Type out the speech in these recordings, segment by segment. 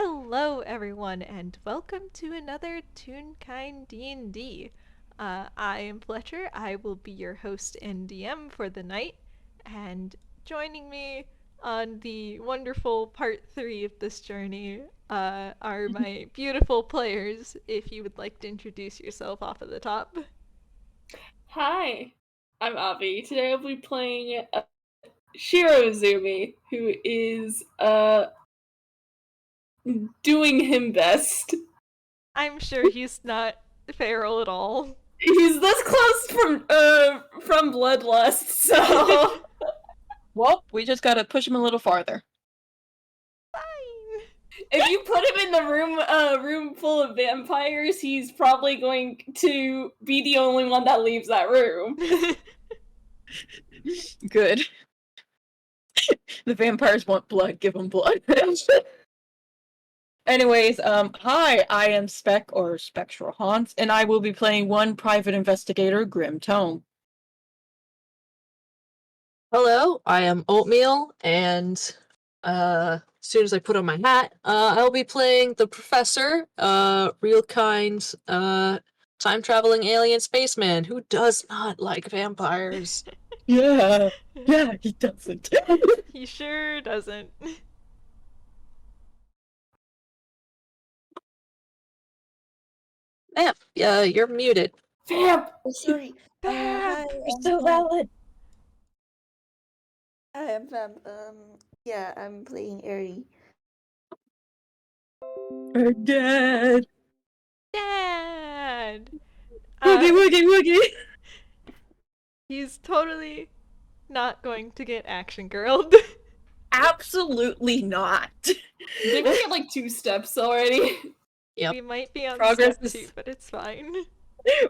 Hello, everyone, and welcome to another Toonkind D&D. I am Fletcher. I will be your host and DM for the night, and joining me on the wonderful part 3 of this journey are my beautiful players. If you would like to introduce yourself off of the top. Hi, I'm Avi. Today I'll be playing Shirozumi, who is doing him best. I'm sure he's not feral at all. He's this close from bloodlust, so Well, we just gotta push him a little farther. Fine. if you put him in the room full of vampires, he's probably going to be the only one that leaves that room. Good. The vampires want blood, give them blood. Anyways, hi, I am Spectral Haunts, and I will be playing one private investigator, Grim Tome. Hello, I am Oatmeal, and as soon as I put on my hat, I'll be playing the Professor, real kind, time-traveling alien spaceman who does not like vampires. Yeah, he doesn't. He sure doesn't. Vamp, you're muted. Vamp! Oh, sorry. Hi, You're so valid. I'm yeah, I'm playing Eri. We're dead. Dad! Woogie, woogie, woogie. He's totally not going to get action girled. Absolutely not. Did we get like 2 steps already? Yep. We might be on Progress step 2, but it's fine.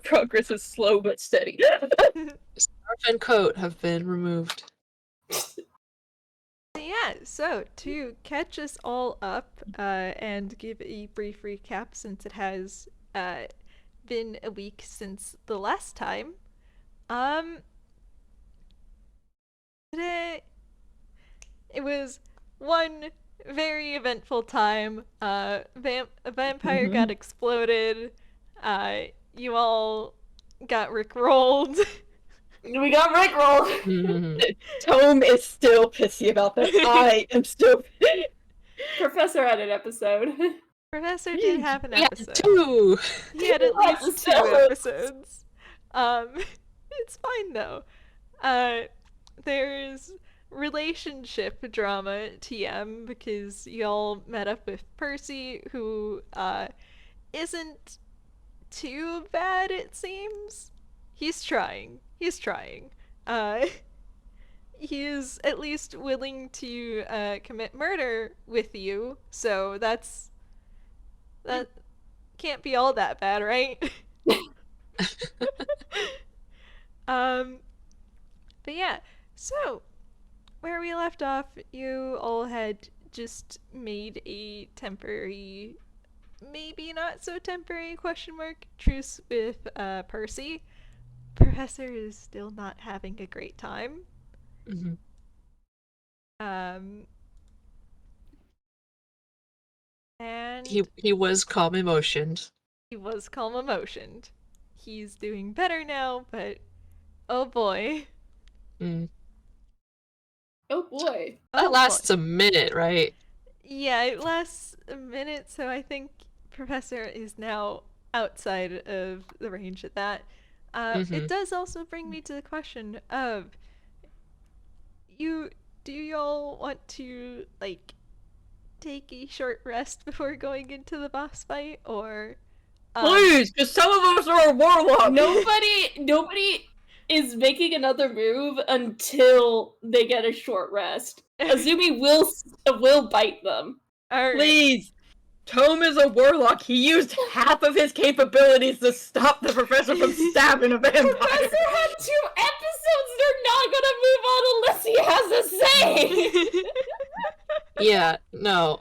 Progress is slow but steady. Scarf and coat have been removed. Yeah, so to catch us all up and give a brief recap since it has been a week since the last time, today it was one very eventful time. A vampire got exploded. You all got rickrolled. We got rickrolled. Tome is still pissy about that. I am still Professor had an episode. Professor did have an Yeah, episode. 2! He had at least 2 episodes. It's fine though. There's relationship drama TM because y'all met up with Percy, who isn't too bad, it seems. He's trying. He is at least willing to commit murder with you, so that can't be all that bad, right? But yeah, so where we left off, you all had just made a temporary, maybe not so temporary question mark truce with Percy. Professor is still not having a great time. Mhm. And He was calm emotioned. he was calm emotioned. He's doing better now, but oh boy. Mm. Oh boy. That Oh lasts boy. a minute, right? Yeah, it lasts a minute, so I think Professor is now outside of the range of that. It does also bring me to the question of do y'all want to like take a short rest before going into the boss fight, or Please, because some of us are a warlock. Nobody is making another move until they get a short rest. Azumi will bite them. Alright. Please. Tome is a warlock. He used half of his capabilities to stop the professor from stabbing a vampire. Professor had 2 episodes. They're not gonna move on unless he has a say. Yeah, no,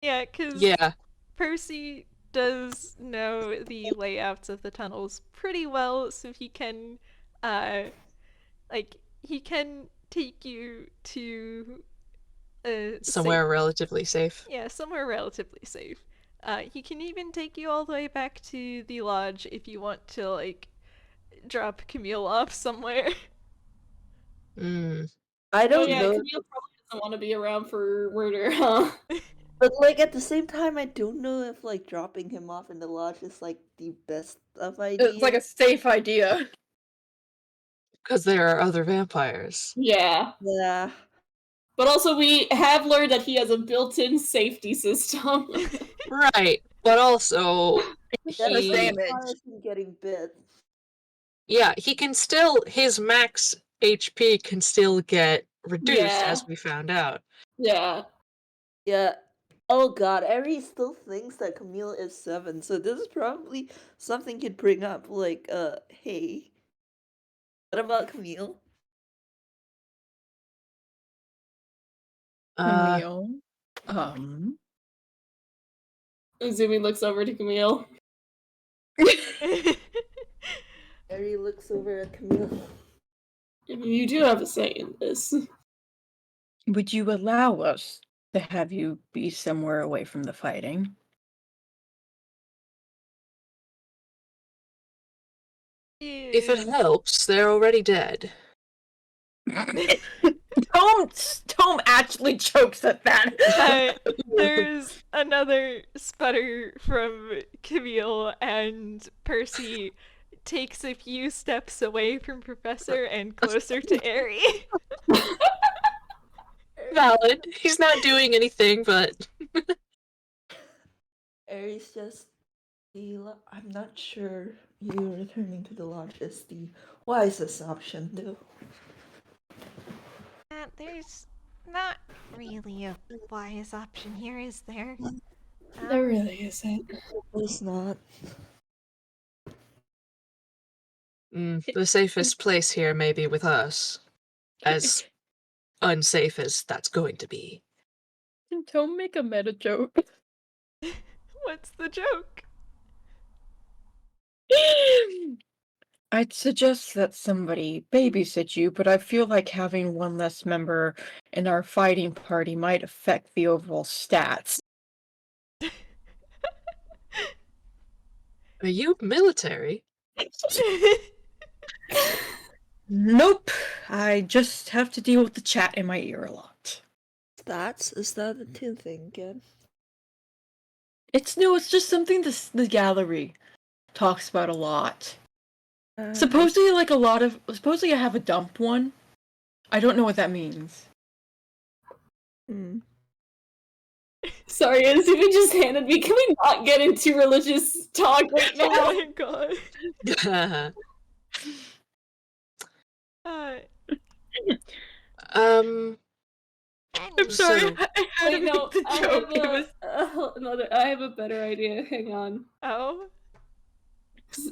Yeah, because yeah. Percy does know the layouts of the tunnels pretty well, so he can, he can take you to Somewhere relatively safe. Yeah, somewhere relatively safe. He can even take you all the way back to the lodge if you want to, like, drop Camille off somewhere. Mm. I Oh don't yeah, know, Camille probably doesn't want to be around for murder, huh? but like at the same time, I don't know if like dropping him off in the lodge is like the best of It's like idea. a safe idea. Because there are other vampires. Yeah. Yeah. But also we have learned that he has a built-in safety system. Right. But also, That is He- vampires from getting bit. yeah, he can still, his max HP can still get reduced, Yeah. as we found out. Yeah. Yeah. Oh god, Eri still thinks that Camille is 7, so this is probably something he'd bring up, like, hey, what about Camille? Camille. Izumi looks over to Camille. Eri looks over at Camille. You do have a say in this. Would you allow us to have you be somewhere away from the fighting? If it helps, they're already dead. Tom actually chokes at that. There's another sputter from Camille, and Percy takes a few steps away from Professor and closer to Eri. Valid. He's not doing anything, but Eri's just, I'm not sure you returning to the lodge is the wisest option, though. There's not really a wise option here, is there? There really isn't. It's not. the safest place here may be with us. As unsafe as that's going to be. Can Tom make a meta joke? What's the joke? I'd suggest that somebody babysit you, but I feel like having one less member in our fighting party might affect the overall stats. Are you military? Nope. I just have to deal with the chat in my ear a lot. Stats? Is that a two thing again? It's just something the gallery talks about a lot. Supposedly I have a dump one. I don't know what that means. Sorry, Izumi just handed me. Can we not get into religious talk right now? Oh my god. I'm sorry. So- I had to Wait, no, make the I joke. have I have a better idea. Hang on. Oh?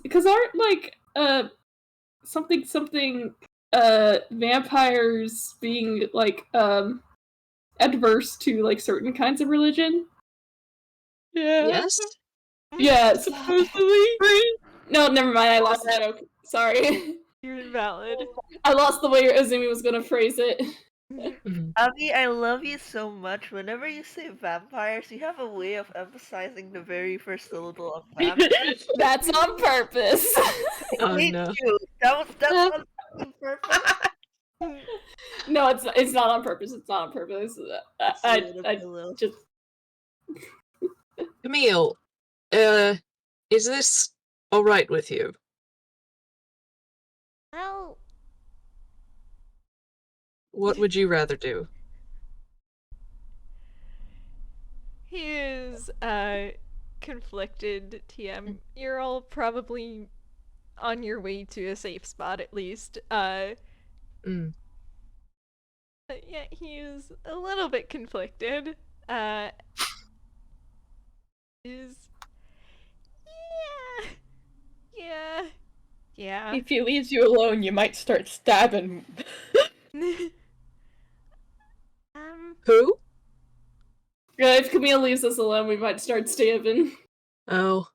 Because aren't like something vampires being like adverse to like certain kinds of religion? Yeah. Yes? Yeah, Supposedly. no, never mind. I lost the joke. Sorry. You're invalid. I lost the way Izumi was gonna phrase it. Abby, I love you so much. Whenever you say vampires, you have a way of emphasizing the very first syllable of vampire. That's on purpose. Oh Hate no. you. That's not on purpose. No, it's not on purpose. It's not on purpose. I just Camille, is this alright with you? Well, What would you rather do? he is conflicted, TM. You're all probably on your way to a safe spot at least. Mm. Yeah, he is a little bit conflicted. Is yeah. If he leaves you alone, you might start stabbing. Who? yeah, if Camille leaves us alone, we might start stabbing. Oh.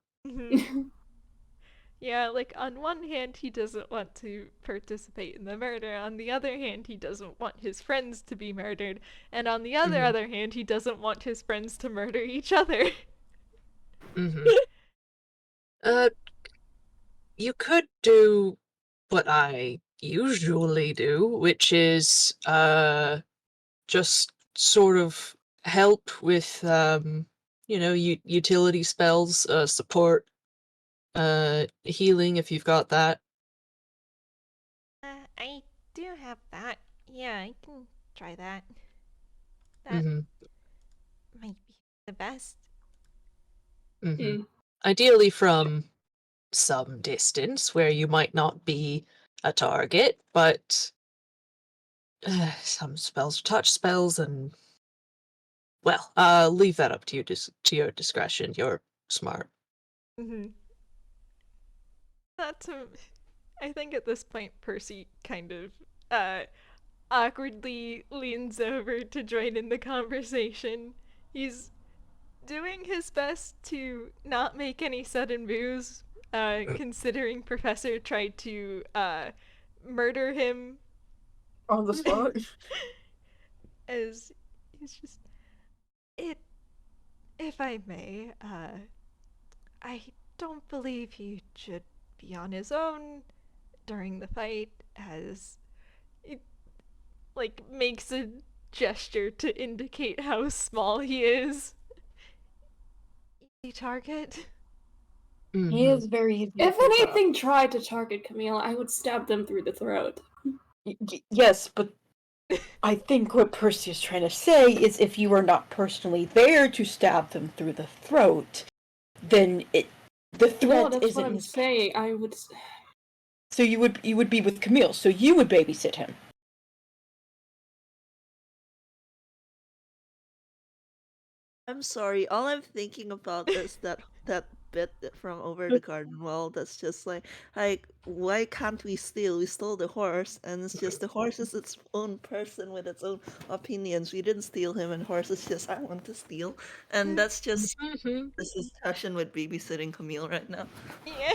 Yeah, like on one hand, he doesn't want to participate in the murder. On the other hand, he doesn't want his friends to be murdered. And on the other hand, he doesn't want his friends to murder each other. Mm-hmm. You could do what I usually do, which is just sort of help with utility spells, support, healing if you've got that. I do have that. Yeah, I can try that. That Mm-hmm. might be the best. Mm-hmm. Hmm. Ideally from some distance where you might not be a target, but some spells are touch spells, and well, leave that up to you to your discretion. You're smart. Mm-hmm. Not to. I think at this point, Percy kind of awkwardly leans over to join in the conversation. He's doing his best to not make any sudden moves, considering Professor tried to murder him. On the spot. As he's just it, if I may, I don't believe he should be on his own during the fight, as it like makes a gesture to indicate how small he is. Easy target. He Mm-hmm. is very easy. If anything tried to target Camille, I would stab them through the throat. Yes, but I think what Percy is trying to say is if you are not personally there to stab them through the throat, then the threat No, that's isn't what I'm his. saying. I would. So you would be with Camille, so you would babysit him. I'm sorry. All I'm thinking about is that bit from over the garden wall. That's just like why can't we steal? We stole the horse, and it's just the horse is its own person with its own opinions. We didn't steal him, and horse is just I want to steal, and that's just Mm-hmm. this discussion with babysitting Camille right now. Yeah.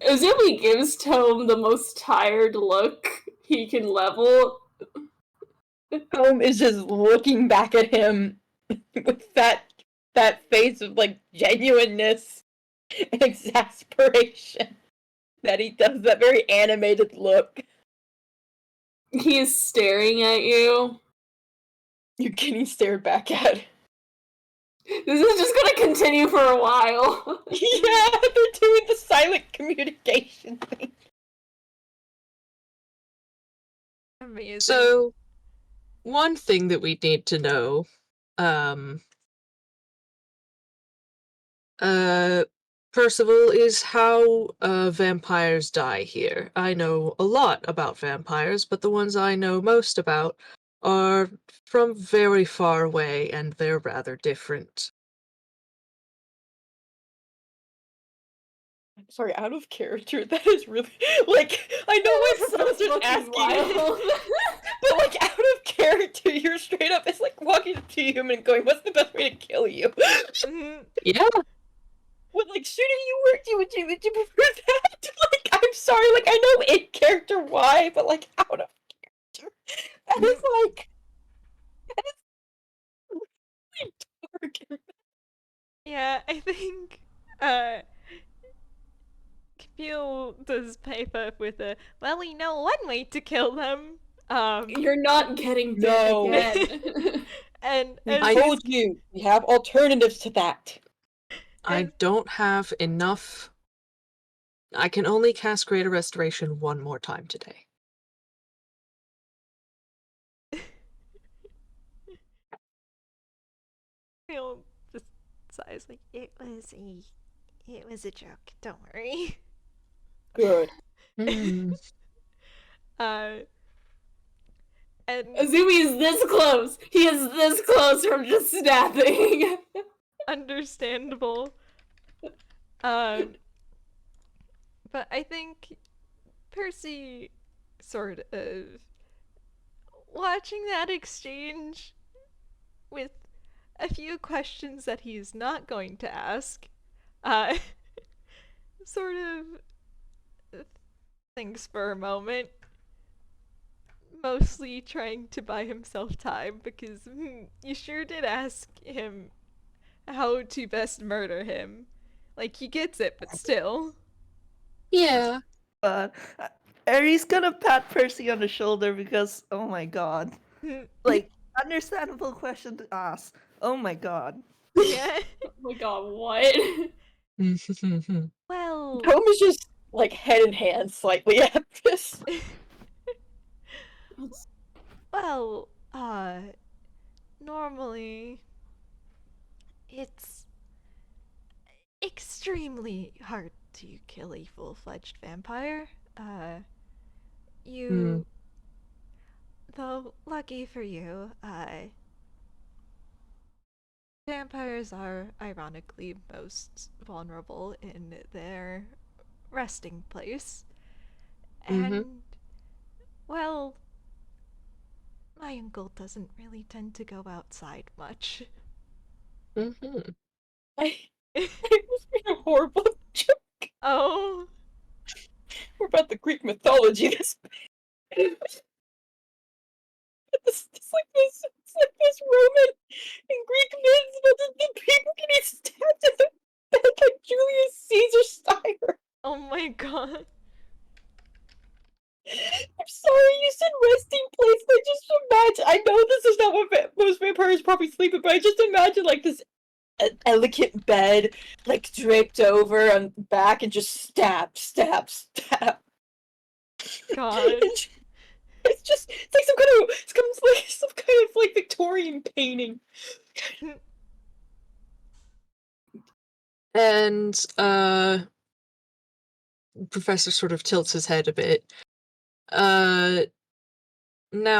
Azumi gives Tome the most tired look he can level. Home is just looking back at him with that face of like genuineness and exasperation that he does, that very animated look. He is staring at you. You're getting stared back at. This is just gonna continue for a while. Yeah, they're doing the silent communication thing. Amazing. So, one thing that we need to know, Percival, is how vampires die here. I know a lot about vampires, but the ones I know most about are from very far away, and they're rather different. I'm sorry, out of character, that is really like I know my professor's asking, but like out of character, you're straight up. It's like walking up to a human and going, "What's the best way to kill you?" Mhm. Yeah. Would like shooting you work? Would you prefer that? Like, I'm sorry, like I know in character why, but like out of character, that is like that is really dark. Yeah, I think Camille does pipe up with a, well, we know one way to kill them. You're not getting bit No. again. And We as told you we have alternatives to that. I As- don't have enough. I can only cast Greater Restoration one more time today. Camille just sighs like, it was a joke, don't worry. Good. Uh, and Azumi is this close. He is this close from just snapping. understandable. Um, but I think Percy sort of watching that exchange with a few questions that he's not going to ask, uh, sort of thinks for a moment, mostly trying to buy himself time because you sure did ask him how to best murder him. Like, he gets it, but still. Yeah. But Aries gonna pat Percy on the shoulder because, oh my god. Like, understandable question to ask. Oh my god. Yeah. Oh my god, what? Well, Tom is just like head in hand slightly at this. well, normally it's extremely hard to kill a full-fledged vampire. You, though lucky for you, vampires are ironically most vulnerable in their resting place. And, well, my uncle doesn't really tend to go outside much. I it was being a horrible joke. Oh, We're about the Greek mythology. It's like this Roman and Greek myths about the people getting stabbed in the back like Julius Caesar style. oh my god. I'm sorry, you said resting place. I just imagine. I know this is not what most vampires probably sleep in, but I just imagine like this elegant bed, like draped over on the back, and just stab, stab, stab. God. It's like some kind of like Victorian painting. And Professor sort of tilts his head a bit. Now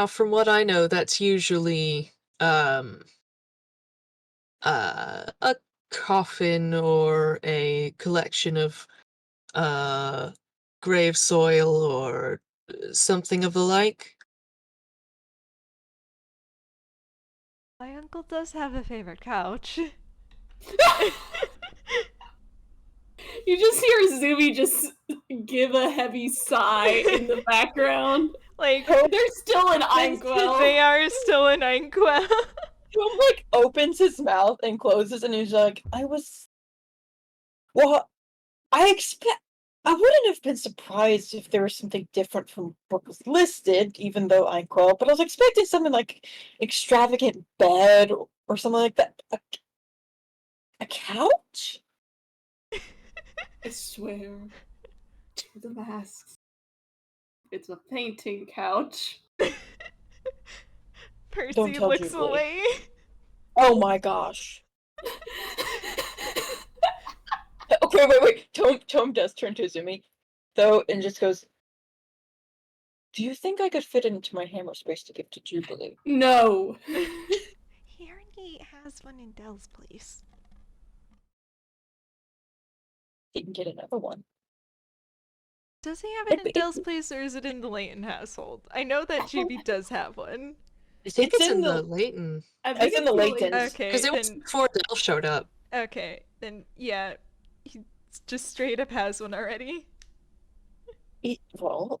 from what I know, that's usually a coffin or a collection of grave soil or something of the like. My uncle does have a favorite couch. You just hear Zumi just give a heavy sigh in the background. Like, They're still in Inkwell. they are still in Inkwell. Tom like opens his mouth and closes, and he's like, I wouldn't have been surprised if there was something different from what was listed, even though I quell, but I was expecting something like extravagant bed or something like that. A couch? I swear to the masks. It's a painting couch. Percy tell looks Jubilee. away. Oh my gosh. Okay, wait. Tom does turn to Zumi, though, and just goes, do you think I could fit it into my hammer space to give to Jubilee? No. He already has one in Dell's place. He can get another one. Does he have it in Dell's place, or is it in the Layton household? I know that GB does have one. I think it's in the Layton. I think It's in the Layton. Okay, Because it was then before Dell showed up. okay, then yeah, he just straight up has one already. Well,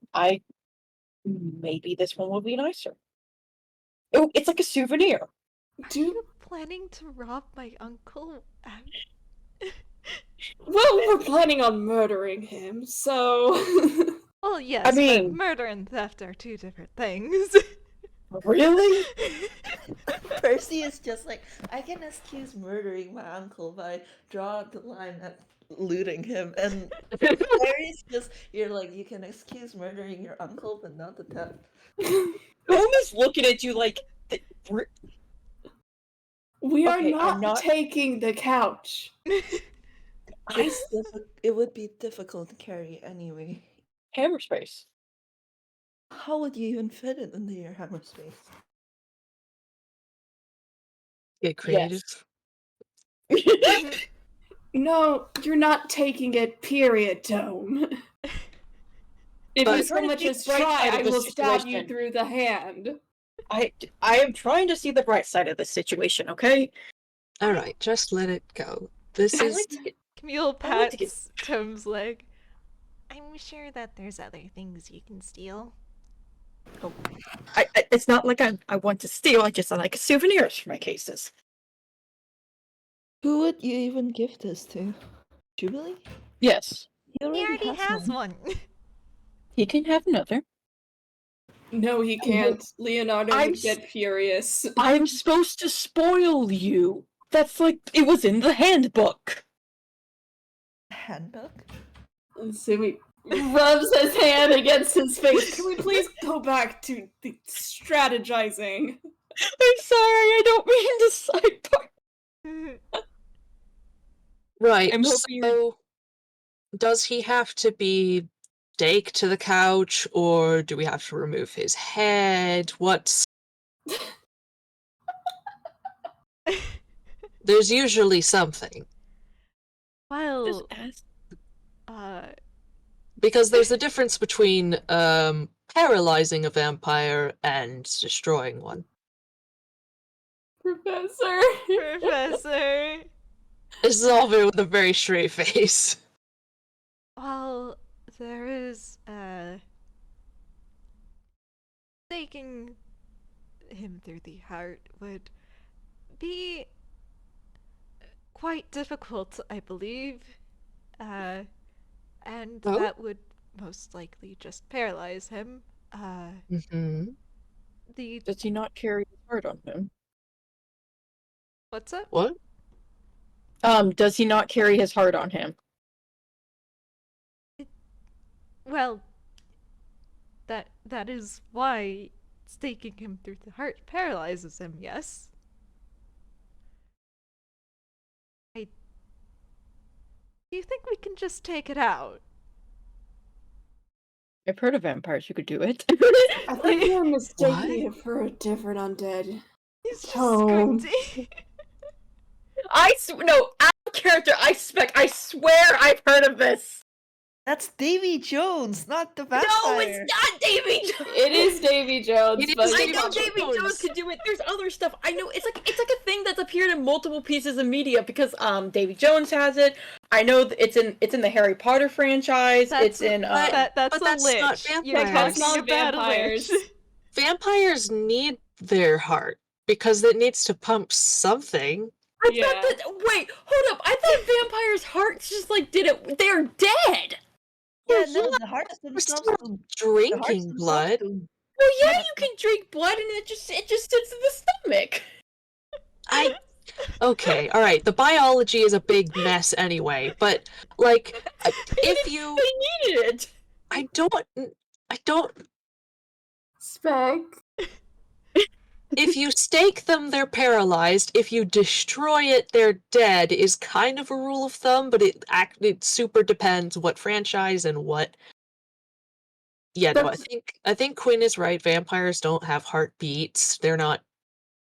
maybe this one will be nicer. Oh, it's like a souvenir. Are you planning to rob my uncle? Well, we're planning on murdering him, so. Well, yes, I mean- but murder and theft are two different things. Really? Percy is just like, I can excuse murdering my uncle, but I draw the line at looting him. And Aries just, you're like, you can excuse murdering your uncle, but not the theft. Tom is looking at you like, We are Okay, not, I'm not- taking the couch. It would be difficult to carry anyway. hammer space. How would you even fit it into your hammer space? Get creative. Yes. No, you're not taking it, period, Tome. If But- you so much as Right try, side of I the will stab you situation. through the hand. I am trying to see the bright side of this situation, okay? Alright, just let it go. This I is like to get- Camille I want to get- pats Tom's leg. I'm sure that there's other things you can steal. It's not like I want to steal. I just like souvenirs for my cases. Who would you even give this to? Jubilee? Yes, He already, has one. he can have another. No, he can't. Leonardo I'm would get furious. I'm supposed to spoil you. That's like it was in the handbook. Handbook? Sumi rubs his hand against his face. Can we please go back to the strategizing? I'm sorry, I don't mean to sidebar. Right. I'm hoping So, does he have to be staked to the couch, or do we have to remove his head? What's There's usually something. Well, Just ask. Because there's a difference between paralyzing a vampire and destroying one. Professor. Professor. This is all with a very straight face. Well, there is, taking him through the heart would be quite difficult, I believe. And Oh? that would most likely just paralyze him. Mm-hmm. Does he not carry his heart on him? What's up? What? Does he not carry his heart on him? Well, that is why staking him through the heart paralyzes him, yes? Do you think we can just take it out? I've heard of vampires who could do it. I think you're mistaking What? it for a different undead. He's just Tone. squinting. No, out of character, I swear I've heard of this. That's Davy Jones, not the vampire. No, it's not Davy Jones. It is Davy Jones. It but is I Davy know Jones. Davy Jones could do it. There's other stuff. I know it's like a thing that's appeared in multiple pieces of media because Davy Jones has it. I know it's in the Harry Potter franchise. That's it's in that's but a that's lich. not You're vampires. talking That's not about vampires. a lich. Vampires need their heart because it needs to pump something. I Yeah. thought that. Wait, hold up. I thought vampires' hearts just like did it. They're dead. Yeah, Well, no, yeah, the hearts We're themselves still don't. drinking blood. Well, yeah, Yeah. you can drink blood and it just sits in the stomach. Okay, all right. The biology is a big mess anyway, but like, if you, They needed it. I don't. Spec. If you stake them, they're paralyzed. If you destroy it, they're dead. Is kind of a rule of thumb, but it super depends what franchise and what. Yeah, no, I think Quinn is right. Vampires don't have heartbeats. They're not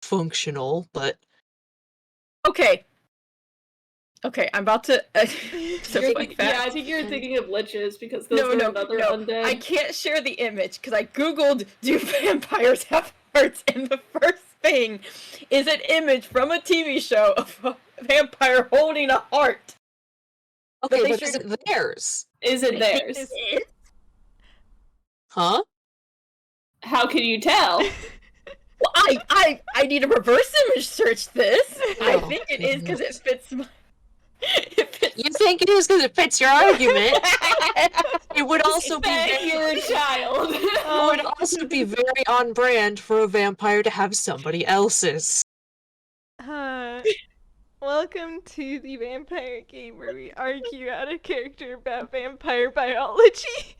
functional, but Okay, I'm about to. So You're fun think- fact. yeah, I think you're thinking of liches because those are No, another no. undead. I can't share the image because I googled do vampires have hearts, and the first thing is an image from a TV show of a vampire holding a heart. okay, they but sure is it theirs? Is it theirs? Huh? How can you tell? Well, I need to reverse image search this. I Oh, think it is because it fits my. You think it is because it fits your argument? It would also be Spec, very, you're a child. it would also be very on brand for a vampire to have somebody else's. Welcome to the vampire game where we argue out of character about vampire biology.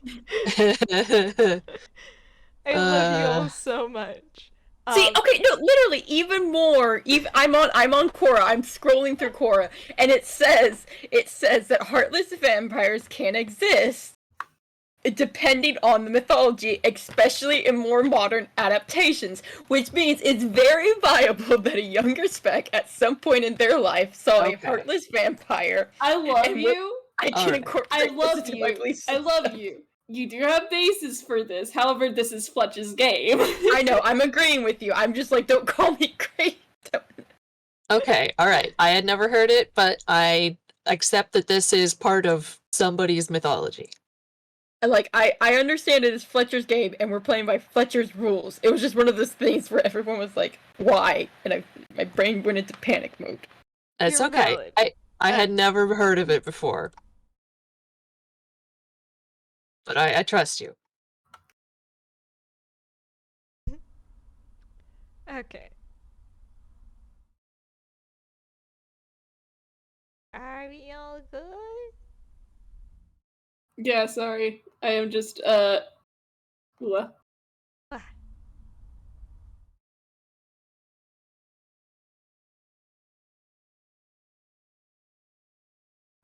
I love you all so much. See, okay, no, literally, even more. I'm on Quora. I'm scrolling through Quora, and it says that heartless vampires can exist, depending on the mythology, especially in more modern adaptations. Which means it's very viable that a younger Spec at some point in their life saw a Okay. heartless vampire. I love And you. I can Alright. incorporate I this love into you. my belief I love system. you. You do have bases for this. However, this is Fletch's game. I know. I'm agreeing with you. I'm just like, don't call me crazy. Okay, all right. I had never heard it, but I accept that this is part of somebody's mythology. Like, I understand it is Fletcher's game, and we're playing by Fletcher's rules. It was just one of those things where everyone was like, why? And my brain went into panic mode. It's You're okay. valid. I had never heard of it before. But I trust you. Okay. Are we all good? Yeah, sorry. I am just, what? Ah,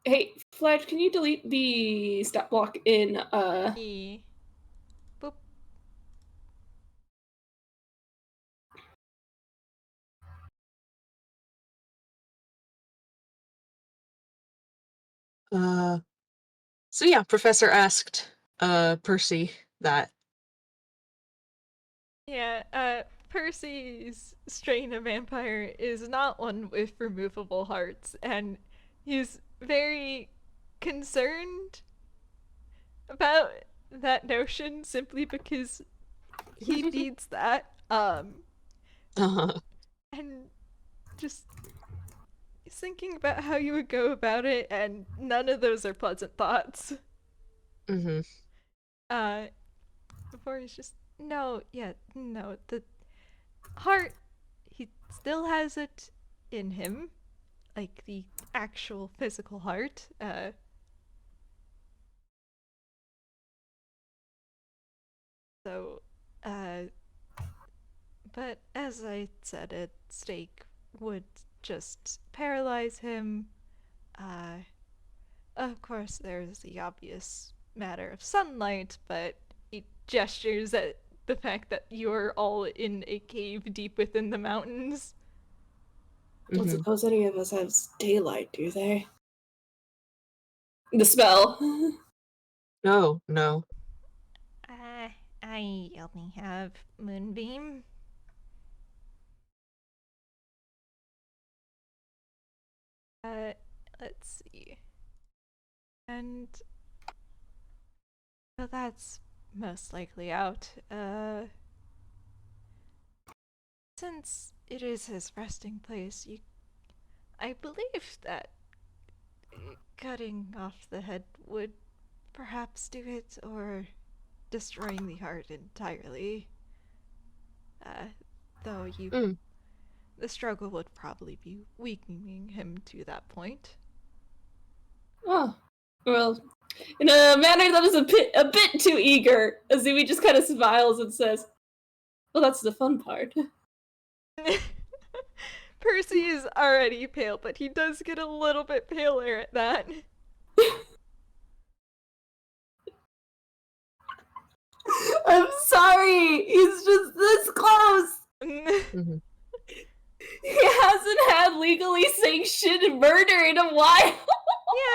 Hey, Fletch, can you delete the stat block in, E. Boop. So yeah, Professor asked Percy that. Yeah, Percy's strain of vampire is not one with removable hearts, and he's very concerned about that notion simply because he needs that. And just thinking about how you would go about it, and none of those are pleasant thoughts. Mm-hmm. Uh, before he's just, no, yeah, no, the heart, he still has it in him, like the actual physical heart. So, uh, but as I said, a stake would just paralyze him. Uh, of course, there's the obvious matter of sunlight, but he gestures at the fact that you're all in a cave deep within the mountains. Don't Mm-hmm. suppose any of us has daylight, do they? The spell. No. I only have Moonbeam. Uh, let's see. And well, that's most likely out. Since it is his resting place, I believe that cutting off the head would perhaps do it, or destroying the heart entirely. Uh, though Mm. the struggle would probably be weakening him to that point. Oh, well, in a manner that is a bit too eager, Azumi just kind of smiles and says, well, that's the fun part. Percy is already pale, but he does get a little bit paler at that. I'm sorry, he's just this close. Mm-hmm. He hasn't had legally sanctioned murder in a while.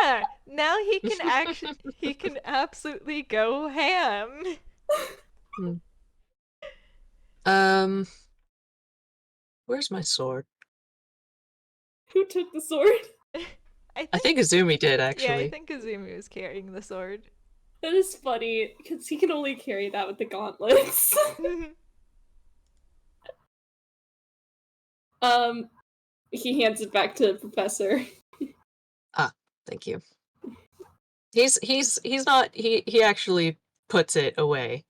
Yeah, now he can absolutely go ham. Where's my sword? Who took the sword? I think Azumi did, actually. Yeah, I think Azumi was carrying the sword. That is funny, because he can only carry that with the gauntlets. He hands it back to the professor. Thank you. He's not, he actually puts it away.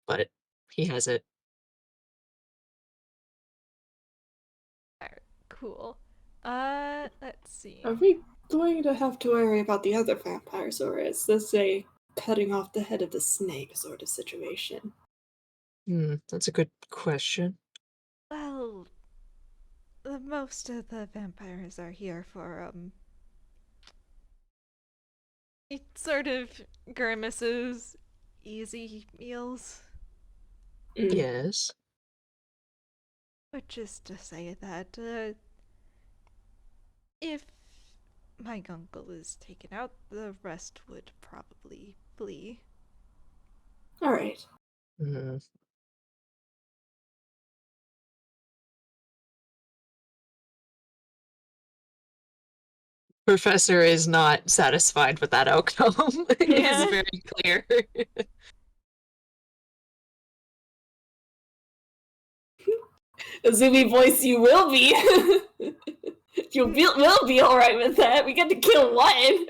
But he has it. Alright, cool. Let's see. Are we going to have to worry about the other vampires, or is this a cutting off the head of the snake sort of situation? That's a good question. Well, most of the vampires are here for, it sort of grimaces, easy meals. Yes. Which is to say that, if my uncle is taken out, the rest would probably flee. Alright. Mm. Professor is not satisfied with that outcome. It Yeah. is very clear. Azumi voice, you will be. will be alright with that. We get to kill one.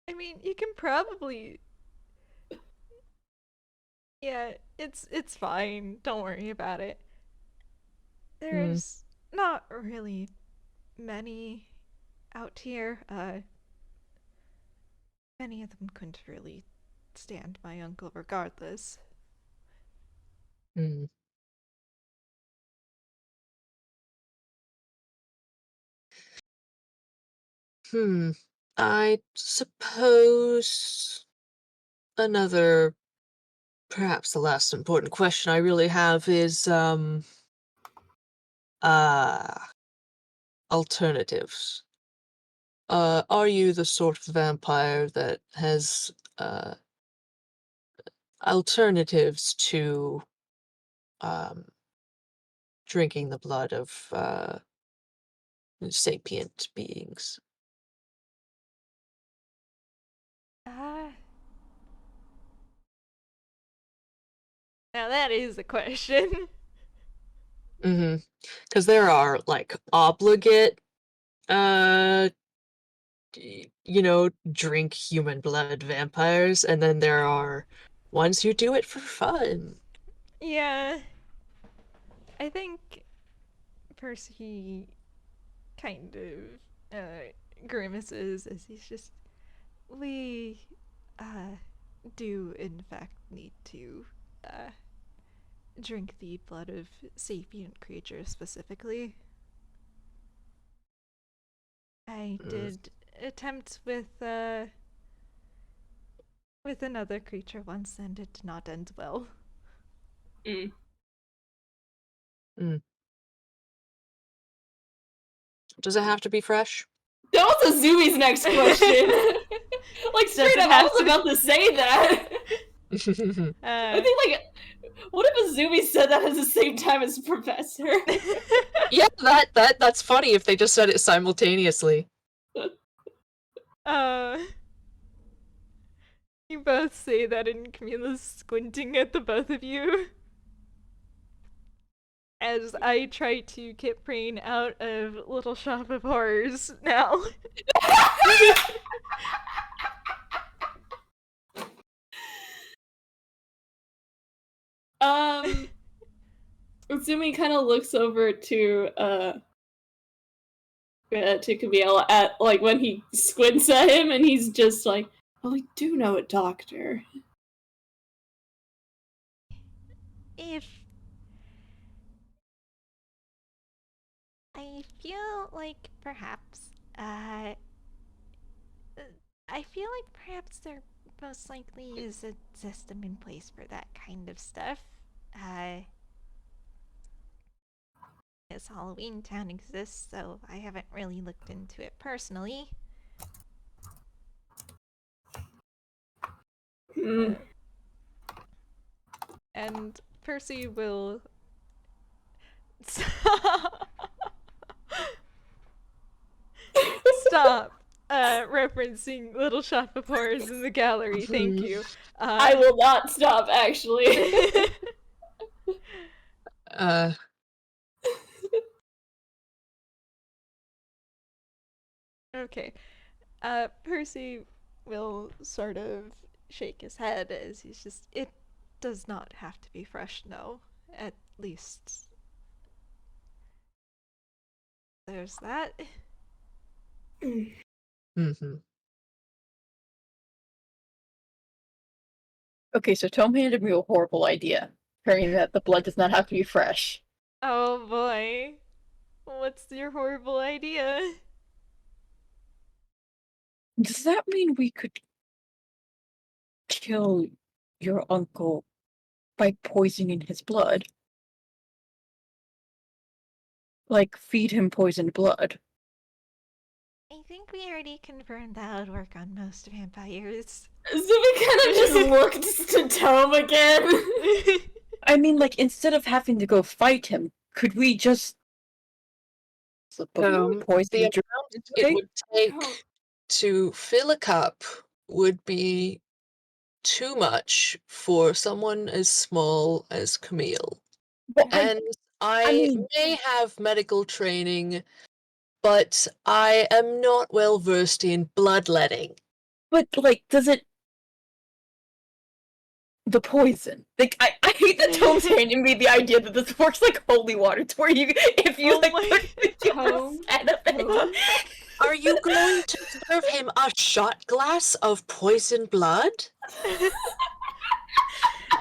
I mean, you can probably. Yeah, it's fine. Don't worry about it. There's not really many out here. Many of them couldn't really stand my uncle regardless. Hmm. I suppose another, perhaps the last important question I really have is, alternatives. Are you the sort of vampire that has, alternatives to, um, drinking the blood of, sapient beings? Ah. Now that is a question. Because there are, like, obligate, uh, drink human blood vampires, and then there are ones who do it for fun. Yeah. I think Percy kind of grimaces as he's just. We do in fact need to uh, drink the blood of sapient creatures specifically. I did attempt with another creature once, and it did not end well. Mm. Does it have to be fresh? That was Azumi's next question. Like, straight Does it up, I have was to be- about to say that. I think, like, what if Azumi said that at the same time as Professor? Yeah, that's funny if they just said it simultaneously. You both say that, and Camilla's squinting at the both of you. As I try to get Brain out of Little Shop of Horrors now. Azumi kind of looks over to Camille at, like, when he squints at him, and he's just like, well, we do know a doctor. If I feel like perhaps, I feel like perhaps there most likely is a system in place for that kind of stuff. As Halloween Town exists, so I haven't really looked into it personally. And Percy will stop referencing Little Shop of Horrors in the gallery. Thank you. I will not stop, actually. Okay. Percy will sort of shake his head as he's just. It does not have to be fresh, no. At least. There's that. Okay, so Tom handed me a horrible idea, saying that the blood does not have to be fresh. Oh boy. What's your horrible idea? Does that mean we could kill your uncle by poisoning his blood? Like, feed him poisoned blood? I think we already confirmed that would work on most vampires. Azumi kind of just looked to Tome again. I mean, like, instead of having to go fight him, could we just So poison The amount it would take Don't- to fill a cup would be too much for someone as small as Camille. But, like, And I mean- may have medical training, but I am not well versed in bloodletting. but like, does it? The poison. Like, I hate that Tome's handing me the idea that this works like holy water, to where you, if you Oh like my- put Tome, Tome. Are you going to serve him a shot glass of poison blood? if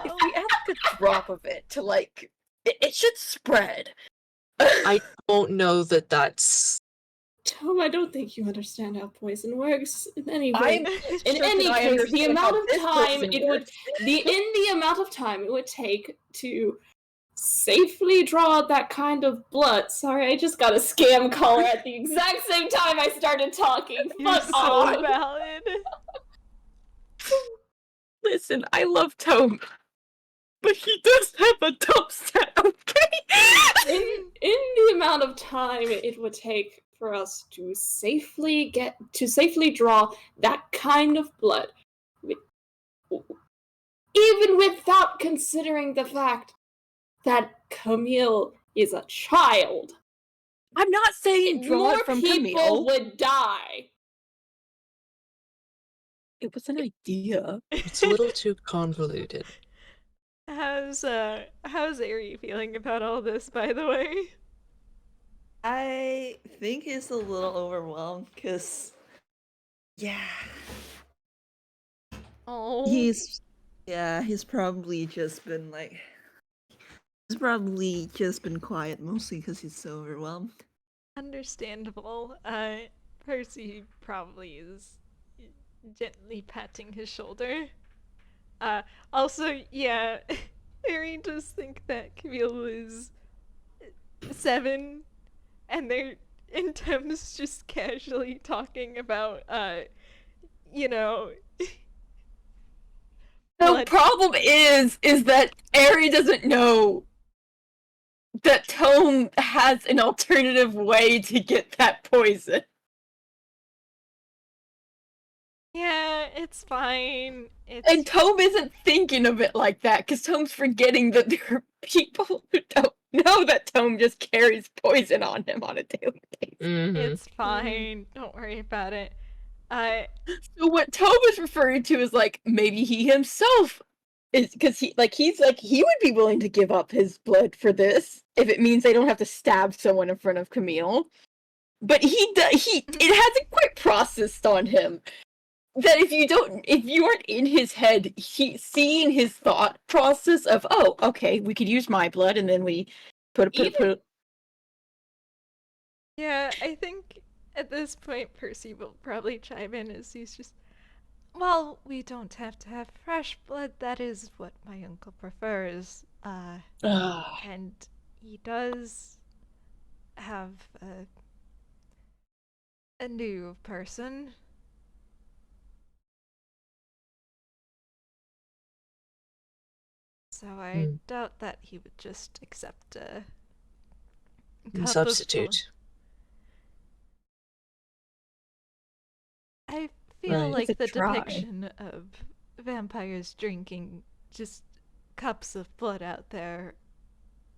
we add like a drop of it to like, it should spread. I don't know that that's... Tome, I don't think you understand how poison works. In any I'm way, sure in that any I case, the understand how amount of this time poison it would works. the amount of time it would take to safely draw that kind of blood. Sorry, I just got a scam caller at the exact same time I started talking. You're Fuck so off. valid. Listen, I love Tome, but he does have a dump set, okay? In the amount of time it would take for us to safely draw that kind of blood, even without considering the fact that Camille is a child, I'm not saying draw more it from people Camille. would die. It was an idea. It's a little too convoluted. How's Ari feeling about all this, by the way? I think he's a little overwhelmed because, yeah, Oh, he's probably just been like, he's probably just been quiet mostly because he's so overwhelmed. understandable. Percy probably is gently patting his shoulder. Also, yeah, Ari does think that Camille is 7, and they're in Thames just casually talking about, you know. The blood. problem is that Ari doesn't know that Tome has an alternative way to get that poison. Yeah, it's fine. And Tome isn't thinking of it like that, because Tome's forgetting that there are people who don't know that Tome just carries poison on him on a daily basis. It's fine. Don't worry about it. So what Tome is referring to is like maybe he himself is, because he would be willing to give up his blood for this if it means they don't have to stab someone in front of Camille. But it hasn't quite processed on him that if you aren't in his head, seeing his thought process of, oh, okay, we could use my blood, and then we put. Yeah, I think at this point Percy will probably chime in as he's just, well, we don't have to have fresh blood. That is what my uncle prefers. And he does have a new person. So I doubt that he would just accept a cup substitute. I feel Right. like It's a the try. depiction of vampires drinking just cups of blood out there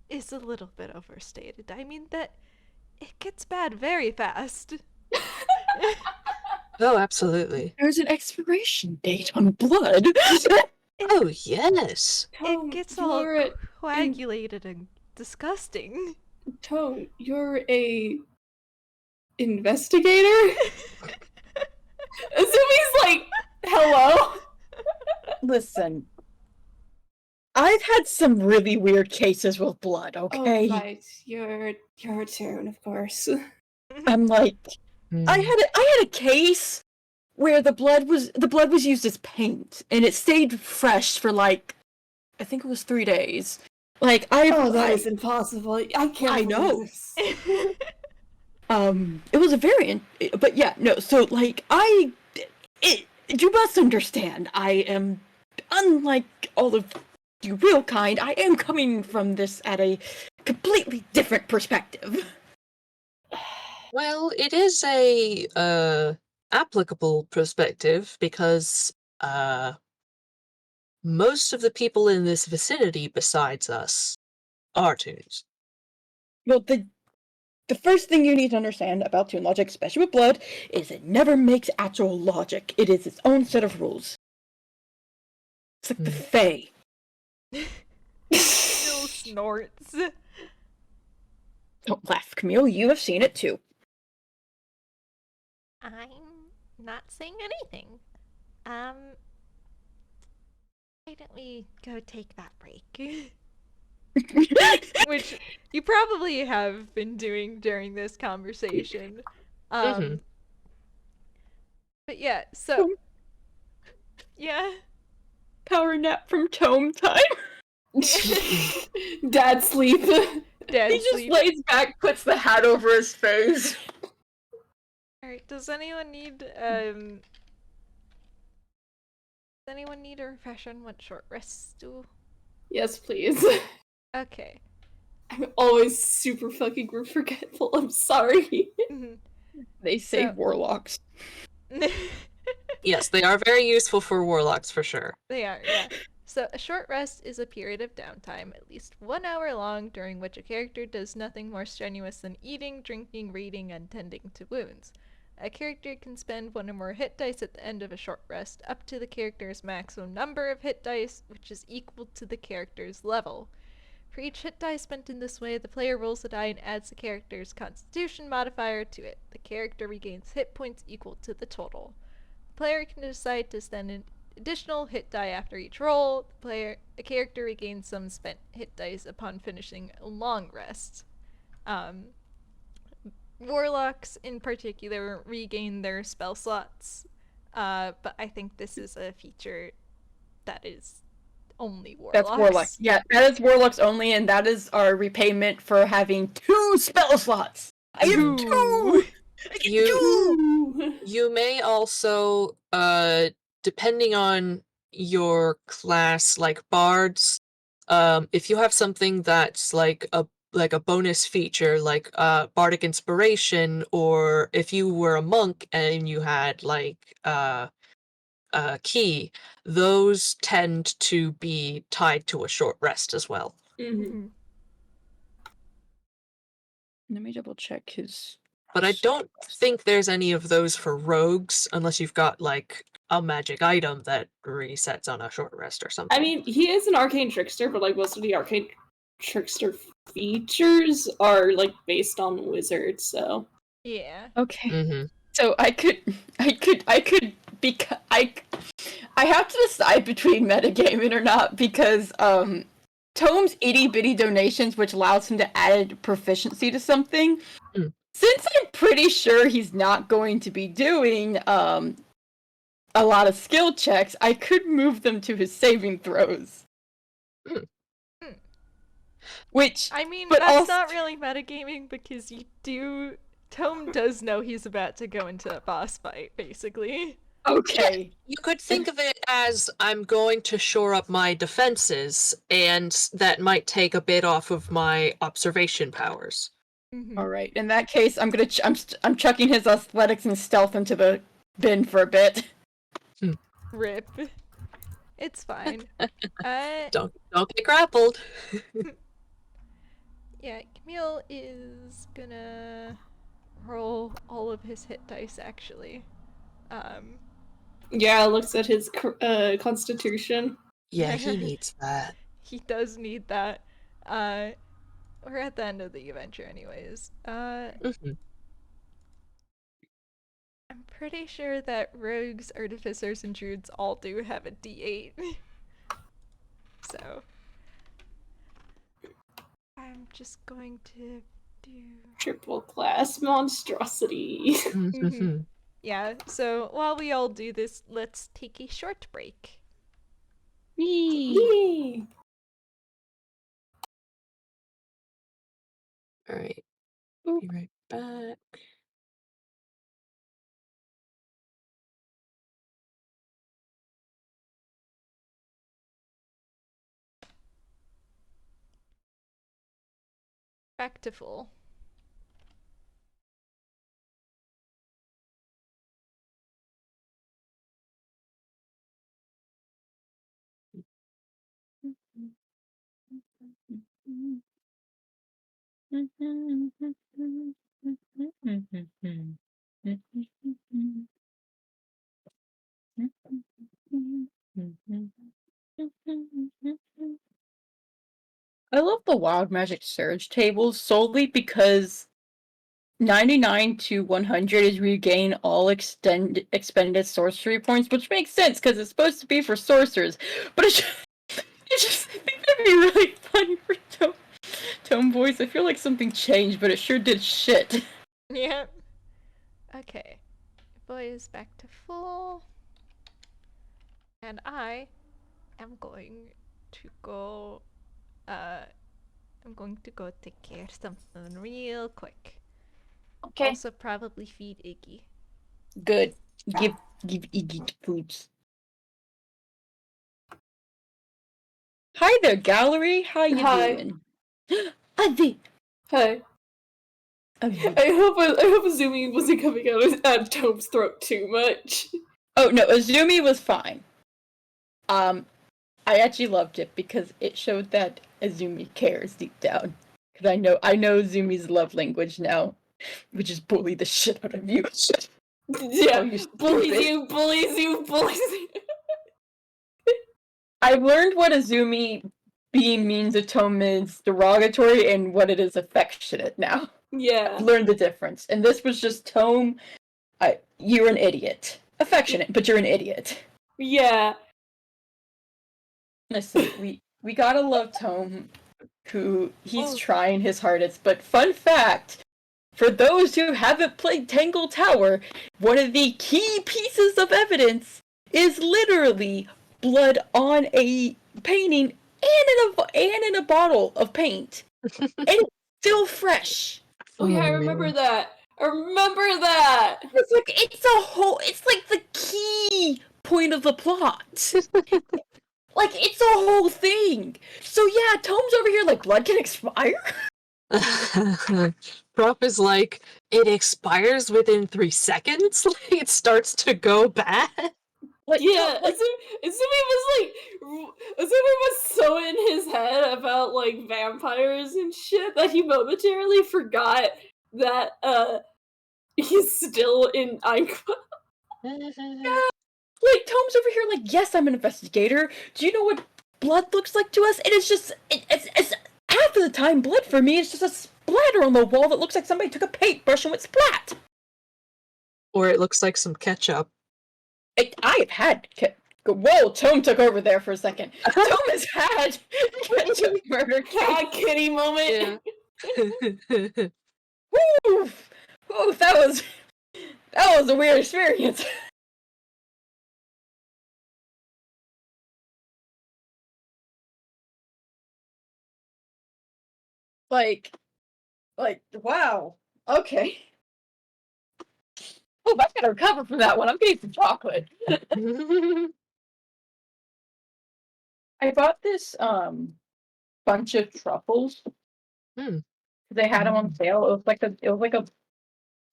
is a little bit overstated. I mean that it gets bad very fast. Oh, absolutely. There's an expiration date on blood. Oh, yes. Tome, It gets all you're coagulated and disgusting. Tome, you're a investigator? Azumi's like, hello? Listen, I've had some really weird cases with blood, okay? Oh, right. You're a Toon, of course. I'm like, I had a case where the blood was used as paint, and it stayed fresh for like, I think it was 3 days. Like that is impossible. I can't. I believe know. this. It was a variant, but yeah, no. So like, you must understand, I am, unlike all of you real kind, I am coming from this at a completely different perspective. Well, it is a applicable perspective because most of the people in this vicinity besides us are Toons. Well, the first thing you need to understand about Toon logic, especially with blood, is it never makes actual logic. It is its own set of rules. It's like the Fae. Camille snorts. Don't laugh, Camille. You have seen it too. I'm not saying anything. Why don't we go take that break? Which you probably have been doing during this conversation. Mhm. But yeah, so yeah. Power nap from Tome time. Dad sleep. Dad He just sleep. lays back, puts the hat over his face. Alright, does anyone need a refresh on what short rests do? Yes, please. Okay. I'm always super fucking forgetful. I'm sorry. They say So- warlocks. Yes, they are very useful for warlocks for sure. They are, yeah. So, a short rest is a period of downtime, at least 1 hour long, during which a character does nothing more strenuous than eating, drinking, reading, and tending to wounds. A character can spend 1 or more hit dice at the end of a short rest, up to the character's maximum number of hit dice, which is equal to the character's level. For each hit die spent in this way, the player rolls a die and adds the character's constitution modifier to it. The character regains hit points equal to the total. The player can decide to spend an additional hit die after each roll. The character regains some spent hit dice upon finishing a long rest. Warlocks in particular regain their spell slots, but I think this is a feature that is only warlocks. That's warlocks. Yeah, that is warlocks only, and that is our repayment for having 2 spell slots. I have 2. You may also, depending on your class, like bards, if you have something that's like a bonus feature, like bardic inspiration, or if you were a monk and you had like key, those tend to be tied to a short rest as well. Mhm. Let me double check his. But I don't think there's any of those for rogues unless you've got like a magic item that resets on a short rest or something. I mean, he is an arcane trickster, but like most of the arcane trickster features are like based on wizards, so Yeah. Okay. Mm-hmm. So I could I have to decide between metagaming or not because Tome's itty bitty donations, which allows him to add proficiency to something. Mm. Since I'm pretty sure he's not going to be doing a lot of skill checks, I could move them to his saving throws. Mm. Which I mean, but that's also- not really metagaming because Tome does know he's about to go into a boss fight, basically. okay. You could think of it as I'm going to shore up my defenses, and that might take a bit off of my observation powers. All right. In that case, I'm gonna I'm chucking his athletics and stealth into the bin for a bit. Rip. It's fine. Don't get grappled. Yeah, Camille is gonna roll all of his hit dice actually. yeah, looks at his constitution. Yeah, he needs that. He does need that. We're at the end of the adventure anyways. Mm-hmm. I'm pretty sure that rogues, artificers, and druids all do have a D8. So I'm just going to do Triple class monstrosity. Mm-hmm. yeah, so while we all do this, let's take a short break. Yay. All right. Be right back. Back to full. I love the Wild Magic Surge tables solely because 99 to 100 is regain all expended sorcery points, which makes sense because it's supposed to be for sorcerers. But it's just I think that'd be really funny for Tome Boys. I feel like something changed, but it sure did shit. Yep. Okay. Boy is back to full. And I am going to go take care of something real quick. Okay. Also probably feed Iggy. Good. Give Iggy foods. Hi there, gallery. How you Hi. doing? Ivy. Hey. Ivy. I hope Azumi wasn't coming out of Tome's throat too much. Oh no, Azumi was fine. I actually loved it because it showed that Azumi cares deep down. Because I know Azumi's love language now, which is bully the shit out of you. Yeah, Oh, you bullies stupid. you, bullies you, bullies you. I've learned what Azumi being mean to Tome is derogatory and what it is affectionate now. Yeah. I've learned the difference. And this was just Tome, you're an idiot. Affectionate, but you're an idiot. Yeah. Listen, we gotta love Tome, who he's trying his hardest. But fun fact, for those who haven't played Tangle Tower, one of the key pieces of evidence is literally blood on a painting and in a bottle of paint. And it's still fresh. Oh yeah, I remember that. I remember that. It's like the key point of the plot. Like, it's a whole thing. So yeah, Tome's over here like, blood can expire? Prop is like, it expires within 3 seconds? Like, it starts to go bad? Like, yeah, Azumi was so in his head about, like, vampires and shit that he momentarily forgot that, he's still in Ainqua. Yeah. Like, Tome's over here like, yes, I'm an investigator. Do you know what blood looks like to us? And it's just, it's half of the time, blood for me is just a splatter on the wall that looks like somebody took a paintbrush and went splat. Or it looks like some ketchup. I've had whoa, Tome took over there for a second. Tome has had ketchup murder Cat kitty moment. Yeah. Oof, that was a weird experience. Like, wow. Okay. Oh, I gotta recover from that one. I'm getting some chocolate. I bought this bunch of truffles. They had them on sale. It was like a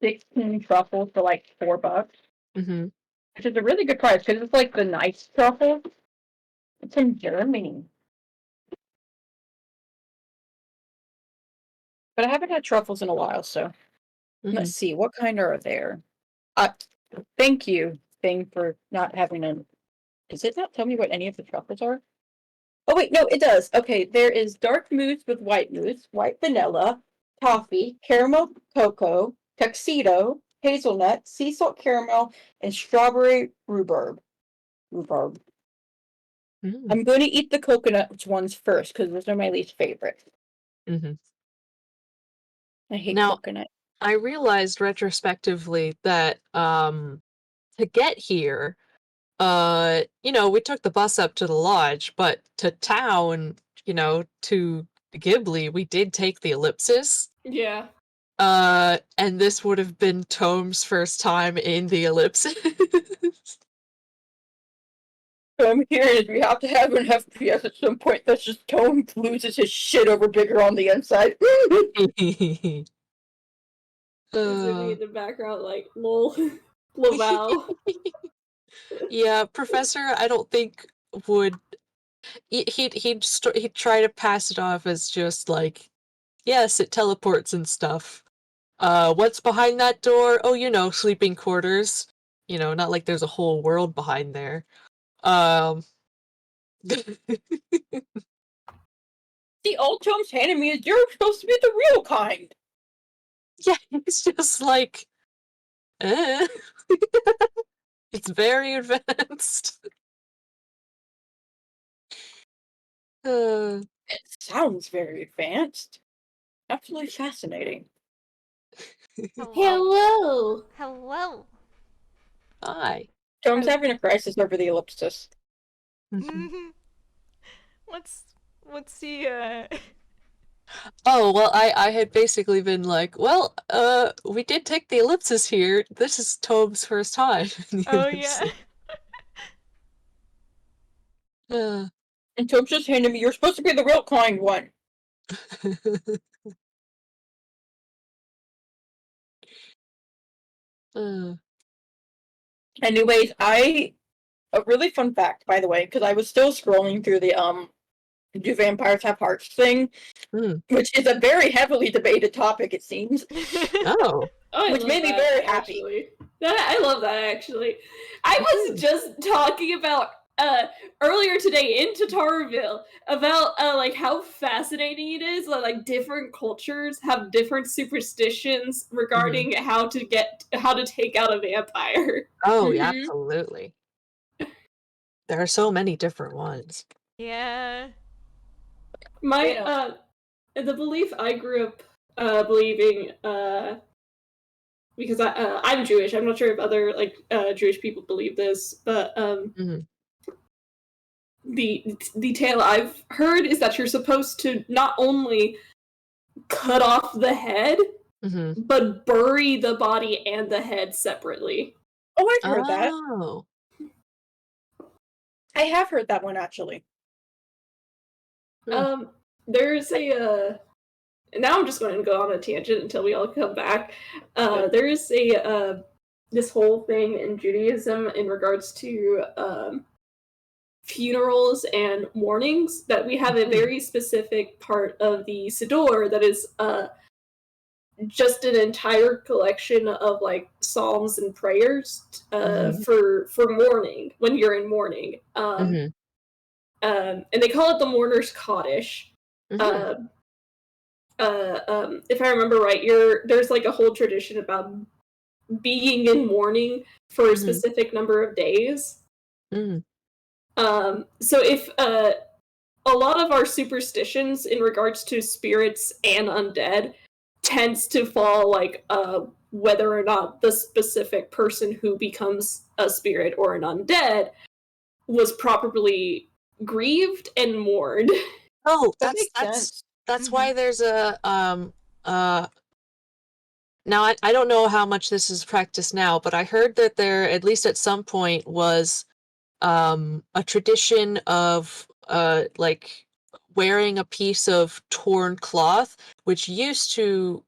16 truffles for like $4, which is a really good price because it's like the nice truffle. It's in Germany, but I haven't had truffles in a while. So let's see what kind are there. Thank you, thing, for not having a. Does it not tell me what any of the truffles are? Oh wait, no, it does. Okay, there is dark mousse with white mousse, white vanilla, toffee, caramel cocoa, tuxedo, hazelnut, sea salt caramel, and strawberry rhubarb. I'm going to eat the coconut ones first because those are my least favorite. I hate coconut. I realized retrospectively that to get here, we took the bus up to the lodge, but to town, to Ghibli, we did take the ellipsis. Yeah. And this would have been Tome's first time in the ellipsis. So I'm hearing we have to have an FPS at some point. That's just Tome loses his shit over bigger on the inside. Azumi in the background, like, lol. Laval. Yeah, Professor, I don't think would he'd try to pass it off as just like, yes, it teleports and stuff. What's behind that door? Oh, sleeping quarters. Not like there's a whole world behind there. The old tomes handed me is you're supposed to be the real kind. Yeah, it's just like, eh. It's very advanced. It sounds very advanced. Absolutely fascinating. Hello. Hello. Hi. Tome's having a crisis over the ellipsis. Mm-hmm. What's the Oh, well, I had basically been like, well, we did take the ellipsis here. This is Tome's first time in the Oh yeah. ellipsis. And Tome's just handed me, you're supposed to be the real kind one. Anyways, a really fun fact, by the way, because I was still scrolling through the do vampires have hearts thing, which is a very heavily debated topic, it seems. Oh. Which made me very happy. Actually. I love that, actually. I was just talking about earlier today in Tatarville about like how fascinating it is that like different cultures have different superstitions regarding how to take out a vampire. Oh, yeah, absolutely. There are so many different ones. Yeah. My the belief I grew up believing because I'm Jewish. I'm not sure if other like Jewish people believe this, but the tale I've heard is that you're supposed to not only cut off the head, but bury the body and the head separately. Oh, I've heard that. Oh. I have heard that one, actually. There's a now I'm just going to go on a tangent until we all come back. There is a this whole thing in Judaism in regards to funerals and mournings that we have a very specific part of the Siddur that is just an entire collection of like psalms and prayers for mourning when you're in mourning. And they call it the mourner's Kaddish. If I remember right, there's like a whole tradition about being in mourning for a specific number of days. So if a lot of our superstitions in regards to spirits and undead tends to fall like whether or not the specific person who becomes a spirit or an undead was properly grieved and mourned. Oh, That makes sense. That's why there's a now I don't know how much this is practiced now, but I heard that there, at least at some point, was a tradition of like wearing a piece of torn cloth, which is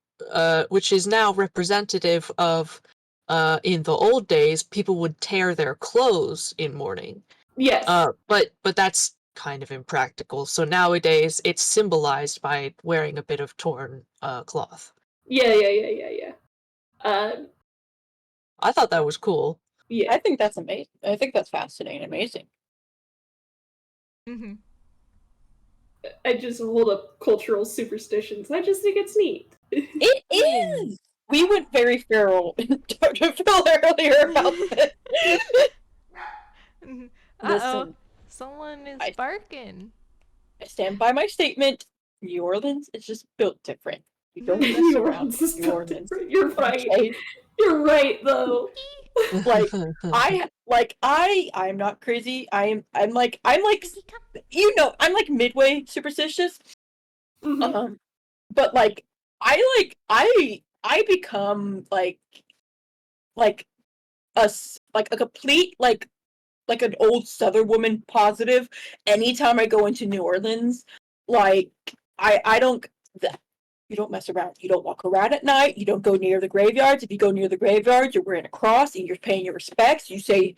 now representative of in the old days, people would tear their clothes in mourning. Yes. But that's kind of impractical. So nowadays it's symbolized by wearing a bit of torn cloth. Yeah. I thought that was cool. Yeah. I think that's amazing. I think that's fascinating, amazing. I just hold up cultural superstitions. I just think it's neat. It is! We went very feral in Phil earlier about this. Listen, someone is barking. I stand by my statement. New Orleans is just built different. You don't mess around with New Orleans. You're right. Okay? You're right, though. I'm not crazy. I'm like I'm like midway superstitious. But like I become like a complete like an old Southern woman positive anytime I go into New Orleans. Like I don't You don't mess around. You don't walk around at night. You don't go near the graveyards. If you go near the graveyards, you're wearing a cross and you're paying your respects. You say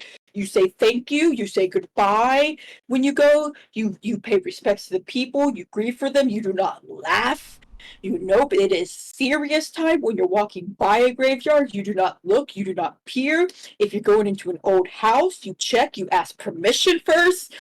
thank you. You say goodbye when you go. You pay respects to the people. You grieve for them. You do not laugh. You know it is serious time when you're walking by a graveyard. You do not look. You do not peer. If you're going into an old house, you check. You ask permission first.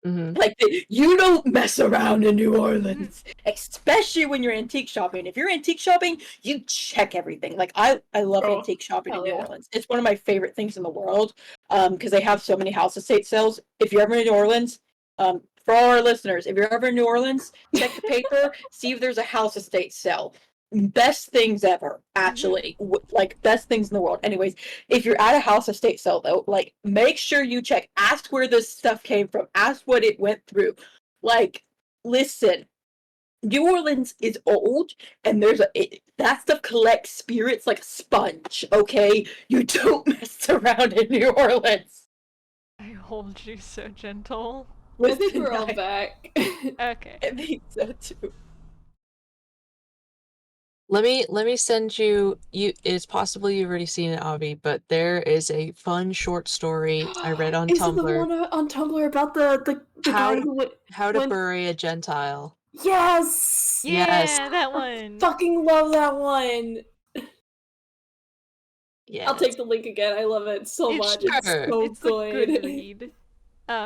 Mm-hmm. Like, you don't mess around in New Orleans, especially when you're antique shopping. If you're antique shopping, you check everything. Like, I love Oh, antique shopping in hell New yeah. Orleans. It's one of my favorite things in the world, because they have so many house estate sales. If you're ever in New Orleans, for all our listeners, if you're ever in New Orleans, check the paper, see if there's a house estate sale. Best things ever, actually. Like, best things in the world. Anyways, if you're at a house estate sale, though, like, make sure you check. Ask where this stuff came from. Ask what it went through. Like, listen, New Orleans is old, and that stuff collects spirits like a sponge, okay? You don't mess around in New Orleans. I hold you so gentle. I think we're all back. Okay. I think so, too. Let me send you. It's possible you've already seen it, Avi, but there is a fun short story I read on Is Tumblr. it the one on Tumblr about the guy who How to went... bury a Gentile. Yes! Yeah, Yes. that one. Fucking love that one! Yeah. I'll take the link again. I love it so It's- much. It's Sure. so It's good. a good read.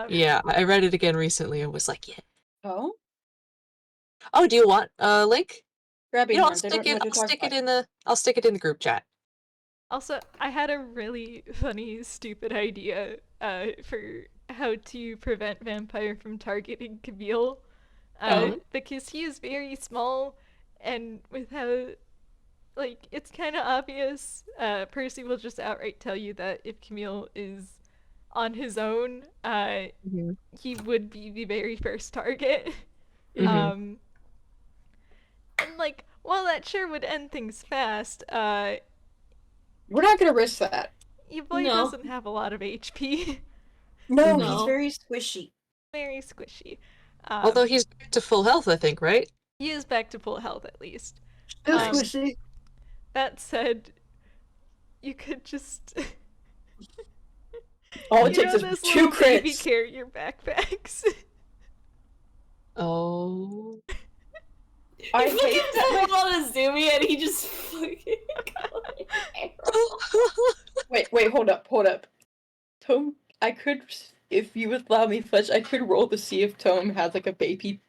Yeah, I read it again recently and was like, yeah. Oh? Oh, do you want a link? Grabbing You know, hands. I don't know what you're talking about. I'll stick it in the group chat. Also, I had a really funny, stupid idea for how to prevent Vampire from targeting Camille. Because he is very small, and with how, like, it's kind of obvious, Percy will just outright tell you that if Camille is on his own, he would be the very first target. Mhm. And, like, while that sure would end things fast, We're not gonna risk that. your boy No. doesn't have a lot of HP. No, No. he's very squishy. Very squishy. Although he's back to full health, I think, right? He is back to full health at least. Still Um, squishy. That said, you could just All it you takes know is those 2 little baby crits. carrier backpacks. Oh. I You hate fucking that. pull on a Zoomy and he just fucking Wait, hold up. Tome, I could, if you would allow me, Fletch, I could roll to see if Tome has like a baby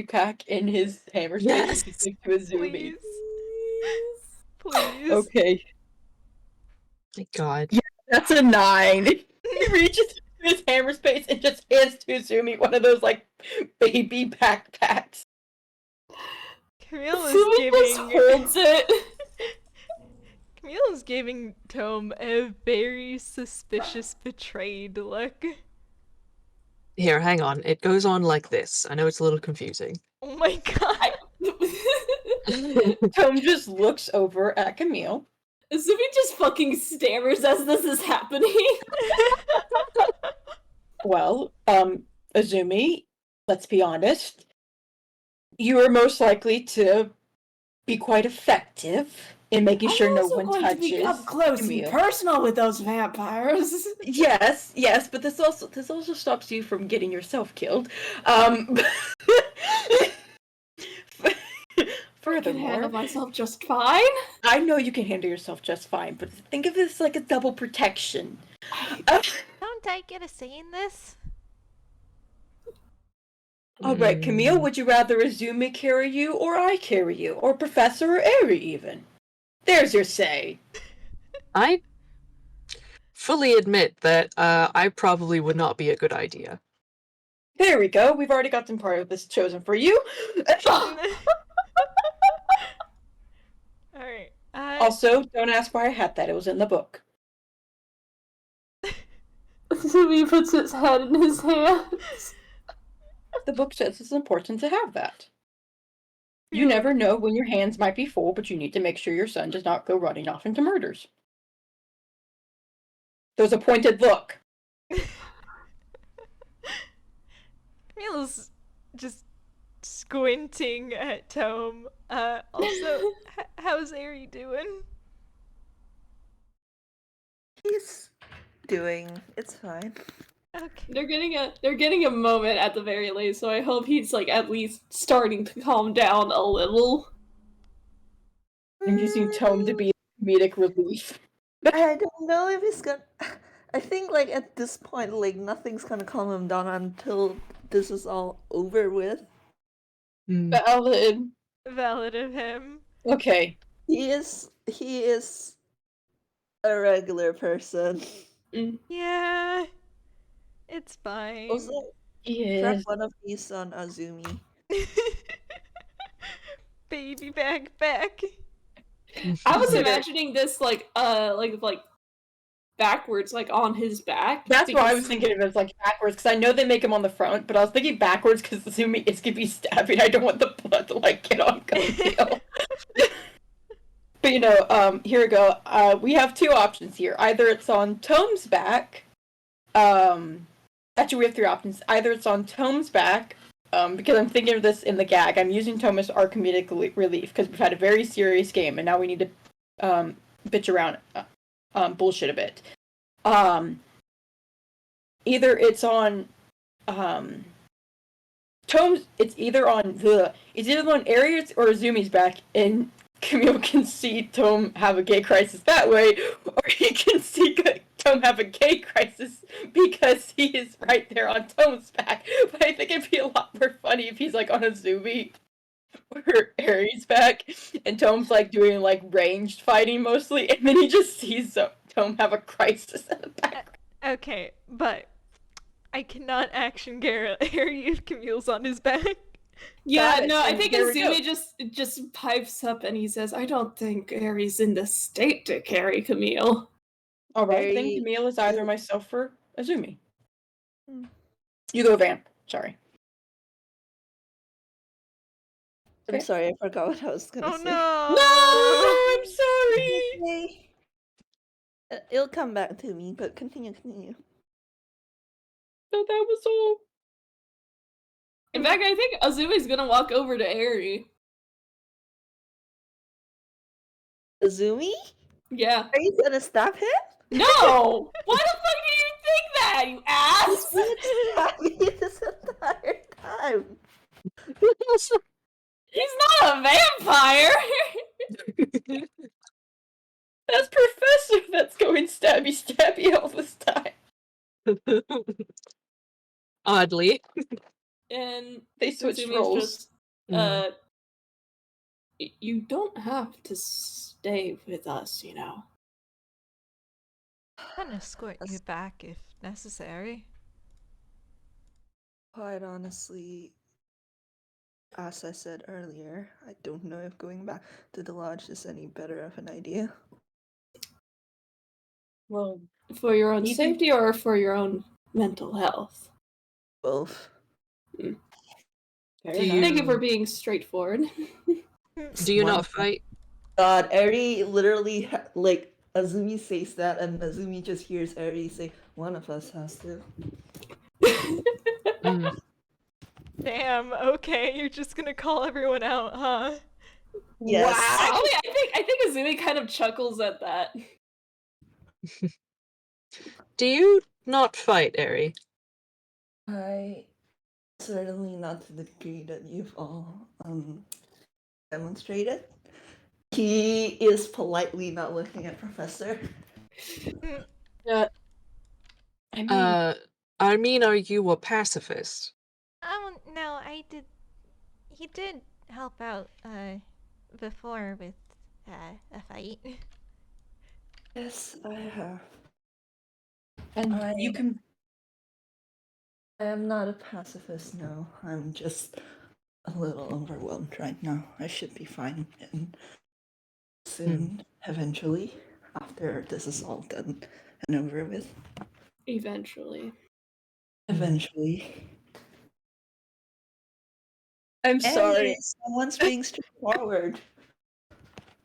pack in his hammer Yes! space to a zoomie. Please. Please. Okay. My God. Yeah, that's a 9. He reaches into his hammer space and just hands to Zumi one of those like baby backpacks. Camille is Zoomy just giving holds it. Camille is giving Tome a very suspicious betrayed look. Here, hang on. It goes on like this. I know it's a little confusing. Oh my god. Tome just looks over at Camille. Zoomy just fucking stammers as this is happening. Well, Azumi, let's be honest. You are most likely to be quite effective in making sure no one touches to be up close Camille. and personal with those vampires. Yes, but this also stops you from getting yourself killed. I can handle Furthermore, myself just fine. I know you can handle yourself just fine, but think of this like a double protection. Don't I get a say in this? Alright, Camille, would you rather Azumi carry you, or I carry you, or Professor or Eri even? There's your say. I fully admit that I probably would not be a good idea. There we go. We've already got some part of this chosen for you. Alright. Also, don't ask why I had that. It was in the book. Zoomy puts his head in his hands. The book says it's important to have that. You never know when your hands might be full, but you need to make sure your son does not go running off into murders. There's a pointed look. Camille's just squinting at Tome. Also, how's Ari doing? He's doing. It's fine. Okay. They're getting a moment at the very least, so I hope he's like at least starting to calm down a little. I'm using Tome to be comedic relief. I don't know if he's gonna. I think like at this point, like nothing's gonna calm him down until this is all over with. Valid. Valid of him. Okay. He is a regular person. Yeah. It's fine. Also, He track is. one of these on Azumi. Baby back. I was imagining this like backwards, like on his back. That's what I was thinking of as like backwards, because I know they make him on the front, but I was thinking backwards because Azumi is gonna be stabbing. I don't want the blood to like get on Camille. But here we go. We have two options here. Either it's on Tome's back. Actually, we have three options. Either it's on Tome's back, because I'm thinking of this in the gag. I'm using Tome as our comedic relief because we've had a very serious game, and now we need to bitch around bullshit a bit. Either it's on Tome's. It's either on Arius or Azumi's back, and Camille can see Tome have a gay crisis that way, or he can see Tome have a gay crisis because he is right there on Tome's back. But I think it'd be a lot more funny if he's like on Azumi or Aries' back, and Tome's like doing like ranged fighting mostly, and then he just sees Tome have a crisis in the back. Okay, but I cannot action Harry if Camille's on his back. Yeah, no, I and think there we go. Azumi just pipes up and he says, "I don't think Aries in the state to carry Camille." All right, then Very- Camille is either myself or Azumi. Hmm. You go, Vamp. Sorry. I'm sorry, I forgot what I was gonna Oh say. no! No, I'm sorry. Okay. It'll come back to me, but continue. So that was all. In fact, I think Azumi's gonna walk over to Aries. Azumi? Yeah. Are you gonna stab him? No! Why the fuck do you think that, you ass? Stab me this entire time. He's not a vampire! That's Professor that's going stabby all this time. Oddly. And They switched Azumi's roles. just, you don't have to stay with us, you know. I'll escort you back if necessary. Quite honestly, as I said earlier, I don't know if going back to the lodge is any better of an idea. Well, For your own Even- safety or for your own mental health? Both. fair Do enough. Thank you for being straightforward. Do you One- not fight? God, Eri literally, like, Azumi says that, and Azumi just hears Eri say, one of us has to. Mm. Damn, okay, you're just gonna call everyone out, huh? Yes. Wow. Actually, I think Azumi kind of chuckles at that. Do you not fight, Eri? I certainly not to the degree that you've all demonstrated. He is politely not looking at Professor. I mean, Are you a pacifist? No, he did help out, before with, a fight. Yes, I have. and I- you can. I am not a pacifist, no. I'm just a little overwhelmed right now. I should be fine and soon, eventually, after this is all done and over with. Eventually. Eventually. I'm sorry. Hey, someone's being straightforward.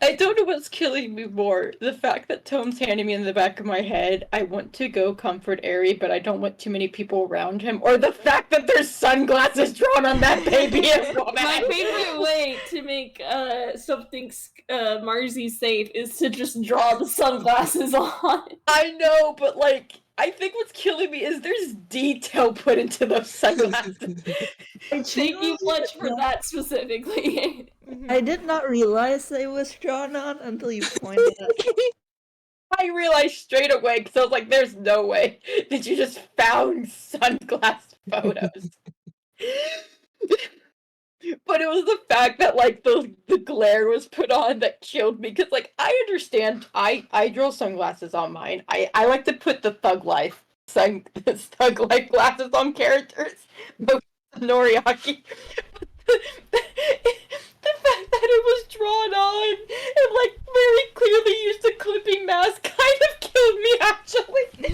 I don't know what's killing me more. The fact that Tom's handing me in the back of my head, I want to go comfort Aerie, but I don't want too many people around him. Or the fact that there's sunglasses drawn on that baby woman. My favorite way to make something Marzi safe is to just draw the sunglasses on. I know, but like, I think what's killing me is there's detail put into those sunglasses. Thank you, Fletch, for that specifically. I did not realize it was drawn on until you pointed it. I realized straight away because I was like, "There's no way that you just found sunglass photos." But it was the fact that like the glare was put on that killed me. Because like I understand, I draw sunglasses on mine. I like to put the thug life glasses on characters, most Noriaki. The fact that it was drawn on and like very clearly used a clipping mask kind of killed me actually. It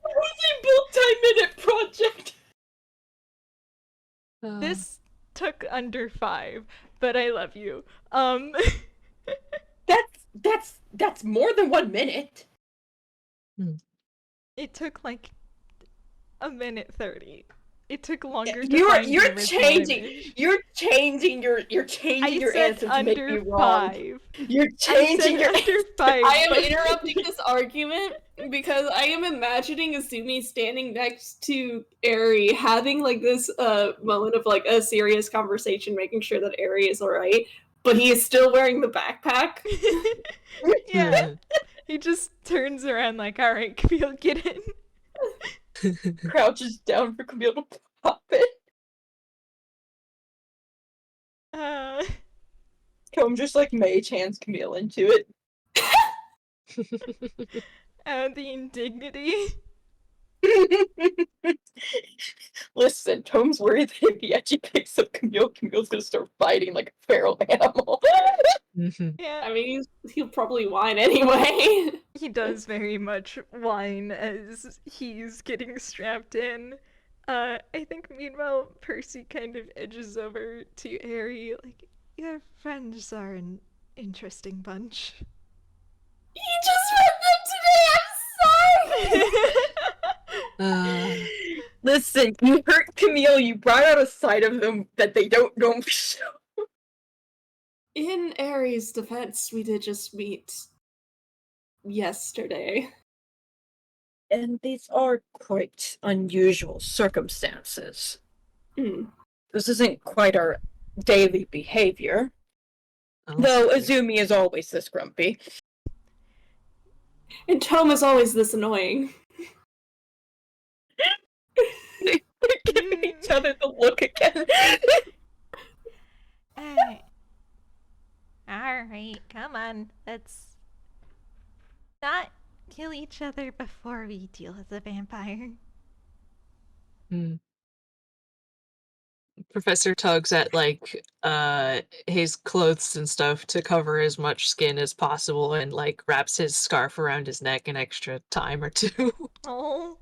was a multi-minute project. This took under 5, but I love you. That's more than 1 minute. It took like a minute 30. It took longer to You're find the original changing. image. You're changing your answer to make me under wrong. 5. You're changing your under 5. I am but- interrupting this argument because I am imagining Azumi standing next to Aerie, having like this moment of like a serious conversation, making sure that Aerie is alright, but he is still wearing the backpack. Yeah. He just turns around like, alright, Camille, get in. crouches down for Camille to pop it. Come just like mage hands Camille into it. The indignity. Listen, Tom's worried that if he actually picks up Camille, Camille's gonna start fighting like a feral animal. Yeah, I mean, he'll probably whine anyway. he does very much whine as he's getting strapped in. I think meanwhile Percy kind of edges over to Aerie, like, your friends are an interesting bunch. You just met them today, I'm sorry! Listen, you hurt Camille, you brought out a side of them that they don't normally show. In Aerie's defense, we did just meet yesterday. And these are quite unusual circumstances. This isn't quite our daily behavior. Though Azumi is always this grumpy. And Tom is always this annoying. They're giving each other the look again. Alright, come on. Let's not kill each other before we deal with the vampire. Professor tugs at like his clothes and stuff to cover as much skin as possible and like wraps his scarf around his neck an extra time or two. Oh.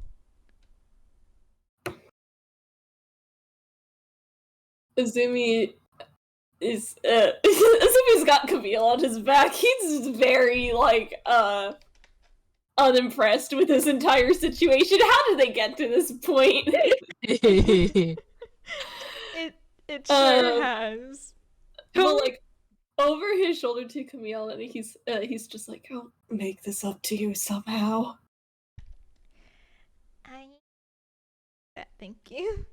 Azumi is Azumi's got Camille on his back. He's very like unimpressed with this entire situation. How did they get to this point? It sure has. But like over his shoulder to Camille, and he's just like, I'll make this up to you somehow. Thank you.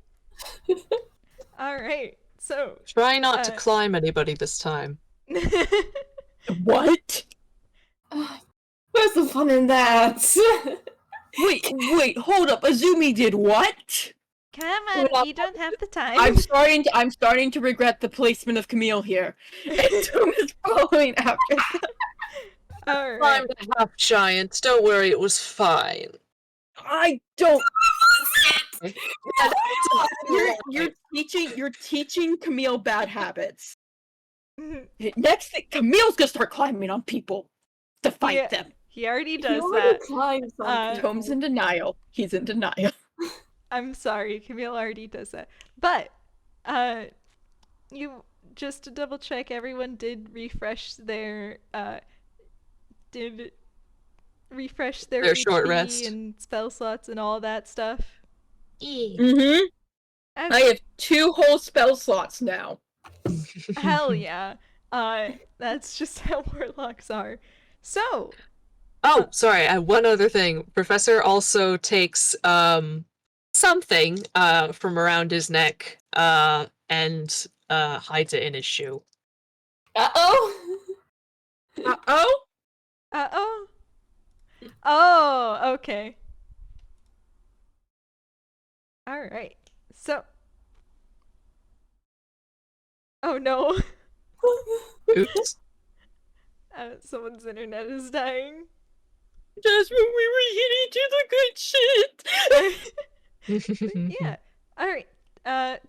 Alright, so Try not to climb anybody this time. What? Where's the fun in that? Wait, hold up. Azumi did what? Come on, you don't have the time. I'm starting to regret the placement of Camille here. And Tom is following after. Alright. Climbed a half giant. Don't worry, it was fine. I don't. You're teaching Camille bad habits. Next thing, Camille's gonna start climbing on people to fight them. He already does that. Tom's in denial. He's in denial. I'm sorry, Camille already does that. But, you just to double check, everyone did refresh their Their short HP rest. and spell slots and all that stuff. Mm-hmm. I Okay. have 2 whole spell slots now. Hell yeah. That's just how warlocks are. So. Oh, sorry. I have one other thing. Professor also takes something from around his neck and hides it in his shoe. Uh-oh. Uh-oh? Uh-oh. Oh, okay. All right. So. Oh no. Oops. Someone's internet is dying. Just when we were getting to the good shit. Yeah. All right.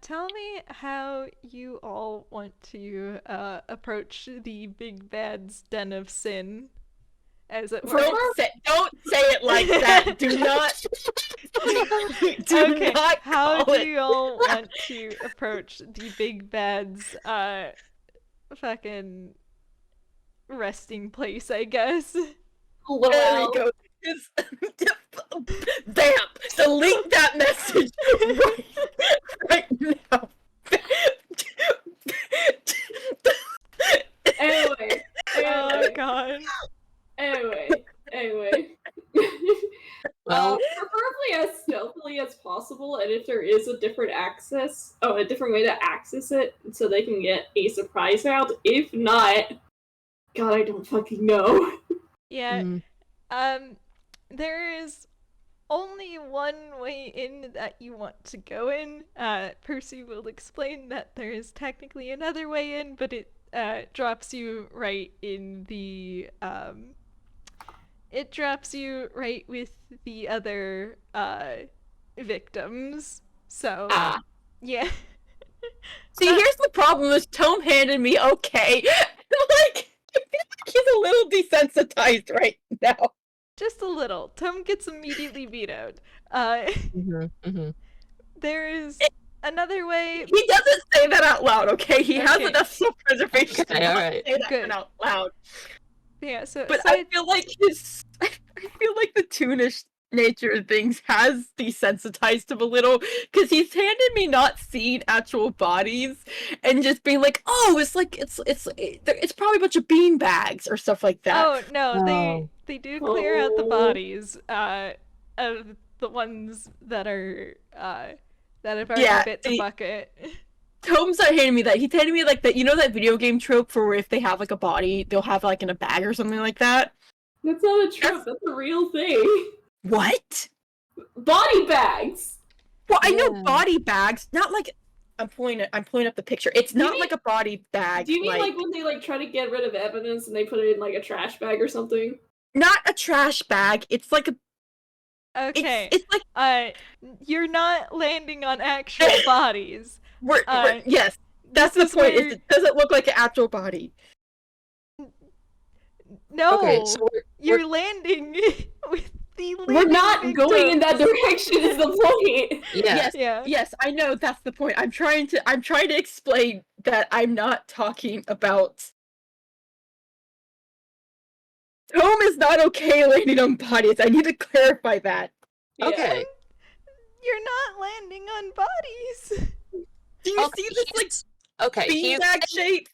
Tell me how you all want to approach the big bad's den of sin, as it were. Don't say it like that. Do not. Do Okay. not How call do it you all that. want to approach the big bad's fucking resting place? I guess. There we go. Bam! Delete that message right now. Anyway. Oh god. Anyway. Well, Preferably as stealthily as possible, and if there is a different way to access it, so they can get a surprise round. If not, God, I don't fucking know. Yeah. There is only one way in that you want to go in. Percy will explain that there is technically another way in, but it drops you right in the it drops you right with the other victims. So yeah. See, here's the problem: is Tome handed me okay. Like, I feel like he's a little desensitized right now. Just a little. Tom gets immediately vetoed. There is another way. He doesn't say that out loud, okay? He has Okay. enough self-preservation Okay, to not alright. say that Good. out loud. Yeah, so But I feel like the Toonish nature of things has desensitized him a little, because he's handed me not seeing actual bodies and just being like, oh, it's probably a bunch of bean bags or stuff like that. Oh no, Oh. they do clear out the bodies of the ones that are that have already bit the bucket. Tome's not handing me that. He's handing me like that. You know that video game trope for where if they have like a body, they'll have like in a bag or something like that. That's not a trope. That's a real thing. What? Body bags. Well, I know Yeah. body bags, not like I'm pulling up the picture. It's Do you not mean- like a body bag. Do you mean like when they like try to get rid of evidence and they put it in like a trash bag or something? Not a trash bag. It's like a. Okay. It's like you're not landing on actual bodies. yes. That's the This is point. where- Is it doesn't look like an actual body. No, Okay, so you're landing with the We're not living going in that victims. direction. Is the point? yeah. Yeah. Yes, I know that's the point. I'm trying to explain that I'm not talking about. Tome is not okay landing on bodies. I need to clarify that. Yeah. Okay. You're not landing on bodies. Do you Okay, see this like Okay, he is, beanbag shape?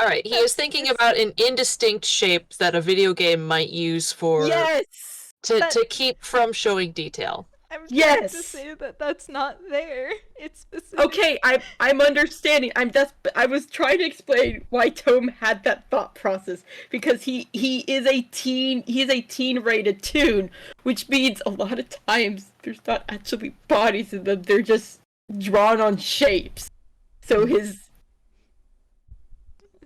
alright, he is thinking about an indistinct shape that a video game might use for Yes. to keep from showing detail. I'm trying to Yes. say that that's not there. It's specific. Okay, I'm understanding. I was trying to explain why Tome had that thought process, because he is a teen rated toon, which means a lot of times there's not actually bodies in them, they're just drawn on shapes. So his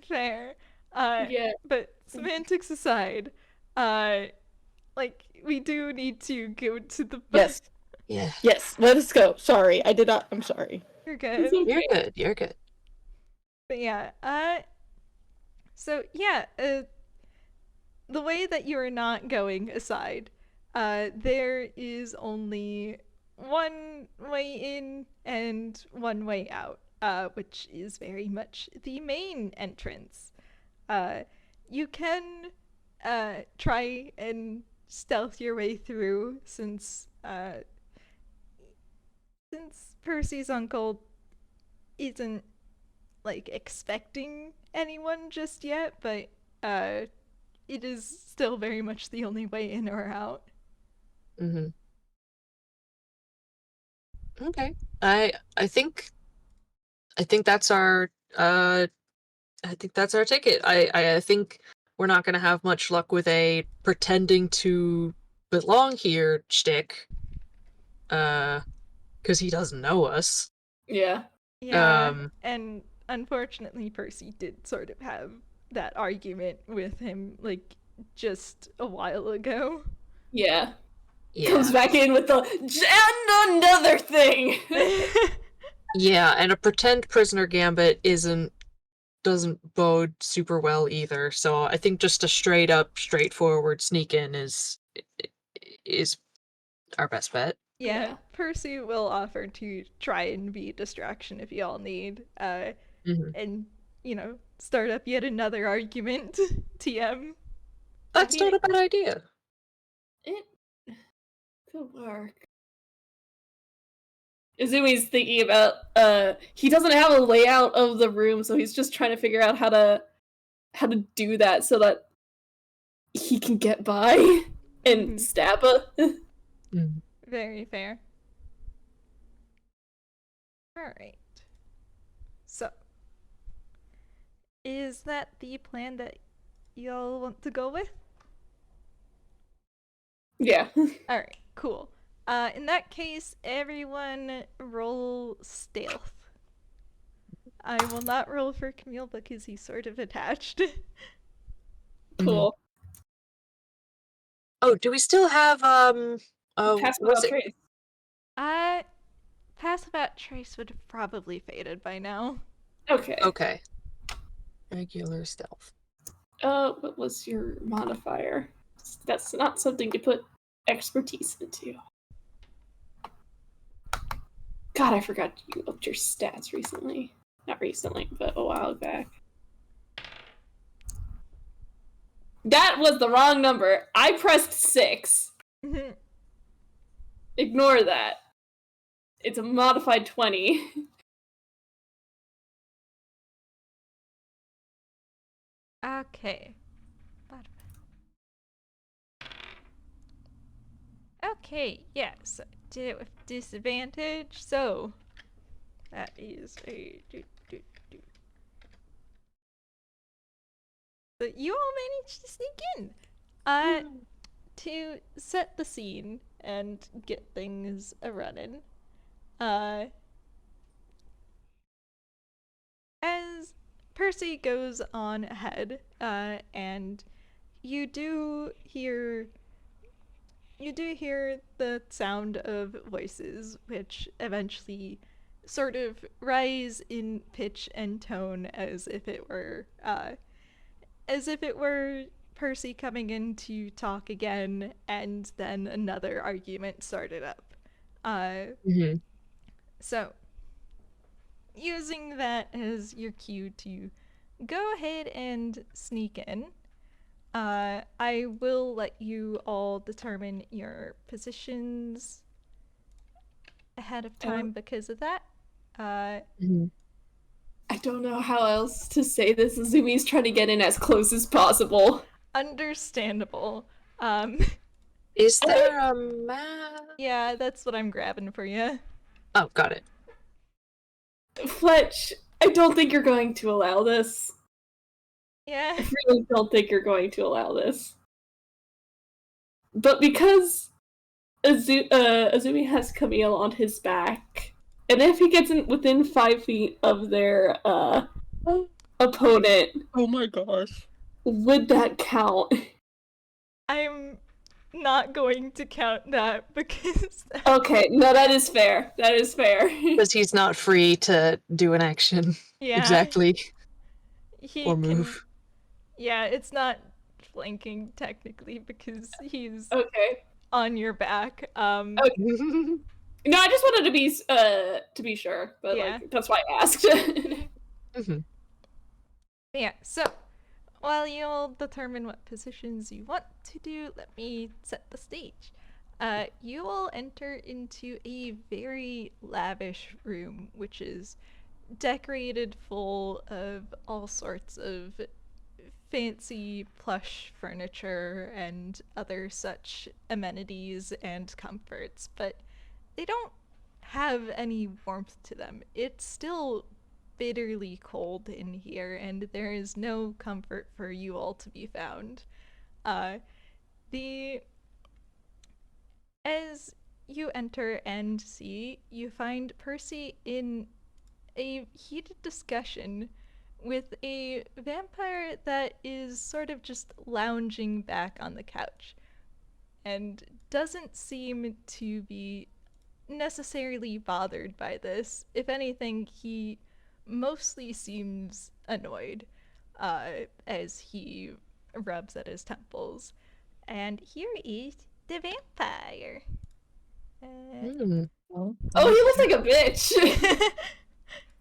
Fair. Yeah. But semantics aside, like we do need to go to the Yeah. Yes, let us go. Sorry, I did not. I'm sorry. You're good. It's okay. You're good, you're good. But yeah, so yeah, the way that you are not going aside, there is only one way in and one way out. which is very much the main entrance. You can try and stealth your way through since Percy's uncle isn't like expecting anyone just yet, but it is still very much the only way in or out. Mm-hmm. Okay. I think that's our ticket. I think we're not gonna have much luck with a pretending to belong here shtick. Because he doesn't know us. Yeah. Yeah, and unfortunately Percy did sort of have that argument with him like just a while ago. Yeah. Yeah. Comes back in with the and another thing. Yeah, and a pretend prisoner gambit doesn't bode super well either. So I think just a straight up, straightforward sneak in is our best bet. Yeah, Percy will offer to try and be a distraction if y'all need, Mhm. and start up yet another argument. TM. That's not a bad idea. It could work. Izumi's thinking about he doesn't have a layout of the room, so he's just trying to figure out how to do that so that he can get by and stab her. Very fair. Alright. So, is that the plan that y'all want to go with? Yeah. Alright, cool. In that case, everyone roll stealth. I will not roll for Camille because he's sort of attached. Cool. Oh, do we still have Pass without trace. Pass without trace would have probably faded by now. Okay. Okay. Regular stealth. What was your modifier? That's not something to put expertise into. God, I forgot you upped your stats recently. Not recently, but a while back. That was the wrong number. I pressed 6. Ignore that. It's a modified 20. Okay. Okay, yeah, so did it with disadvantage, so that is a But you all managed to sneak in. To set the scene and get things a running. As Percy goes on ahead, and you do hear the sound of voices, which eventually sort of rise in pitch and tone as if it were Percy coming in to talk again, and then another argument started up. So, using that as your cue to go ahead and sneak in, I will let you all determine your positions ahead of time because of that. I don't know how else to say this. Izumi's trying to get in as close as possible. Understandable. Is there a map? Yeah, that's what I'm grabbing for you. Oh, got it. Fletch, I don't think you're going to allow this. Yeah. I really don't think you're going to allow this. But because Azumi has Camille on his back, and if he gets within 5 feet of their opponent, oh my gosh, would that count? I'm not going to count that because okay, no, that is fair. That is fair. Because he's not free to do an action. Yeah. Exactly. Or move. Yeah, it's not flanking technically because he's okay on your back. Okay. No, I just wanted to be sure, but Yeah. like that's why I asked. Mm-hmm. Yeah, so while you'll determine what positions you want to do, let me set the stage. You will enter into a very lavish room, which is decorated full of all sorts of fancy plush furniture and other such amenities and comforts, but they don't have any warmth to them. It's still bitterly cold in here, and there is no comfort for you all to be found. Uh, the as you enter and see, you find Percy in a heated discussion with a vampire that is sort of just lounging back on the couch and doesn't seem to be necessarily bothered by this. If anything, he mostly seems annoyed as he rubs at his temples. And here is the vampire. Mm. Oh, Oh, he looks like a bitch.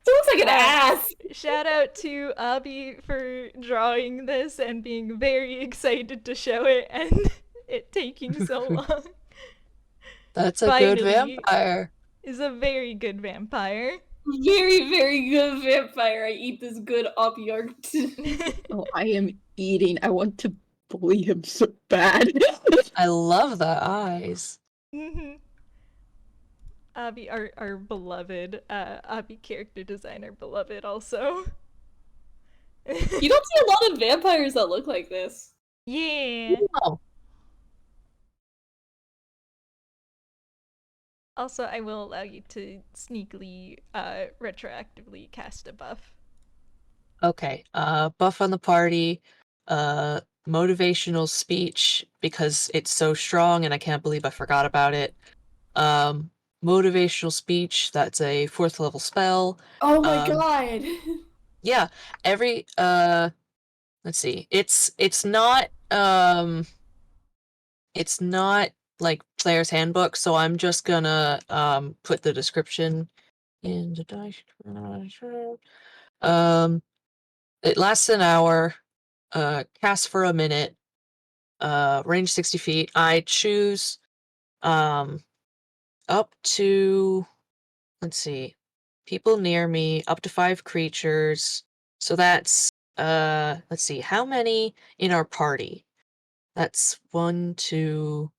He looks like an ass. Shout out to Abby for drawing this and being very excited to show it and it taking so long. That's a good Finally. vampire. Is a very good vampire. Very, very good vampire. I eat this good object. oh, I am eating. I want to bully him so bad. I love the eyes. Mm-hmm. Abby, our beloved, Abby character designer beloved also. You don't see a lot of vampires that look like this. Yeah. Oh, Also, I will allow you to sneakily, retroactively cast a buff. okay. Buff on the party. Motivational speech because it's so strong and I can't believe I forgot about it. Motivational speech, that's a 4th level spell. Oh my god. Yeah, every let's see. It's not like player's handbook, so I'm just gonna put the description in the dice. It lasts an hour, casts for a minute, range 60 feet. I choose up to, let's see, people near me, up to 5 creatures. So that's let's see, how many in our party? That's 1, 2,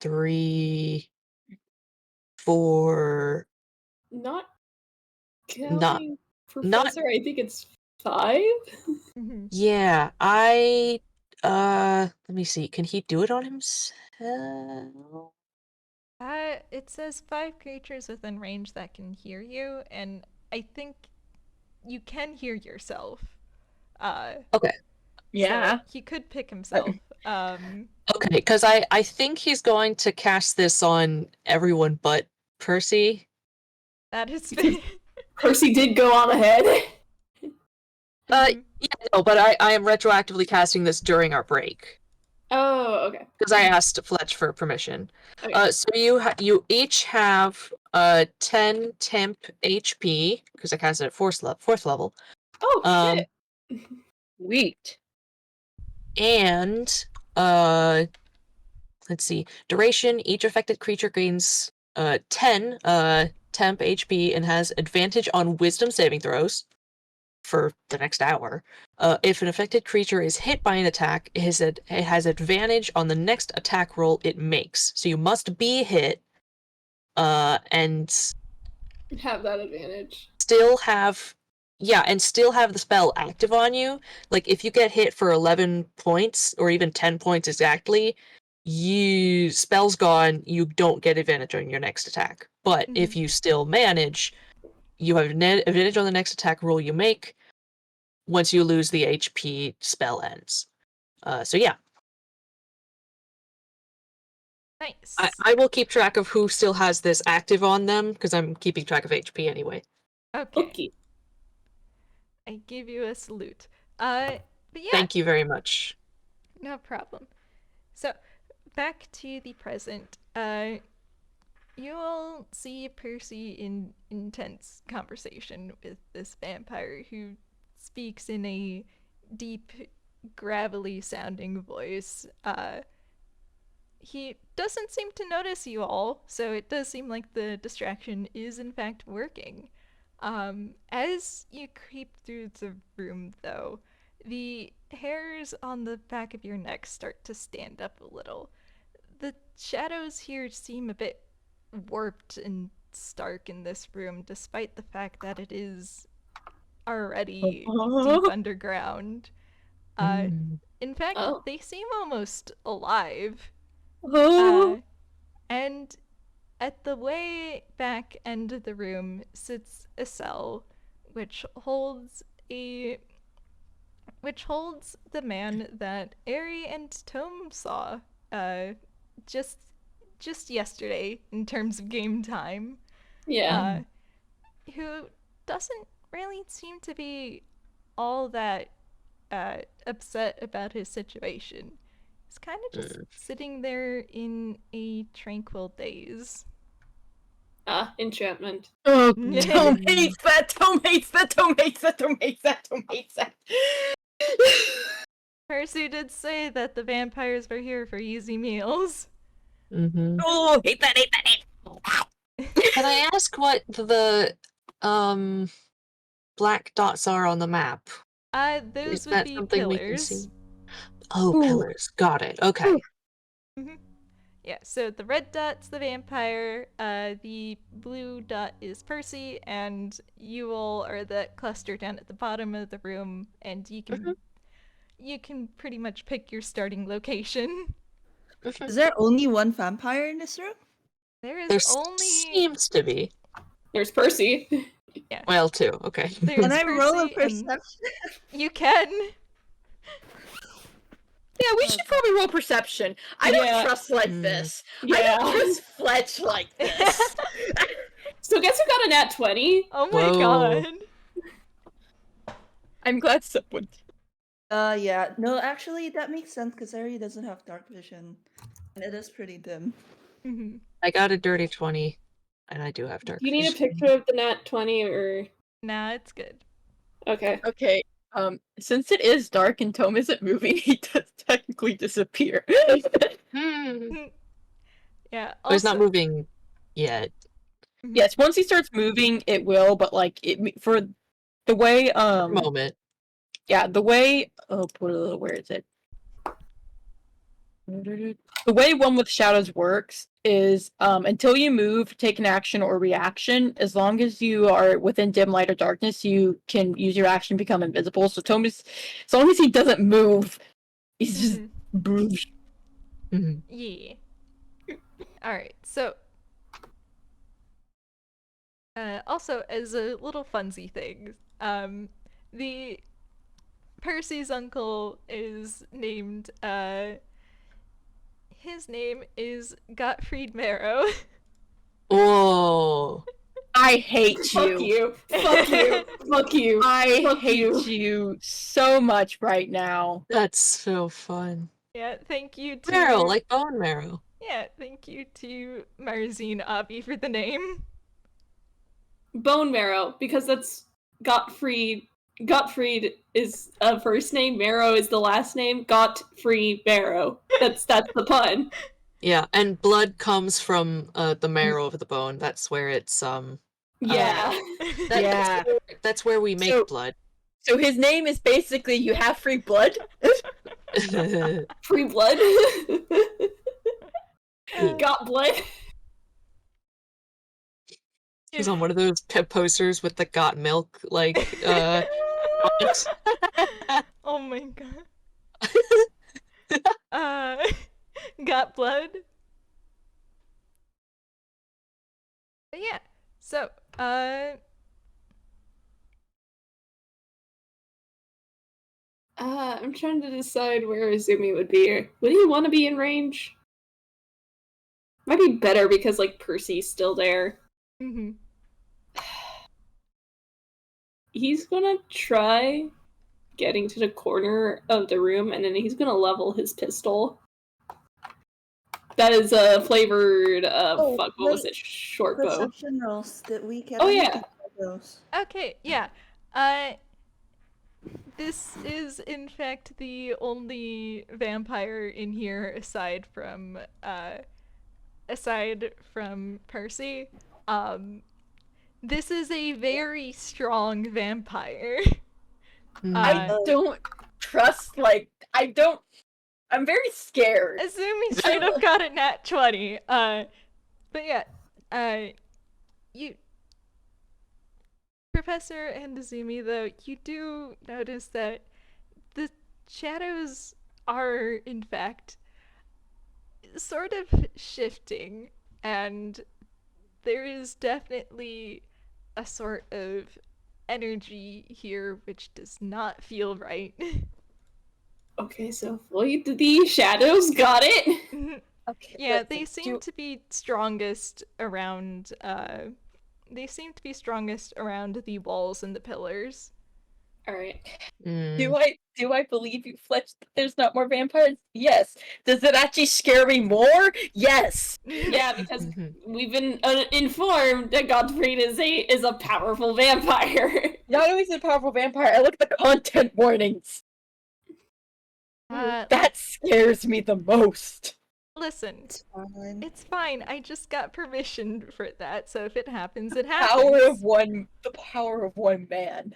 3, 4. Not Not counting not Professor, I think it's 5? Mm-hmm. yeah, I let me see. Can he do it on himself? It says 5 creatures within range that can hear you, and I think you can hear yourself. Okay. yeah. So he could pick himself. Okay, because I think he's going to cast this on everyone but Percy. That is fair. Percy did go on ahead. Mhm. Yeah, no, but I am retroactively casting this during our break Oh, okay. because I asked Fletch for permission. Okay. So you each have 10 temp HP because I cast it at 4th level. Oh, Um, shit. Sweet. and let's see, duration. Each affected creature gains 10 temp HP and has advantage on Wisdom saving throws for the next hour. If an affected creature is hit by an attack, it has advantage on the next attack roll it makes. So you must be hit, and Have that advantage. still have, and still have the spell active on you. Like if you get hit for 11 points or even 10 points exactly, spell's gone. You don't get advantage on your next attack. But if you still manage, you have advantage on the next attack roll you make. Once you lose the HP, spell ends. So yeah, Nice. I will keep track of who still has this active on them because I'm keeping track of HP anyway. Okay. Okay. I give you a salute. But yeah. Thank you very much. No problem. So, back to the present. You all see Percy in intense conversation with this vampire who speaks in a deep, gravelly sounding voice. He doesn't seem to notice you all, so it does seem like the distraction is in fact working. As you creep through the room, though, the hairs on the back of your neck start to stand up a little. The shadows here seem a bit warped and stark in this room, despite the fact that it is already deep underground. Mm. In fact, Oh. they seem almost alive. Oh. And at the way back end of the room sits a cell which holds the man that Ari and Tome saw just yesterday in terms of game time. Yeah. Who doesn't really seem to be all that upset about his situation. He's kind of just sitting there in a tranquil daze. Enchantment. Oh, Tome hates that. Tome hates that. Tome hates that. Tome hates that. Tome hates that. Percy did say that the vampires were here for easy meals. Oh, hate that. Hate that. Hate that. Can I ask what the black dots are on the map? Those Is would that be something we can pillars. see? Oh, Ooh. pillars. Got it. Okay. Yeah, so the red dot's the vampire, the blue dot is Percy, and you all are that cluster down at the bottom of the room, and you can pretty much pick your starting location. Is there only one vampire in this room? There is There only seems to be. There's Percy. yeah. Well, two. Okay. There's Can I roll a Percy and perception? you can. Yeah, we should probably roll perception. I don't Yeah. trust like this. I Yeah. don't trust Fletch like this. So guess who got a nat 20? Oh my Whoa. god. I'm glad someone. Yeah. No, actually, that makes sense because Ari doesn't have dark vision, and it is pretty dim. I got a dirty 20, and I do have dark Do you need a vision. picture of the nat 20 or? Nah, it's good. Okay. Okay. Since it is dark and Tome isn't moving, he does technically disappear. Yeah. But it's not also- moving yet. Yes, once he starts moving, it will. But like it for the way Moment. yeah, the way where is it? The way One with Shadows works is until you move, take an action or reaction, as long as you are within dim light or darkness, you can use your action to become invisible. So Tome is, as long as he doesn't move, he's just bruised. Yeah. Alright, so also as a little funsy thing, the Percy's uncle is named his name is Gottfried Marrow. Oh. I hate Fuck you. Fuck you. Fuck you. I Fuck hate you so much right now. That's so fun. Yeah, thank you to Marrow, like bone marrow. Yeah, thank you to Marzine Avi for the name. Bone marrow, because that's Gottfried. Gottfried is a first name, Marrow is the last name. Gottfried Marrow. That's the pun. Yeah, and blood comes from the marrow of the bone. That's where it's Yeah. Yeah. That's where we make blood. So his name is basically you have free blood. Free blood. Got blood. He's on one of those pep posters with the got milk, like, Oh my god. Got blood? But yeah, so, I'm trying to decide where Izumi would be. Would he want to be in range? Might be better because, like, Percy's still there. He's gonna try getting to the corner of the room, and then he's gonna level his pistol. that is a flavored. Fuck, what was wait, it? Short bow. Perception rolls. Did we get Oh, anything yeah. for those? Okay, yeah. This is in fact the only vampire in here aside from Percy. This is a very strong vampire. I don't trust, I'm very scared. Azumi straight up got a nat 20. But yeah, you, Professor and Azumi, though, you do notice that the shadows are, in fact, sort of shifting, and there is definitely a sort of energy here which does not feel right. Okay, so Floyd, the shadows got it. Okay. Yeah, they seem to be strongest around the walls and the pillars. All right. Do I believe you, Fletch, that there's not more vampires? Yes. Does it actually scare me more? Yes. Yeah, because we've been informed that Gottfried is a powerful vampire. Not only is it a powerful vampire, I look at the content warnings. That scares me the most. Listen, It's fine. it's fine. I just got permission for that, so if it happens, it happens. The power of one man.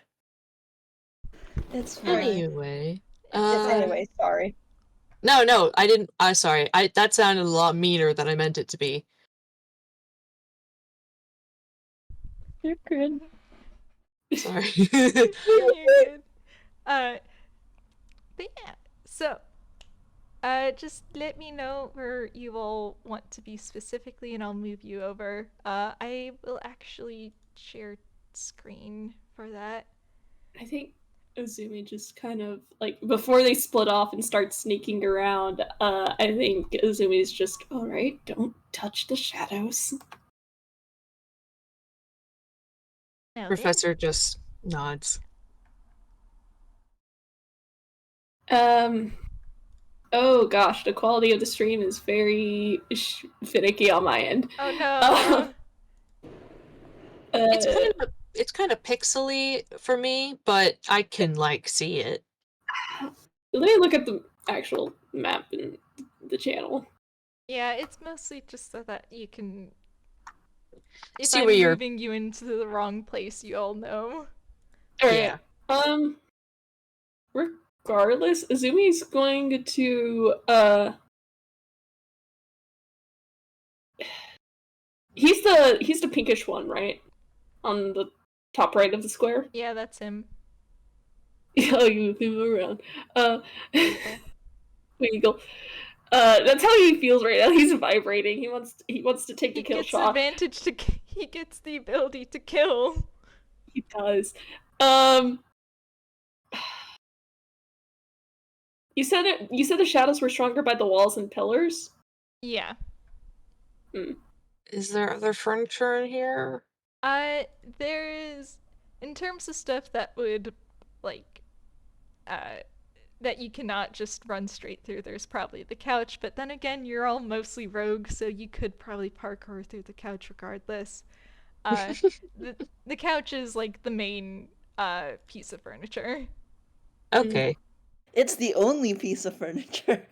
It's fine. Anyway. Anyway, sorry. No, I didn't. I'm sorry. That sounded a lot meaner than I meant it to be. You're good. Sorry. You're good. But yeah, so, just let me know where you all want to be specifically, and I'll move you over. I will actually share screen for that. I think Azumi just kind of like before they split off and start sneaking around. I think Azumi's just all right. Don't touch the shadows. Now Professor just nods. Oh gosh, the quality of the stream is very finicky on my end. Oh no. It's kind of pixely for me, but I can see it. Let me look at the actual map in the channel. Yeah, it's mostly just so that you can. If See I'm where you're. moving you into the wrong place, you all know. Alright. Regardless, Azumi's going to he's the pinkish one, right? On the top right of the square. Yeah, that's him. Oh, you move around. Weagle. That's how he feels right now. He's vibrating. He wants to take the kill shot. He gets the ability to kill. He does. You said the shadows were stronger by the walls and pillars? Yeah. Is there other furniture in here? There is, in terms of stuff that would, that you cannot just run straight through, there's probably the couch, but then again, you're all mostly rogue, so you could probably parkour through the couch regardless. The couch is, the main, piece of furniture. Okay. It's the only piece of furniture.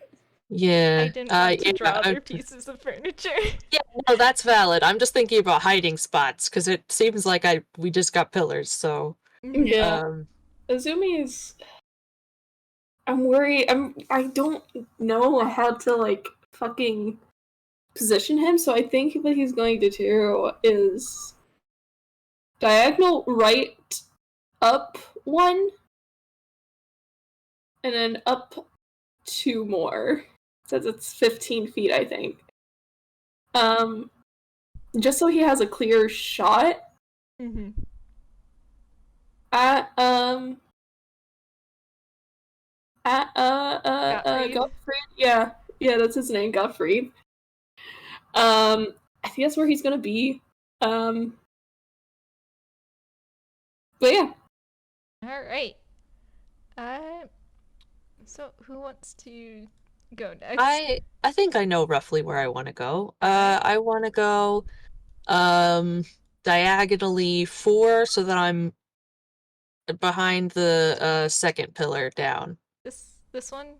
Yeah. I didn't want to draw other pieces of furniture. Yeah, no, that's valid. I'm just thinking about hiding spots, because it seems like we just got pillars, so... Yeah. Azumi is... I'm worried. I don't know how to, fucking position him, so I think what he's going to do is... diagonal right up 1, and then up 2 more. Says it's 15 feet, I think. Just so he has a clear shot. At Gottfried. Yeah, that's his name, Gottfried. I think that's where he's gonna be. But yeah. All right. So who wants to go next? I think I know roughly where I want to go. Alright. I want to go diagonally 4 so that I'm behind the second pillar down. This one?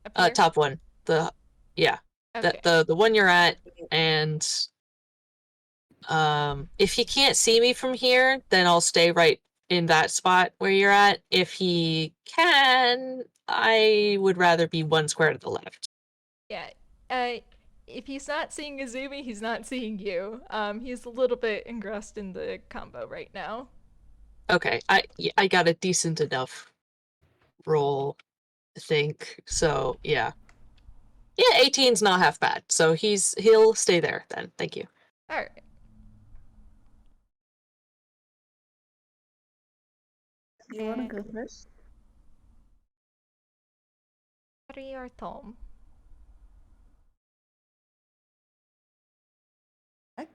Up here? Top one. Yeah. Okay. The one you're at, and if he can't see me from here, then I'll stay right in that spot where you're at. If he can, I would rather be one square to the left. Yeah. If he's not seeing Izumi, he's not seeing you. He's a little bit engrossed in the combo right now. Okay, I got a decent enough roll, I think. So yeah. Yeah, 18's not half bad. So he'll stay there then. Thank you. Alright. You want to go first? Harry or Tom? I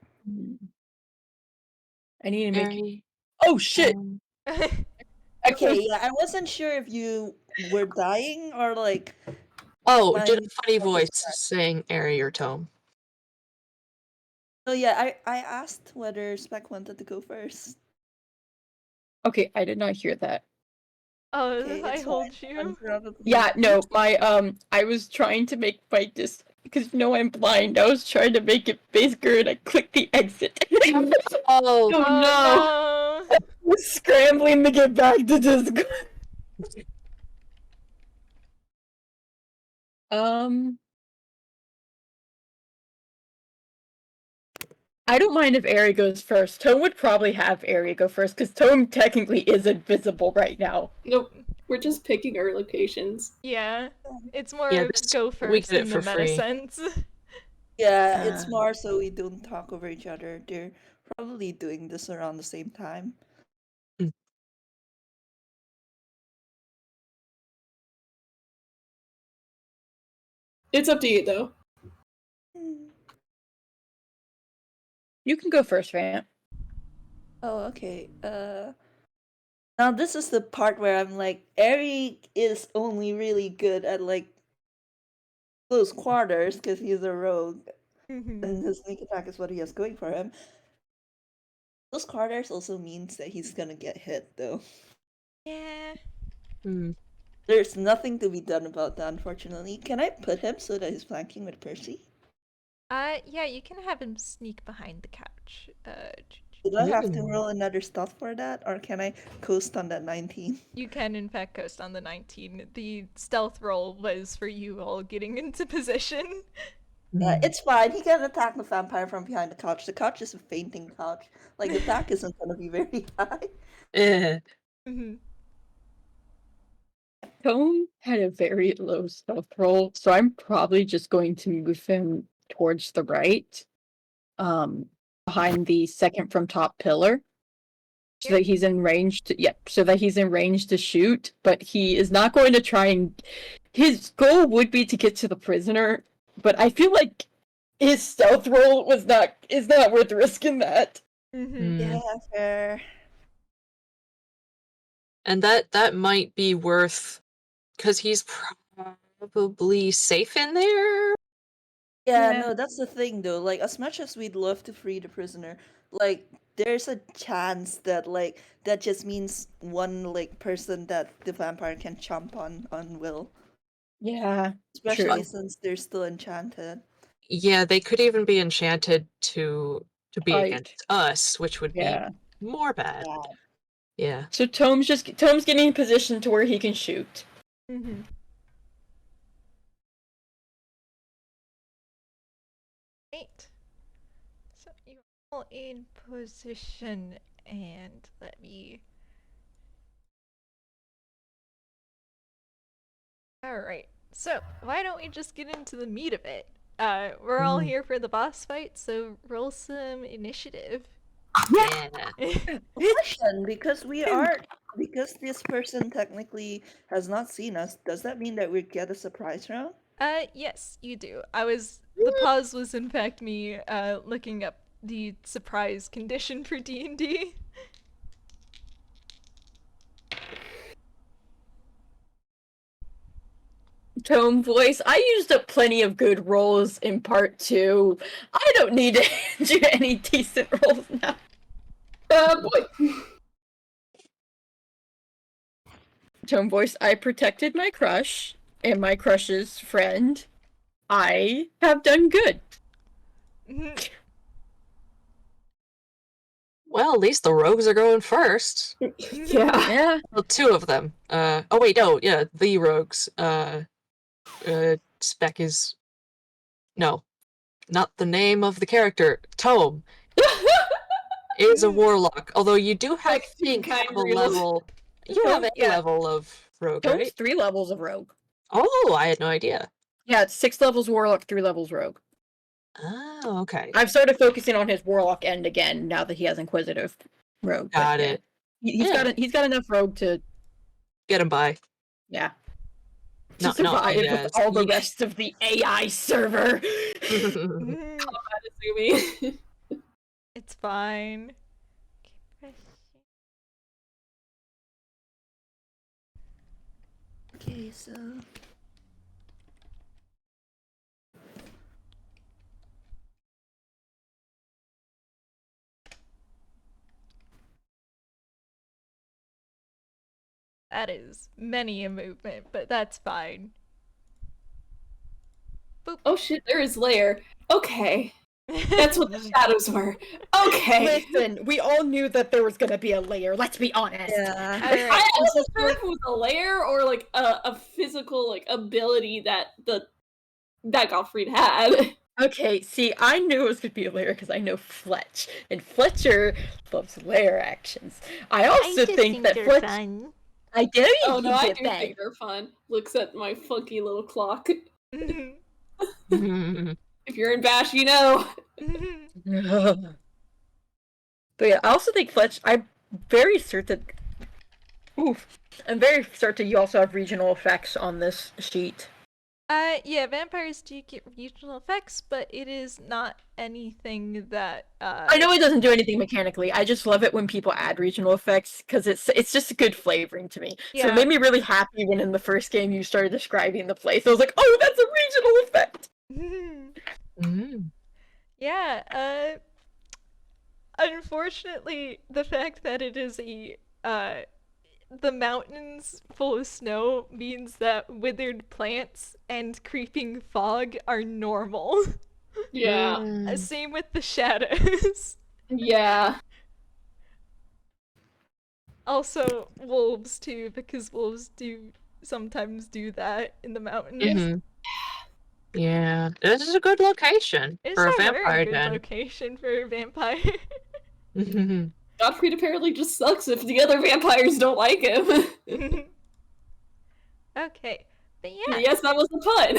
need to make. Very, Oh shit! Okay, yeah, I wasn't sure if you were dying or like. Oh, did planning a funny to voice start. saying Airy or Tome. So yeah, I asked whether Spec wanted to go first. Okay, I did not hear that. Oh, Okay, I it's hold fine. you. Yeah, no, I was trying to make my because I'm blind. I was trying to make it bigger, and I clicked the exit. Oh, Oh no! no! I was scrambling to get back to Discord. I don't mind if Ari goes first. Tome would probably have Ari go first, because Tome technically is invisible right now. Nope. We're just picking our locations. Yeah. It's more Yeah, of this- go we first get it in the for meta free. sense. Yeah, it's more so we don't talk over each other. They're probably doing this around the same time. It's up to you, though. You can go first, Vamp. Oh, okay. Now this is the part where I'm like, Eric is only really good at like close quarters because he's a rogue, and his sneak attack is what he has going for him. Close quarters also means that he's gonna get hit, though. Yeah. There's nothing to be done about that, unfortunately. Can I put him so that he's flanking with Percy? Yeah, you can have him sneak behind the couch. Do I have to roll another stealth for that, or can I coast on that 19? You can, in fact, coast on the 19. The stealth roll was for you all getting into position. It's fine. He can attack the vampire from behind the couch. The couch is a fainting couch. Like, the attack isn't gonna be very high. Tome had a very low stealth roll, so I'm probably just going to move him towards the right, behind the second from top pillar, so that he's in range to, so that he's in range to shoot, but he is not going to try and, his goal would be to get to the prisoner, but I feel like his stealth roll is not worth risking that. Yeah, fair. And that might be worth, because he's probably safe in there. Yeah, no, that's the thing though. Like, as much as we'd love to free the prisoner, like, there's a chance that like that just means one like person that the vampire can chomp on will. Yeah, especially true. since they're still enchanted. Yeah, they could even be enchanted to be Right. against us, which would be more bad. Yeah. So Tome's getting in position to where he can shoot. Great. So you're all in position, and let me. Alright, so why don't we just get into the meat of it? We're all here for the boss fight, so roll some initiative. Yeah. Question, because because this person technically has not seen us, does that mean that we get a surprise round? Yes, you do. The pause was in fact me, looking up the surprise condition for D&D. Tone voice. I used up plenty of good rolls in part 2. I don't need to do any decent rolls now. Boy. Tone voice. I protected my crush and my crush's friend. I have done good. Well, at least the rogues are going first. Yeah. Yeah. Well, 2 of them. Oh wait, no, yeah, the rogues. Spec is... No. Not the name of the character. Tome is a warlock, although you do have, Spec think, Toonkind of a reels. level... You have a Yeah. level of rogue, Tone's right? 3 levels of rogue. Oh, I had no idea. Yeah, it's 6 levels warlock, 3 levels rogue. Oh, okay. I've started focusing on his warlock end again now that he has inquisitive rogue. Got yeah. it. He's got enough rogue to Get him by. to Not survive he with has. all the rest of the AI server. Azumi. It's fine. Okay, so That is many a movement, but that's fine. Boop. Oh shit, there is lair. Okay. That's what the shadows were. Okay. Listen, we all knew that there was gonna be a layer. Let's be honest. yeah. All right. I wasn't sure if it was a lair or like a physical like ability that Gottfried had. Okay, see, I knew it was gonna be a layer because I know Fletch, and Fletcher loves layer actions. I also think that Fletch. fun. I do. Oh no, you I get do that. think they're fun. Looks at my funky little clock. If you're in Bash, you know. But yeah, I also think Fletch. I'm very certain. I'm very certain you also have regional effects on this sheet. Yeah, vampires do get regional effects, but it is not anything that I know it doesn't do anything mechanically. I just love it when people add regional effects because it's just good flavoring to me. So Yeah. it made me really happy when in the first game you started describing the place. I was like, oh, that's a regional effect. Yeah, unfortunately, the fact that it is the mountains full of snow means that withered plants and creeping fog are normal. Yeah. Same with the shadows. Yeah. Also, wolves too, because wolves do sometimes do that in the mountains. Mhm. Yeah, this is a good location It's for a a very vampire good den. location for a vampire. Gottfried apparently just sucks if the other vampires don't like him. Okay, but yeah. Yes, that was the pun.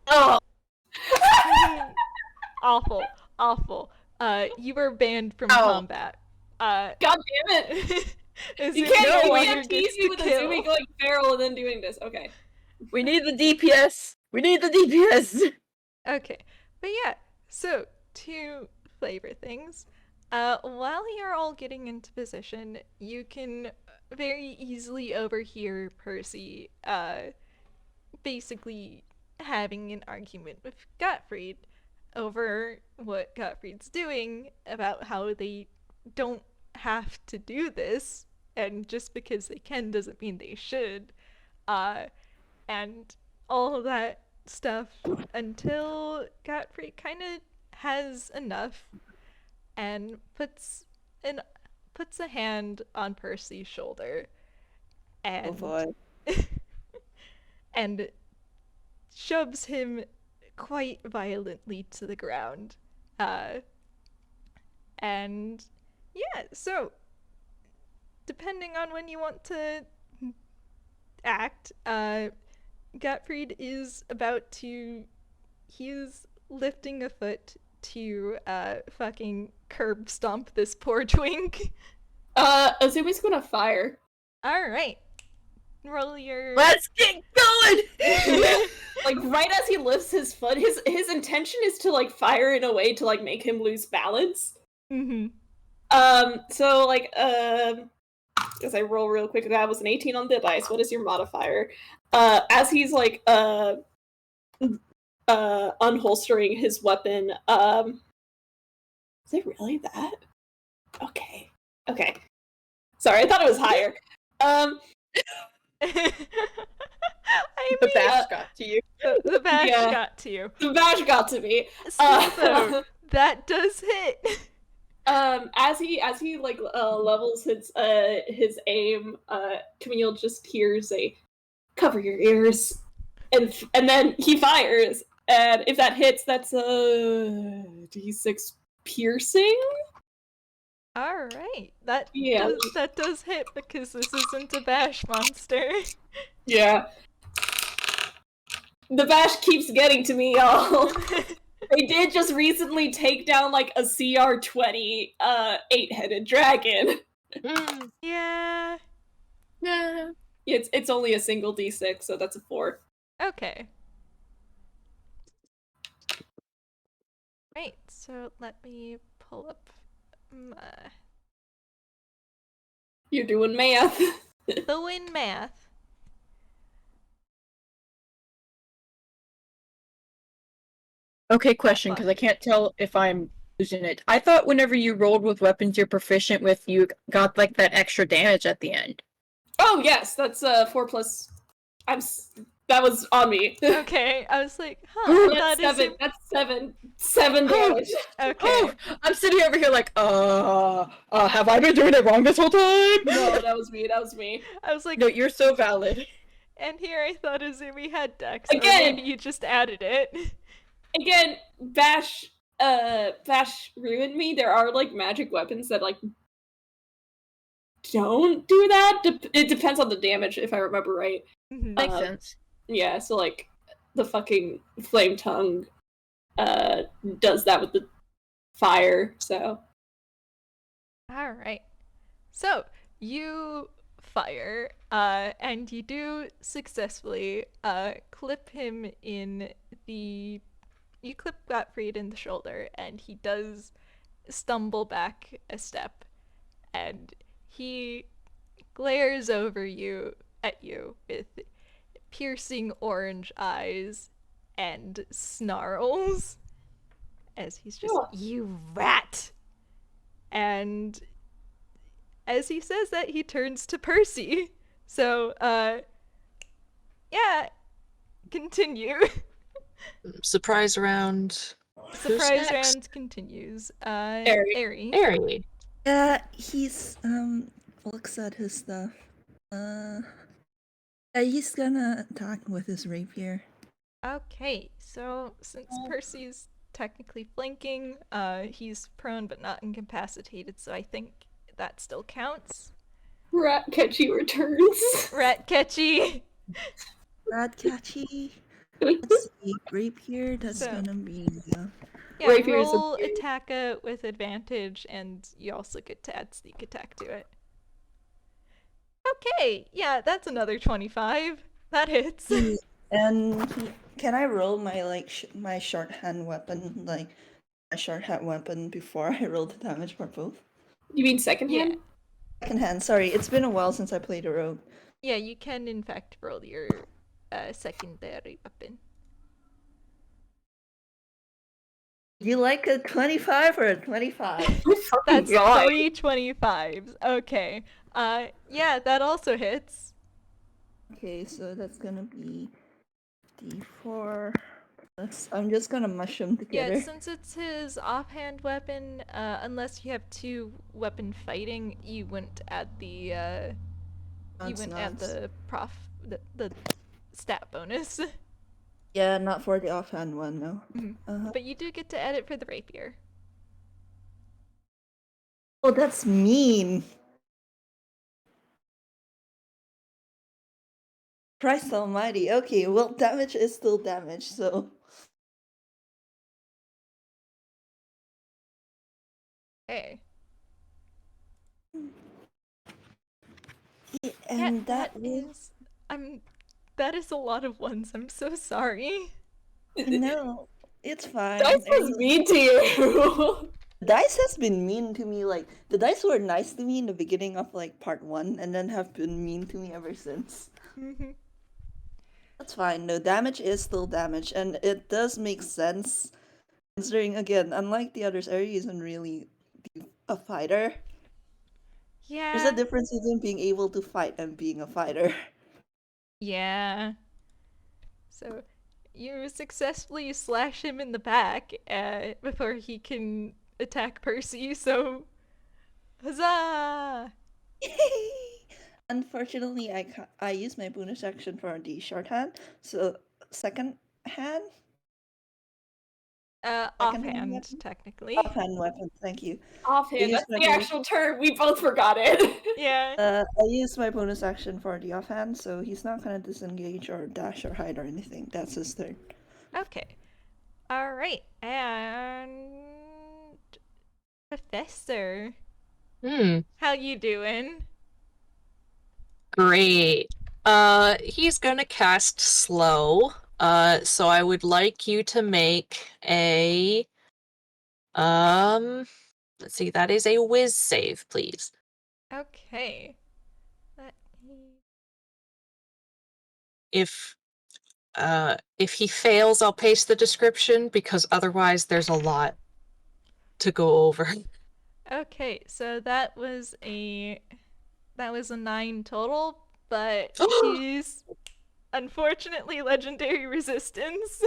Oh, Awful. You were banned from Ow. combat. God damn it! Azumi You can't, no you longer can't tease gets me to with kill. Azumi going feral and then doing this. Okay. we need the DPS. We need the DPS. Okay, but yeah, so to flavor things, while you're all getting into position, you can very easily overhear Percy, basically having an argument with Gottfried over what Gottfried's doing about how they don't have to do this, and just because they can doesn't mean they should, and all of that stuff until Gottfried kind of has enough and puts a hand on Percy's shoulder Oh and boy. and shoves him quite violently to the ground. And yeah, so depending on when you want to act, Gottfried is he's lifting a foot to fucking curb stomp this poor twink. Azumi's gonna fire. Alright. Roll your Let's get going. Like right as he lifts his foot, his intention is to like fire in a way to like make him lose balance. Mm-hmm. So like As I roll real quick, that was an 18 on the dice. What is your modifier? As he's like unholstering his weapon, is it really that? Okay. Sorry, I thought it was higher. The bash got to you. The bash Yeah. got to you. The bash got to me. Still though, that does hit. As he like levels his aim, Camille just hears a "cover your ears," and then he fires, and if that hits, that's a d6 piercing. All right, that Yeah. does hit because this isn't a bash monster. Yeah. The bash keeps getting to me, y'all. They did just recently take down like a CR20 8-headed dragon. Yeah. Yeah. It's only a single d6, so that's a 4. Okay. Right. So let me pull up my You're doing math. doing math. Okay, question, because I can't tell if I'm losing it. I thought whenever you rolled with weapons you're proficient with, you got like that extra damage at the end. Oh yes, that's 4 plus. That was on me. Okay, I was like, huh, That's that 7. is That's 7 damage. okay. Oh, I'm sitting over here like, have I been doing it wrong this whole time? No, that was me. I was like, No, you're so valid. and here I thought Azumi had Dex. Again! Or maybe you just added it. Again, Bash ruined me. There are like magic weapons that like don't do that. It depends on the damage, if I remember right. Makes sense. Yeah, so like the fucking flame tongue does that with the fire, so. Alright. So, you fire, and you do successfully clip him in the... You clip Gottfried in the shoulder, and he does stumble back a step, and he glares over at you with piercing orange eyes and snarls as he's just, "You rat!" And as he says that, he turns to Percy. So, yeah, continue. Surprise round. Surprise next? round continues. Airy. Airy. Yeah, he's looks at his stuff. Yeah, he's gonna attack with his rapier. Okay, so since Percy's technically flanking, he's prone but not incapacitated, so I think that still counts. Rat catchy returns. Rat catchy! Rat catchy. Let's see, rapier. That's So- gonna be. Yeah, Rapier's a roll beauty. attack with advantage, and you also get to add sneak attack to it. Okay, yeah, that's another 25. That hits. And can I roll my my shorthand weapon, my shorthand weapon before I roll the damage for both? You mean second Yeah. hand? Second hand. Sorry, it's been a while since I played a rogue. Yeah, you can in fact roll your secondary weapon. You like a 25 or a 25? That's God. 3 25s. Okay. Yeah, that also hits. Okay, so that's gonna be D4. I'm just gonna mush them Yeah, together. since it's his offhand weapon, unless you have 2 weapon fighting, you wouldn't add the the stat bonus. Yeah, not for the offhand one, no. But you do get to add it for the rapier. Oh, that's mean. Christ almighty. Okay, well, damage is still damage, so. Okay. And Yeah, that will. is that is a lot of ones. I'm so sorry. No, it's fine. Dice was mean to you. dice has been mean to me. Like, the dice were nice to me in the beginning of like part 1, and then have been mean to me ever since. That's fine. No, damage is still damage, and it does make sense. Considering, again, unlike the others, Eri isn't really a fighter. There's a Yeah. difference between being able to fight and being a fighter. Yeah. So you successfully slash him in the back before he can attack Percy, so huzzah! Unfortunately, I use my bonus action for the shorthand, so second hand? Second hand Offhand, weapon? technically. Offhand weapon, thank you. Offhand, use that's my the bonus- actual term. We both forgot it. Yeah. I use my bonus action for the offhand, so he's not gonna disengage or dash or hide or anything. That's his turn. Okay. Alright, and Professor, how you doing? Great. He's gonna cast slow. So I would like you to make a let's see, that is a whiz save, please. Okay. Let me... If he fails, I'll paste the description because otherwise there's a lot to go over. Okay, so that was a 9 total, but he's unfortunately legendary resistance.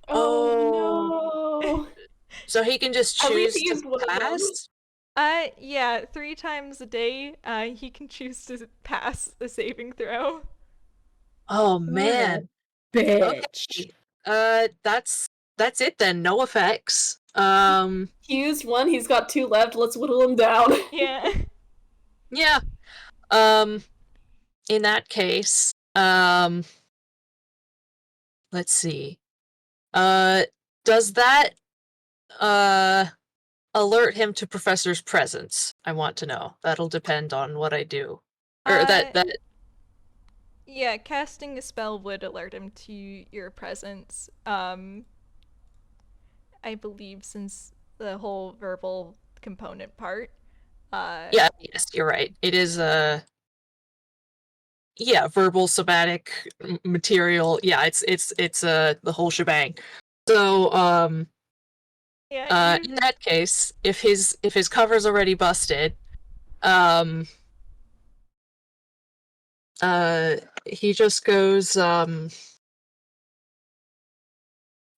Oh no. So he can just At least choose he used to one of them. pass? Yeah, 3 times a day, he can choose to pass a saving throw. Oh man. Bitch. Okay. That's it then. No effects. He used one, he's got 2 left, let's whittle him down. Yeah. Yeah. In that case, let's see. Does that alert him to Professor's presence? I want to know. That'll depend on what I do. Or that Yeah, casting a spell would alert him to your presence. I believe since the whole verbal component part. Yeah, yes, you're right. It is yeah, verbal, somatic, material. Yeah, it's the whole shebang. So Yeah, in that case, if his cover's already busted, he just goes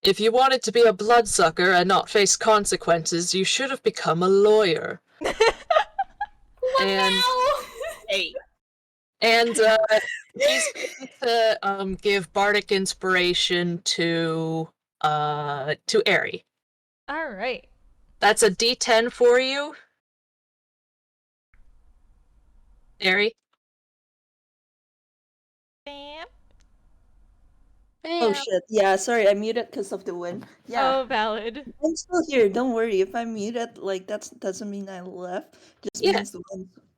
if you wanted to be a bloodsucker and not face consequences, you should have become a lawyer. What And now? Hey. and he's going to give bardic inspiration to Eri. All right. That's a D10 for you, Eri. Bam. Oh shit, yeah, sorry, I muted because of the wind. Yeah, Oh, valid. I'm still here, don't worry. If I'm muted, like, that doesn't mean I left. Just Yeah. means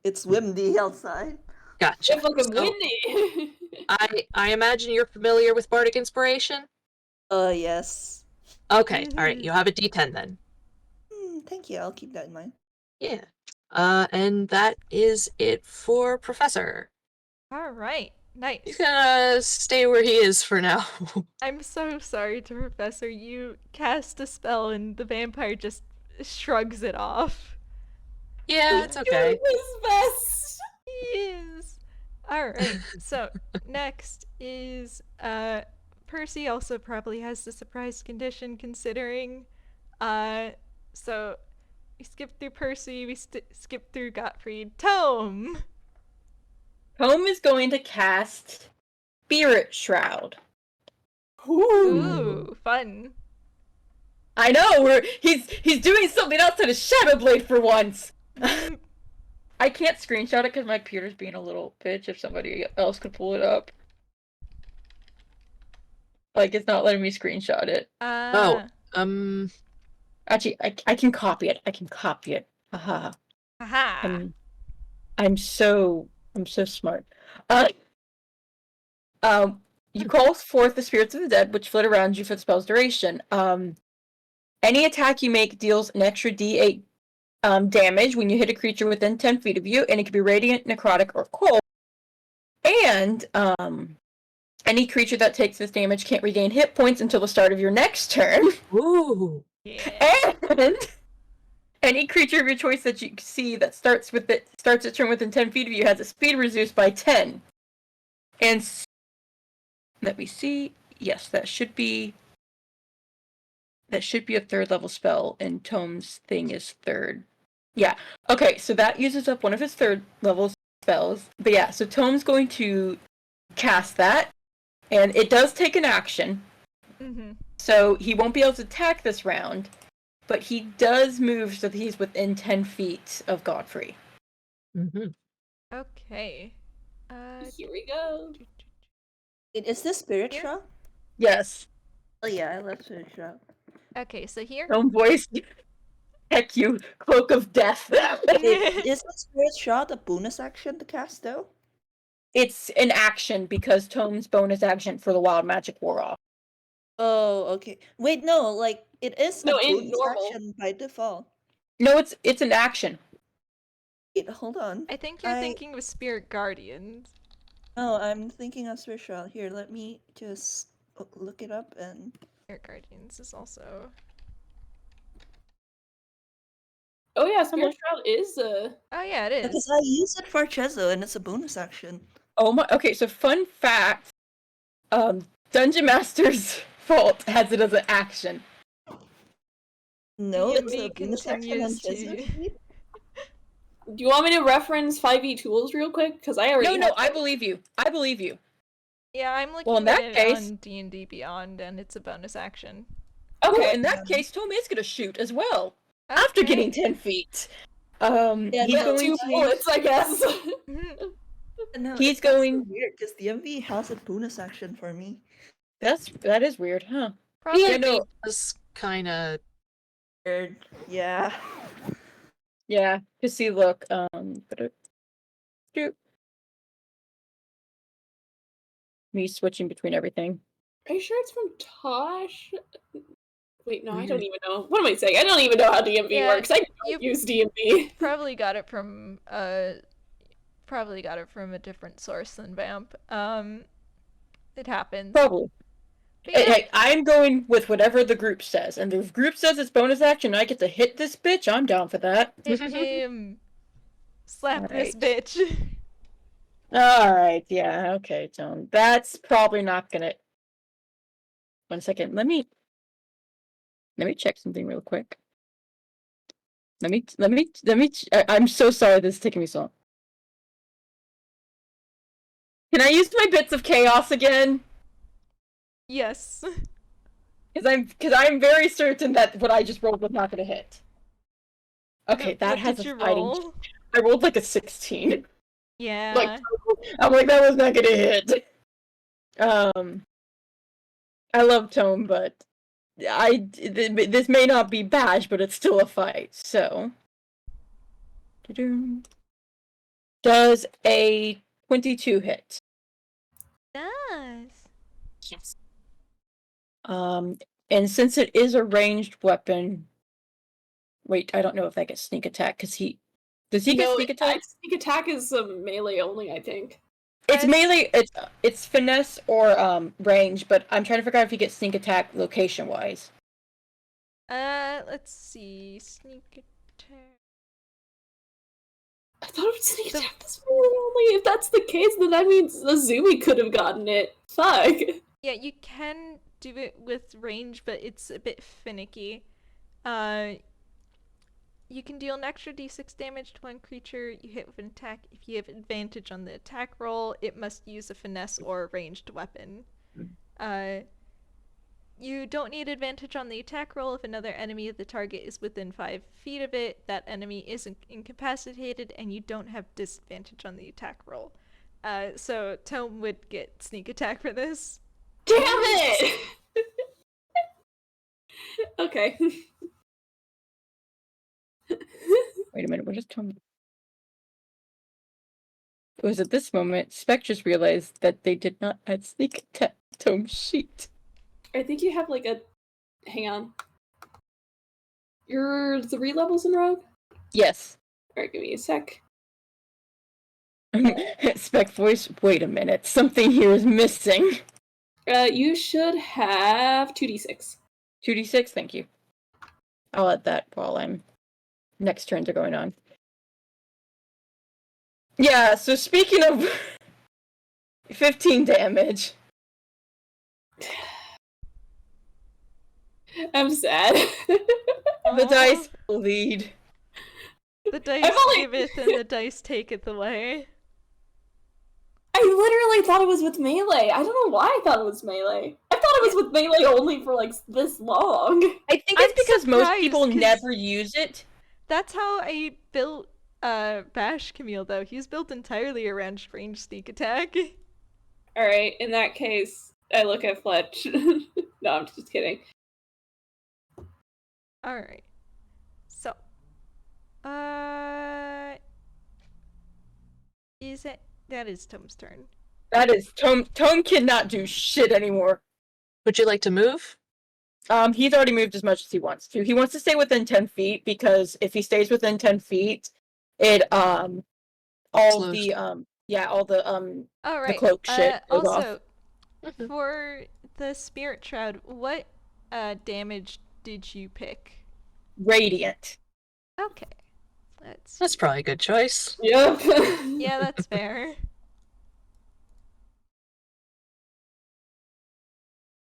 it's windy outside. Gotcha. It's fucking So, windy. I imagine you're familiar with bardic inspiration? Yes. Okay, alright, you have a D10 then. Thank you, I'll keep that in mind. Yeah. And that is it for Professor. All right. Nice. He's gonna stay where he is for now. I'm so sorry to Professor. You cast a spell and the vampire just shrugs it off. Yeah, it's okay. His best. He is. All right. So next is Percy also probably has the surprise condition considering. So we skip through Percy. We skip through Gottfried. Tome. Home is going to cast Spirit Shroud. Ooh, fun. I know, he's doing something outside of Shadowblade for once. I can't screenshot it because my computer's being a little bitch. If somebody else could pull it up, like it's not letting me screenshot it. Actually, I can copy it. I can copy it. Haha. Haha. I'm so smart. You call forth the spirits of the dead, which flit around you for the spell's duration. Any attack you make deals an extra D8 damage when you hit a creature within 10 feet of you, and it can be radiant, necrotic, or cold. And any creature that takes this damage can't regain hit points until the start of your next turn. Ooh. Yeah. And any creature of your choice that you see that starts its turn within 10 feet of you has its speed reduced by 10. And let me see. Yes, that should be a 3rd level spell, and Tome's thing is 3rd. Yeah. Okay, so that uses up one of his 3rd level spells. But yeah, so Tome's going to cast that, and it does take an action. Mm-hmm. So he won't be able to attack this round, but he does move so that he's within 10 feet of Godfrey. Mm-hmm. Okay. Here we go. Is this Spirit Here? Shroud? Yes. Oh yeah, I love Spirit Shroud. Okay, so here. Tome voice. Heck you, Cloak of Death. Is the Spirit Shroud a bonus action to cast though? It's an action because Tome's bonus action for the wild magic wore off. Oh, okay. Wait, no, like it is No, a in bonus normal. action by default. No, it's an action. Wait, hold on. I think you're thinking of Spirit Guardians. No, I'm thinking of Spirit Shroud. Here, let me just look it up and. Spirit Guardians is also. Oh yeah, Spirit Shroud is Oh yeah, it Because is. I use it for Chezo and it's a bonus action. Oh my. Okay, so fun fact. Dungeon Master's Fault has it as an action. No, it's a DnD bonus action on continues to. Chezo. Do you want me to reference 5e tools real quick? Because I already No, have I them. believe you. I believe you. Yeah, I'm looking Well, in at that it case- on D&D Beyond, and it's a bonus action. Okay. Okay. In that case, Tome is gonna shoot as well after Okay. getting 10 feet. Yeah, He's no, going 2 to. bullets, I guess. Mhm. No, He's it's kinda going- weird because DMV has a bonus action for me. That is weird, huh? Probably. Yeah, no. was kind of. Weird. Yeah. Yeah. To see, look. Me switching between everything. Are you sure it's from Tosh? Wait, no, I don't even know. What am I saying? I don't even know how DMV Yeah, works. I you- don't use DMV. Probably got it from a different source than Vamp. It happens. Probably. But yeah, Hey, I'm going with whatever the group says, and if the group says it's bonus action, I get to hit this bitch. I'm down for that. hit him. Slap this Alright. bitch. All right, yeah, okay, Tone. That's probably not gonna. 1 second. Let me check something real quick. I'm so sorry this is taking me so long. Can I use my bits of chaos again? Yes. Because I'm very certain that what I just rolled was not gonna hit. Okay, that What has did a you fighting. roll? I rolled like a 16. Yeah. Like, I'm like, that was not gonna hit. I love Tome, but this may not be Bash, but it's still a fight. So, does a 22 hit? Does. Yes. And since it is a ranged weapon, wait, I don't know if that gets sneak attack because does he get sneak attack? Sneak attack is melee only, I think. It's melee. It's finesse or range, but I'm trying to figure out if he gets sneak attack location wise. Let's see. Sneak attack. I thought it was sneak attack was melee only. If that's the case, then that means Azumi could have gotten it. Fuck. Yeah, you can do it with range, but it's a bit finicky. You can deal an extra d6 damage to one creature you hit with an attack. If you have advantage on the attack roll, it must use a finesse or a ranged weapon. You don't need advantage on the attack roll if another enemy of the target is within 5 feet of it, that enemy is incapacitated, and you don't have disadvantage on the attack roll. So Tome would get sneak attack for this. Damn it! Okay. Wait a minute, what is Tome? It was at this moment Spec just realized that they did not add sneak attack to Tome's sheet. I think you have like a. Hang on. You're 3 levels in Rogue? Yes. Alright, give me a sec. Spec voice, wait a minute. Something here is missing. You should have 2d6. 2d6, thank you. I'll add that while I'm... Next turns are going on. Yeah, so speaking of... 15 damage. I'm sad. The dice lead. The dice only- giveth and the dice taketh away. I literally thought it was with melee. I don't know why I thought it was melee. I thought it was with melee only for like this long. I think it's I'm because most surprised, people 'cause- never use it. That's how I built Bash Camille, though. He's built entirely around range sneak attack. Alright, in that case, I look at Fletch. No, I'm just kidding. Alright. So. Is it? That is Tom's turn. That is, Tome cannot do shit anymore. Would you like to move? He's already moved as much as he wants to. He wants to stay within 10 feet, because if he stays within 10 feet, it, all Slows. the, all the Alright. cloak shit goes also, off. for the Spirit Shroud, what damage did you pick? Radiant. Okay. Let's. That's probably a good choice. Yep. Yeah, that's fair.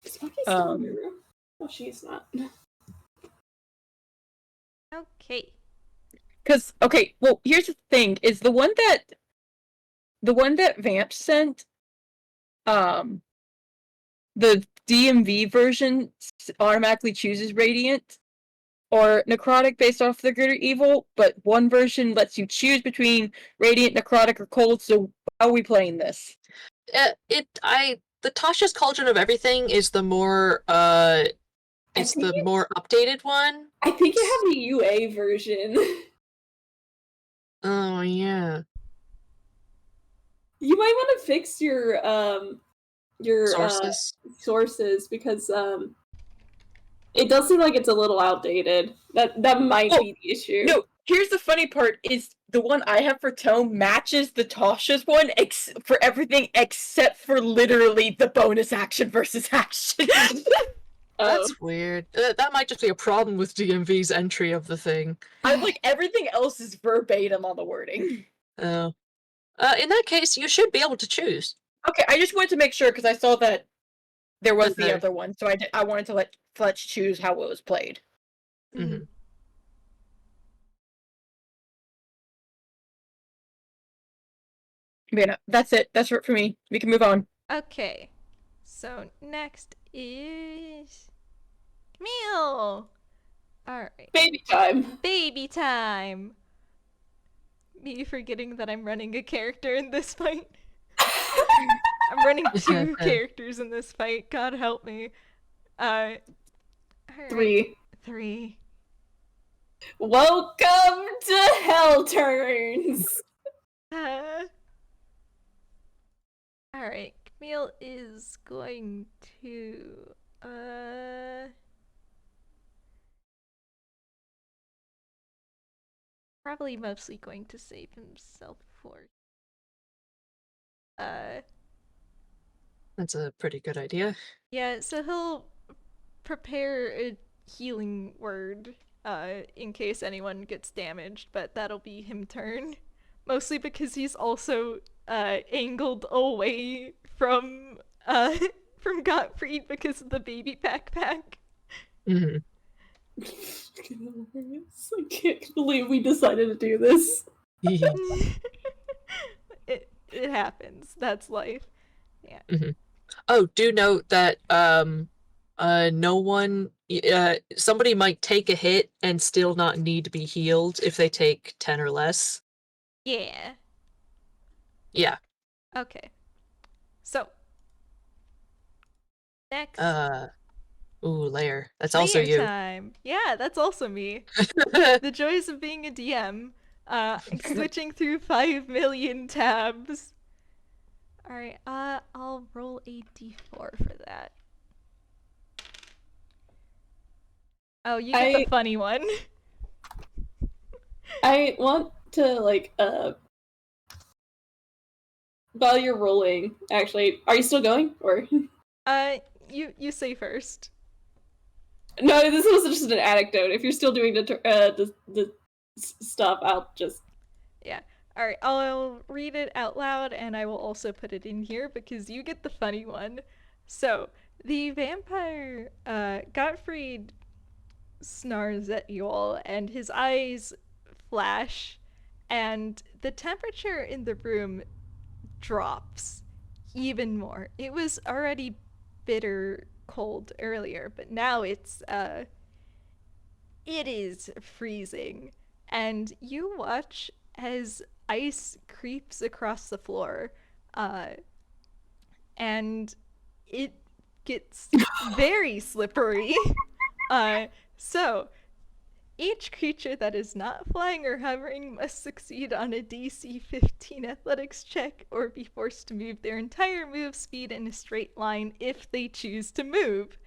Is Poppy still in the room? Oh, she's not. Okay. Because, okay, well, here's the thing, is the one that Vamp sent, the DMV version automatically chooses Radiant or Necrotic based off the greater evil, but one version lets you choose between Radiant, Necrotic, or Cold, so how are we playing this? The Tasha's Cauldron of Everything is the more it's the more updated one. I think you have the UA version. Oh yeah. You might want to fix your Sources. because it does seem like it's a little outdated. That might be the issue. No, here's the funny part, is the one I have for Tome matches the Tasha's one for everything except for literally the bonus action versus action. That's weird. That might just be a problem with DMV's entry of the thing. Everything else is verbatim on the wording. Oh. In that case, you should be able to choose. Okay, I just wanted to make sure, because I saw that there was the Okay. other one, so I wanted to let Fletch choose how it was played. Mm-hmm. Yeah, no, that's it. That's it for me. We can move on. Okay. So next is Camille. Alright. Baby time. Baby time. Me forgetting that I'm running a character in this fight. I'm running 2 characters in this fight. God help me. Alright. 3. 3. Welcome to Hell Turns. Alright, Camille is going to probably mostly going to save himself for That's a pretty good idea. yeah, so he'll prepare a healing word in case anyone gets damaged, but that'll be him turn. Mostly because he's also angled away from Gottfried because of the baby backpack. Mm-hmm. I can't believe we decided to do this. It happens. That's life. Yeah. Mm-hmm. Oh, do note that no one somebody might take a hit and still not need to be healed if they take 10 or less. Yeah. Yeah. Okay. So next Lair. That's also you. time. Yeah, that's also me. The joys of being a DM. Switching through 5 million tabs. Alright, I'll roll a d4 for that. Oh, you get the funny one. I want to, like, while you're rolling, actually, are you still going, or? You say first. No, this was just an anecdote. If you're still doing the stuff, I'll just... Yeah. Alright, I'll read it out loud and I will also put it in here because you get the funny one. So, the vampire, Gottfried snarls at you all and his eyes flash and the temperature in the room drops even more. It was already bitter cold earlier, but now it is freezing. And you watch as ice creeps across the floor, uh, and it gets very slippery. So each creature that is not flying or hovering must succeed on a DC 15 athletics check or be forced to move their entire move speed in a straight line if they choose to move.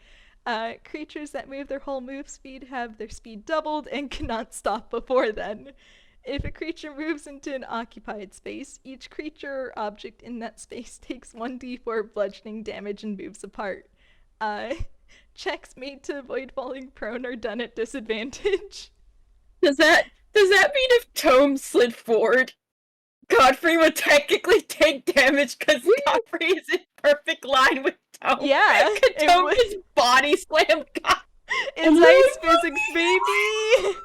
Creatures that move their whole move speed have their speed doubled and cannot stop before then. If a creature moves into an occupied space, each creature or object in that space takes 1d4 bludgeoning damage and moves apart. Checks made to avoid falling prone are done at disadvantage. Does that mean if Tome slid forward, Godfrey would technically take damage because Godfrey is in perfect line with Tome? Yeah, Could it Tome would. just body slam God? It's ice physics, baby!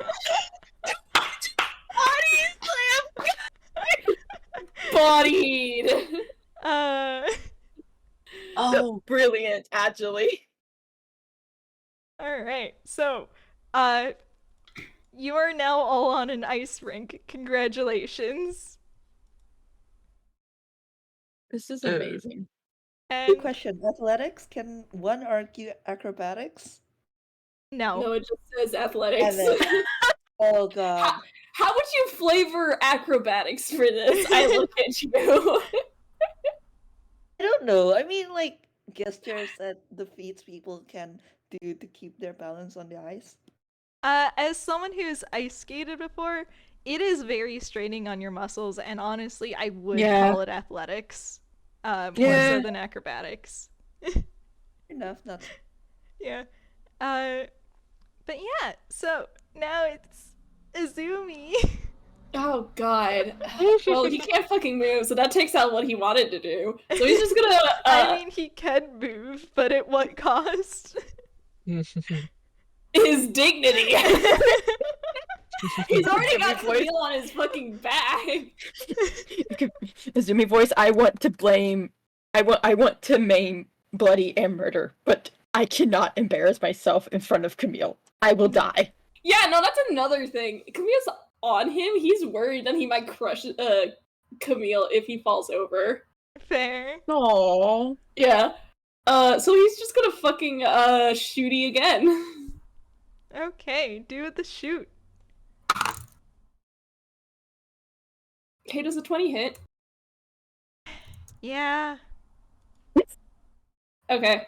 Body slam! Bodied! Oh, brilliant, actually. Alright, so, you are now all on an ice rink. Congratulations. This is amazing. And Quick question: Athletics? Can one argue acrobatics? no. No, it just says athletics. Oh god. How would you flavor acrobatics for this? I look at you. I don't know. I mean, like gestures that the feats people can do to keep their balance on the ice. As someone who's ice skated before, it is very straining on your muscles, and honestly, I would call it athletics, more so than acrobatics. Fair enough. Not. Yeah. But yeah, so now it's Izumi. Oh god. Well, he can't fucking move, so that takes out what he wanted to do. So he's just gonna. I mean, he can move, but at what cost? His dignity. He's already got Camille on his fucking back. Izumi voice. I want to maim, bloody, and murder, but I cannot embarrass myself in front of Camille. I will die. Yeah, no, that's another thing. Camille's on him. He's worried that he might crush Camille if he falls over. Fair. Aww. Yeah. So he's just gonna fucking shooty again. Okay, do the shoot. Okay, does a 20 hit? Yeah. Okay.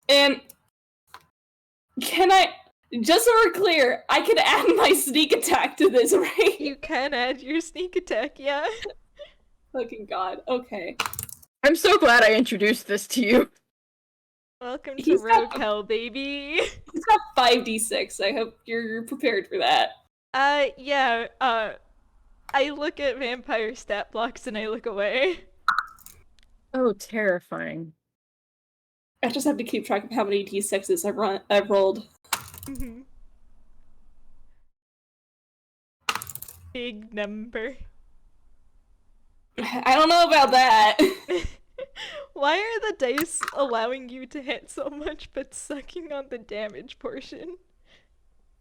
And can I, just so we're clear, I can add my sneak attack to this, right? You can add your sneak attack, yeah. Fucking god, okay. I'm so glad I introduced this to you. Welcome to He's Rogue got- Hell, baby. He's got 5d6, I hope you're prepared for that. Yeah, I look at vampire stat blocks and I look away. Oh, terrifying. I just have to keep track of how many d6s I've rolled. Big number. I don't know about that. Why are the dice allowing you to hit so much but sucking on the damage portion?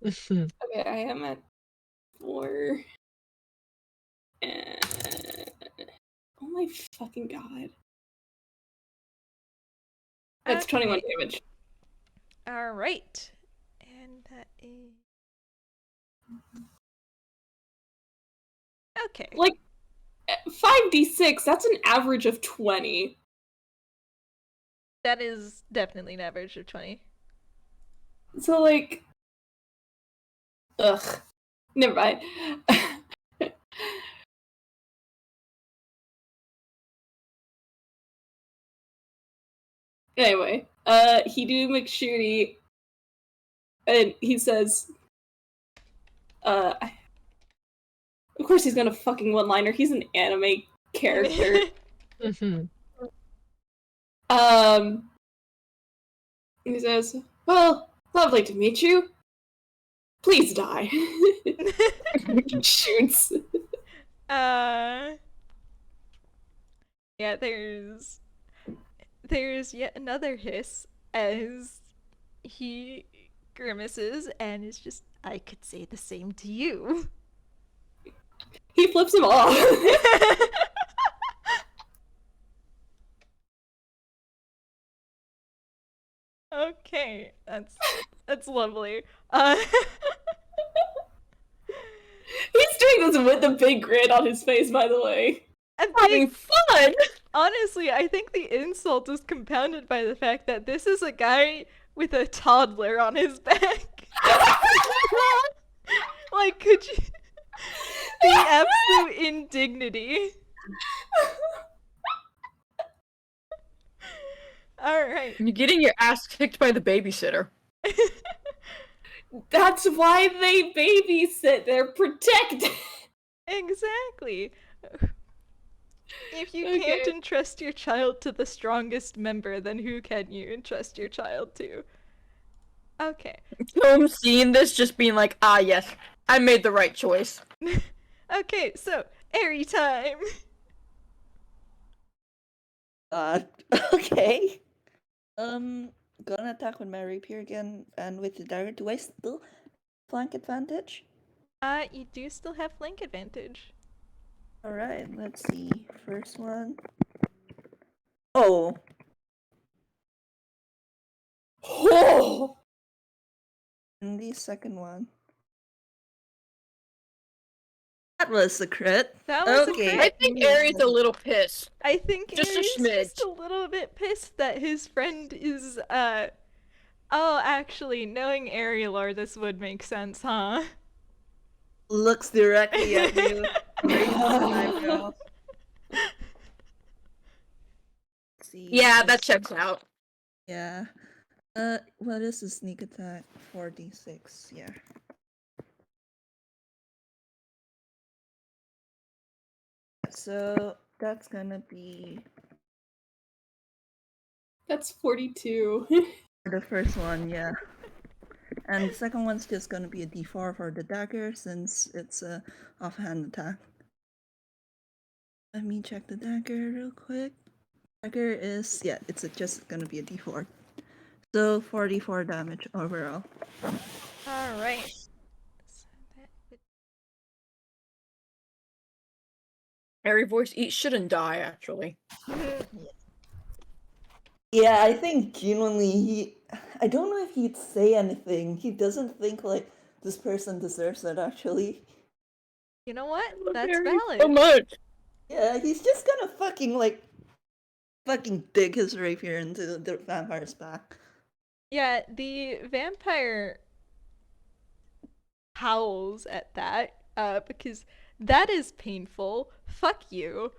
Okay, I am at 4. Oh my fucking god. That's 21 damage. Alright. And that is... Okay. Like, 5d6, that's an average of 20. That is definitely an average of 20. So, like, Ugh. Never mind. Anyway, Hidu McShooty, and he says, of course he's gonna fucking one-liner. He's an anime character. Mm-hmm. He says, well, lovely to meet you. Please die. He shoots. Yeah, there's yet another hiss as he grimaces and is just, I could say the same to you. He flips him off. Okay, that's lovely. He's doing this with a big grin on his face, by the way. And Having fun! honestly, I think the insult is compounded by the fact that this is a guy with a toddler on his back. Like, could you... the absolute indignity. Alright. You're getting your ass kicked by the babysitter. That's why they babysit. They're protected. Exactly. If you Okay. can't entrust your child to the strongest member, then who can you entrust your child to? Okay. Home seeing this, just being like, ah, yes, I made the right choice. Okay, so, Airy time! Okay. Gonna attack with my rapier again, and with the dagger. Do I still flank advantage? You do still have flank advantage. Alright, let's see. First one. Oh! Oh! And the second one. That was a crit. That was Okay. a I crit. think Aries a little pissed. I think Just a Aries just smidge. a little bit pissed that his friend is, oh, actually, knowing Arielor, this would make sense, huh? Looks directly at you. Raises an eyebrow. Let's see. Yeah, that checks out. Yeah. What is a sneak attack? 4d6, yeah. So that's gonna be That's 42. the first one, yeah. And the second one's just gonna be a d4 for the dagger since it's a offhand attack. Let me check the dagger real quick. Dagger is, yeah, just gonna be a d4. So 44 damage overall. Alright. So that would... Airy voice eat shouldn't die, actually. Yeah, I think genuinely I don't know if he'd say anything. He doesn't think like this person deserves it actually. You know what? That's Airy valid. so much. Yeah, he's just gonna fucking dig his rapier into the vampire's back. Yeah, the vampire howls at that, because that is painful. Fuck you.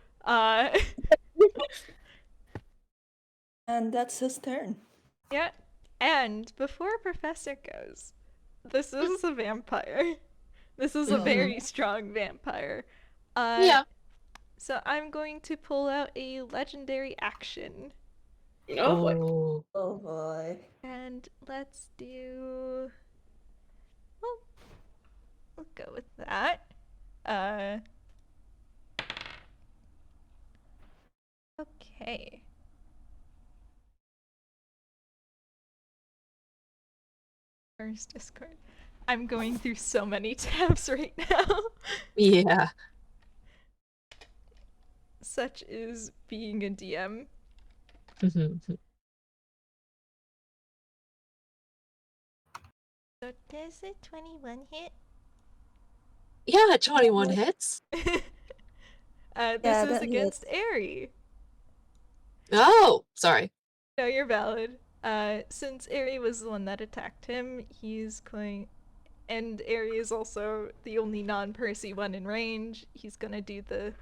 And that's his turn. Yeah, and before Professor goes, this is a vampire. This is a very strong vampire. Yeah. So I'm going to pull out a legendary action. Oh boy. Oh. Oh boy. And let's do... Well, we'll go with that. Okay. First Discord. I'm going through so many tabs right now. Yeah. Such is being a DM. Mhm. So does a 21 hit? Yeah, 21 hits. This Yeah, is that against Airy. Oh, sorry. No, you're valid. Since Airy was the one that attacked him, he's going... And Ari is also the only non-Percy one in range. He's gonna do the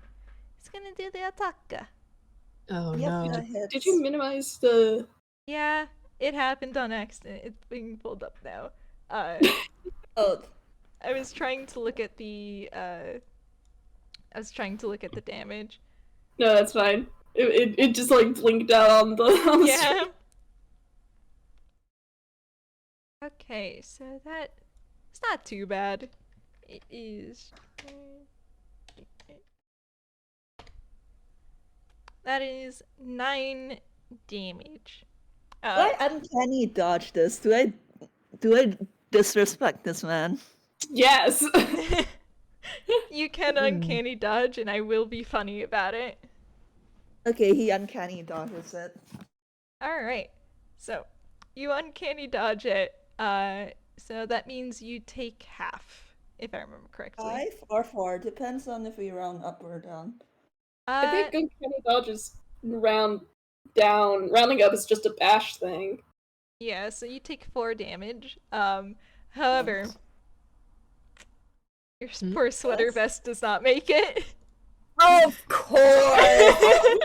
attack. Oh Yep, no. that hits. Did you minimize the? Yeah, it happened on accident. It's being pulled up now. Oh, I was trying to look at the damage. No, that's fine. It just like blinked out on the Yeah. screen. Okay, so it's not too bad. It is. That is 9 damage. do I uncanny dodge this? Do I disrespect this man? Yes. You can uncanny dodge, and I will be funny about it. Okay, he uncanny dodges it. Alright, so you uncanny dodge it, so that means you take half, if I remember correctly. 5 or 4, depends on if we round up or down. I think uncanny dodge is round down. Rounding up is just a bash thing. Yeah, so you take 4 damage. However, your poor sweater vest does not make it. Of course!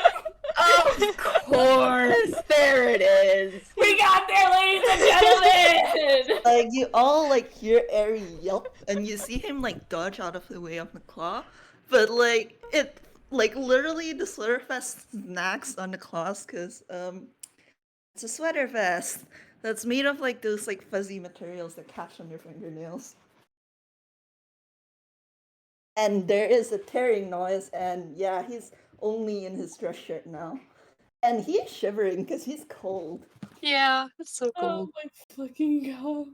Of course! There it is! We got there, ladies and gentlemen! Like, you all, like, hear Ari yelp, and you see him, like, dodge out of the way of the claw, but, like, it, like, literally the sweater vest snags on the claws, because, it's a sweater vest that's made of, like, those, like, fuzzy materials that catch on your fingernails. And there is a tearing noise, and yeah, he's only in his dress shirt now. And he's shivering because he's cold. Yeah, it's so Oh cold. my fucking god.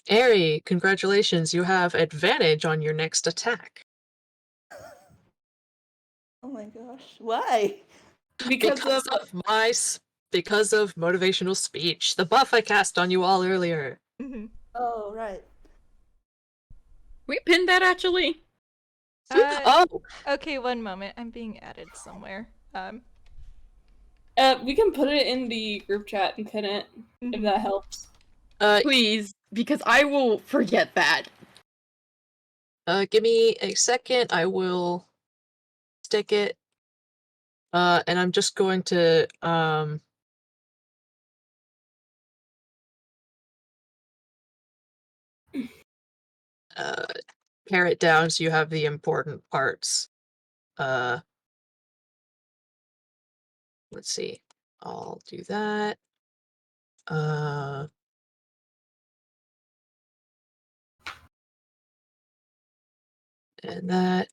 Ari, congratulations, you have advantage on your next attack. Oh my gosh, why? Because Because of motivational speech, the buff I cast on you all earlier. Oh, right. We pinned that actually. Oh, Okay, one moment. I'm being added somewhere. we can put it in the group chat and pin it, if that helps. Please, because I will forget that. Give me a second. I will stick it. And I'm just going to pare it down so you have the important parts. Let's see. I'll do that. And that.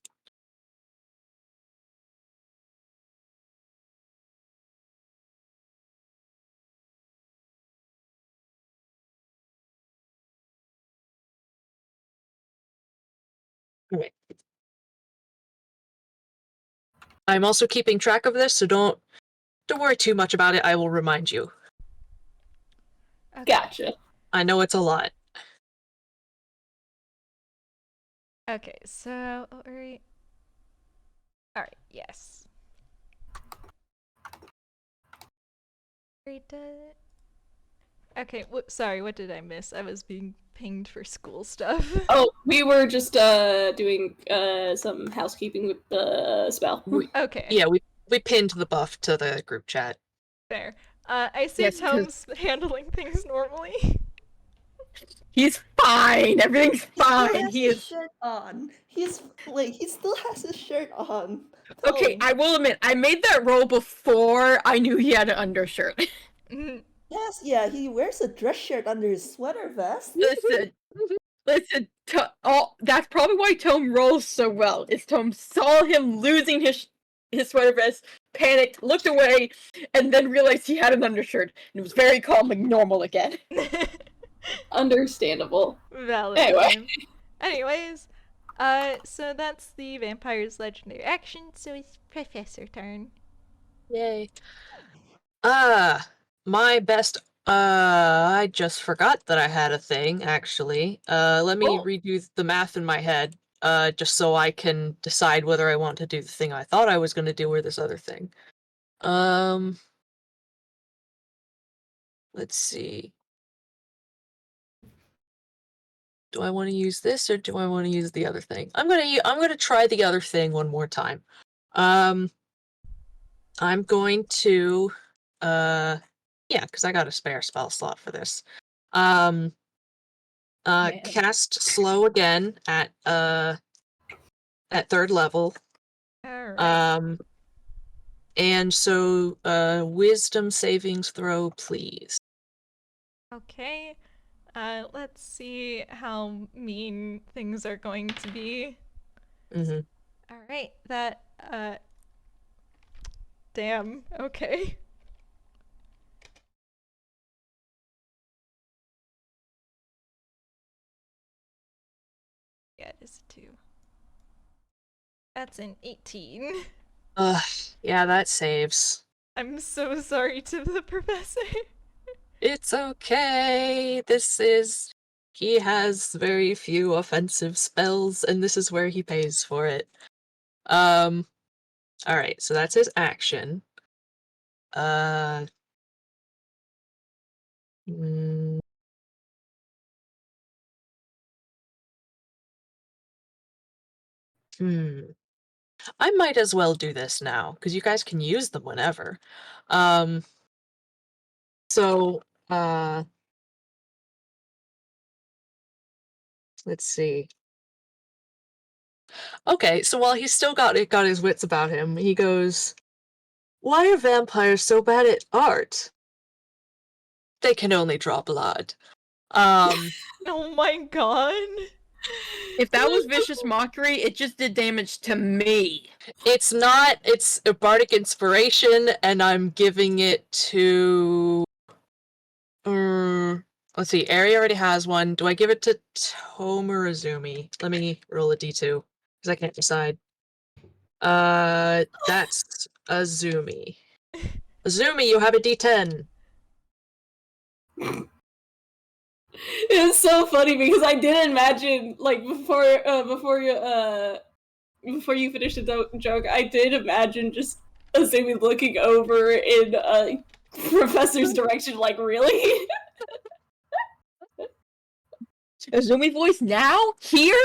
All right. I'm also keeping track of this, so don't worry too much about it. I will remind you. Okay. Gotcha. I know it's a lot. Okay, so alright, yes. Okay, sorry, what did I miss? I was being pinged for school stuff. Oh, we were just doing some housekeeping with the spell. Okay. Yeah, we pinned the buff to the group chat. Fair. I see Yes, 'cause- Tom's handling things normally. He's fine. Everything's fine. He has his shirt on. He's like, he still has his shirt on. Okay, Tom. I will admit, I made that roll before I knew he had an undershirt. Yes, yeah, he wears a dress shirt under his sweater vest. Listen, that's probably why Tom rolls so well. Is Tom saw him losing his sweater vest, panicked, looked away, and then realized he had an undershirt, and it was very calm and normal again. Understandable. Valid. Anyway. Anyways, so that's the vampire's legendary action, so it's Professor turn. Yay. My best I just forgot that I had a thing, actually. Let me redo the math in my head, just so I can decide whether I want to do the thing I thought I was gonna do or this other thing. Let's see. do I want to use this or do I want to use the other thing? I'm gonna try the other thing one more time. I'm going to yeah, because I got a spare spell slot for this. Man. Cast slow again at 3rd level. All right. And so wisdom savings throw, please. Okay. Let's see how mean things are going to be. Mm-hmm. All right. That damn. Okay. Yeah, it is a 2. That's an 18. Yeah, that saves. I'm so sorry to the professor. It's okay. He has very few offensive spells, and this is where he pays for it. Alright, so that's his action. Mm, I might as well do this now, because you guys can use them whenever. So, let's see. Okay, so while he's still got his wits about him, he goes, "Why are vampires so bad at art? They can only draw blood." Oh my god. If that was vicious mockery, it just did damage to me. It's not, it's a bardic inspiration, and I'm giving it to... let's see, Ari already has one. Do I give it to Tome or Azumi? Let me roll a d2, because I can't decide. That's Azumi. Azumi, you have a d10. It's so funny because I did imagine, like, before you finish the joke, I did imagine just Azumi looking over in Professor's direction, like, really? Azumi voice now? Here?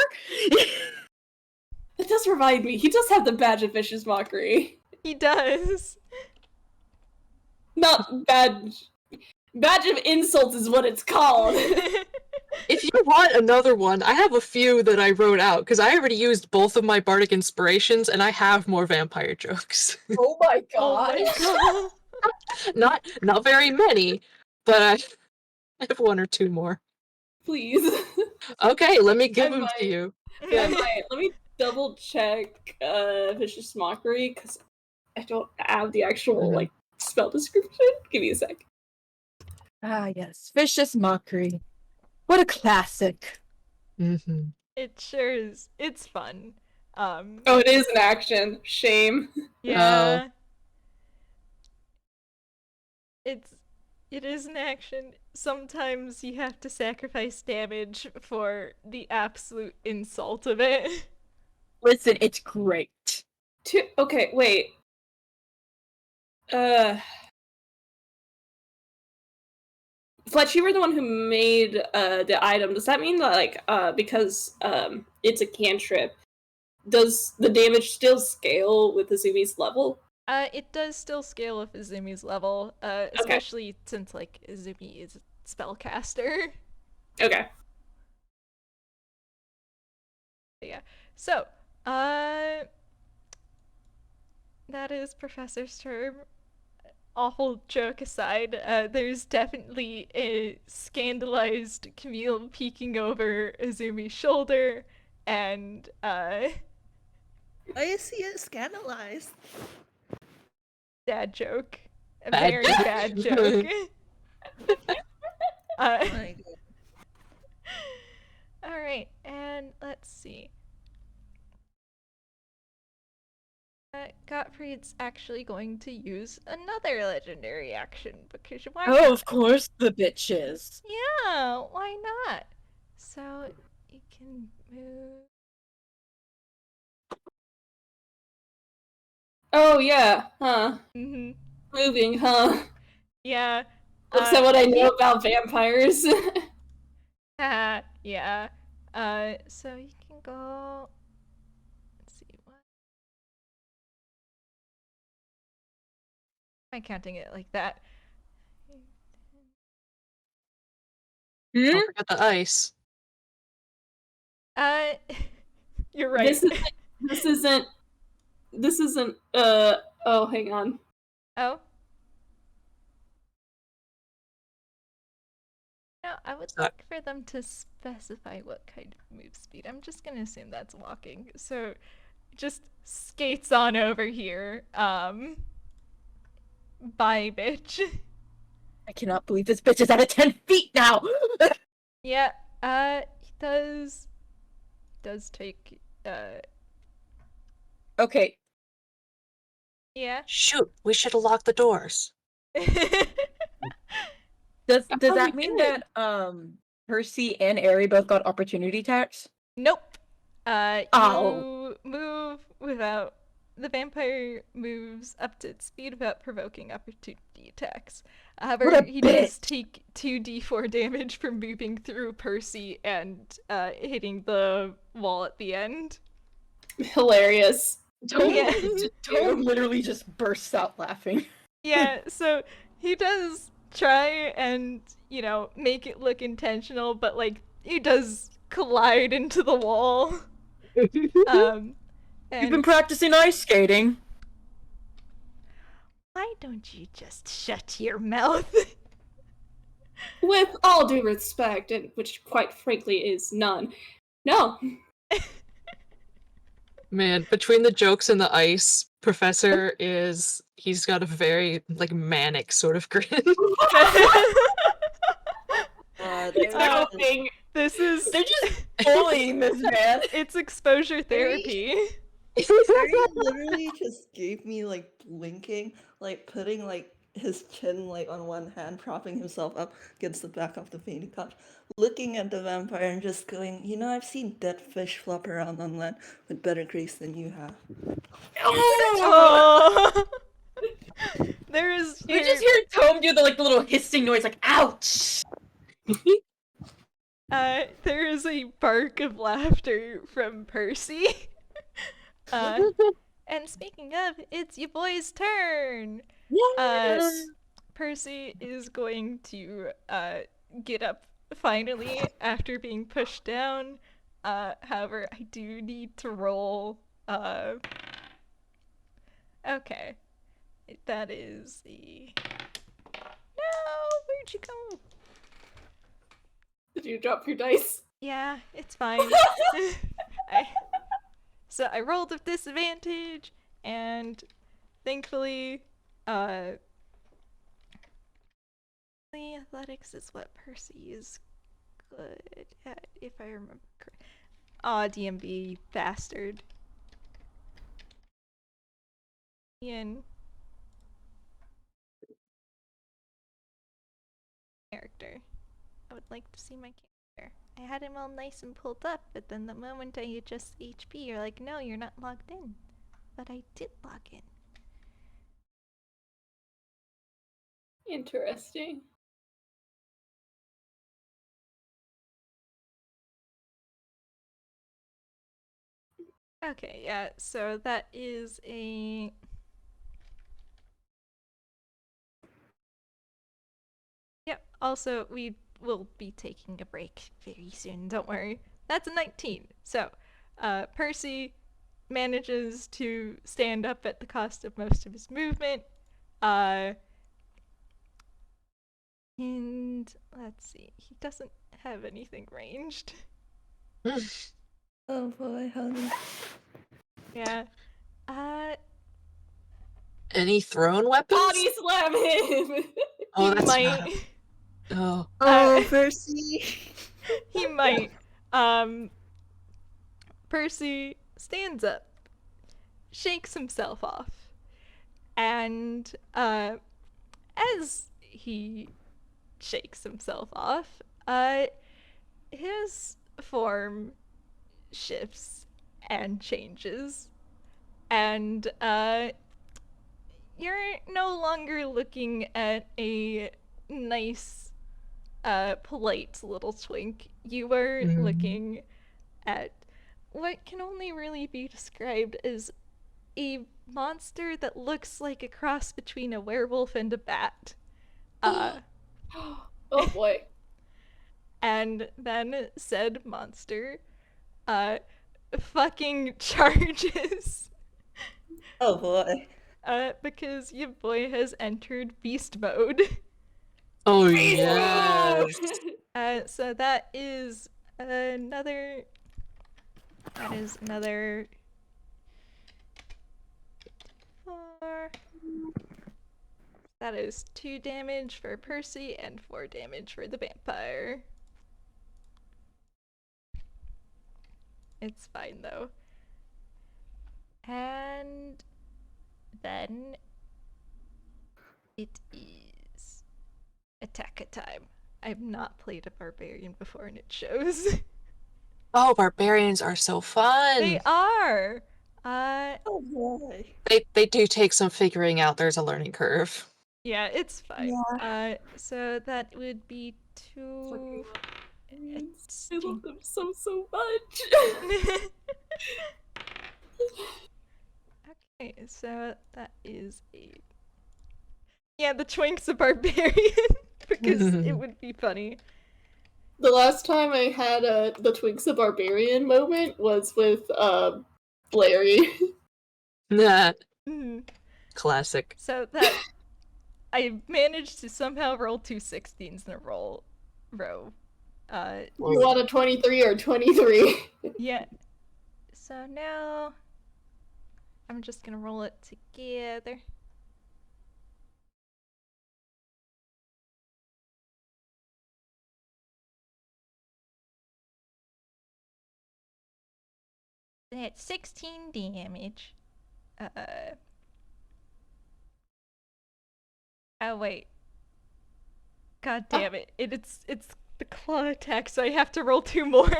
It does remind me, he does have the badge of vicious mockery. He does. Not badge of insult is what it's called. If you want another one, I have a few that I wrote out, because I already used both of my bardic inspirations, and I have more vampire jokes. Oh my Oh my god. Not very many, but I have one or two more. Please. Okay, let me give I them to might. you. Yeah, let me double check vicious mockery, because I don't have the actual like spell description. Give me a sec. Ah, yes. Vicious mockery. What a classic. Mm-hmm. It sure is. It's fun. Oh, it is an action. Shame. Yeah. It is an action. Sometimes you have to sacrifice damage for the absolute insult of it. Listen, it's great. Okay, wait. Fletch, you were the one who made the item. Does that mean that, like, because it's a cantrip, does the damage still scale with Azumi's level? It does still scale with Izumi's level, especially since, like, Izumi is a spellcaster. Okay. Yeah. So, that is Professor's term. Awful joke aside, there's definitely a scandalized Camille peeking over Izumi's shoulder, and, I see it scandalized. bad joke. A Bad very joke. bad joke. Oh my god. Alright, and let's see. Gottfried's actually going to use another legendary action, because why not? Oh, of course the bitches. Yeah, why not? So, you can move... Oh, yeah. Huh. Mm-hmm. Moving, huh? Yeah. Looks at what I know about vampires. Yeah. So you can go. Let's see what. Am I counting it like that? Don't forget the ice. Uh, you're right. This isn't, oh, hang on. Oh. No, I would like for them to specify what kind of move speed. I'm just gonna assume that's walking. So, just skates on over here. Bye, bitch. I cannot believe this bitch is at a 10 feet now! Yeah, he does take, Okay. yeah. Shoot, we should have locked the doors. Does thought that we mean did. that, Percy and Ari both got opportunity attacks? Nope. Ow. You move without. The vampire moves up to its speed without provoking opportunity attacks. However, What a he does bitch. take 2d4 damage from moving through Percy and hitting the wall at the end. Hilarious. Tone, Yeah. Tone literally just bursts out laughing. Yeah, so he does try and, make it look intentional, but, he does collide into the wall. And You've been practicing ice skating. why don't you just shut your mouth? With all due respect, and which quite frankly is none. No. Man, between the jokes and the ice, Professor he's got a very, manic sort of grin. It's happening. This is They're just bullying this man. it's exposure therapy. Harry literally just gave me blinking, putting his chin on one hand, propping himself up against the back of the painting couch, looking at the vampire and just going, I've seen dead fish flop around on land with better grace than you have. Oh. You just hear Tone do the little hissing noise, ouch! There is a bark of laughter from Percy. And speaking of, it's your boy's turn. Yes. Percy is going to get up finally after being pushed down. However, I do need to roll. Okay, that is the. No, where'd you go? Did you drop your dice? Yeah, it's fine. So I rolled with disadvantage, and thankfully, athletics is what Percy is good at, if I remember correctly. Aw, DMB, you bastard. Ian. Character. I would like to see my character. I had him all nice and pulled up, but then the moment I adjust HP, you're like, no, you're not logged in. But I did log in. Interesting. Okay, yeah, so that is a. Yep, also, we will be taking a break very soon, don't worry. That's a 19. So, Percy manages to stand up at the cost of most of his movement. And let's see, he doesn't have anything ranged. Oh boy, honey. Yeah. Any thrown weapons? Body slam him! Oh, he that's might. not. Oh. Oh, Percy. He might. Percy stands up, shakes himself off, and as he shakes himself off, his form shifts and changes, and you're no longer looking at a nice, polite little twink. You are looking at what can only really be described as a monster that looks like a cross between a werewolf and a bat. Oh boy. And then said monster fucking charges Oh boy. because your boy has entered beast mode. Oh Beast yes. mode! So that is another 4. That is 2 damage for Percy and 4 damage for the vampire. It's fine though. And then it is attack time. I've not played a barbarian before and it shows. Oh, barbarians are so fun. They are. Oh boy. They do take some figuring out. There's a learning curve. Yeah, it's fine. Yeah. So that would be 2. I love them so much. Okay, so that is a. Yeah, the Twink's a barbarian because it would be funny. The last time I had the Twinks a Barbarian moment was with Larry. Nah, Mhm. classic. So that I managed to somehow roll 2 16s in a row. You want a 23 or 23? Yeah. So now I'm just gonna roll it together. That's 16 damage. Oh wait. God damn it. It's the claw attack, so I have to roll 2 more.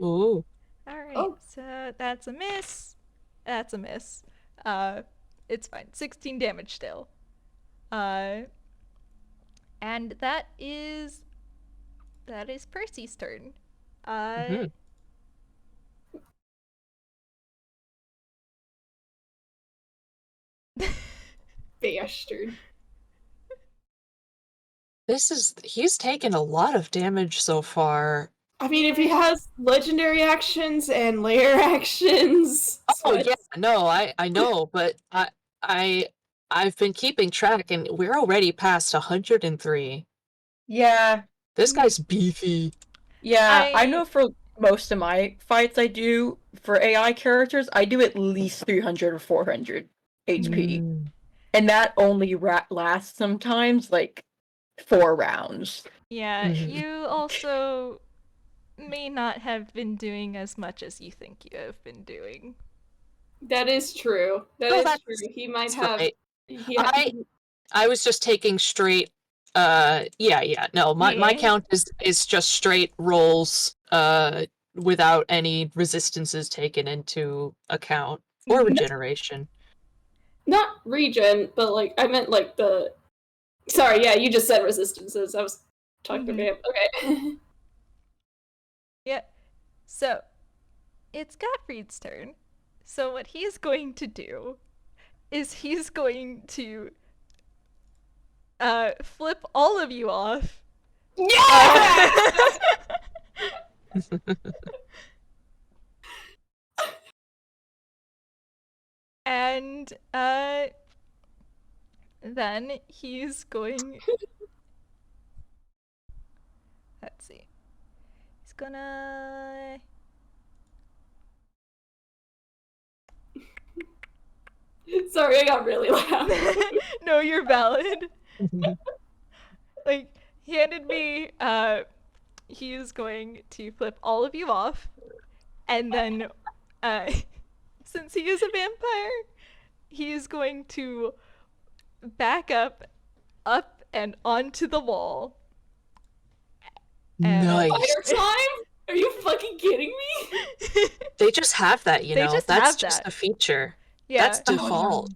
Ooh. Alright, Oh. so that's a miss. That's a miss. It's fine. 16 damage still. And that is Percy's turn. Mhm. Bastard. He's taken a lot of damage so far. I mean, if he has legendary actions and layer actions. Oh yeah, no, I know, but I've been keeping track and we're already past 103. Yeah, This guy's beefy. yeah. I I- know for most of my fights I do for AI characters, I do at least 300 or 400 HP. Mm. And that only lasts sometimes like 4 rounds. Yeah, Mhm. you also may not have been doing as much as you think you have been doing. That is true. That Oh, is that's- true. He might that's have. right. He I was just taking straight no, my Yeah. count is just straight rolls without any resistances taken into account or regeneration. not regen, but like I meant like the. Sorry, yeah, you just said resistances. I was talking to him. Okay. Yeah. So, it's Gottfried's turn. So what he's going to do is he's going to flip all of you off. Yeah! And then he's going. Let's see. He's gonna. Sorry, I got really loud. No, you're valid. Like, he handed me. He is going to flip all of you off, and then, since he is a vampire, he is going to back up and onto the wall. Nice. Fire time? Are you fucking kidding me? They just have that, you They know. just That's have just that. a feature. Yeah. That's default.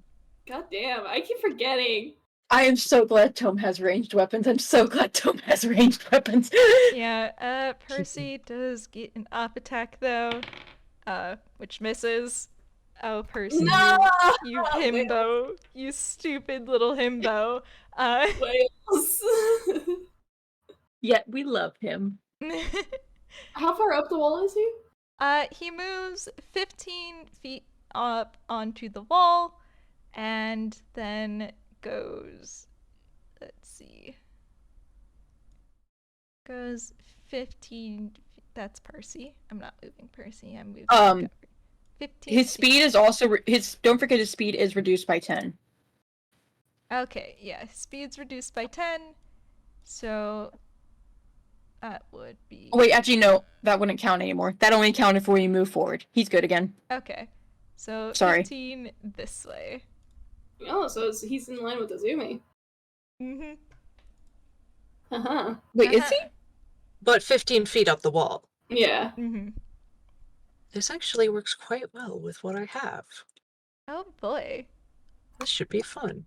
God damn, I keep forgetting. I am so glad Tome has ranged weapons. I'm so glad Tome has ranged weapons. Yeah, Percy does get an up attack though, which misses. Oh, Percy, No! you himbo, you stupid little himbo. Wales. Yet we love him. How far up the wall is he? He moves 15 feet up onto the wall, and then goes. Let's see. Goes 15. That's Percy. I'm not moving Percy. I'm moving. 15. His speed is also don't forget his speed is reduced by 10. Okay, yeah, speed's reduced by 10. So that would be. Oh, wait, actually no, that wouldn't count anymore. That only counted for when you move forward. He's good again. Okay. So Sorry. 15 this way. Oh, so he's in line with Azumi. Mhm. Uh-huh. Wait, is he? But 15 feet up the wall. Yeah. Mhm. This actually works quite well with what I have. Oh boy. This should be fun.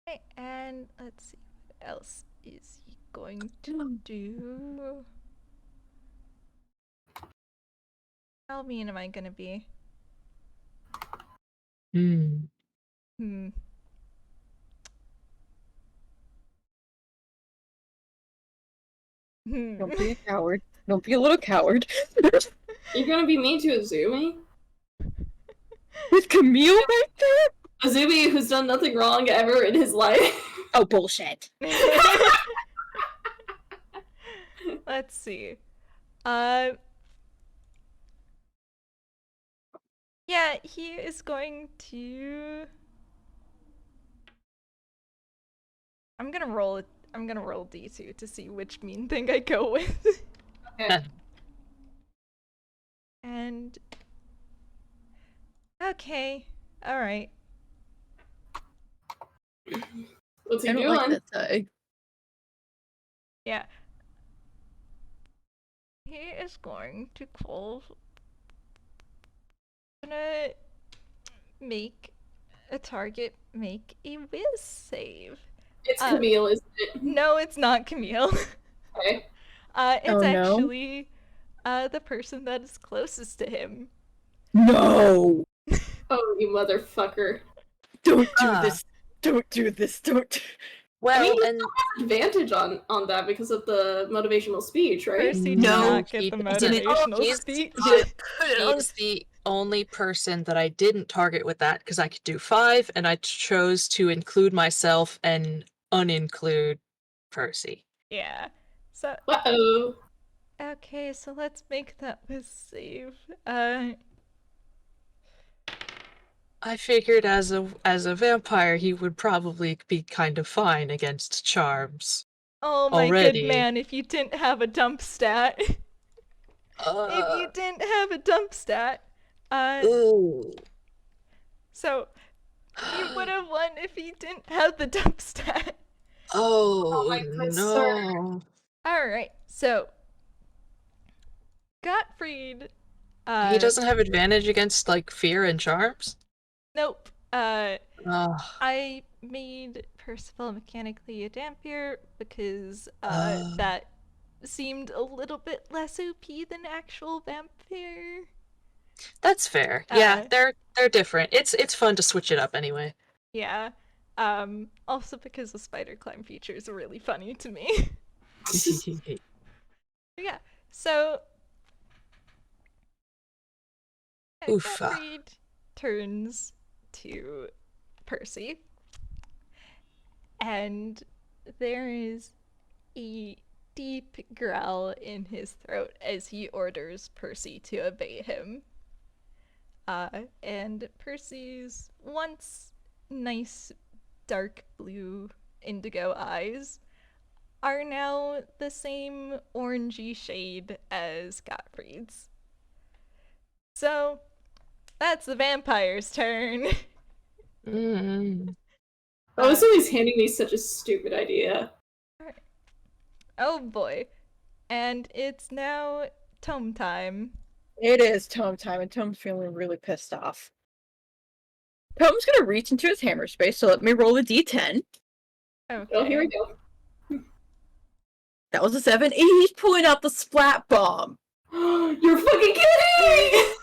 Okay, and let's see what else is he going to do. How mean am I gonna be? Hmm. Hmm. Don't be a coward. Don't be a little coward. You're gonna be mean to Azumi? With Camille right there? Azumi, who's done nothing wrong ever in his life. Oh, bullshit. Let's see. Yeah, he is going to. I'm gonna roll D2 to see which mean thing I go with. Okay. And okay, all right. What's he I don't doing? like that tie. Yeah. He is going to call. Gonna make a target make a whiz save. It's Camille, isn't it? No, it's not Camille. Okay. It's Oh, no? actually the person that is closest to him. No! Oh, you motherfucker. Don't do this. Don't do this. Don't. Well, I mean, and advantage on that because of the motivational speech, right? Percy did No, not get he the didn't. motivational He's- speech. he's the only person that I didn't target with that because I could do 5, and I chose to include myself and uninclude Percy. Yeah. So Uh-oh. okay, so let's make that whiz save. I figured as a vampire he would probably be kind of fine against charms. Oh my Already. good man, if you didn't have a dump stat. If you didn't have a dump stat. Ooh. So you would have won if you didn't have the dump stat. Oh, my good no. Alright, so Gottfried He doesn't have advantage against like fear and charms? Nope. Ugh. I made Percival mechanically a Dampier because that seemed a little bit less OP than actual vampire. That's fair. Yeah, they're different. It's fun to switch it up anyway. Yeah. Also because the spider climb feature is really funny to me. Yeah. So Oofa. Gottfried turns to Percy, and there is a deep growl in his throat as he orders Percy to obey him. And Percy's once nice dark blue indigo eyes are now the same orangey shade as Gottfried's. So, that's the vampire's turn. Mm. Oh, Azumi's handing me such a stupid idea. Oh boy. And it's now Tome time. It is Tome time, and Tome's feeling really pissed off. Tome's gonna reach into his hammer space, so let me roll a d10. Okay. Oh, here we go. That was a 7. He's pulling out the splat bomb. You're fucking kidding!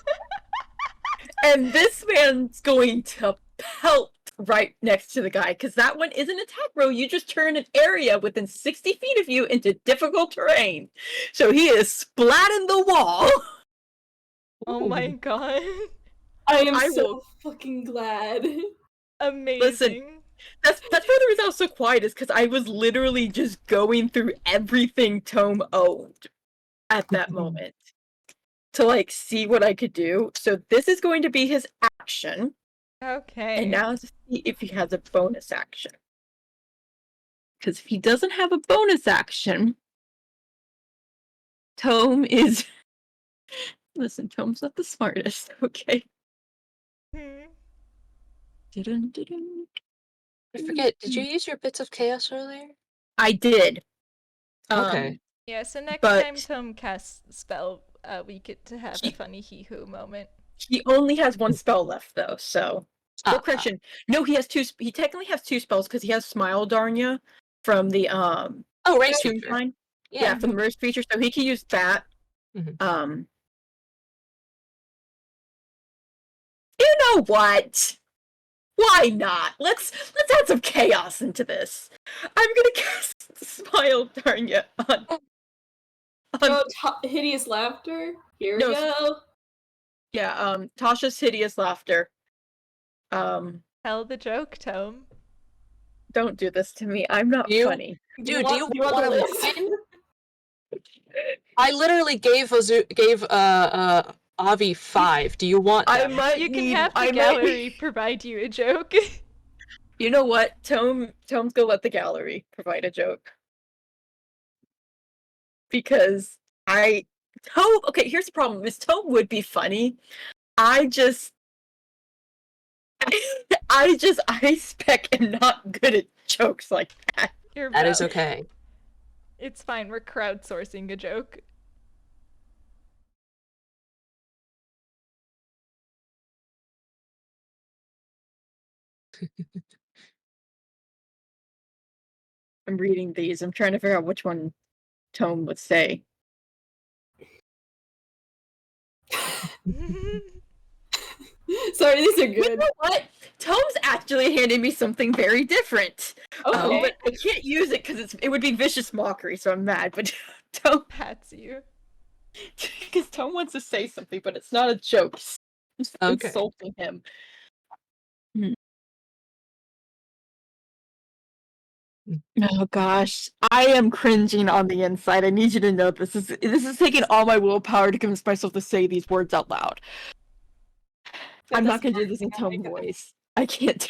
And this man's going to pelt right next to the guy, because that one is an attack roll. You just turn an area within 60 feet of you into difficult terrain. So he is splatting the wall. Oh my Ooh. god. I am I so will- fucking glad. Amazing. That's part of the reason I was so quiet, is because I was literally just going through everything Tome owned at that moment to like see what I could do. So this is going to be his action. Okay. And now to see if he has a bonus action. Because if he doesn't have a bonus action, Tome is... Listen, Tome's not the smartest, okay? Hmm. Dun-dun-dun-dun. I forget, did you use your bits of chaos earlier? I did. Okay. Yeah, so next but- time Tom casts the spell, we get to have a funny hee-hoo moment. He only has one spell left, though, so... Ah, Oh, correction. No, he has 2... He technically has 2 spells, because he has Smile Darnya from the, Oh, race feature. Toonkind. Yeah. Yeah, from the Merge feature, so he can use that. Mhm. You know what? Why not? Let's add some chaos into this. I'm gonna cast Smile Darnya on Oh, hideous laughter. Here we No, go. Tasha's hideous laughter. Tell the joke, Tom. Don't do this to me. I'm not You- funny. Dude, do you want want the to list? win? I literally gave Avi 5. Do you want I them? might You can need. have the I gallery provide you a joke. You know what? Tome's gonna let the gallery provide a joke. Because Tome. Okay, here's the problem. Miss Tome would be funny. I spec am not good at jokes like that. You're That is valid. okay. It's fine, we're crowdsourcing a joke. I'm reading these. I'm trying to figure out which one Tome would say. Sorry, these are You good. know what? Tome's actually handed me something very different. Okay. But I can't use it because it would be vicious mockery, so I'm mad. But Tome, Pats you. because Tome wants to say something, but it's not a joke. It's Okay. insulting him. Oh gosh, I am cringing on the inside. I need you to know this is taking all my willpower to convince myself to say these words out loud. I'm not gonna do this in Tome voice. I can't.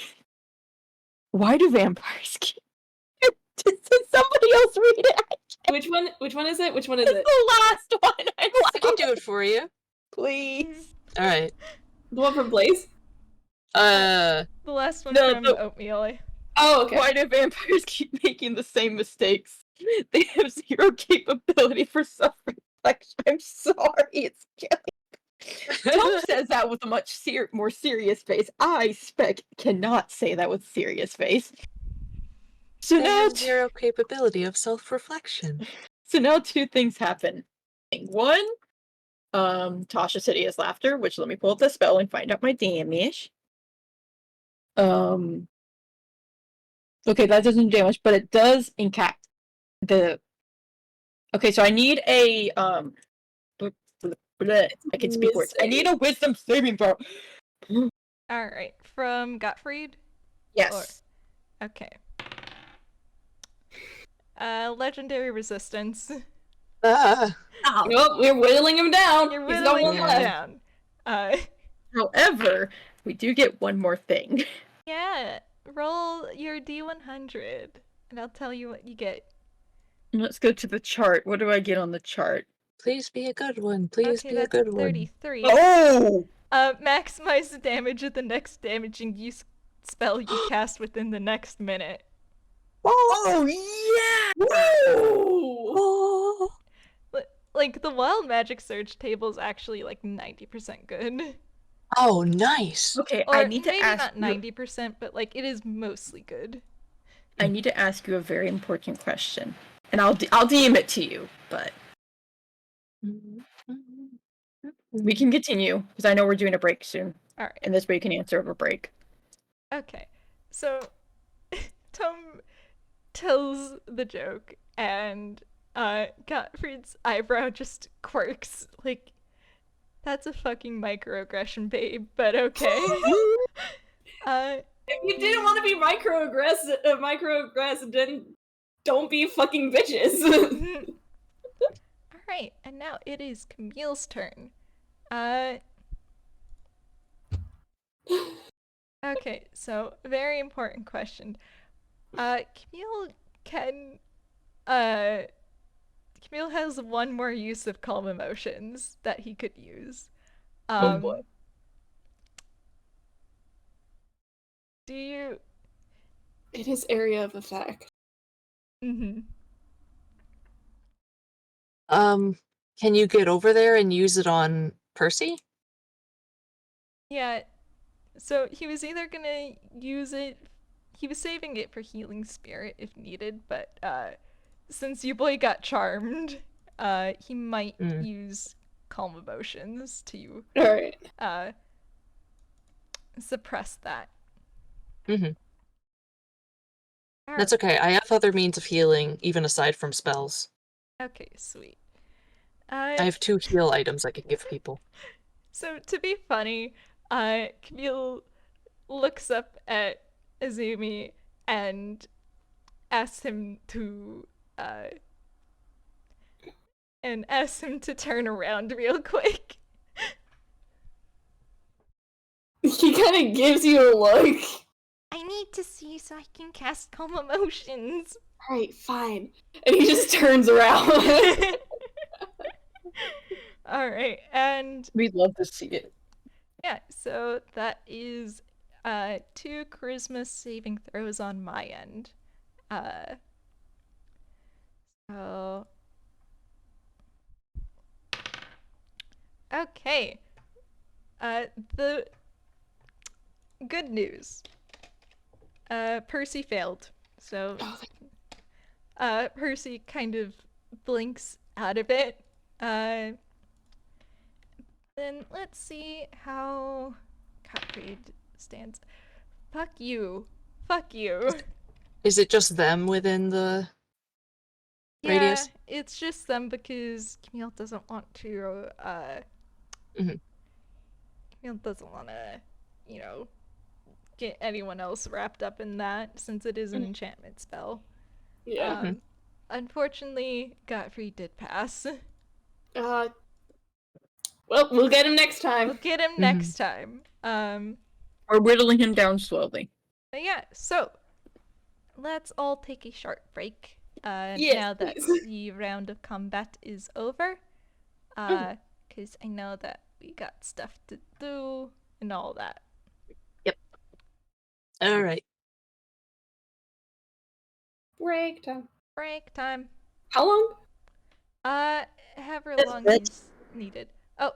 Why do vampires keep? Did somebody else read it? Which one? Which one is it? Which one is It's it? the last one. I'm I can do it for you. Please. All right. The one from Blaze? The last one No, from the- Oatmeal. Oh, okay. Why do vampires keep making the same mistakes? They have zero capability for self-reflection. I'm sorry, it's killing. Tome says that with a much more serious face. I spec cannot say that with serious face. So They now, have zero capability of self-reflection. so now 2 things happen. One, Tasha's hideous laughter, which let me pull up the spell and find out my damage. Okay, that doesn't do damage, but it does incap the. Okay, so I need a I can speak words. I need a wisdom saving throw. Alright, from Gottfried? Yes. Okay. Legendary resistance. Ah. Ow. Nope, we're whittling him down. You're He's got whittling one him left. down. However, we do get one more thing. Yeah, roll your D100, and I'll tell you what you get. Let's go to the chart. What do I get on the chart? Please be a good one. Please Okay, be a that's good one. 33. Oh! Maximize the damage of the next damaging spell you cast within the next minute. Oh yeah! Oh. Like, the Wild Magic Surge table is actually, like, 90% good. Oh, nice. Okay, Or I need to maybe ask not 90%, but, like, it is mostly good. I need to ask you a very important question, and I'll DM it to you, but we can continue because I know we're doing a break soon, All right. and this way you can answer over break. Okay. So Tom tells the joke, and Gottfried's eyebrow just quirks. Like, that's a fucking microaggression, babe. But okay. If you didn't want to be microaggressive, then don't be fucking bitches. All right, and now it is Camille's turn. Okay, so very important question. Camille can Camille has one more use of calm emotions that he could use. Oh boy. Do you? It is area of effect. Mm-hmm. Can you get over there and use it on Percy? Yeah. So he was either gonna use it. He was saving it for healing spirit if needed, but since you boy got charmed, he might use calm emotions to Alright. suppress that. Mm-hmm. That's okay. I have other means of healing, even aside from spells. Okay, sweet. I have 2 heal items I can give people. So to be funny, Camille looks up at Azumi and asks him to turn around real quick. He kind of gives you a look. I need to see so I can cast calm emotions. Alright, fine. And he just turns around. Alright, and We'd love to see it. yeah, so that is 2 charisma saving throws on my end. So okay. The good news. Percy failed. So Percy kind of blinks out of it. Then let's see how Gottfried stands. Fuck you. Fuck you. Is it just them within the radius? Yeah, it's just them because Camille doesn't want to, Mhm. Camille doesn't want to, you know, get anyone else wrapped up in that since it is an enchantment spell. Yeah. Unfortunately, Gottfried did pass. Well, we'll get him next time. We'll get him next time. Or whittling him down slowly. But yeah, so let's all take a short break. Yes, now that please. the round of combat is over. Because I know that we got stuff to do and all that. Yep. Alright. Break time. Break time. How long? However Yes, long bitch. is needed. Oh,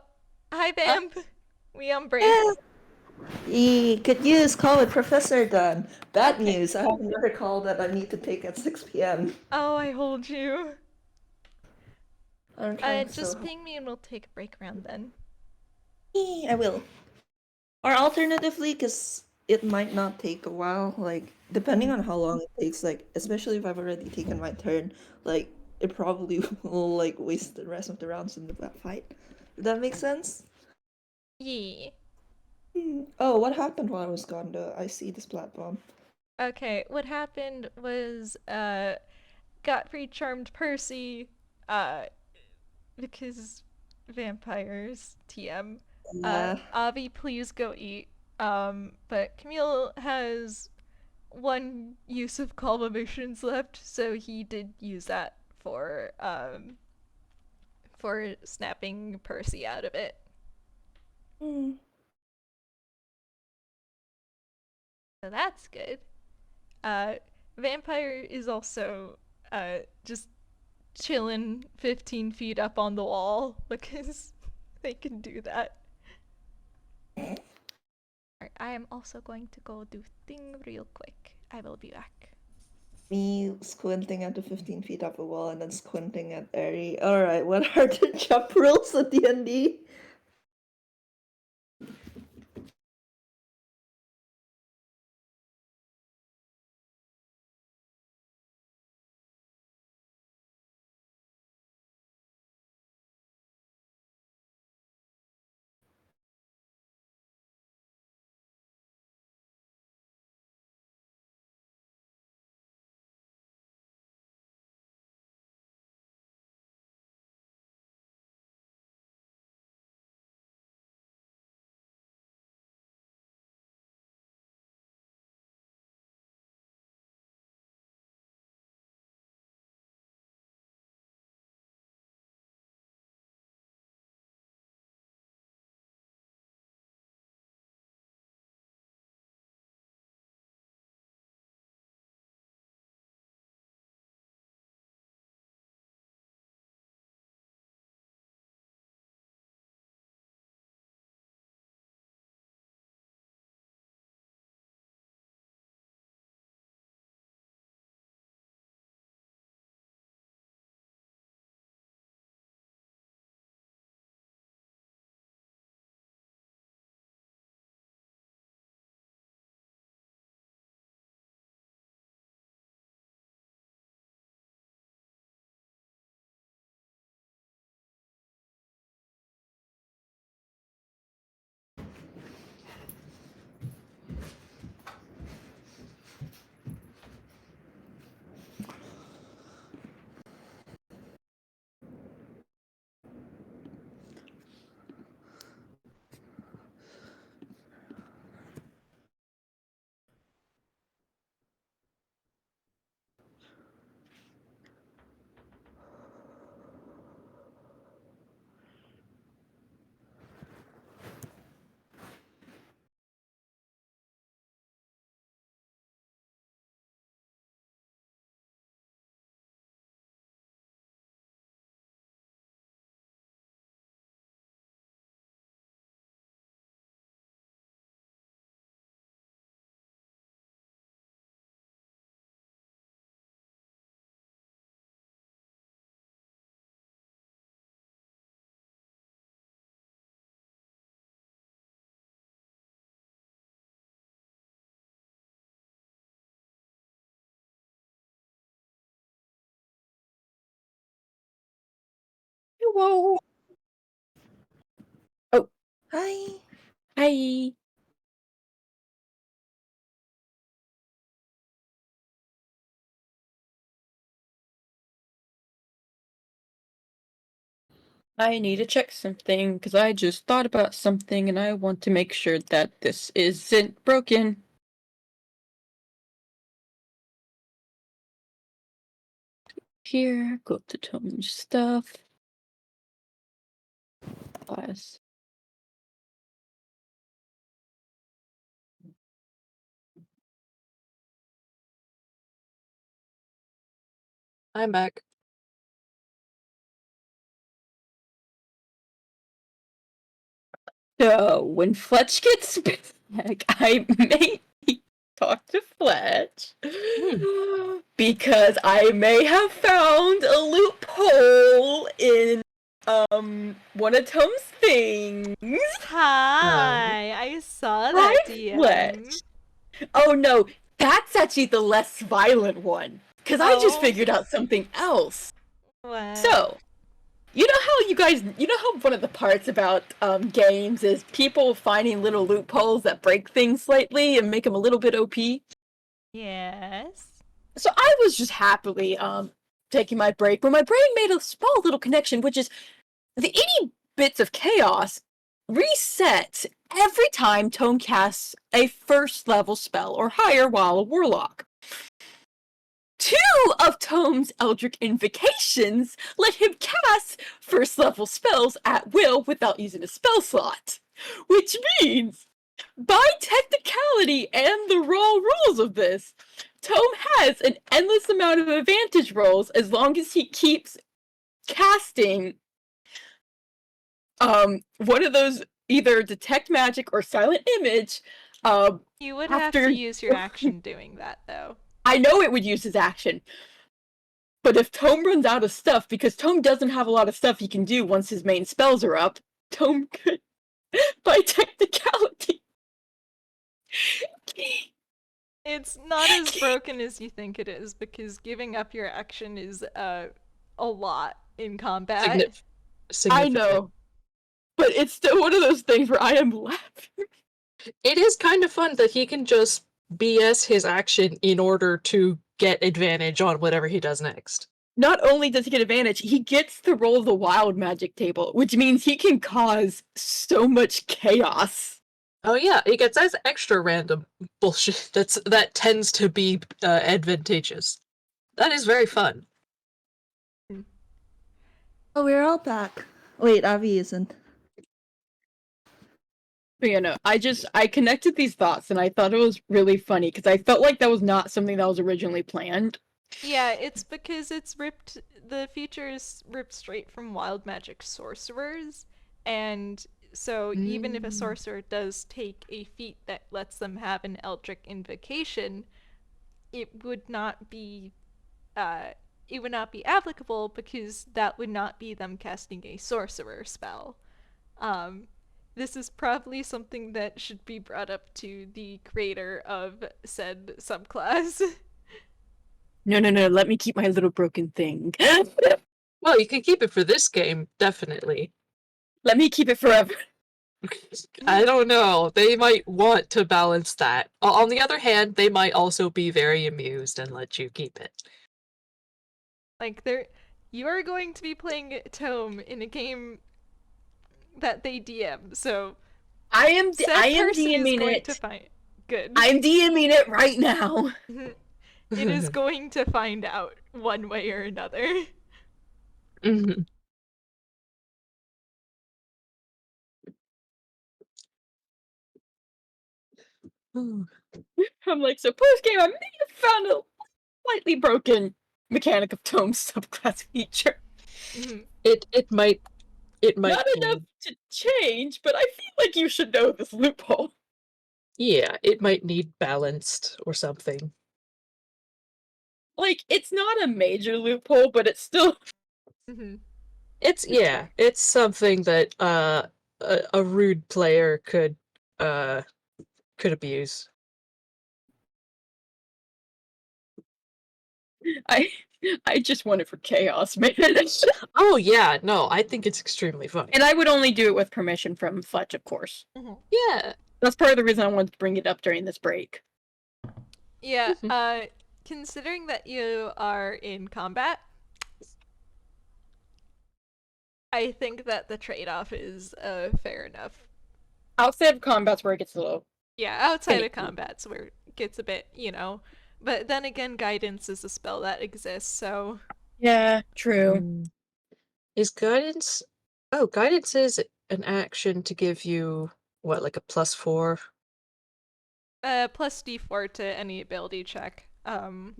hi, Vamp. We on break. Could use call with Professor Dunn. Bad news, I have another call that I need to take at 6 p.m. Oh, I hold you. I'm trying Just ping me and we'll take a break round then. I will. Or alternatively, because it might not take a while, like, depending on how long it takes, like, especially if I've already taken my turn, like, it probably will, like, waste the rest of the rounds in the fight. Does that make sense? Yeah. Oh, what happened while I was gone, though? I see this platform. Okay, what happened was, Gottfried charmed Percy, because vampires, TM. Yeah. Avi, please go eat. But Camille has one use of calm emotions left, so he did use that for snapping Percy out of it. So that's good. Vampire is also just chilling 15 feet up on the wall because they can do that. Alright, I am also going to go do thing real quick. I will be back. Me squinting at the 15 feet up the wall and then squinting at Eri. Alright, what are the jump rules at DnD? Hello. Oh, Hi. hi. I need to check something because I just thought about something and I want to make sure that this isn't broken. Here, go to tome stuff. Class. I'm back. So when Fletch gets back, I may talk to Fletch because I may have found a loophole in one of Tom's things. Hi, I saw Hi, that DM. Fletch. Oh no, that's actually the less violent one. Because I just Oh. figured out something else. What? So, you know how one of the parts about games is people finding little loopholes that break things slightly and make them a little bit OP? Yes. So I was just happily taking my break when my brain made a small little connection, which is the 80 bits of chaos reset every time Tone casts a first level spell or higher while a warlock. 2 of Tome's Eldritch Invocations let him cast first level spells at will without using a spell slot. Which means, by technicality and the raw rules of this, Tome has an endless amount of advantage rolls as long as he keeps casting one of those either detect magic or silent image You would have to use your action doing that, though. I know it would use his action. But if Tome runs out of stuff, because Tome doesn't have a lot of stuff he can do once his main spells are up, Tome could, by technicality. It's not as broken as you think it is, because giving up your action is a lot in combat. I know. But it's still one of those things where I am laughing. It is kind of fun that he can just BS his action in order to get advantage on whatever he does next. Not only does he get advantage, he gets to roll the wild magic table, which means he can cause so much chaos. Oh yeah, he gets as extra random bullshit that tends to be advantageous. That is very fun. Oh, we're all back. Wait, Avi isn't. But you know, I connected these thoughts and I thought it was really funny because I felt like that was not something that was originally planned. Yeah, it's because the feature is ripped straight from wild magic sorcerers, and so even if a sorcerer does take a feat that lets them have an eldritch invocation, it would not be applicable because that would not be them casting a sorcerer spell. This is probably something that should be brought up to the creator of said subclass. No, let me keep my little broken thing. Well, you can keep it for this game, definitely. Let me keep it forever. I don't know. They might want to balance that. On the other hand, they might also be very amused and let you keep it. Like, you are going to be playing Tome in a game that they DM, so I am person is DMing going it. to find good. I'm DMing it right now. It is going to find out one way or another. Mhm. I'm like, so post game, I may have found a slightly broken mechanic of Tome's subclass feature. It might Not enough to change, but I feel like you should know this loophole. Yeah, it might need balanced or something. Like, it's not a major loophole, but it's still. It's something that a rude player could abuse. I just want it for chaos, man. Oh yeah, no, I think it's extremely funny. And I would only do it with permission from Fletch, of course. Yeah. That's part of the reason I wanted to bring it up during this break. Yeah, considering that you are in combat, I think that the trade-off is fair enough. Outside of combat's where it gets low. Yeah, outside of combat's where it gets a bit, But then again, guidance is a spell that exists, so. Yeah, true. Is guidance? Oh, guidance is an action to give you what, like a +4? Plus D4 to any ability check. So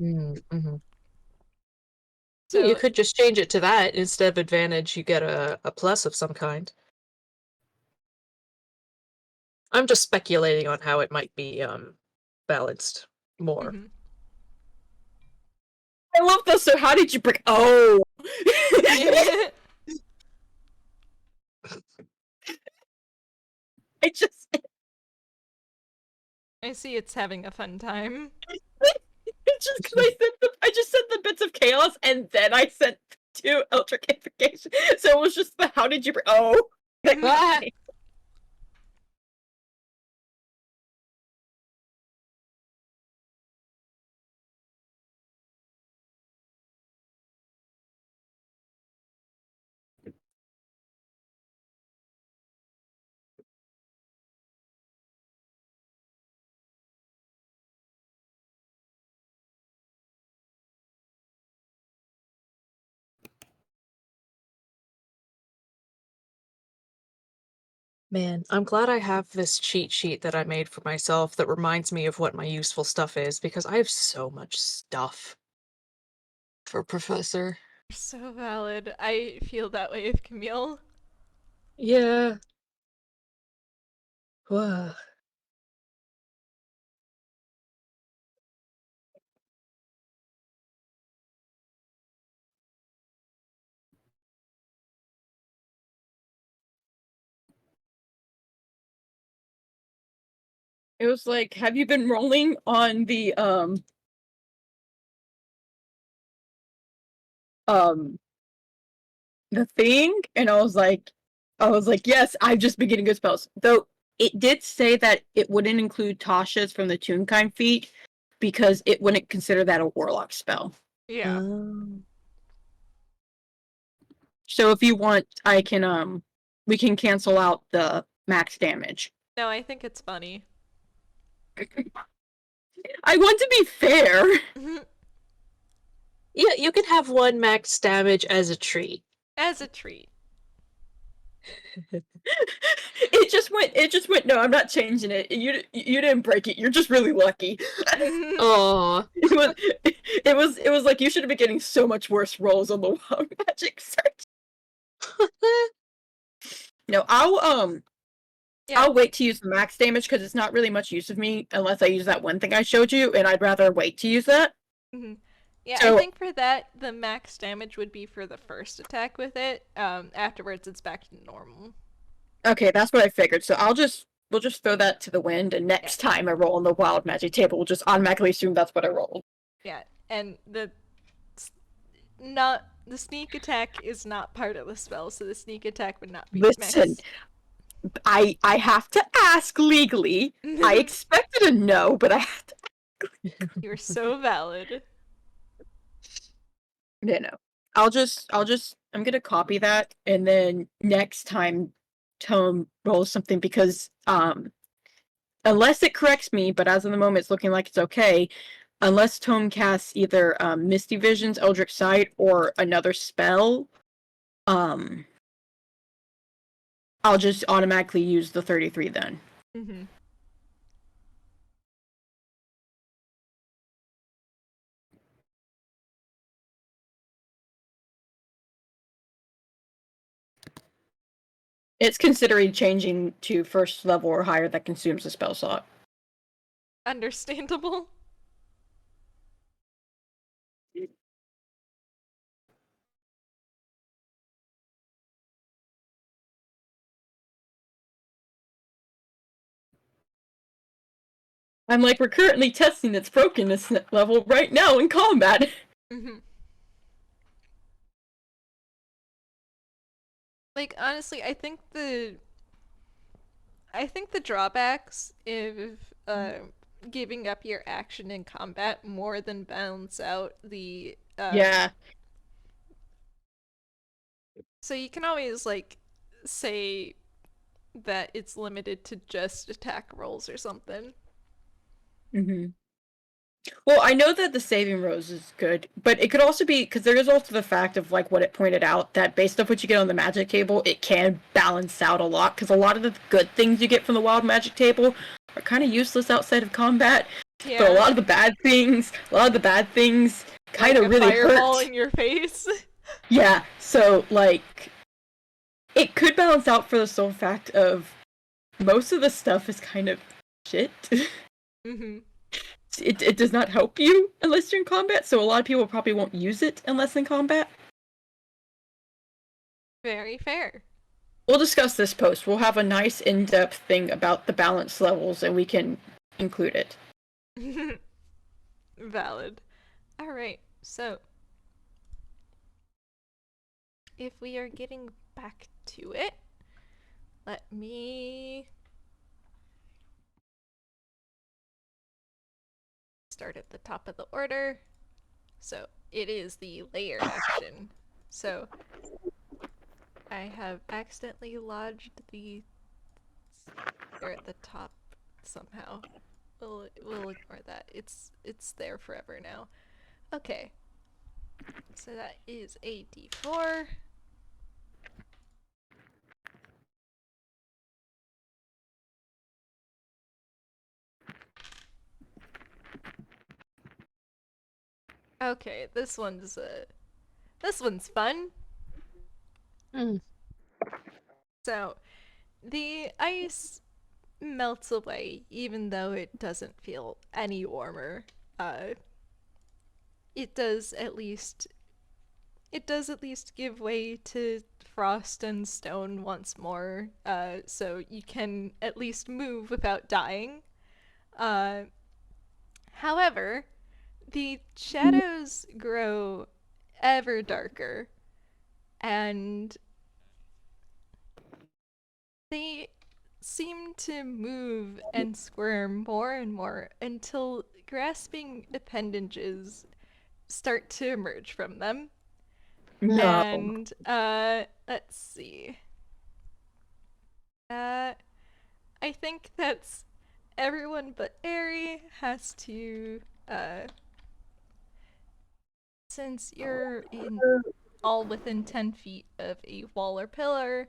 you could just change it to that. Instead of advantage, you get a plus of some kind. I'm just speculating on how it might be balanced more. I love this. So how did you break? Oh. I see it's having a fun time. It's just because I just sent the bits of chaos and then I sent 2 electrification. So it was just the how did you break? Oh. Man, I'm glad I have this cheat sheet that I made for myself that reminds me of what my useful stuff is, because I have so much stuff for Professor. So valid. I feel that way of Camille. Yeah. Whoa. It was like, have you been rolling on the the thing? And I was like, yes, I've just been getting good spells. Though it did say that it wouldn't include Tasha's from the Toonkind feat because it wouldn't consider that a warlock spell. Yeah. So if you want, I can we can cancel out the max damage. No, I think it's funny. I want to be fair. Yeah, you can have 1 max damage as a treat. As a treat. It just went, no, I'm not changing it. You didn't break it. You're just really lucky. Aww. It was like you should have been getting so much worse rolls on the wild magic search. No, I'll wait to use the max damage because it's not really much use of me unless I use that one thing I showed you, and I'd rather wait to use that. Yeah, So- I think for that, the max damage would be for the first attack with it. Afterwards, it's back to normal. Okay, that's what I figured. So we'll just throw that to the wind, and next time I roll on the wild magic table, we'll just automatically assume that's what I rolled. Yeah, and the sneak attack is not part of the spell, so the sneak attack would not be Listen, max. I have to ask legally. I expected a no, but I have to. You're so valid. No. I'm gonna copy that, and then next time Tome rolls something because unless it corrects me, but as of the moment it's looking like it's okay. Unless Tome casts either Misty Visions, Eldritch Sight, or another spell, I'll just automatically use the 33 then. It's considering changing to first level or higher that consumes a spell slot. Understandable. I'm like, we're currently testing its brokenness level right now in combat. Like, honestly, I think the drawbacks of giving up your action in combat more than balance out the Yeah. So you can always like say that it's limited to just attack rolls or something. Well, I know that the saving rose is good, but it could also be because there is also the fact of like what it pointed out that based off what you get on the magic table, it can balance out a lot because a lot of the good things you get from the wild magic table are kind of useless outside of combat. Yeah. But a lot of the bad things kind of like really fireball hurt. in your face. Yeah, so like it could balance out for the sole fact of most of the stuff is kind of shit. It does not help you unless you're in combat, so a lot of people probably won't use it unless in combat. Very fair. We'll discuss this post. We'll have a nice in-depth thing about the balance levels and we can include it. Valid. Alright, so if we are getting back to it, let me start at the top of the order. So it is the layer action. So I have accidentally lodged the there at the top somehow. We'll ignore that. It's there forever now. Okay. So that is a d4. Okay, this one's fun. So, the ice melts away even though it doesn't feel any warmer. It does at least give way to frost and stone once more. So you can at least move without dying. However, the shadows grow ever darker, and they seem to move and squirm more and more until grasping appendages start to emerge from them. No. And let's see. I think that's everyone but Aerie has to since you're all within 10 feet of a wall or pillar,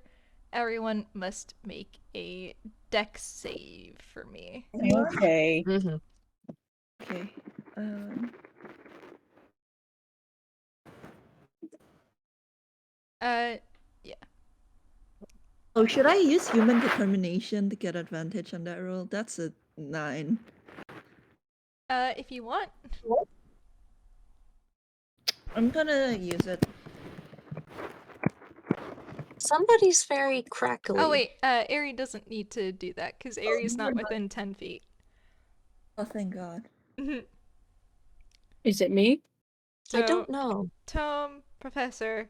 everyone must make a dex save for me. Okay. Mm-hmm. Okay. Yeah. Oh, should I use human determination to get advantage on that roll? That's a 9. If you want. I'm gonna use it. Somebody's very crackly. Oh wait, Aerie doesn't need to do that because Aerie's not within 10 feet. Oh, thank God. Is it me? So, I don't know. Tom, Professor,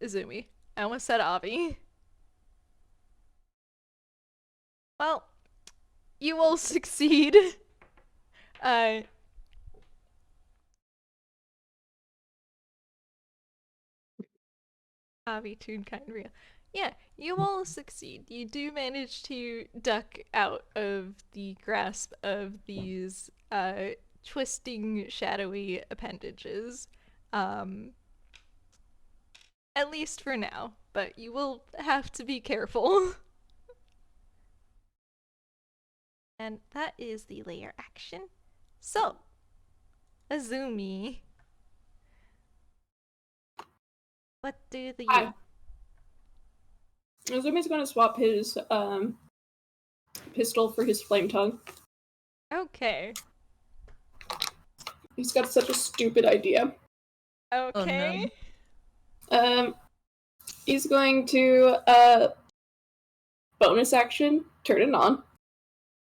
Izumi. I almost said Avi. Well, you will succeed. Avi, Toonkind, real. Yeah, you will succeed. You do manage to duck out of the grasp of these twisting, shadowy appendages. At least for now, but you will have to be careful. And that is the layer action. So, Azumi, what do the Hi. Azumi's gonna swap his pistol for his flame tongue. Okay. He's got such a stupid idea. Okay. Oh, no. He's going to bonus action, turn it on.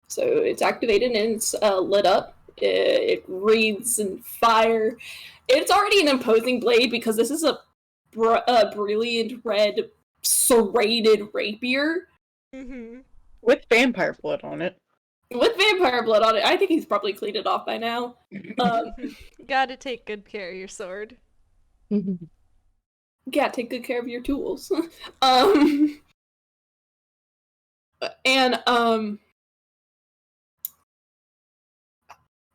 So it's activated and it's lit up. It reads and fire. It's already an imposing blade because this is a brilliant red serrated rapier. Mm-hmm. With vampire blood on it. With vampire blood on it. I think he's probably cleaned it off by now. Gotta take good care of your sword. Yeah, take good care of your tools. And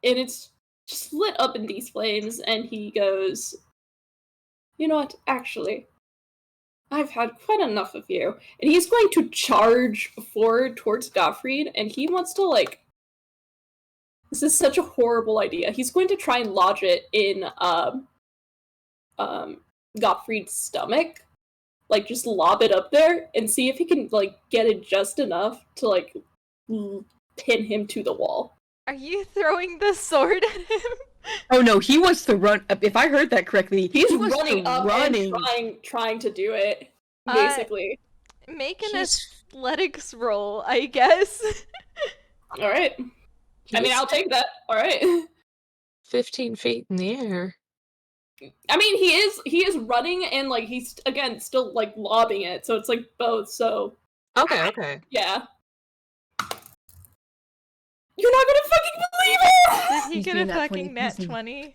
it's just lit up in these flames, and he goes, "You know what, actually, I've had quite enough of you." And he's going to charge forward towards Gottfried, and he wants to, this is such a horrible idea. He's going to try and lodge it in, Gottfried's stomach. Just lob it up there, and see if he can, get it just enough to, pin him to the wall. Are you throwing the sword at him? Oh no, he wants to run. If I heard that correctly, He's he wants running to up running. and trying to do it, basically. Make an athletics roll, I guess. Alright. I mean, I'll take that. Alright. 15 feet in the air. I mean, he is running and, he's, again, still, lobbing it, so it's, both, so... Okay. Yeah. You're not gonna fucking believe it! Did he He's get doing a that fucking 20. nat 20?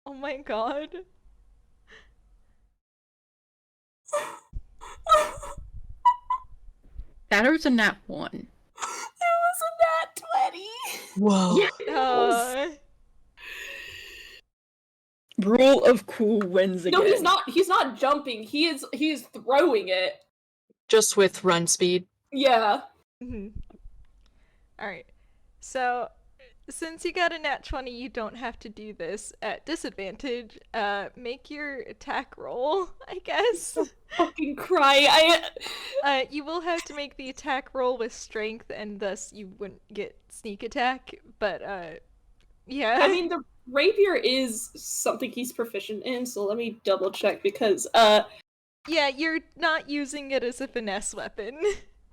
Oh my god. That was a nat 1. It was a nat 20! Whoa. Rule of cool wins again. No, he's not jumping, he is throwing it. Just with run speed. Yeah. Alright. So, since you got a nat 20, you don't have to do this at disadvantage. Make your attack roll, I guess. Fucking cry. You will have to make the attack roll with strength, and thus you wouldn't get sneak attack, but, yeah. I mean, the rapier is something he's proficient in, so let me double check, because, Yeah, you're not using it as a finesse weapon.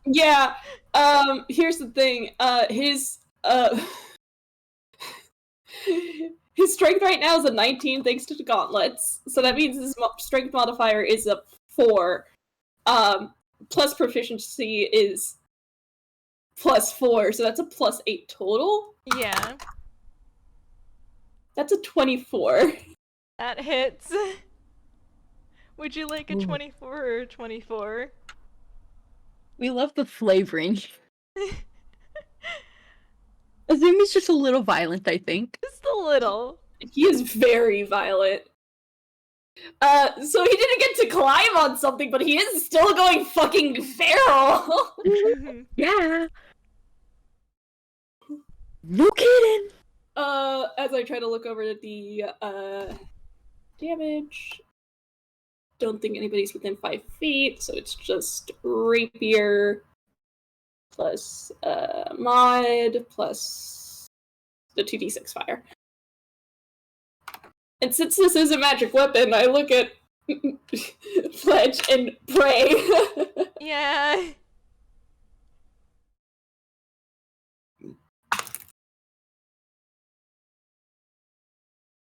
Yeah. Here's the thing. His his strength right now is a 19 thanks to the gauntlets. So that means his strength modifier is a 4. Plus proficiency is +4, so that's a +8 total. Yeah, That's a 24. that hits. Would you like a Ooh. 24 or a 24? We love the flavoring. Azumi's just a little violent, I think. Just a little. He is very violent. So he didn't get to climb on something, but he is still going fucking feral. Yeah. No kidding. As I try to look over the damage, don't think anybody's within 5 feet, so it's just rapier plus mod plus the 2d6 fire. And since this is a magic weapon, I look at Fletch and pray. Yeah.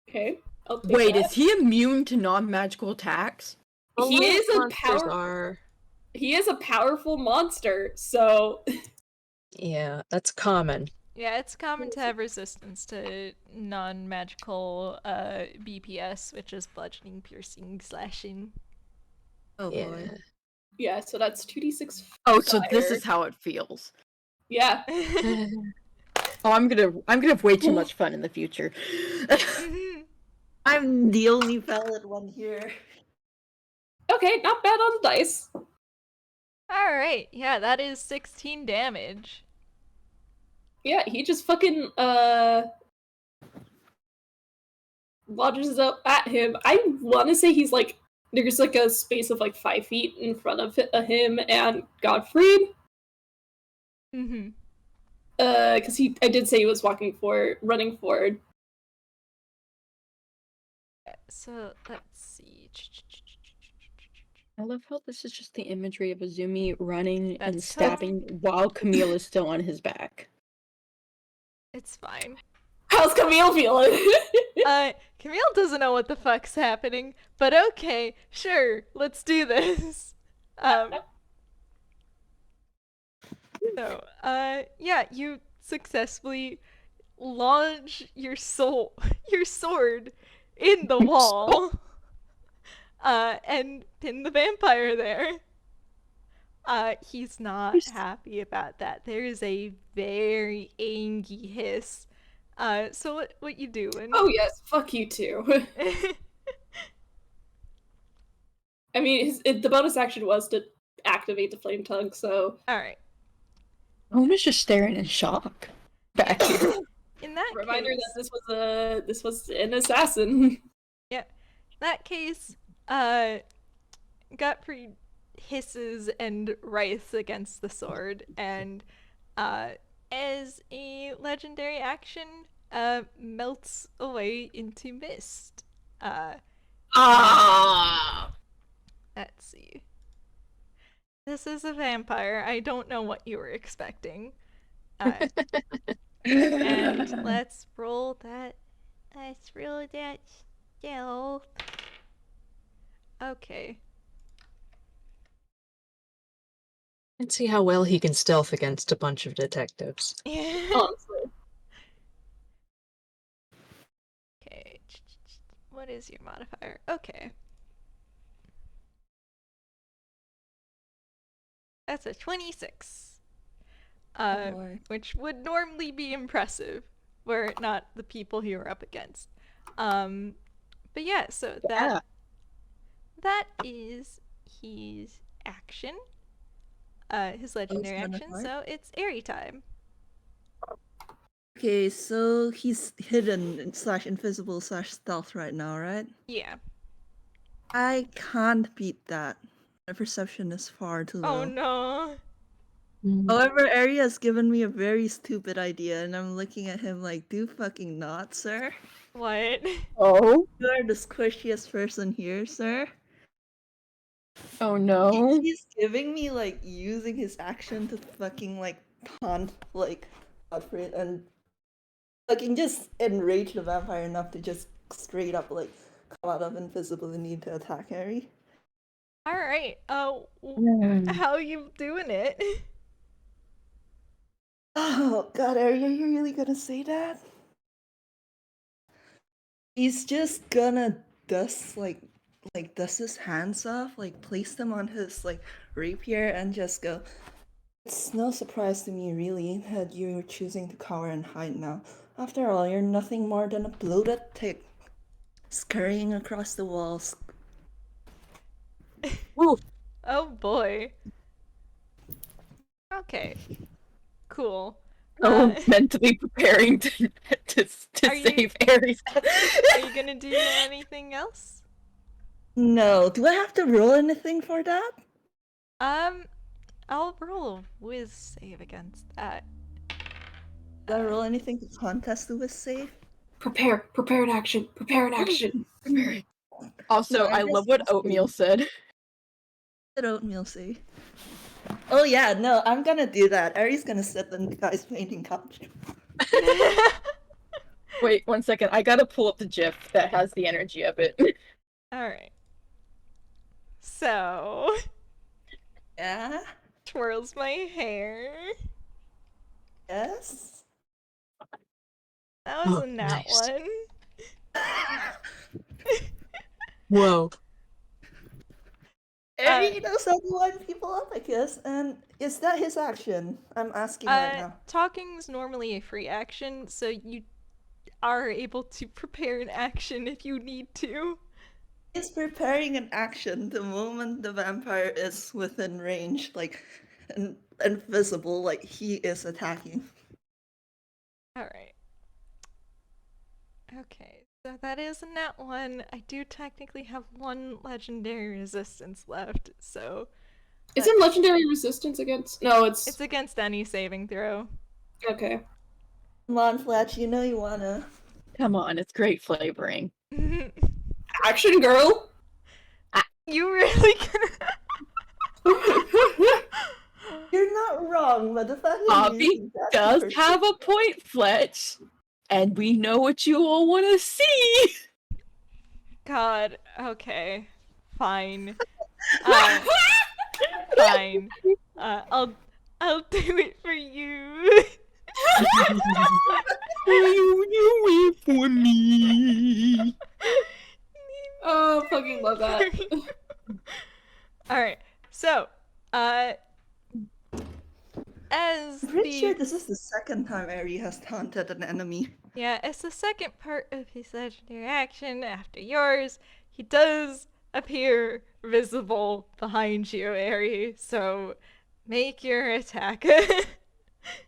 Okay, I'll take Wait, that. is he immune to non-magical attacks? He is a Monsters are. He is a powerful monster, so Yeah, that's common. Yeah, it's common to have resistance to non-magical BPS, which is bludgeoning, piercing, slashing. Oh Yeah. boy. yeah. So that's 2d6. Oh, so this fire. is how it feels. Yeah. Oh, I'm gonna have way too much fun in the future. I'm the only valid one here. Okay, not bad on the dice. Alright, yeah, that is 16 damage. Yeah, he just fucking lodges up at him. I want to say he's like there's like a space of like 5 feet in front of him and Godfried. Mm-hmm. Because I did say he was running forward. So, let's see. I love how this is just the imagery of Azumi running and That's stabbing while Camille is still on his back. It's fine. How's Camille feeling? Camille doesn't know what the fuck's happening, but okay, sure, let's do this. So, yeah, you successfully launch your sword in the wall, and pin the vampire there. He's not happy about that. There is a very angry hiss. So what you doing? Oh yes, fuck you too. I mean, the bonus action was to activate the flame tongue, so Alright. Homer's just staring in shock back here. In that reminder case, that this was an assassin. yeah. In that case, Gottfried hisses and writhes against the sword, and as a legendary action, melts away into mist. Let's see. This is a vampire. I don't know what you were expecting. And let's roll that. Let's roll that stealth. Okay. And see how well he can stealth against a bunch of detectives. Honestly. Okay. What is your modifier? Okay. That's a 26. boy. Which would normally be impressive were it not the people he were up against. But yeah, so that is his action. His legendary action, so it's airy time. Okay, so he's hidden / invisible / stealth right now, right? Yeah. I can't beat that. My perception is far too low. Oh no. However, Ari has given me a very stupid idea, and I'm looking at him like, do fucking not, sir. What? Oh? You are the squishiest person here, sir. Oh no. He's giving me like using his action to fucking like taunt like Godfrey and fucking just enrage the vampire enough to just straight up like come out of invisibility to attack Harry. All right. Hmm. How you doing it? Oh god, are you really gonna say that? He's just gonna dust dust his hands off, like place them on his like rapier and just go. It's no surprise to me really that you're choosing to cower and hide now. After all, you're nothing more than a bloated tick scurrying across the walls. Woo. Oh boy. Okay. Cool. Oh, mentally preparing to Are you- save Ares. Are you gonna do anything else? No, do I have to roll anything for that? I'll roll a whiz save against that. Do I roll anything to contest the with save? Prepare an action. Prepare an action. Also, No, I I love just what asked Oatmeal you. said. What oatmeal say? Oh yeah, no, I'm gonna do that. Ari's gonna sit on the guy's painting couch. Wait, 1 second. I gotta pull up the GIF that has the energy of it. All right. So, Yeah? twirls my hair. Yes? That was Oh, a nat nice. one. Whoa. Ari knows how to line people up, I guess, and is that his action? I'm asking right now. Talking's normally a free action, so you are able to prepare an action if you need to. He's preparing an action the moment the vampire is within range, like, and visible, like he is attacking. Alright. Okay, so that is a nat one. I do technically have one legendary resistance left, so Is it legendary resistance against? No, it's against any saving throw. okay. Come on, Fletch, you know you wanna. Come on, it's great flavoring. Action, girl. You really You're not wrong, but the fact that Bobby you're using that does for- have a point, Fletch. And we know what you all want to see. God, okay. Fine. Fine. I'll do it for you. You wait for me. Oh, fucking love that. Alright, so, as I'm pretty the sure this is the second time Ari has taunted an enemy. yeah, as the second part of his legendary action after yours, he does appear visible behind you, Ari. So make your attack.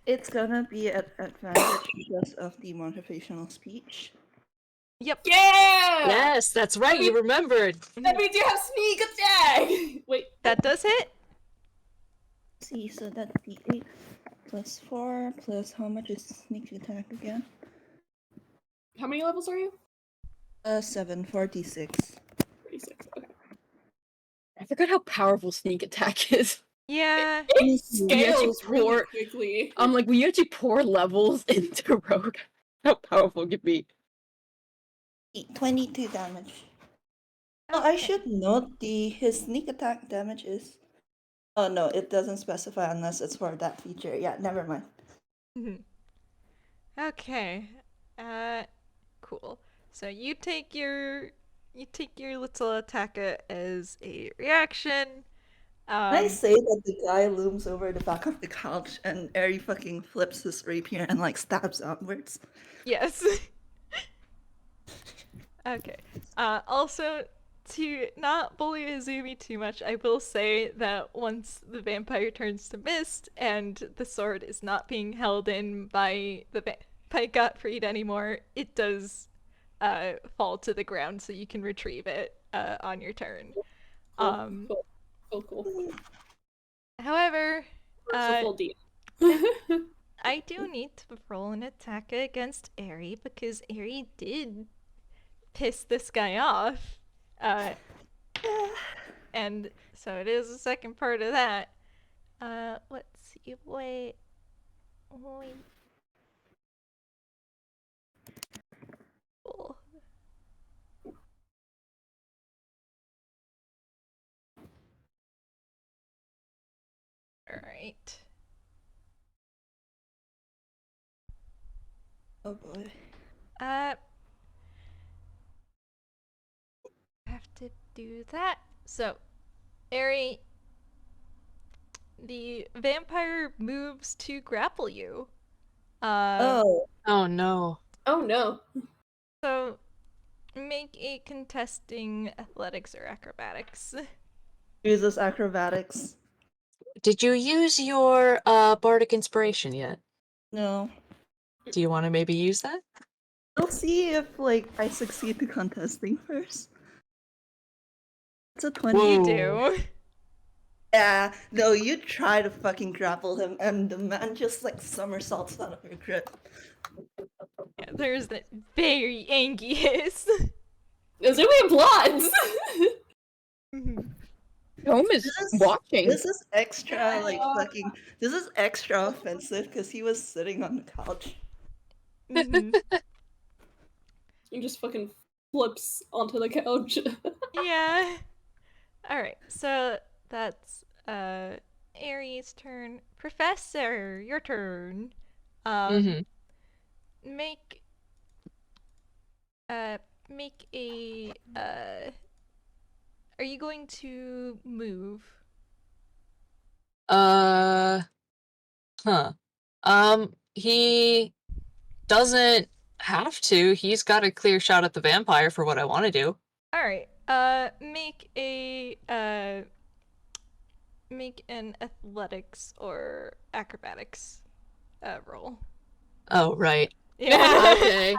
It's gonna be at advantage because of the motivational speech. Yep. Yeah! Yes, that's right. You remembered. That means you have sneak attack! Wait. That does hit. See, so that's the 8 plus 4 plus how much is sneak attack again? How many levels are you? 746. 36. Okay. I forgot how powerful sneak attack is. Yeah. It We actually scales really pour- quickly. Like when you actually pour levels into Rogue, how powerful it can be. 22 damage. Oh, I Okay. should note his sneak attack damage is. Oh no, it doesn't specify unless it's for that feature. Yeah, never mind. Okay. Cool. So you take your little attack as a reaction. I say that the guy looms over the back of the couch and Ari fucking flips his rapier and like stabs outwards. Yes. Okay. Also, to not bully Izumi too much, I will say that once the vampire turns to mist and the sword is not being held in by by Gottfried anymore, it does fall to the ground, so you can retrieve it on your turn. Cool. However, Merciful D. I do need to roll an attack against Ari because Ari did piss this guy off. and so it is the second part of that. Let's see. Wait. Cool. All right. Oh boy. Have to do that. So, Ari, the vampire moves to grapple you. Oh. Oh no. Oh no. So, make a contesting athletics or acrobatics. Uses acrobatics. Did you use your bardic inspiration yet? No. Do you want to maybe use that? We'll see if like I succeed the contesting first. It's a 20. Whoa. You do. Yeah, no, you try to fucking grapple him, and the man just like somersaults out of your grip. Yeah, there's that very angry hiss. Assuming blondes. Home is watching. This is extra, like fucking. This is extra offensive because he was sitting on the couch. Mhm. He just fucking flips onto the couch. Yeah. Alright, so that's Aries' turn. Professor, your turn. Mhm. Make make a are you going to move? Huh. He doesn't have to. He's got a clear shot at the vampire for what I want to do. Alright, make an athletics or acrobatics roll. Oh, right. Yeah. Okay.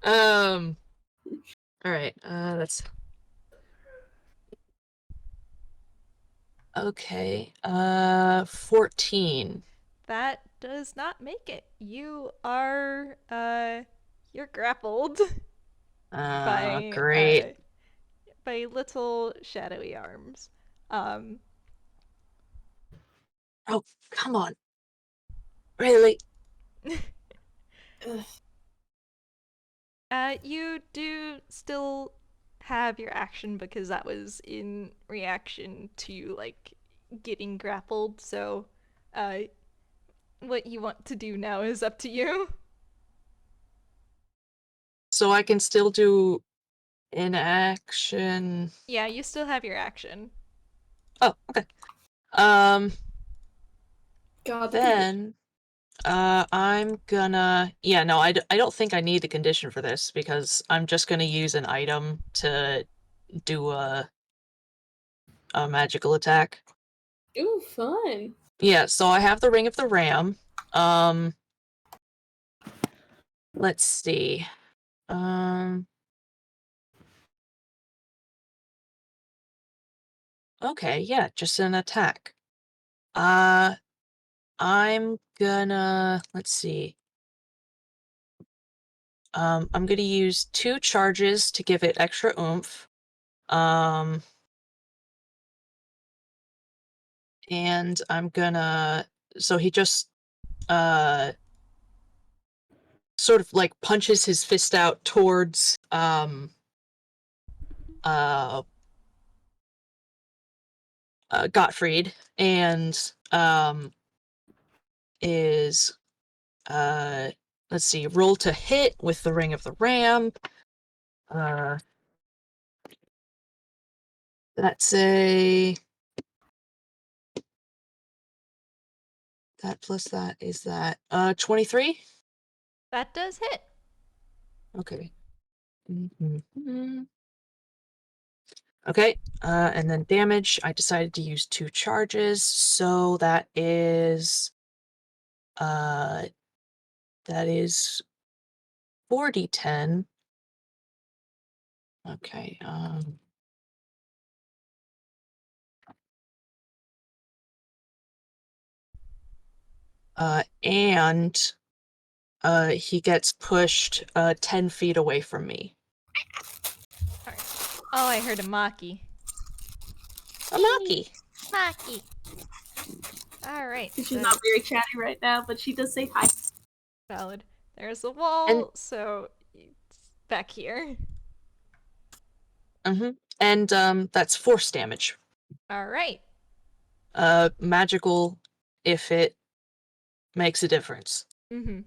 All right. That's okay. 14. That does not make it. You are you're grappled Great. by little shadowy arms. Oh, come on. Really? You do still have your action because that was in reaction to like getting grappled. So, what you want to do now is up to you. So I can still do inaction. Yeah, you still have your action. Oh, okay. God, Then I'm gonna no, I don't think I need a condition for this because I'm just gonna use an item to do a magical attack. ooh, fun. Yeah, so I have the Ring of the Ram. Let's see. Okay, yeah, just an attack. I'm gonna, let's see. I'm gonna use 2 charges to give it extra oomph. And I'm gonna, so he just, sort of like punches his fist out towards, Gottfried, and, is, let's see, roll to hit with the Ring of the Ram. That's a, that plus that is that, 23? That does hit. Okay. Okay, and then damage, I decided to use 2 charges, so that is 4d10. Okay, and he gets pushed 10 feet away from me. Alright. Oh, I heard a Maki. A Maki. Maki. All right. She's So not very chatty right now, but she does say hi. valid. There's a wall, And- so it's back here. And that's force damage. All right. Magical if it makes a difference. Mm-hmm.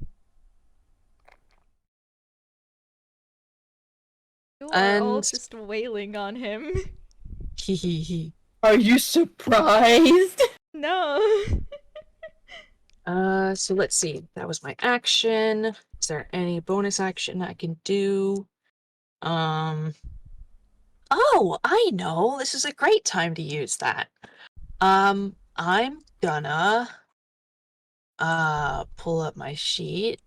You are all And just wailing on him. Hehehe. Are you surprised? No. So let's see. That was my action. Is there any bonus action I can do? Oh, I know. This is a great time to use that. I'm gonna pull up my sheet.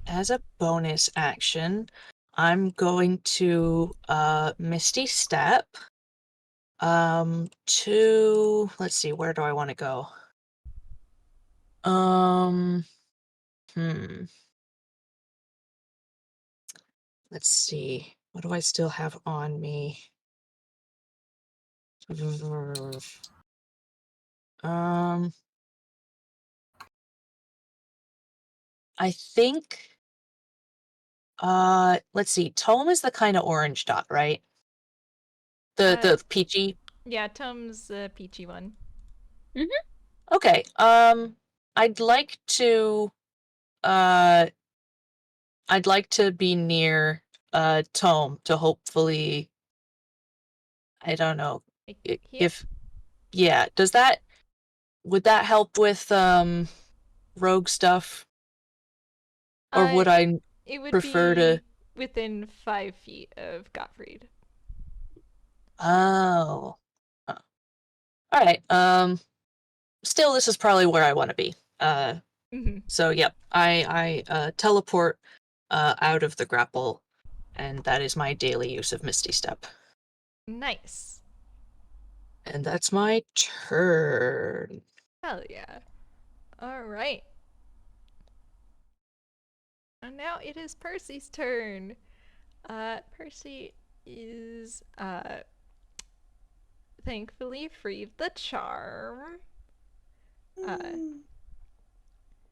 As a bonus action, I'm going to Misty Step to, let's see, where do I want to go? Let's see. What do I still have on me? I think let's see. Tome is the kind of orange dot, right? The peachy. Yeah, Tom's the peachy one. Okay. I'd like to be near Tome to hopefully, I don't know, Like here? if yeah, would that help with rogue stuff? Or would I It would prefer be to within 5 feet of Gottfried. Oh. All right. Still, this is probably where I want to be. Mm-hmm. So yep, I teleport out of the grapple, and that is my daily use of Misty Step. Nice. And that's my turn. Hell yeah. All right. And now it is Percy's turn. Percy is thankfully free of the charm.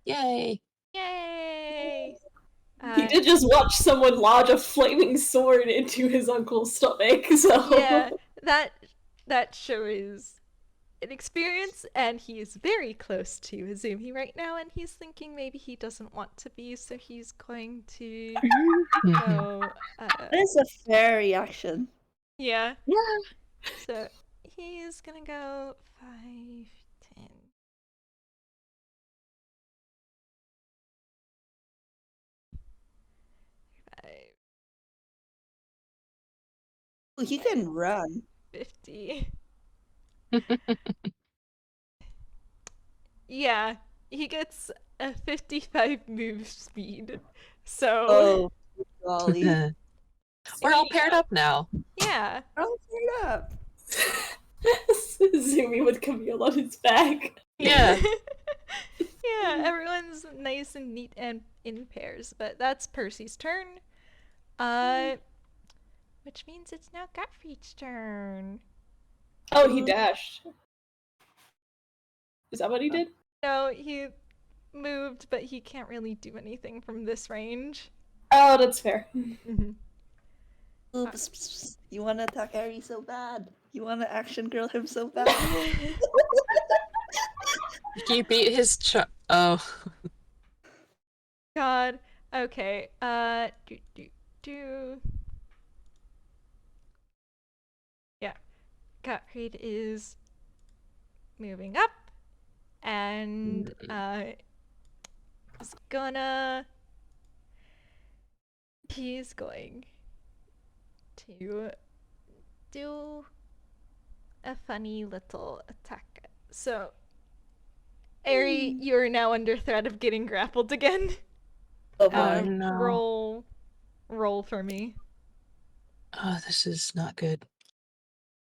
Yay! Yay! He did just watch someone lodge a flaming sword into his uncle's stomach, so... Yeah, that sure is an experience, and he is very close to Izumi right now, and he's thinking maybe he doesn't want to be, so he's going to go. That's a fair reaction. Yeah. Yeah. So he's gonna go 5, 10. Ooh, he can run. 50. Yeah, he gets a 55 move speed. So Oh, golly. We're all paired up now. yeah. Oh, turn up. Zumi with Camille on his back. Yeah. Yeah, everyone's nice and neat and in pairs, but that's Percy's turn. Which means it's now Gottfried's turn. Oh, he dashed. Is that what he did? No, he moved, but he can't really do anything from this range. Oh, that's fair. Oops. You want to attack Harry so bad. You want to action girl him so bad. He beat his oh. God. Okay. Yeah. Gottfried is moving up and he's going to do a funny little attack. So Ari, you're now under threat of getting grappled again. Oh boy. No. Roll for me. Oh, this is not good.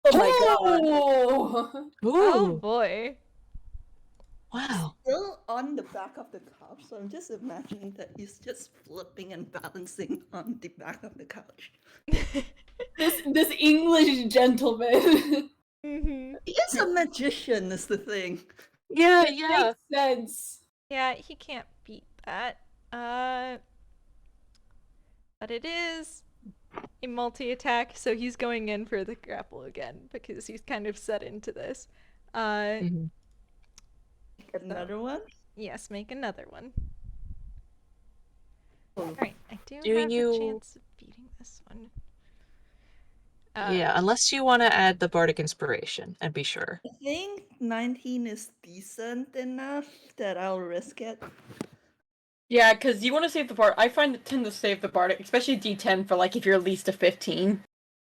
Oh my god. Oh! Oh Ooh. boy. Wow. Still on the back of the couch, so I'm just imagining that he's just flipping and balancing on the back of the couch. this English gentleman. Mm-hmm. He is a magician, is the thing. Yeah, It yeah. makes sense. Yeah, he can't beat that. But it is a multi-attack, so he's going in for the grapple again because he's kind of set into this. Mhm. Another one? Yes, make another one. Oh. Alright, I do Do have you- a chance of beating this one. Yeah, unless you want to add the bardic inspiration and be sure. I think 19 is decent enough that I'll risk it. Yeah, because you want to save the bard. I find it tend to save the bardic, especially D10 for like if you're at least a 15.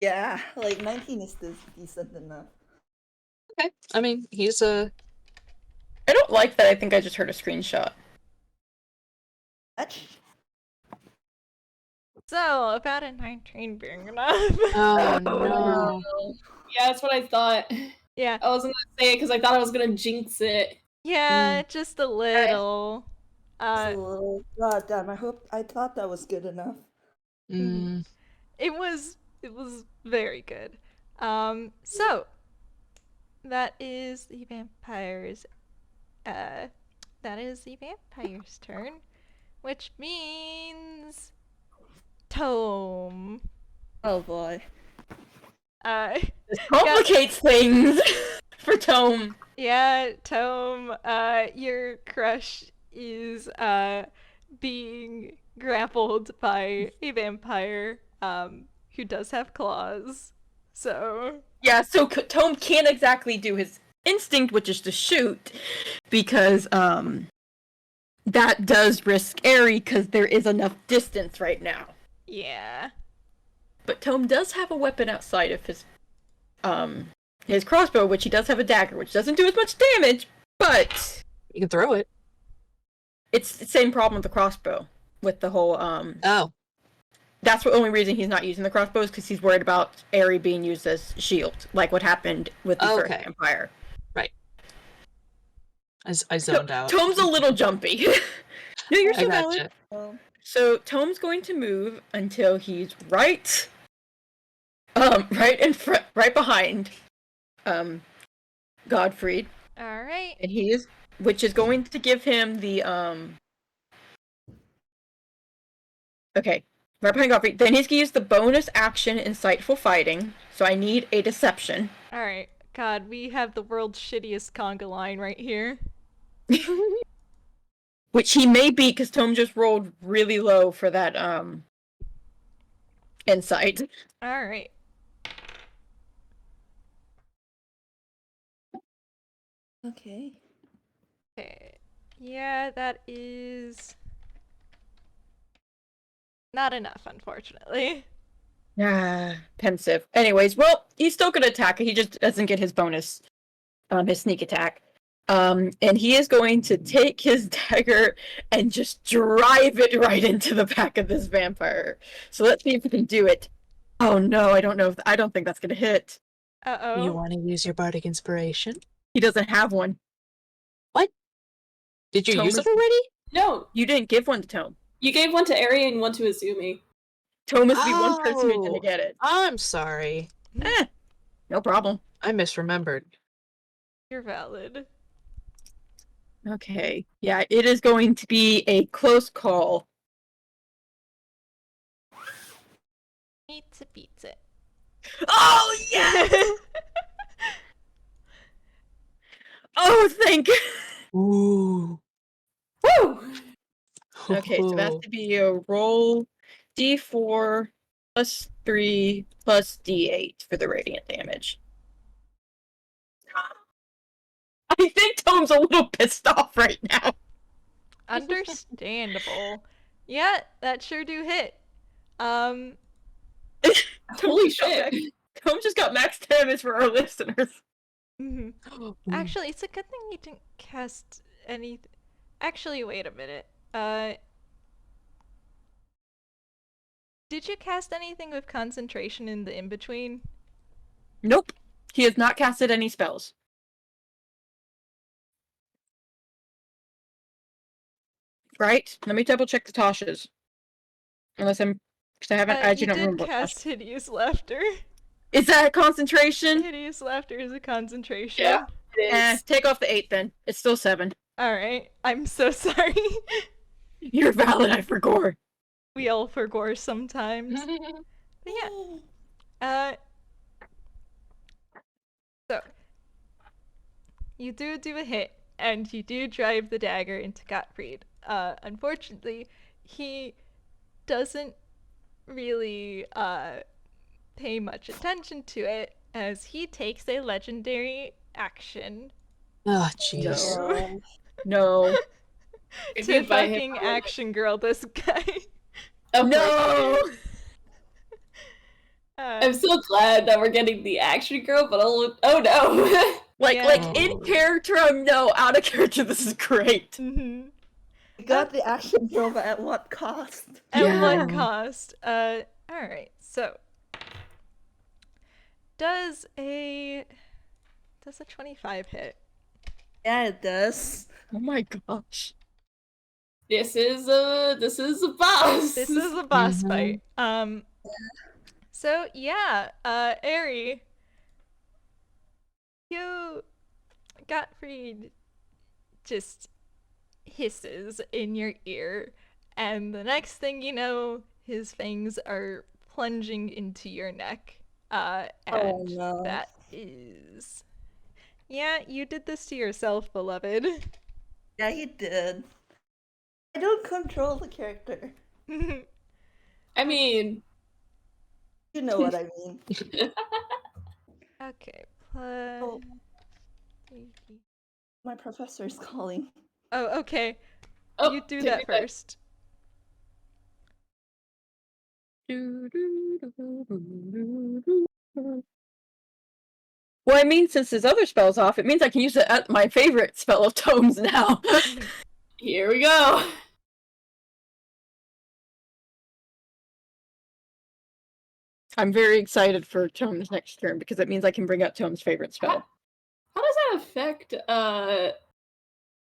Yeah, like 19 is decent enough. Okay. I mean, he's a. I don't like that. I think I just heard a screenshot. That's So, about a 19 being enough. Oh no. Yeah, that's what I thought. Yeah. I wasn't gonna say it because I thought I was gonna jinx it. Yeah, just a little. so, god damn, I thought that was good enough. Mm. It was very good. So that is the vampire's turn, which means Tome. Oh boy. This complicates things for Tome. Yeah, Tome, your crush is being grappled by a vampire who does have claws. So Yeah, so Tome can't exactly do his instinct, which is to shoot, because that does risk Airy because there is enough distance right now. yeah. But Tome does have a weapon outside of his crossbow, which he does have a dagger, which doesn't do as much damage, but You can throw it. it's the same problem with the crossbow. With the whole Oh. that's the only reason he's not using the crossbow is because he's worried about Airy being used as shield, like what happened with the first Okay. vampire. Right. I zoned out. Tome's a little jumpy. No, you're I still valid. gotcha. Well, So Tome's going to move until he's right in front, right behind Godfrey, All right. and which is going to give him the okay, right behind Godfrey. Then he's gonna use the bonus action insightful fighting. So I need a deception. All right. God, we have the world's shittiest conga line right here. Which he may beat because Tome just rolled really low for that insight. All right. okay. Okay. Yeah, that is not enough, unfortunately. Pensive. Anyways, well, he's still gonna attack. He just doesn't get his bonus, his sneak attack. And he is going to take his dagger and just drive it right into the back of this vampire. So let's see if we can do it. Oh no, I don't know. I don't think that's gonna hit. Uh-oh. You want to use your bardic inspiration? He doesn't have one. What? Did you Tome use is- it already? No, You didn't give one to Tome. you gave one to Ari and one to Azumi. Tome is the one person who Oh. didn't get it. I'm sorry. No problem. I misremembered. You're valid. Okay. Yeah, it is going to be a close call. Pizza pizza. Oh yeah! Oh, thank. Ooh. Woo! Okay, so that's to be a roll D4 plus 3 plus D8 for the radiant damage. I think Tome's a little pissed off right now. Understandable. Yeah, that sure do hit. Holy Tome just got shit! Tome just got max damage for our listeners. Mhm. Actually, it's a good thing you didn't cast any. Actually, wait a minute. Did you cast anything with concentration in the in-between? Nope. He has not casted any spells. Right? Let me double check the Tasha's. Unless I'm 'Cause I do You not did remember what cast Hideous Laughter. Is that concentration? Hideous Laughter is a concentration. Yeah, it is. Take off the 8 then. It's still 7. Alright, I'm so sorry. You're valid, I forgot. We all forgore sometimes. But yeah. So you do a hit, and you do drive the dagger into Gottfried. Unfortunately, he doesn't really pay much attention to it, as he takes a legendary action Oh, jeez. to No. If to you buy him fucking a- action girl this guy. Of course. No! I'm so glad that we're getting the action girl, but oh no. Like Yeah. in character, no. Out of character, this is great. Mhm. We got the action girl, but at what cost? At Yeah. what cost? Alright, so does a 25 hit? Yeah, it does. Oh my gosh. This is a boss. This is a boss Mhm. fight. So yeah, Aerie, you Gottfried just hisses in your ear, and the next thing you know, his fangs are plunging into your neck. And Oh, no. that is. Yeah, you did this to yourself, beloved. Yeah, he did. I don't control the character. I mean, You know what I mean. Okay, plus. Oh, my professor is calling. Oh, okay. oh, You do take that me back. first. Well, I mean, since his other spell's off, it means I can use my favorite spell of tomes now. Here we go. I'm very excited for Tome's next turn because it means I can bring out Tome's favorite spell. How does that affect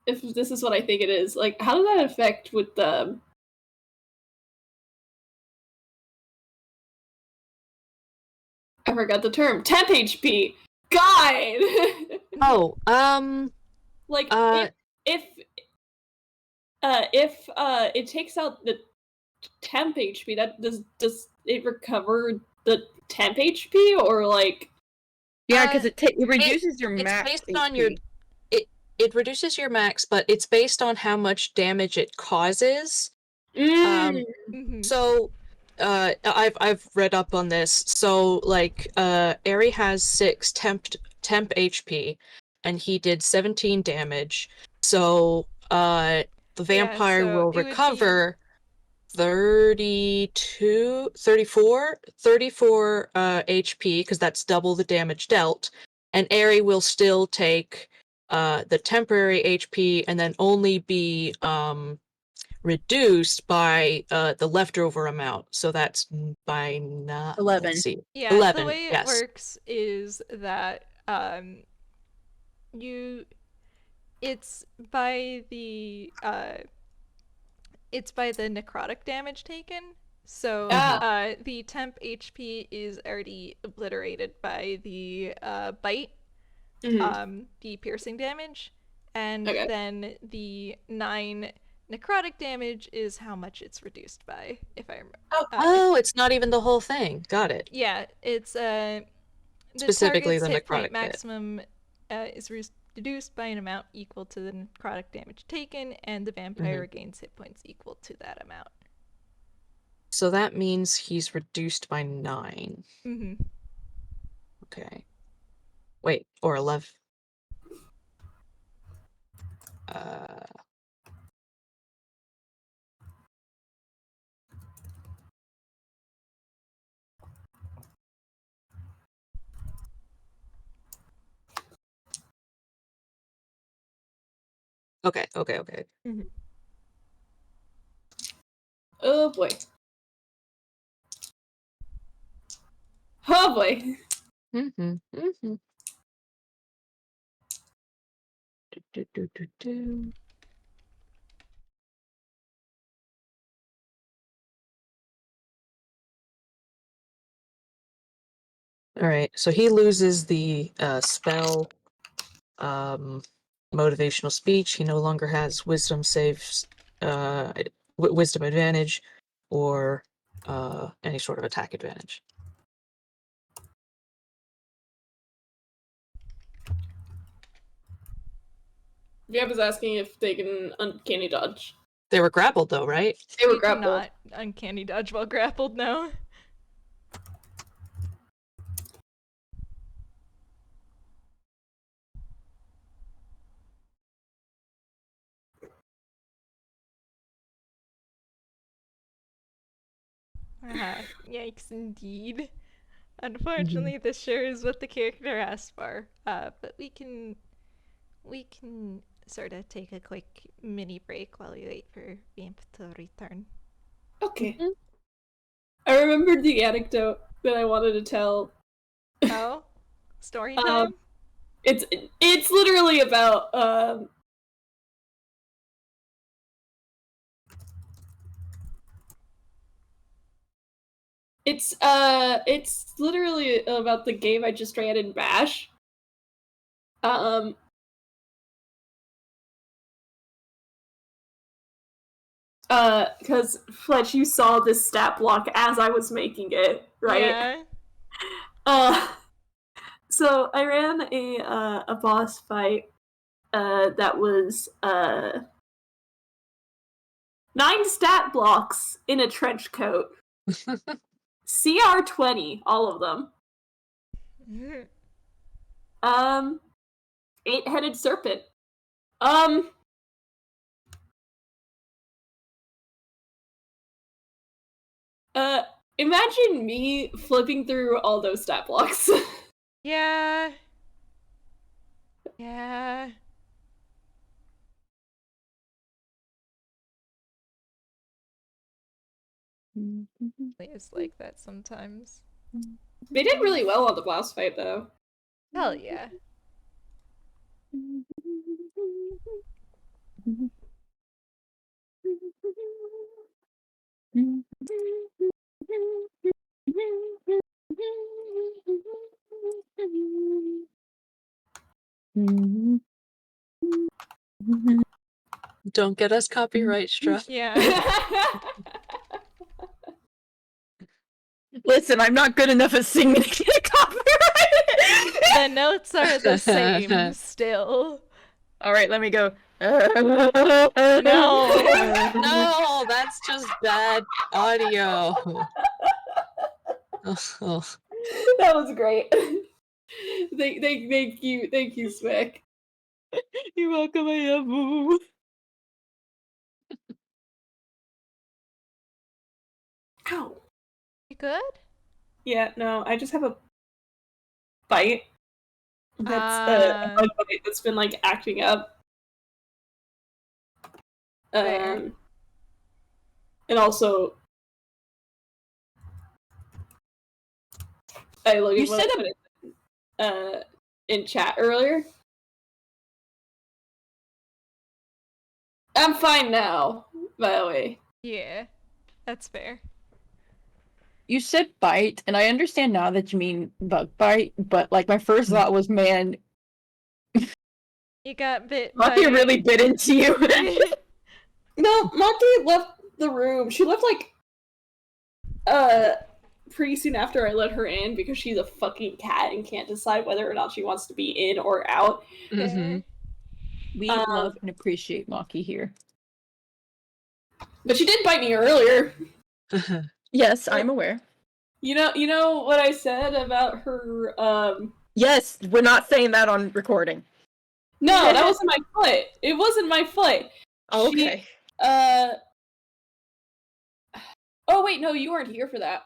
if this is what I think it is? Like, how does that affect with the I forgot the term. Temp HP. God. Oh, Like if it takes out the temp HP, that does it recover the temp HP or like? Yeah, because it reduces your it's max based HP. on your it reduces your max, but it's based on how much damage it causes. Mhm. So I've read up on this. So like Aerie has 6 temp HP and he did 17 damage. So the vampire so will it would be- recover 34 HP because that's double the damage dealt, and Aerie will still take the temporary HP and then only be reduced by the leftover amount. So that's by 11. Let's see. Yeah, 11. the way it Yes. works is that it's by the necrotic damage taken. So the temp HP is already obliterated by the bite, the piercing damage, and Okay. then the 9 necrotic damage is how much it's reduced by, if I remember. Oh, it's not even the whole thing. Got it. Yeah, it's the Specifically target's the hit necrotic point bit. maximum is reduced by an amount equal to the necrotic damage taken, and the vampire regains hit points equal to that amount. So that means he's reduced by 9. Mm-hmm. Okay. Wait, or 11. Okay. Mm-hmm. Oh boy. Oh boy. Mm-hmm. Mm-hmm. Do. Alright, so he loses the spell motivational speech. He no longer has wisdom saves, wisdom advantage, or any sort of attack advantage. Gab is asking if they can uncanny dodge. They were grappled though, right? They were You grappled. cannot uncanny dodge while grappled, no. Yikes indeed. Unfortunately, this sure is what the character asked for. But we can sort of take a quick mini break while we wait for Vamp to return. Okay. I remembered the anecdote that I wanted to tell. Oh, story time. It's literally about it's literally about the game I just ran in Bash. Because Fletch, you saw this stat block as I was making it, right? Yeah. So I ran a boss fight that was 9 stat blocks in a trench coat. CR 20, all of them. 8-headed serpent. Imagine me flipping through all those stat blocks. Yeah. Yeah. It's like that sometimes. They did really well on the boss fight, though. Hell yeah. Don't get us copyright struck. Yeah. Listen, I'm not good enough at singing to get copyright. The notes are the same still. All right, let me go. No. No, that's just bad audio. Oh. That was great. Thank you, Swick. You're welcome, Ayamu. Ow. You good? Yeah, no, I just have a bite. That's a bug bite that's been like acting up. Fair. And also, I look at what I put in chat earlier. I'm fine now, by the way. Yeah. That's fair. You said bite, and I understand now that you mean bug bite, but like my first thought was, man, You got bit Maki by... really bit into you. No, Maki left the room. She left like pretty soon after I let her in because she's a fucking cat and can't decide whether or not she wants to be in or out. Mm-hmm. We love and appreciate Maki here. But she did bite me earlier. Yes, I'm aware. You know what I said about her Yes, we're not saying that on recording. No, that wasn't my foot. It wasn't my foot. Oh, okay. Oh wait, no, you weren't here for that.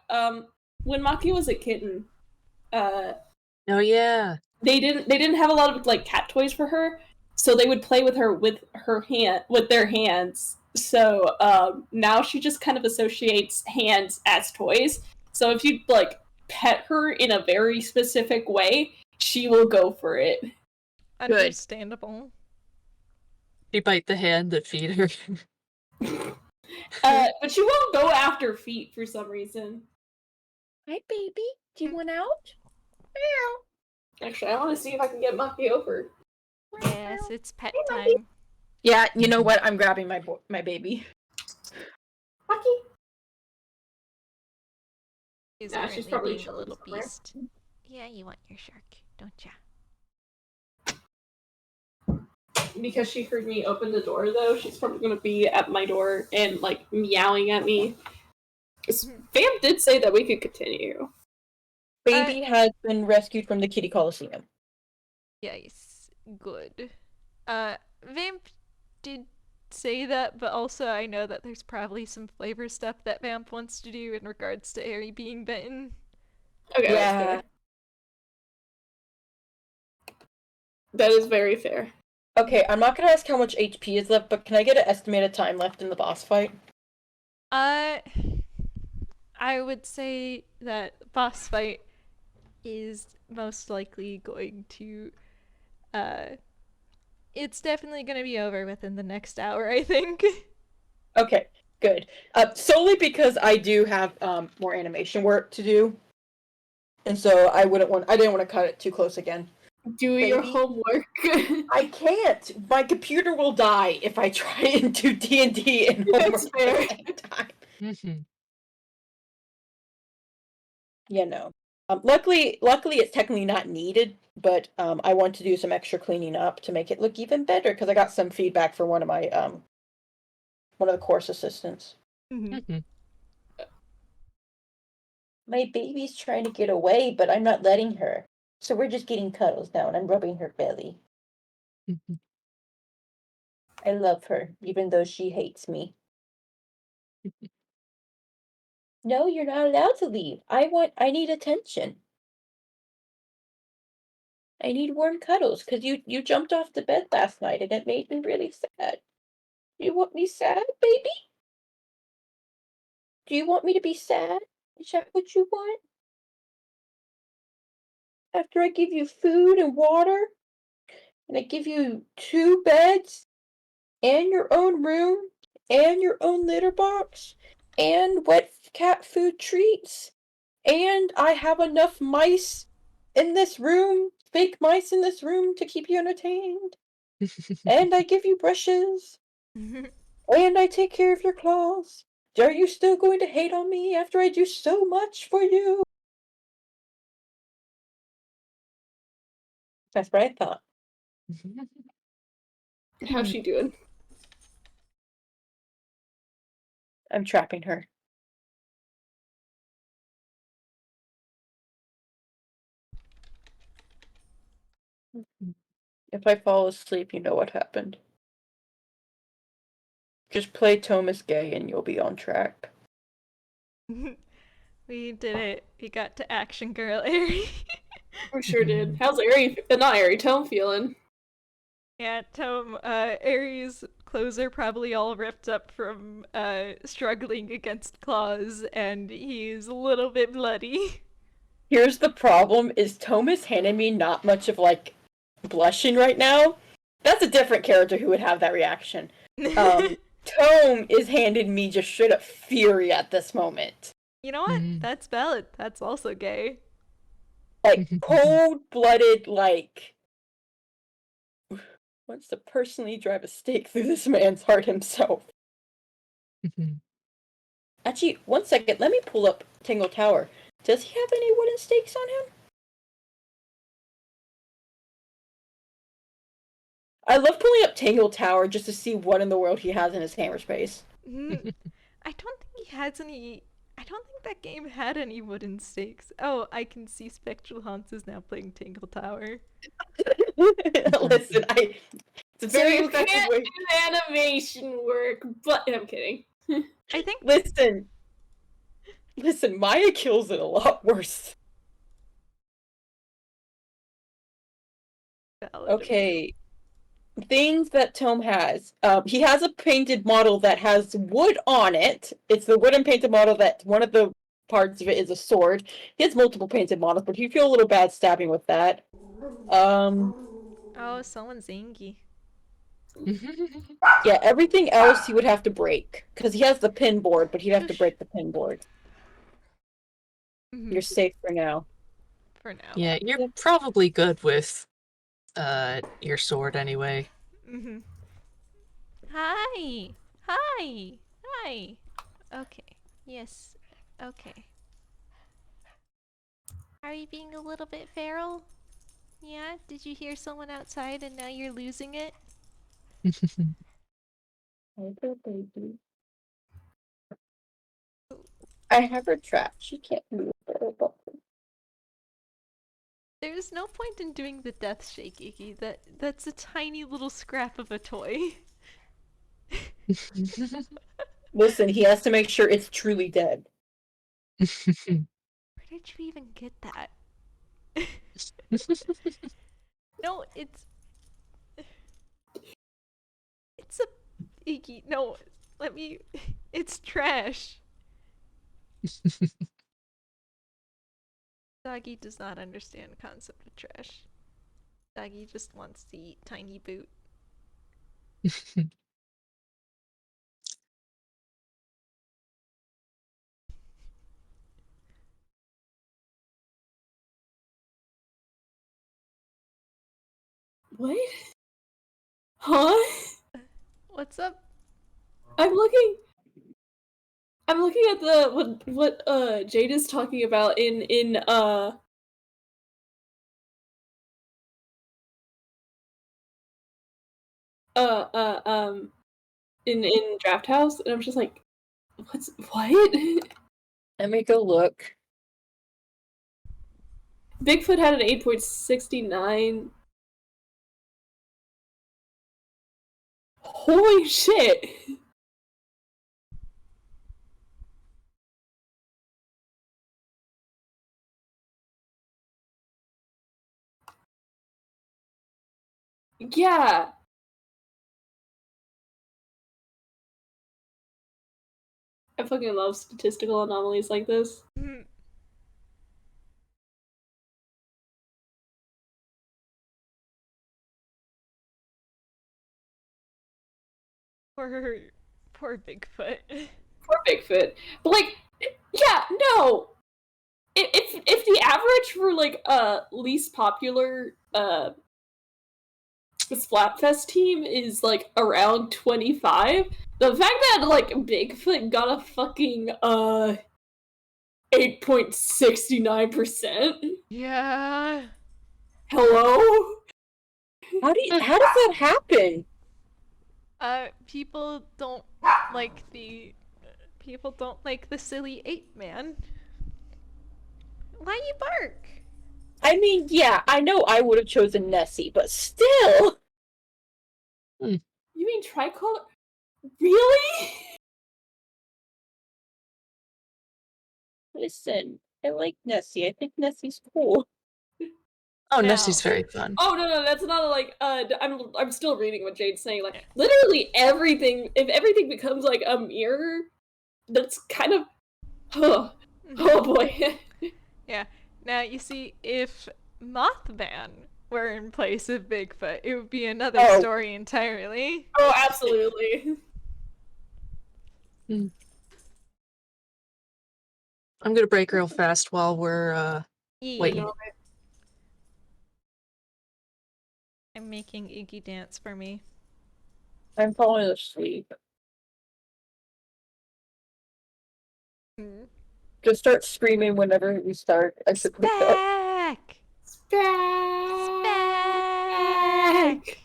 When Maki was a kitten, oh yeah. They didn't have a lot of like cat toys for her, so they would play with her with their hands. So now she just kind of associates hands as toys. So if you like pet her in a very specific way, she will go for it. Understandable. You bite the hand that feed her. But she won't go after feet for some reason. Hi, baby. Do you want out? Actually, I want to see if I can get Muffy over. Yes, it's pet time. Yeah, you know what? I'm grabbing my baby. Muffy. He's Nah, she's apparently probably being a chilling little somewhere. beast. Yeah, you want your shark, don't ya? Because she heard me open the door, though, she's probably going to be at my door and, like, meowing at me. Vamp did say that we could continue. Baby has been rescued from the Kitty Coliseum. Yes, good. Vamp did say that, but also I know that there's probably some flavor stuff that Vamp wants to do in regards to Aerie being bitten. Okay, Yeah. that's fair. That is very fair. Okay, I'm not gonna ask how much HP is left, but can I get an estimated time left in the boss fight? I would say that boss fight is most likely going to it's definitely going to be over within the next hour, I think. Okay, good. Solely because I do have more animation work to do, and so I didn't want to cut it too close again. Do your homework. I can't. My computer will die if I try and do D&D and That's homework fair. at the same time. Mhm. Yeah, no. Luckily, it's technically not needed, but I want to do some extra cleaning up to make it look even better because I got some feedback from one of my one of the course assistants. Mhm. My baby's trying to get away, but I'm not letting her. So we're just getting cuddles now, and I'm rubbing her belly. Mhm. I love her, even though she hates me. No, you're not allowed to leave. I need attention. I need warm cuddles, because you jumped off the bed last night, and it made me really sad. You want me sad, baby? Do you want me to be sad? Is that what you want? After I give you food and water, and I give you 2 beds, and your own room, and your own litter box, and wet cat food treats, and I have enough mice in this room, fake mice in this room to keep you entertained, and I give you brushes, and I take care of your claws. Are you still going to hate on me after I do so much for you? That's what I thought. How's she doing? I'm trapping her. If I fall asleep, you know what happened. Just play Thomas Gay and you'll be on track. We did it. We got to Action Girl Aerie. We sure did. How's not Aerie, Tome feeling? Yeah, Tome, Aerie's clothes are probably all ripped up from struggling against claws, and he's a little bit bloody. Here's the problem, is Thomas handed me not much of, like, blushing right now. That's a different character who would have that reaction. Tome is handing me just straight up fury at this moment. You know what? That's valid. That's also gay. Like, cold-blooded, like, wants to personally drive a stake through this man's heart himself. Actually, one second, let me pull up Tingle Tower. Does he have any wooden stakes on him? I love pulling up Tangle Tower just to see what in the world he has in his hammer space. I don't think he has any. I don't think that game had any wooden stakes. Oh, I can see Spectral Haunts is now playing Tingle Tower. Listen, it's a very you effective can't way. do animation work, but I'm kidding. I think. Listen, Maya kills it a lot worse. Okay. Things that Tome has. He has a painted model that has wood on it. It's the wooden painted model that one of the parts of it is a sword. He has multiple painted models, but you feel a little bad stabbing with that. Oh, someone's Zangy. Yeah, everything else he would have to break. Because he has the pin board, but he'd have to break the pin board. You're safe for now. for now. Yeah, you're probably good with your sword anyway. Mm-hmm. Hi! Hi! Hi! Okay. Yes. Okay. Are you being a little bit feral? Yeah? Did you hear someone outside and now you're losing it? I have her trapped. She can't move. There's no point in doing the death shake, Iggy. That's a tiny little scrap of a toy. Listen, he has to make sure it's truly dead. Where did you even get that? No, it's a Iggy. No, let me. It's trash. Doggy does not understand the concept of trash. Doggy just wants to eat tiny boot. What? Huh? What's up? I'm looking at the what Jade is talking about in in Draft House, and I'm just like, what? Let me go look. Bigfoot had an 8.69. Holy shit! Yeah. I fucking love statistical anomalies like this. Poor Bigfoot. Poor Bigfoot. But like, yeah, no. If the average for like least popular Splatfest team is like around 25, the fact that like Bigfoot got a fucking 8.69%. Yeah. Hello? How does that happen? People don't like the silly ape man. Why you bark? I mean, yeah, I know I would have chosen Nessie, but still. You mean tricolor? Really? Listen, I like Nessie. I think Nessie's cool. Oh, Now- Nessie's very fun. Oh no, that's not like I'm still reading what Jade's saying. Like literally everything. If everything becomes like a mirror, that's kind of oh boy. Yeah. Now you see, if Mothman were in place of Bigfoot, it would be another Oh. story entirely. Oh, absolutely. I'm gonna break real fast while we're waiting. No. I'm making Iggy dance for me. I'm falling asleep. Hmm. Just start screaming whenever we start. I should wake up. Back! Back.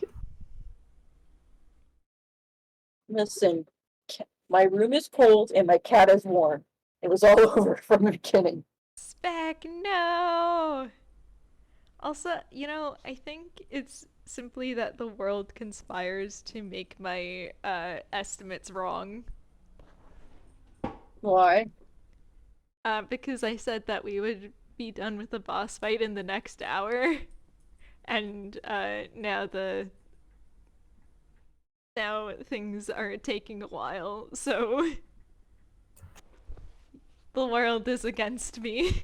Listen, my room is cold and my cat is warm. It was all over from the beginning. Spec, no! Also, I think it's simply that the world conspires to make my estimates wrong. Why? Because I said that we would be done with the boss fight in the next hour, and now things are taking a while, so the world is against me.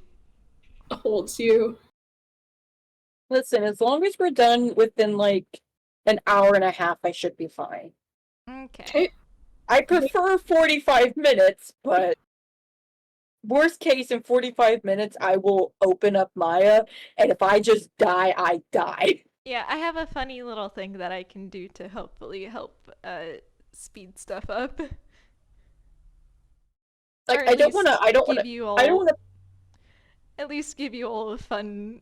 Holds you. Listen, as long as we're done within like an hour and a half, I should be fine. Okay. I prefer 45 minutes, but worst case, in 45 minutes, I will open up Maya, and if I just die, I die. Yeah, I have a funny little thing that I can do to hopefully help speed stuff up. Like, Or I at don't least wanna, I don't wanna, give you I don't all wanna, at least give you all a fun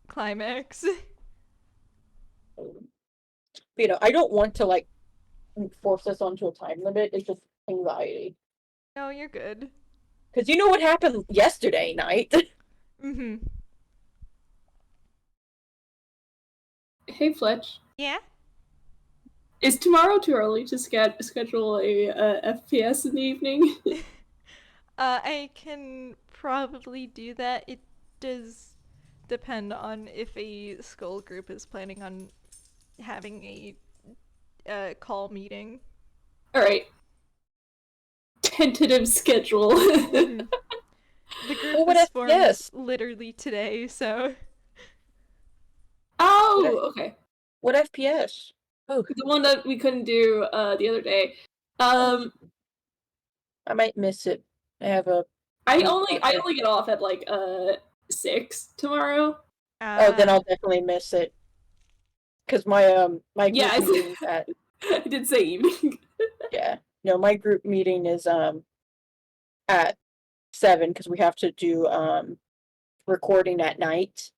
climax. I don't want to, like, force us onto a time limit. It's just anxiety. No, you're good. Because you know what happened yesterday night? Mm-hmm. Hey, Fletch. Yeah? Is tomorrow too early to schedule a FPS in the evening? I can probably do that. It does depend on if a skull group is planning on having a call meeting. Alright. Tentative schedule. Mhm. The group Oh, what was if formed yes? literally today, so Oh, okay. What FPS? Oh, The one that we couldn't do the other day. I might miss it. I have a. I only get off at like 6 tomorrow. Then I'll definitely miss it. Because my group Yeah, meeting at I did say evening. my group meeting is at 7 because we have to do recording at night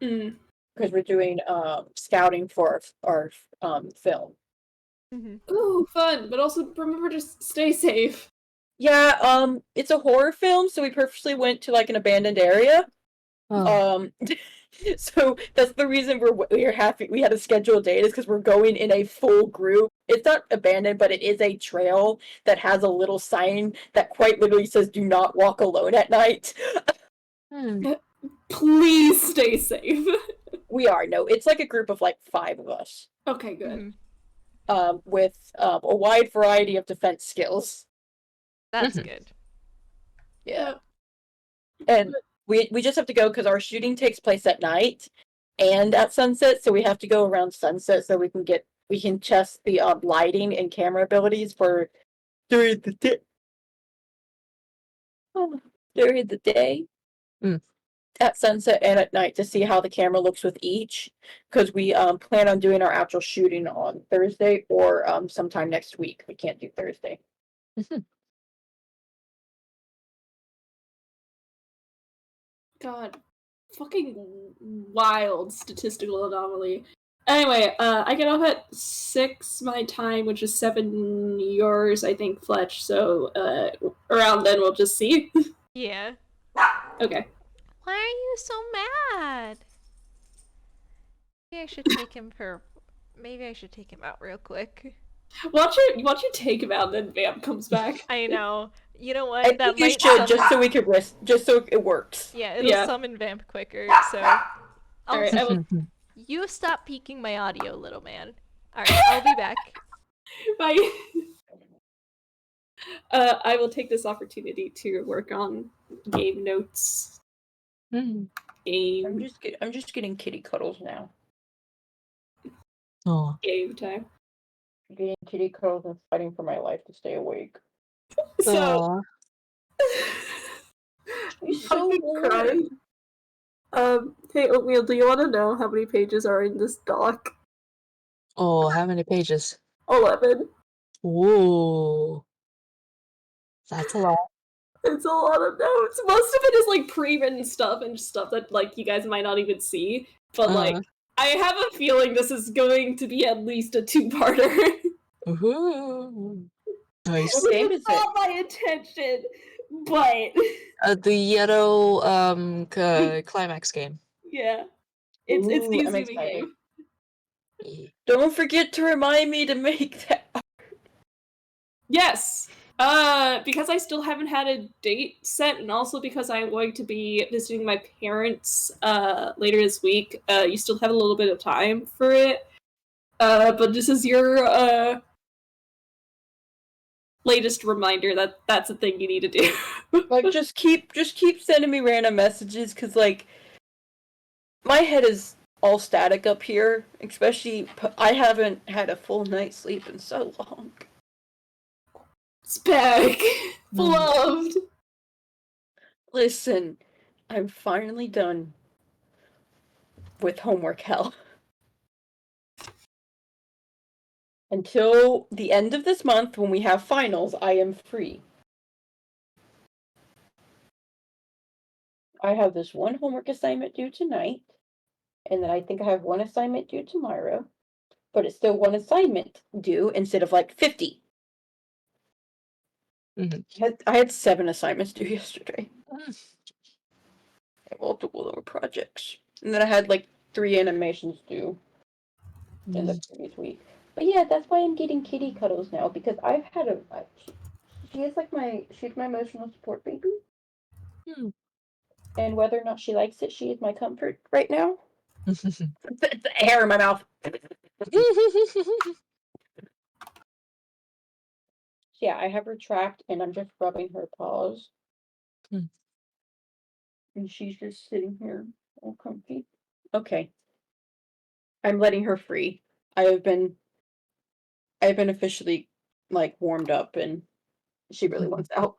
Mm. because we're doing scouting for our film. Mhm. Ooh, fun, but also remember to stay safe. Yeah, it's a horror film, so we purposely went to like an abandoned area. oh. So that's the reason we're happy we had a scheduled date is because we're going in a full group. It's not abandoned, but it is a trail that has a little sign that quite literally says "Do not walk alone at night." Please stay safe. We are it's like a group of like 5 of us. Okay, good. Mhm. With a wide variety of defense skills. That's Mhm. good. Yeah. And we just have to go because our shooting takes place at night and at sunset, so we have to go around sunset so we can test the lighting and camera abilities for during the day. During the day. Mm. At sunset and at night to see how the camera looks with each, because we plan on doing our actual shooting on Thursday or sometime next week. We can't do Thursday. God, fucking wild statistical anomaly. Anyway, I get off at 6 my time, which is 7 yours, I think, Fletch. So around then we'll just see. Yeah. Okay. Why are you so mad? Maybe I should take him out real quick. Watch you take him out, and then Vamp comes back. I know. You know what? I think you should just so we could just so it works. Yeah, it'll summon Vamp quicker. So, Alright, I will. You stop peeking my audio, little man. All right, I'll be back. Bye. I will take this opportunity to work on game notes. Mm. Game. I'm just getting kitty cuddles now. Oh. Game time. I'm getting kitty cuddles and fighting for my life to stay awake. So. He's so crying. Hey Oatmeal, do you want to know how many pages are in this doc? Oh, how many pages? 11. Ooh. That's a lot. It's a lot of notes. Most of it is like pre-written stuff and stuff that like you guys might not even see. But like, I have a feeling this is going to be at least a 2-parter. Ooh. Nice. What game is it? Not my intention, but The yellow climax game. yeah, it's the Ooh, I'm Izumi excited. game. Don't forget to remind me to make that. Yes. Because I still haven't had a date set, and also because I'm going to be visiting my parents later this week, you still have a little bit of time for it. But this is your latest reminder that that's a thing you need to do. Like just keep sending me random messages because like my head is all static up here, especially I haven't had a full night's sleep in so long. It's back. Beloved. Listen, I'm finally done with homework hell. Until the end of this month, when we have finals, I am free. I have this one homework assignment due tonight, and then I think I have one assignment due tomorrow, but it's still one assignment due instead of like 50. I had 7 assignments due yesterday. Multiple little projects. And then I had like 3 animations due in the previous week. But yeah, that's why I'm getting kitty cuddles now, because I've had a... She is like she's my emotional support baby. And whether or not she likes it, she is my comfort right now. It's the air in my mouth. Yeah, I have her tracked and I'm just rubbing her paws. And she's just sitting here all comfy. Okay. I'm letting her free. I've been officially like warmed up and she really wants out.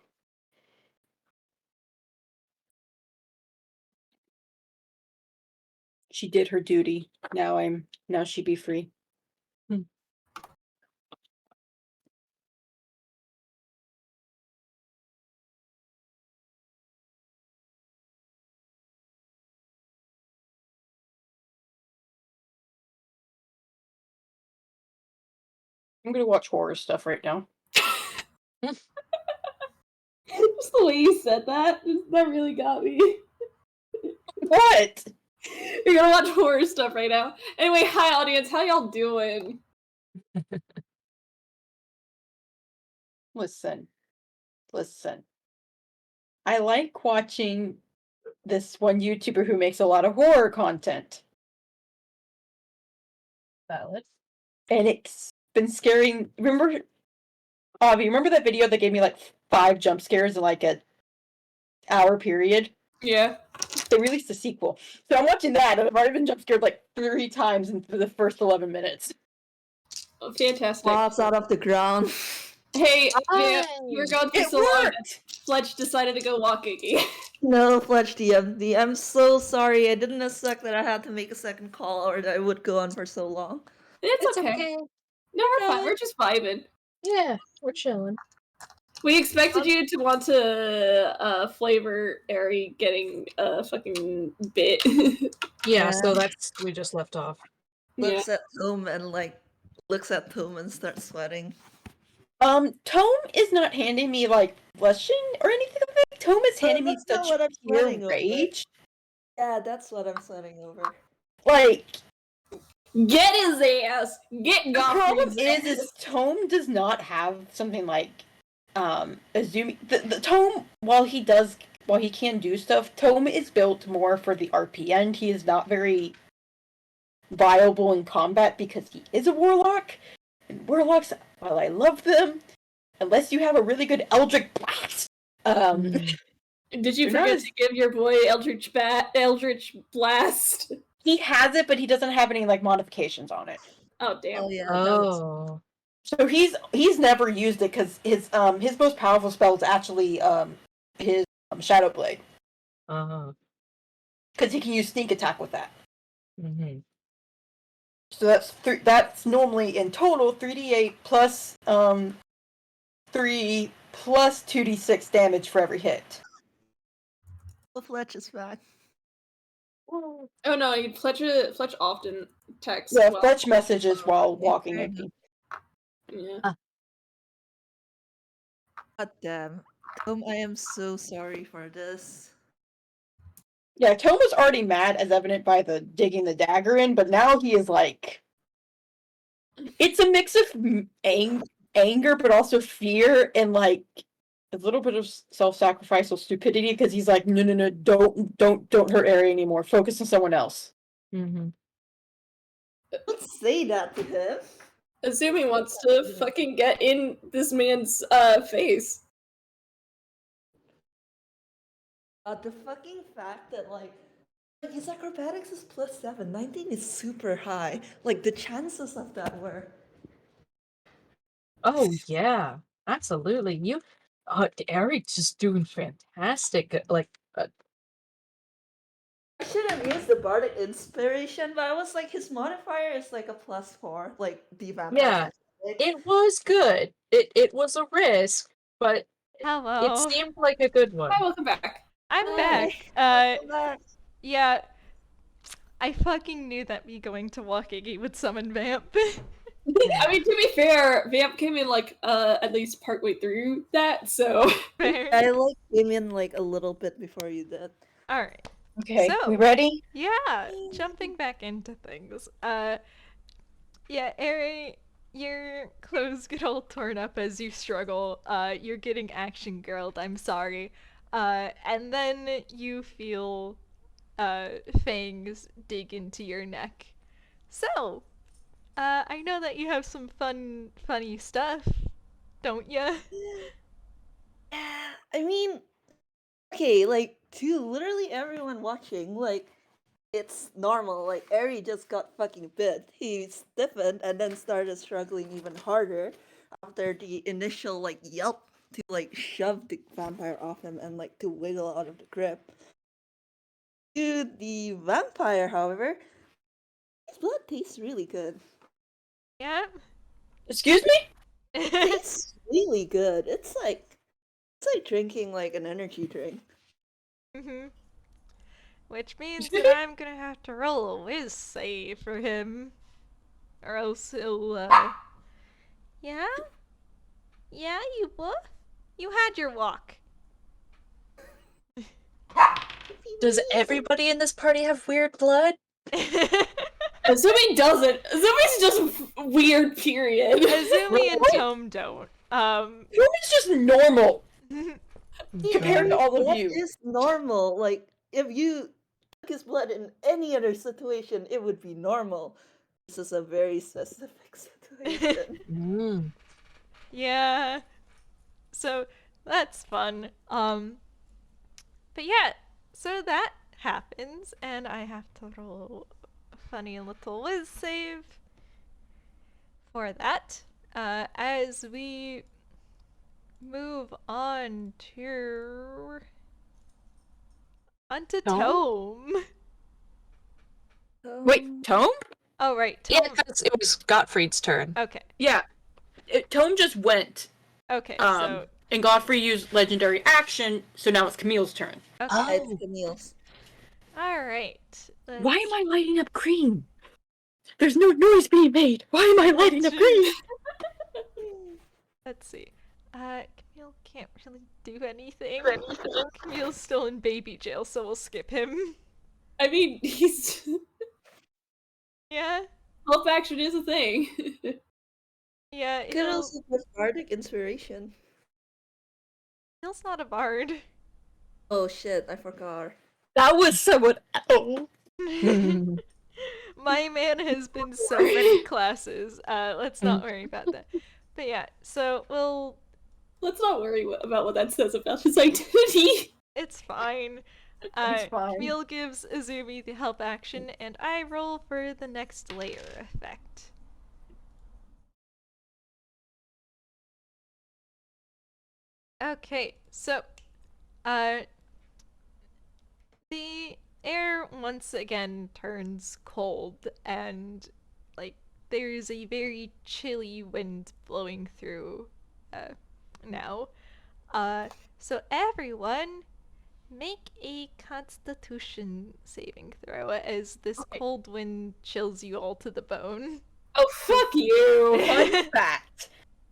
She did her duty. Now she be free. I'm gonna watch horror stuff right now. Just the way you said that really got me. What? You're gonna watch horror stuff right now. Anyway, hi audience, how y'all doing? Listen. I like watching this one YouTuber who makes a lot of horror content. Valid. And it's been scaring. Remember, Avi, remember that video that gave me like 5 jump scares in like an hour period? Yeah. They released a sequel. So I'm watching that, and I've already been jump scared like 3 times in the first 11 minutes. Oh, fantastic. Pops out of the ground. Hey, man, you were going for It so long. worked! Fletch decided to go walking. No, Fletch DMD. I'm so sorry. I didn't expect that I had to make a second call or that I would go on for so long. It's okay. No, we're fine. We're just vibing. Yeah, we're chilling. We expected you to want to flavor Ari getting fucking bit. Yeah, so we just left off. Looks at Tom and starts sweating. Tome is not handing me like blushing or anything like that. Tome is handing me that's not such what I'm pure sweating over. rage. Yeah, that's what I'm sweating over. Like, get his ass! Get the problem Gottfried's ass! is Tome does not have something like Azumi. The Tome, while he can do stuff, Tome is built more for the RP end. He is not very viable in combat because he is a warlock. And warlocks, while I love them, unless you have a really good Eldritch Blast, Did you forget to give your boy Eldritch Blast? He has it, but he doesn't have any like modifications on it. Oh damn! Oh yeah. Oh. So he's never used it because his most powerful spell is actually his Shadow Blade. Because he can use sneak attack with that. So that's normally in total 3d8 plus 3 plus 2d6 damage for every hit. The Fletch is back. Oh no, Fletch often texts. Yeah, Fletch messages while walking. I think. Yeah. God damn. I am so sorry for this. Yeah, Tome was already mad, as evident by the digging the dagger in, but now he is like... It's a mix of anger, but also fear, and like a little bit of self-sacrificial stupidity, because he's like, no, don't hurt Ari anymore. Focus on someone else. Don't say that to him. Azumi wants to fucking get in this man's face. The fucking fact that like his acrobatics is +7, 19 is super high. Like the chances of that were. Oh yeah. Absolutely. Eric's just doing fantastic. Like, I should have used the bardic inspiration, but I was like, his modifier is like a +4, like the vampire. yeah, it was good. It was a risk, but it Hello. seemed like a good one. Hi, welcome back. I'm Hi. back. Yeah. I fucking knew that me going to Wakigi would summon Vamp. I mean, to be fair, Vamp came in like at least partway through that, so Fair. I like came in like a little bit before you did. Alright. Okay, So- we ready? Yeah, jumping back into things. Yeah, Eri, your clothes get all torn up as you struggle. You're getting action girled, I'm sorry. And then you feel fangs dig into your neck. So, I know that you have some funny stuff, don't ya? Yeah, I mean, okay, like to literally everyone watching, like it's normal. Like Eri just got fucking bit. He stiffened and then started struggling even harder after the initial like yelp to like shove the vampire off him and like to wiggle out of the grip. To the vampire, however, his blood tastes really good. Yeah? Excuse me? Tastes really good. It's like drinking like an energy drink. Mm-hmm. Which means Excuse that me? I'm gonna have to roll a whiz save for him. Or else he'll, Yeah? Yeah, you what? You had your walk. Does everybody in this party have weird blood? Azumi doesn't. Azumi's just weird, period. Azumi and Tome don't. Ruby's just normal compared to all of What you. is normal? Like if you took his blood in any other situation, it would be normal. This is a very specific situation. Mm. Yeah. So that's fun. But yeah, so that happens, and I have to roll a funny little whiz save for that. As we move on to onto Tome? Tome. Wait, Tome? Oh right, Yeah, Tome. because it was Gottfried's turn. Okay, Yeah. Tome just went. okay. And Godfrey used legendary action, so now it's Camille's turn. Okay. Oh. It's Camille's. All right. Why am I lighting up green? There's no noise being made. Why am I lighting up green? Let's see. Camille can't really do anything. Camille's still in baby jail, so we'll skip him. I mean, he's Yeah. help action is a thing. Yeah. Could also give bardic inspiration. Camille's not a bard. Oh shit, I forgot. That was someone else. My man has been so many classes. Let's not worry about that. But yeah, so we'll. Let's not worry about what that says about his identity. It's fine. It's fine. Camille gives Azumi the help action, and I roll for the next layer effect. Okay, so, the air once again turns cold, and, like, there's a very chilly wind blowing through, now. So everyone, make a constitution saving throw as this cold wind chills you all to the bone. Oh, fuck you!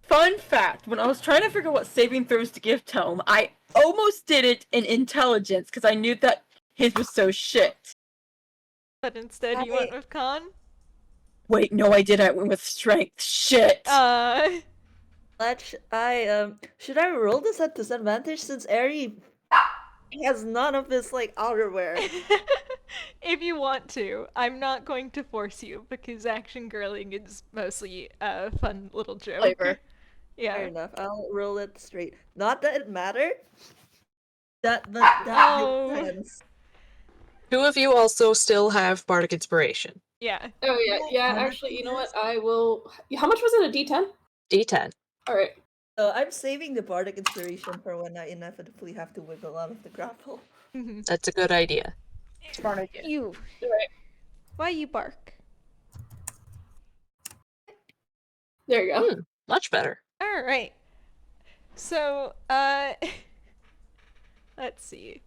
Fun fact, when I was trying to figure out what saving throws to give Tome, I almost did it in intelligence because I knew that his was so shit. But instead you went with con? Wait, no, I did. I went with strength. Shit. Should I roll this at disadvantage since Eri has none of his like outerwear? If you want to. I'm not going to force you because action girling is mostly a fun little joke. Flavor. Yeah. Fair enough. I'll roll it straight. Not that it mattered. That Oh. makes sense. Two of you also still have Bardic Inspiration. Yeah. Oh yeah. Actually, you know what? I will. How much was it? A D10? D10. All right. I'm saving the bardic inspiration for when I inevitably have to wiggle out of the grapple. That's a good idea. Smart idea. You. Right. Why you bark? There you go. Much better. All right. So, let's see.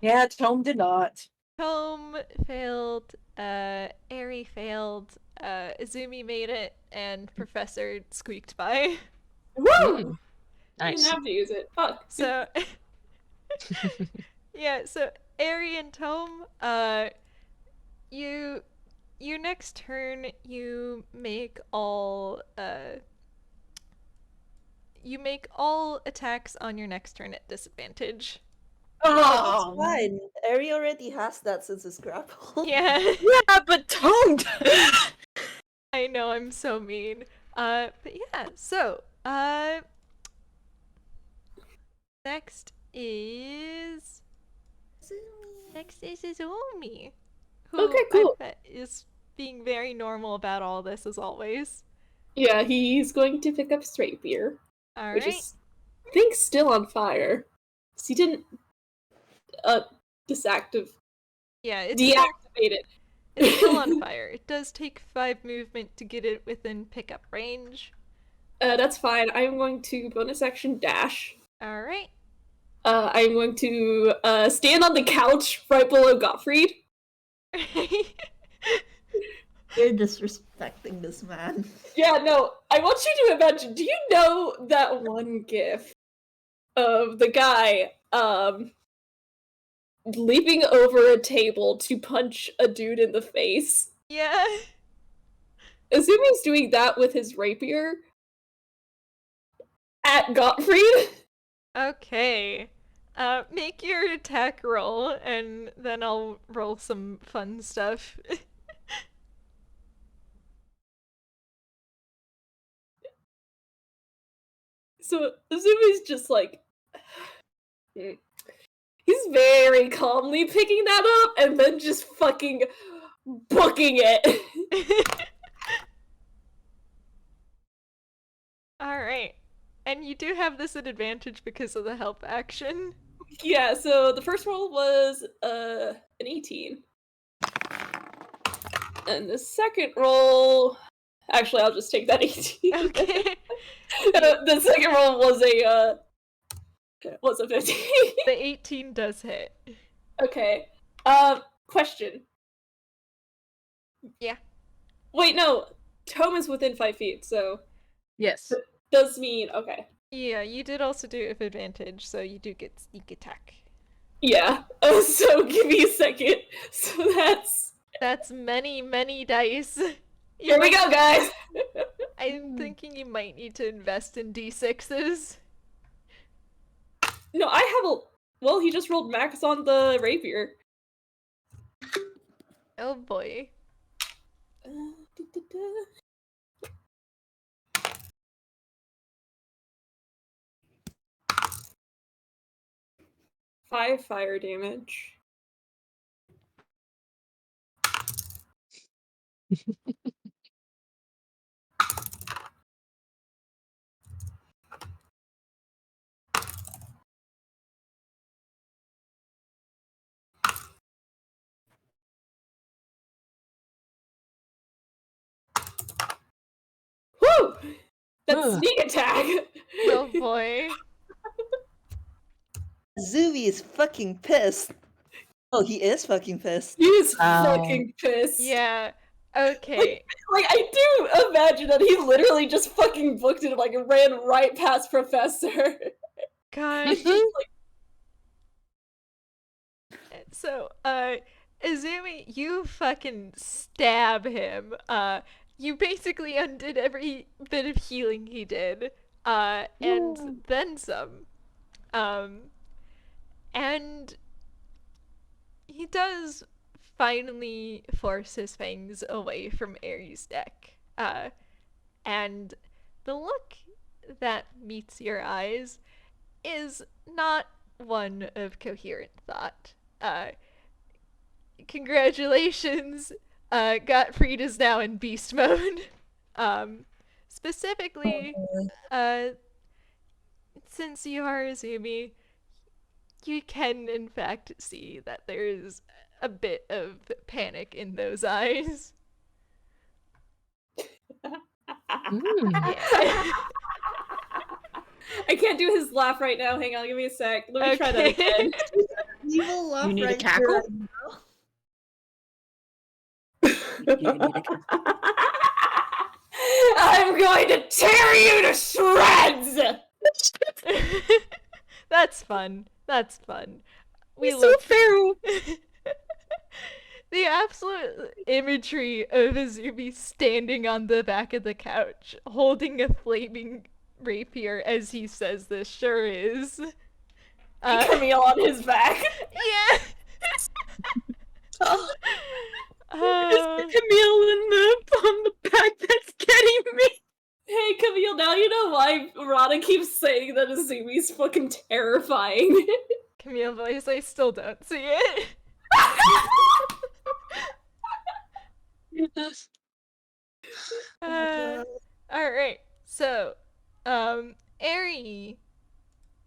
Yeah, Tome did not. Home failed, Airy failed, Izumi made it, and Professor squeaked by. Woo! I didn't Nice. have to use it. Fuck. So, yeah, so Airy and Tome, your next turn, you make all attacks on your next turn at disadvantage. Oh, That's fine. Ari already has that since his grapple. Yeah. yeah, but Tome. I know, I'm so mean. But yeah, so, next is Izumi, who Okay, cool. I bet is being very normal about all this as always. Yeah, he's going to pick up his rapier, All which right. is, I think, still on fire. So he didn't deactivate Yeah, it's still on fire. It does take 5 movement to get it within pickup range. That's fine. I'm going to bonus action dash. All right. I'm going to stand on the couch right below Gottfried. You're disrespecting this man. Yeah, no, I want you to imagine, do you know that one gif of the guy leaping over a table to punch a dude in the face? Yeah. Azumi's doing that with his rapier at Gottfried. Okay. Make your attack roll, and then I'll roll some fun stuff. So Azumi's just like, he's very calmly picking that up and then just fucking booking it. Alright. And you do have this at advantage because of the help action. Yeah, so the first roll was an 18. And the second roll... Actually, I'll just take that 18. Okay. The second roll was a 15. The 18 does hit. Okay. Question. Yeah. Wait, no. Tome is within 5 feet, so... Yes. Does mean... Okay. Yeah, you did also do it with advantage, so you do get sneak attack. Yeah. So give me a second. So That's many, many dice. Here we go, guys! I'm thinking you might need to invest in d6s. No, I have a... Well, he just rolled max on the rapier. Oh boy. Five fire damage. Woo! That's Ugh. sneak attack! Oh boy. Zooey is fucking pissed. Oh, he is fucking pissed. He's Ow. fucking pissed. Yeah. Okay. Like, I do imagine that he literally just fucking booked it and, like, ran right past Professor. God. Just, like, So, Izumi, you fucking stab him. You basically undid every bit of healing he did. And then some. And he does finally force his fangs away from Ares' neck. And the look that meets your eyes is not one of coherent thought. Congratulations, Gottfried is now in beast mode. Specifically, since you are Azumi, you can in fact see that there's a bit of panic in those eyes. Yeah. I can't do his laugh right now. Hang on, give me a sec. Let me try that Okay. again. Evil laugh You need a right cackle? here, right now. You need a cackle. I'm going to tear you to shreds! That's fun. That's fun. We He's so love feral. the absolute imagery of Azumi standing on the back of the couch, holding a flaming rapier as he says this sure is. Camille on his back. Yeah. Oh, It's Camille on the back that's getting me. Hey, Camille, now you know why Rana keeps saying that Azumi's fucking terrifying. Camille voice, I still don't see it. goodness. Alright, so, Eri,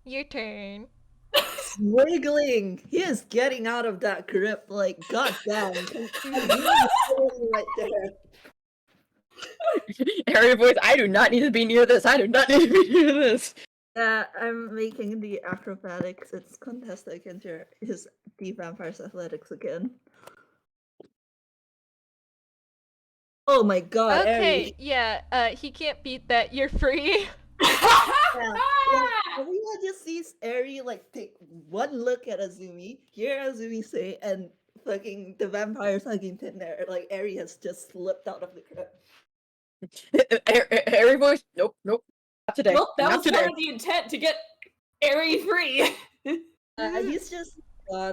your turn. Wiggling. He is getting out of that grip. Like, goddamn. He's right there. Harry voice, I do not need to be near this. I do not need to be near this. Yeah, I'm making the acrobatics. It's contested against the vampire's athletics again. Oh my god, Okay, Eri. yeah, he can't beat that. You're free. Yeah, everyone just sees Eri like take one look at Azumi, hear Azumi say, and fucking the vampire's hugging thin air. Like Eri has just slipped out of the grip. Harry voice, nope, not today. Well, that not was today. part of the intent to get Eri free. He's just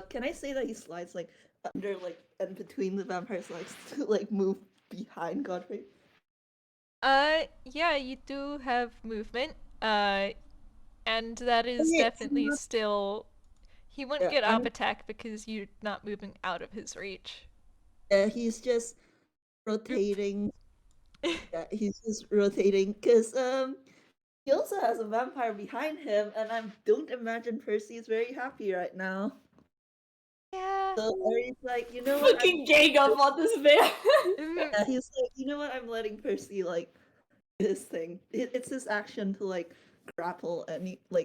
can I say that he slides like under like and between the vampire's legs to like move behind Godfrey? Yeah, you do have movement. And that is Yeah, definitely still. He wouldn't Yeah, get I'm- op attack because you're not moving out of his reach. He's just rotating. Yeah, he's just rotating because he also has a vampire behind him, and I don't imagine Percy is very happy right now. Yeah. So Harry's like, you know what? Fucking gang up on this man. Yeah, he's like, you know what? I'm letting Percy like his thing. It's his action to like grapple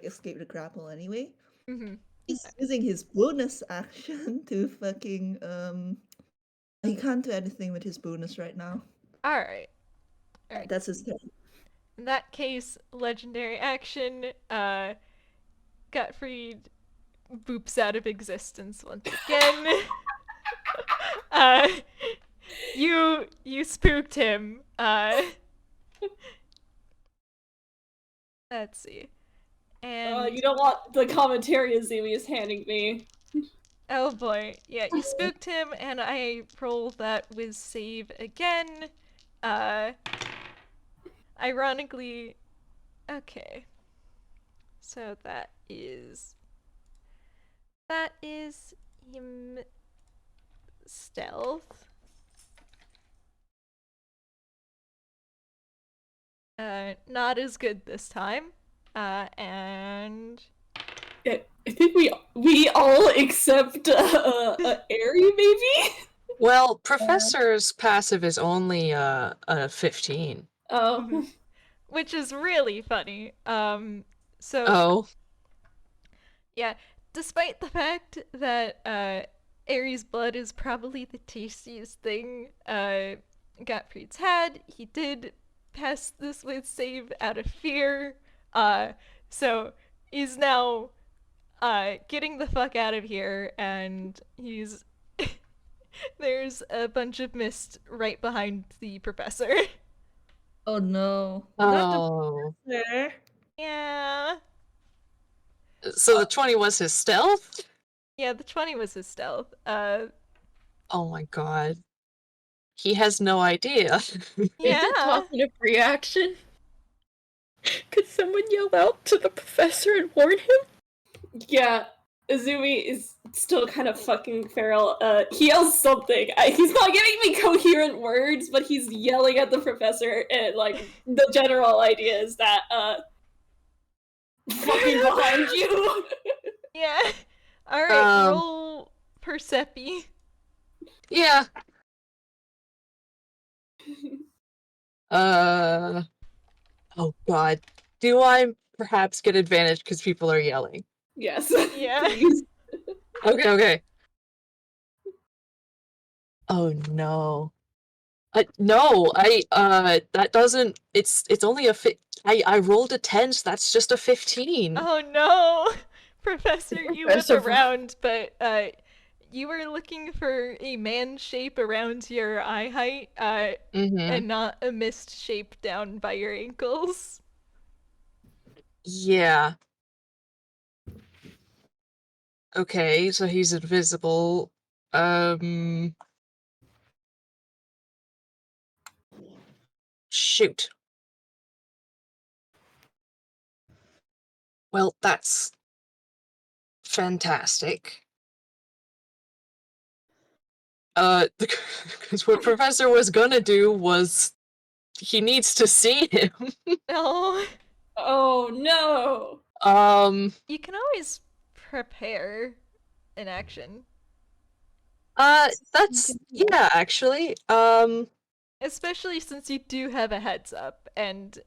escape the grapple anyway. Mm-hmm. He's using his bonus action to fucking He can't do anything with his bonus right now. Alright. Alright. That's his turn. In that case, legendary action, Gottfried boops out of existence once again. You spooked him. Let's see. And You don't want the commentary Azumi is handing me. oh boy, yeah, you spooked him, and I roll that with save again. Ironically, okay. So that is stealth. Not as good this time. And I think we all except Eri, maybe. Well, Professor's passive is only a 15. Oh, which is really funny. So Oh, yeah, despite the fact that Ares' blood is probably the tastiest thing Gottfried's had, he did pass this with save out of fear. So he's now getting the fuck out of here, and he's there's a bunch of mist right behind the professor. Oh no. oh. There. Yeah. So the 20 was his stealth? Yeah, the 20 was his stealth. Oh my god. He has no idea. Is it Yeah. positive reaction? Could someone yell out to the professor and warn him? yeah. Azumi is still kind of fucking feral. He yells something. He's not giving me coherent words, but he's yelling at the professor, and like the general idea is that fucking behind you. Yeah. All right. Roll Percepi. Yeah. Oh god. Do I perhaps get advantage because people are yelling? Yes. Yeah. Please. Okay. Oh no. No, that doesn't, it's only I rolled a 10, so that's just a 15. Oh no, Professor, you whip Professor- around, but you were looking for a man shape around your eye height, and not a mist shape down by your ankles. Yeah. Okay, so he's invisible. Shoot. Well, that's fantastic. Because what Professor was gonna do was he needs to see him. No. Oh no. You can always prepare an action. That's, yeah, actually. Especially since you do have a heads up, and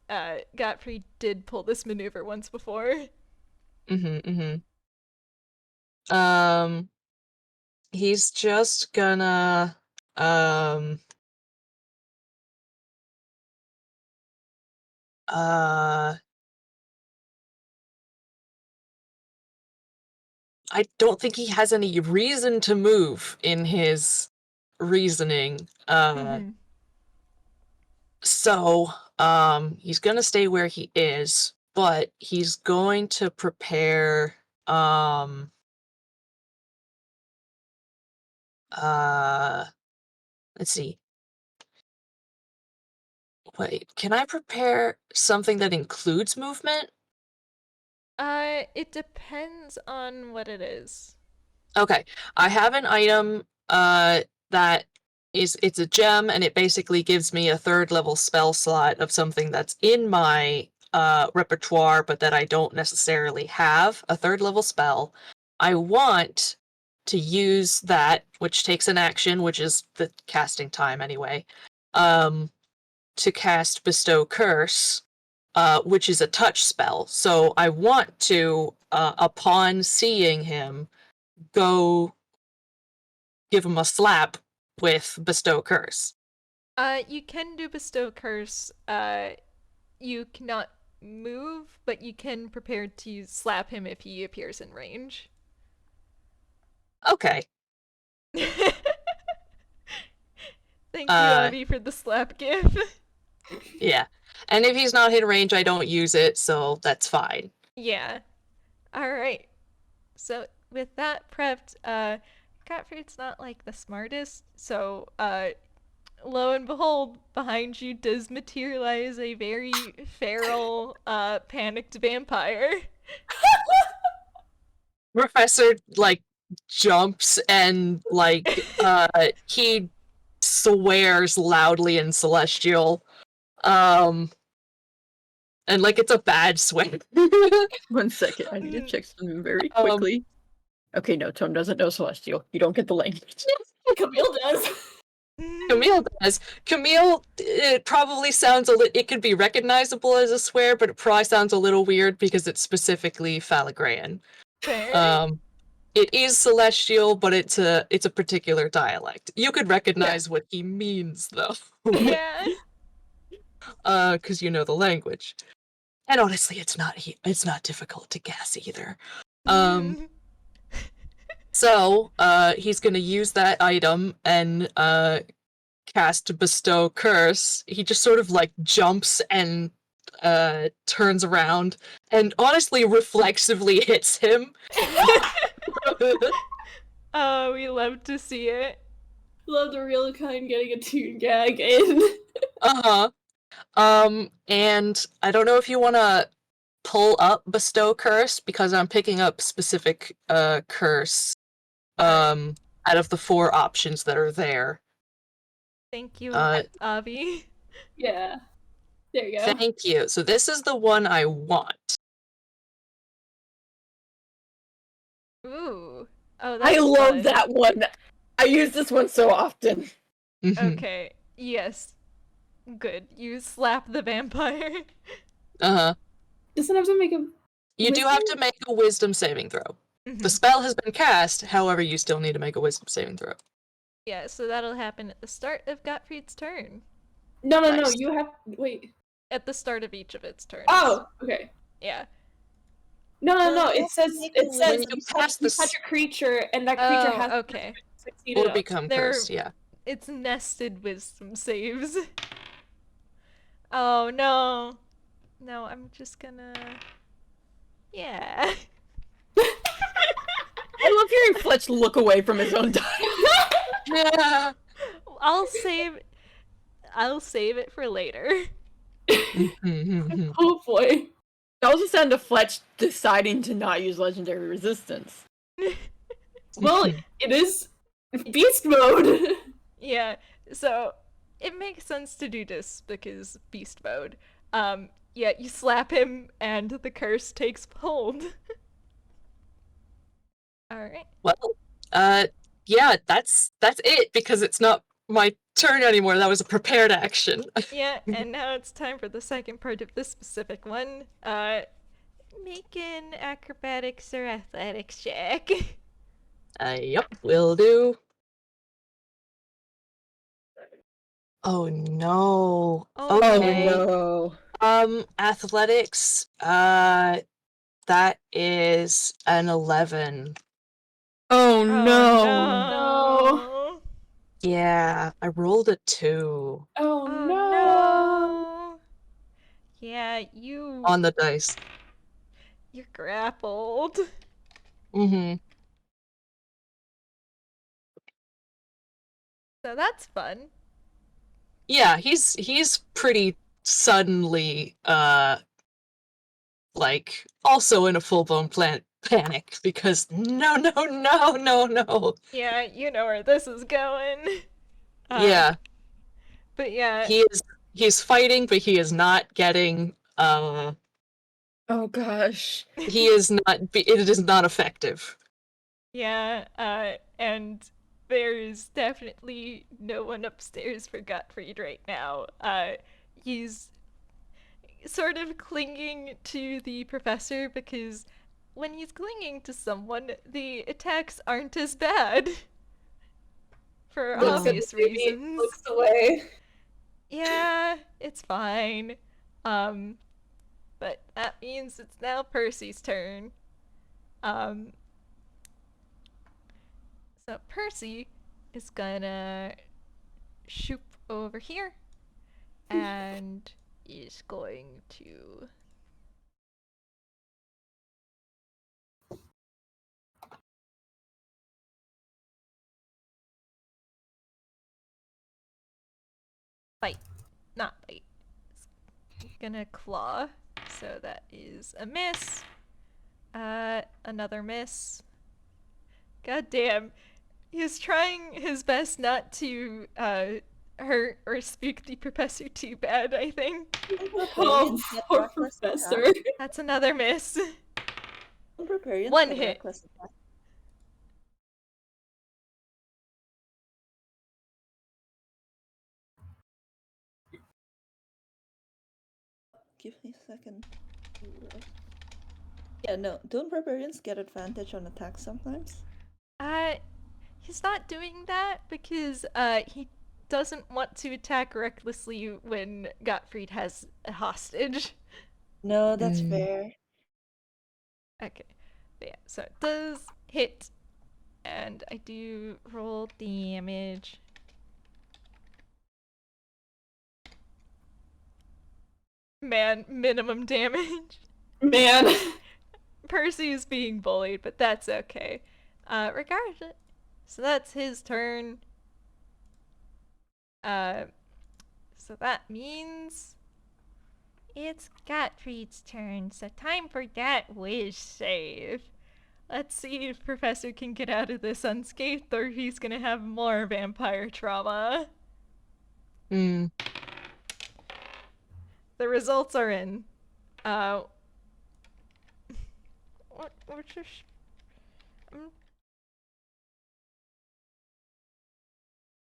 Godfrey did pull this maneuver once before. He's just gonna, I don't think he has any reason to move in his reasoning. So, he's gonna stay where he is, but he's going to prepare, let's see. Wait, can I prepare something that includes movement? It depends on what it is. Okay, I have an item that it's a gem, and it basically gives me a 3rd level spell slot of something that's in my repertoire, but that I don't necessarily have a 3rd level spell. I want to use that, which takes an action, which is the casting time anyway, to cast Bestow Curse, which is a touch spell. So I want to, upon seeing him, go give him a slap with Bestow Curse. You can do Bestow Curse. You cannot move, but you can prepare to slap him if he appears in range. Okay. Thank you, Avi, for the slap gif. Yeah. And if he's not in range, I don't use it, so that's fine. Yeah. Alright. So, with that prepped, Gottfried's not, like, the smartest, so, lo and behold, behind you does materialize a very feral, panicked vampire. Professor, like, jumps and, like, he swears loudly in Celestial. And, like, it's a bad swear. 1 second, I need to check something very quickly. Okay, no, Tom doesn't know Celestial. You don't get the language. Camille does. Camille does. Camille, it probably sounds it could be recognizable as a swear, but it probably sounds a little weird because it's specifically Phalagraean. Fair. It is Celestial, but it's a particular dialect. You could recognize what he means, though. Yeah. Because you know the language. And honestly, it's not difficult to guess either. So, he's gonna use that item and, cast Bestow Curse. He just sort of, like, jumps and, turns around, and honestly reflexively hits him. Oh, we love to see it. Love the real kind getting a toon gag in. And I don't know if you wanna pull up bestow curse because I'm picking up specific curse out of the 4 options that are there. Thank you, Uh, Avi. Yeah. There you go. Thank you. So this is the one I want. Ooh. Oh, that's I love fun. that one. I use this one so often. Okay. Yes. Good. You slap the vampire. Uh-huh. Doesn't have to make a You do have to make a wisdom saving throw. The spell has been cast, however, you still need to make a wisdom saving throw. Yeah, so that'll happen at the start of Gottfried's turn. No, Nice. you have wait. At the start of each of its turns. Oh, okay. Yeah. No. No, you It have to says make a When you you wisdom pass touch this a creature, and that creature has Oh, okay. to succeed or it up. become cursed, yeah. It's nested wisdom saves. Oh, no. No, I'm just gonna... Yeah. I love hearing Fletch look away from his own die. Yeah. I'll save it for later. Oh boy. I also sound of Fletch deciding to not use legendary resistance. Well, it is beast mode. Yeah, so it makes sense to do this because beast mode. Yeah, you slap him and the curse takes hold. Alright. Well, yeah, that's it because it's not my turn anymore. That was a prepared action. Yeah, and now it's time for the second part of this specific one. Make an acrobatics or athletics check. Yep, will do. Oh no. Oh, Okay. no. Athletics, that is an 11. Oh Oh no. no. Yeah, I rolled a 2 Oh, Oh no. no. Yeah, on the dice. you're grappled. Mm-hmm. So that's fun. Yeah, he's pretty suddenly, like, also in a full-blown panic because no. Yeah, you know where this is going. Yeah, But yeah, he's fighting, but he is not getting, Oh gosh. he is not, it is not effective. yeah, and there's definitely no one upstairs for Gottfried right now. He's sort of clinging to the professor because when he's clinging to someone, the attacks aren't as bad. For Looks at obvious reasons. Looks away. Yeah, it's fine. But that means it's now Percy's turn. So Percy is gonna shoot over here and is going to bite. Not bite. It's gonna claw. So that is a miss. Another miss. God damn. He's trying his best not to hurt or spook the professor too bad, I think. Oh, poor professor. That's another miss. Prepare One hit. Give me a second. Yeah, no, don't barbarians get advantage on attacks sometimes? He's not doing that because he doesn't want to attack recklessly when Gottfried has a hostage. No, that's fair. Okay. But yeah, so it does hit, and I do roll damage. Man, minimum damage. Man. Percy is being bullied, but that's okay. Regardless. So that's his turn. So that means It's Gottfried's turn, so time for that whiz save. Let's see if Professor can get out of this unscathed or he's gonna have more vampire trauma. Hmm. The results are in. What's your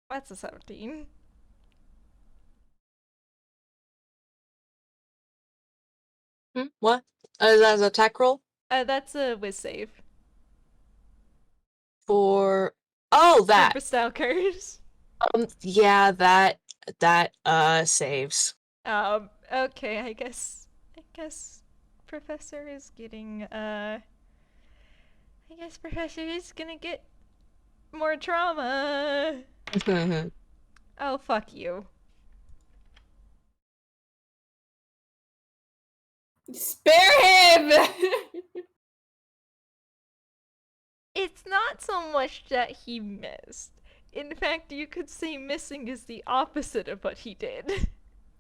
that's a 17. What? Is that an attack roll? That's a whiz save. For that. For Stalkers. Yeah, that saves. Okay, I guess Professor is getting I guess Professor is gonna get more trauma. Oh, fuck you. Spare him! It's not so much that he missed. In fact, you could say missing is the opposite of what he did.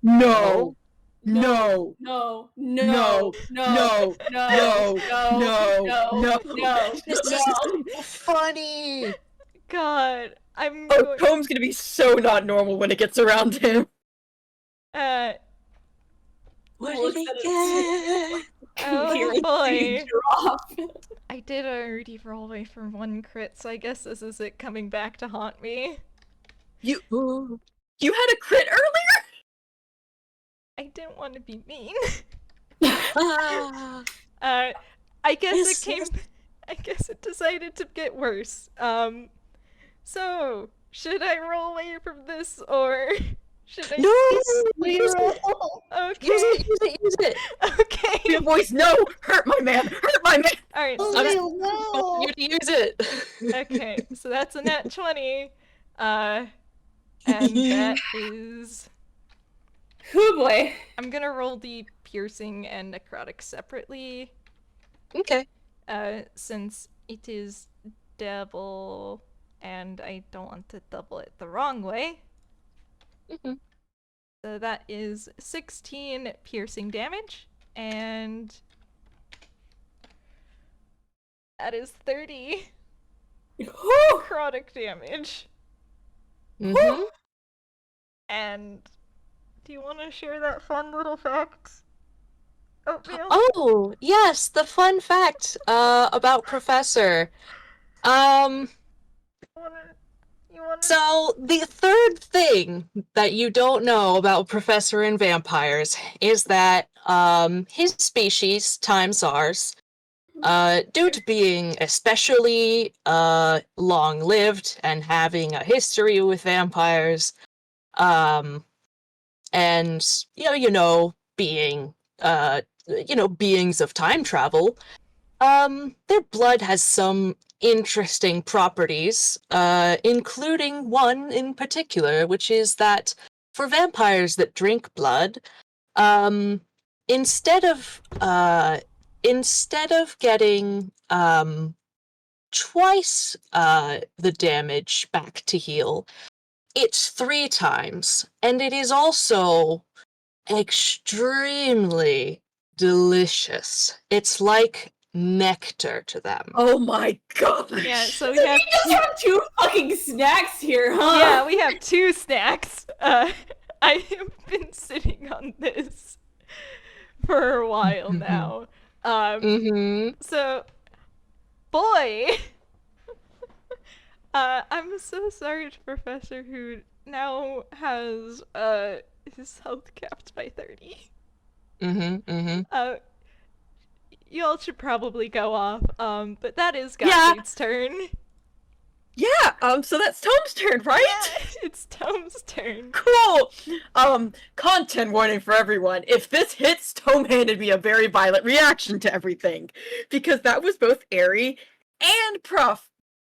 No. No. No. No. No. No. No. No. No. No. No. This is so funny. God, I'm Oh, going. Comb's gonna be so not normal when it gets around him. What Looks did he at it. get? Oh Hearing boy. drop. I did already roll away for one crit, so I guess this is it coming back to haunt me. You had a crit earlier? I didn't want to be mean. Ah, I guess Yes, it came. yes. I guess it decided to get worse. So should I roll away from this or should I? no! Use it! Okay. Use it! Okay. Your voice, no! Hurt my man! Hurt my man! All right. So Oh, that, no. I want you to use it! okay. So that's a nat 20. And that is. Oh boy. I'm gonna roll the piercing and necrotic separately. Okay. Since it is double, and I don't want to double it the wrong way. Mhm. So that is 16 piercing damage, and that is 30 necrotic damage. Mhm. And do you want to share that fun little fact? Oatmeal? Oh, yes, the fun fact about Professor. You wanna... So the third thing that you don't know about Professor and vampires is that his species times ours, due to being especially long-lived and having a history with vampires, and being beings of time travel, their blood has some interesting properties, including one in particular, which is that for vampires that drink blood, instead of getting twice the damage back to heal, it's 3 times, and it is also extremely delicious. It's like nectar to them. Oh my god! Yeah, so we have... We just have 2 fucking snacks here, huh? Yeah, we have 2 snacks. I have been sitting on this for a while now. So, boy, I'm so sorry to Professor who now has his health capped by 30. Y'all should probably go off. But that is Gottfried's turn. Yeah, so that's Tom's turn, right? Yeah, it's Tom's turn. Cool! Content warning for everyone. If this hits, Tom handed me a very violent reaction to everything. Because that was both Airy and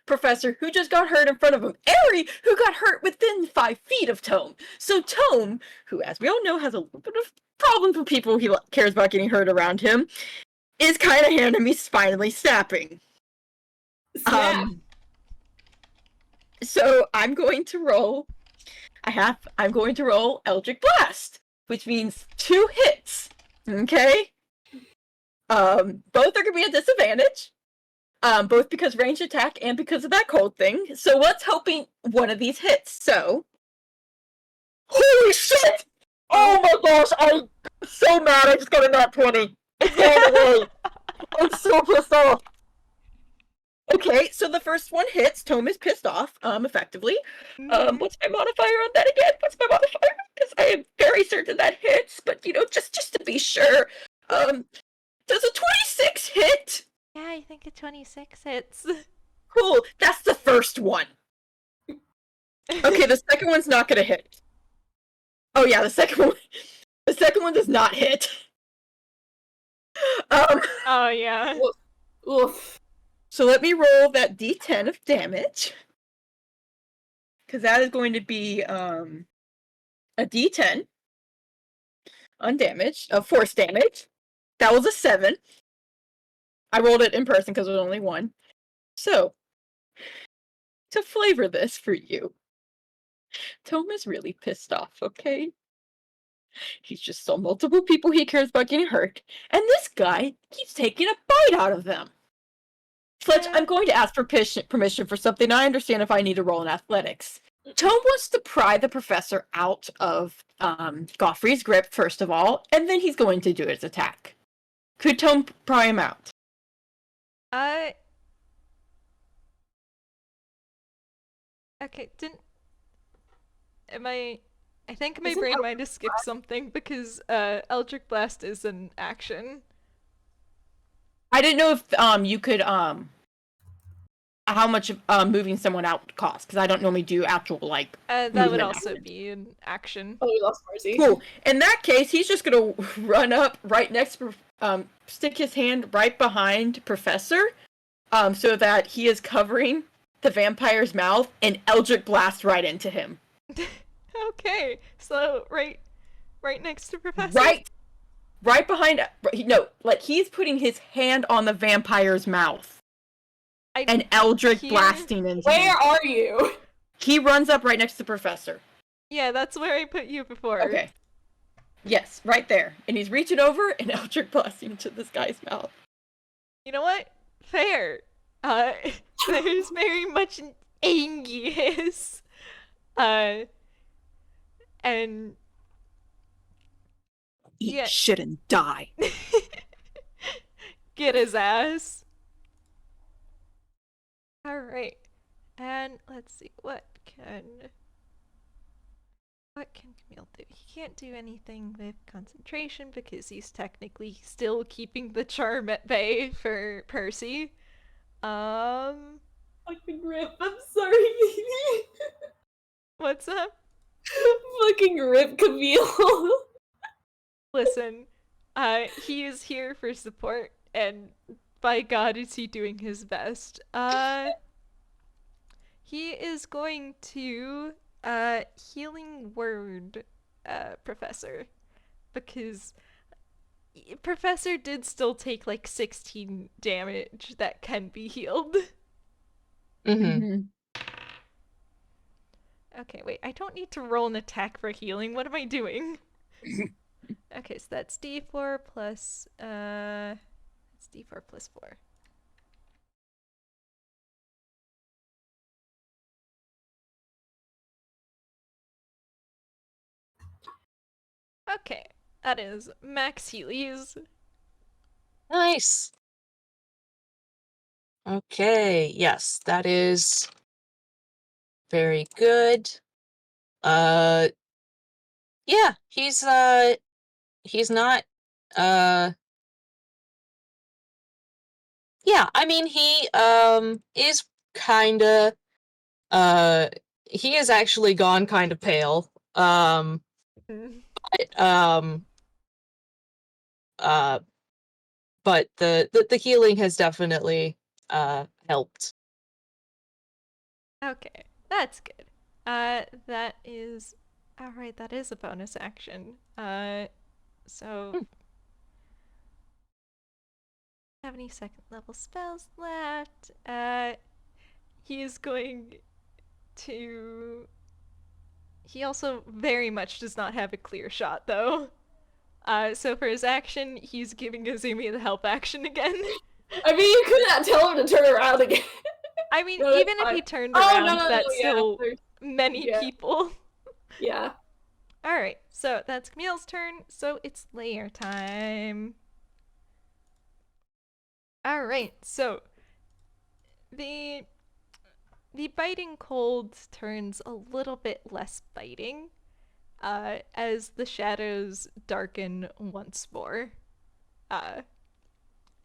Professor, who just got hurt in front of him. Airy, who got hurt within 5 feet of Tom. So Tom, who, as we all know, has a little bit of problems with people he cares about getting hurt around him, is kind of handing me spinally snapping. Snap. So I'm going to roll. I'm going to roll Eldritch Blast, which means 2 hits. Okay. Both are gonna be a disadvantage. Both because range attack and because of that cold thing. So let's hoping one of these hits. So, holy shit! Oh my gosh, I'm so mad. I just got a nat 20. It's going away. I'm so pissed off. Okay, so the first one hits. Tome is pissed off. Effectively. What's my modifier on that again? What's my modifier? Because I am very certain that hits, but just to be sure. Does a 26 hit? Yeah, I think a 26 hits. Cool. That's the first one. Okay, the second one's not gonna hit. Oh yeah, the second one does not hit. Oh yeah. Oof. So let me roll that d10 of damage. Because that is going to be a d10 undamaged of force damage. That was a 7. I rolled it in person because it was only 1. So, to flavor this for you, Tome is really pissed off, okay? He's just saw multiple people he cares about getting hurt, and this guy keeps taking a bite out of them. Fletch, I'm going to ask for permission for something. I understand if I need to roll in athletics. Tome wants to pry the professor out of Godfrey's grip, first of all, and then he's going to do his attack. Could Tome pry him out? Okay, I think my Isn't brain Eldritch might have skipped something because Eldritch Blast is an action. I didn't know if you could how much moving someone out would cost, because I don't normally do actual That would movement also actions. be an action. Oh, we lost Marcy. Cool. In that case, he's just gonna run up right next to stick his hand right behind Professor, so that he is covering the vampire's mouth and Eldritch Blast right into him. Okay, so right next to Professor. Right behind. No, like he's putting his hand on the vampire's mouth. And Eldritch blasting into him. Where are you? He runs up right next to the Professor. Yeah, that's where I put you before. Okay. Yes, right there. And he's reaching over and Eldritch blasting into this guy's mouth. You know what? Fair. There's very much an angry hiss. And Eat shit and die. Get his ass. Alright. And let's see, what can Camille do? He can't do anything with concentration because he's technically still keeping the charm at bay for Percy. Fucking rip, I'm sorry. What's up? Fucking rip, Camille. Listen, he is here for support, and by God is he doing his best. He is going to healing word Professor, because Professor did still take like 16 damage that can be healed. Mm-hmm. Okay, wait, I don't need to roll an attack for healing. What am I doing? Okay, so that's d4 plus it's d4 plus 4. Okay, that is max Healy's. Nice. Okay, yes, that is very good. Yeah, he's not, yeah, I mean, he, is kinda, he has actually gone kind of pale, but, but the healing has definitely, helped. Okay, that's good. That is... Alright, that is a bonus action. So... Have any second level spells left? He is going to... He also very much does not have a clear shot, though. So for his action, he's giving Azumi the help action again. I mean, you could not tell him to turn around again. I mean, No, that's even if fine. he turned Oh, around, no, that's yeah, still there's- many yeah. people. Yeah. Alright, so that's Camille's turn, so it's layer time. Alright, so the biting cold turns a little bit less biting as the shadows darken once more.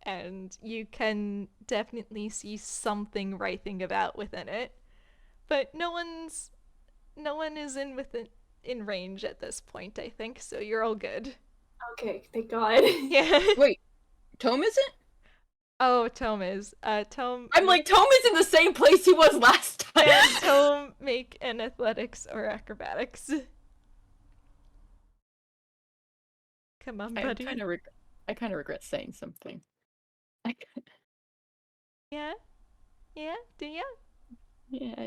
And you can definitely see something writhing about within it. But no one is in range at this point, I think, so you're all good. Okay, thank God. Yeah. Wait, Tome isn't? Oh, Tome is. Tome. I'm like, Tome is in the same place he was last time. Can Tome make an athletics or acrobatics? Come on, buddy. I kind of regret saying something. Yeah? Yeah? Do ya? Yeah,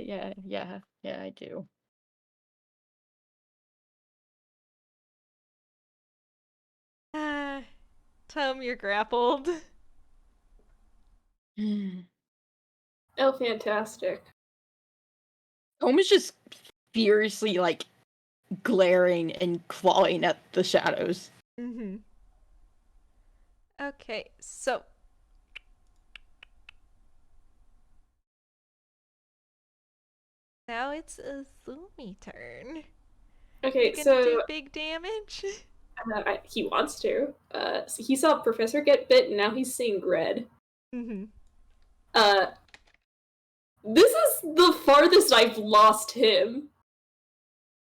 I do. Tome, you're grappled. Oh, fantastic. Tome is just furiously, like, glaring and clawing at the shadows. Mm-hmm. Okay, so now it's Azumi turn. Okay, You gonna so do big damage? he wants to. So he saw Professor get bit, and now he's seeing red. Mm-hmm. This is the farthest I've lost him.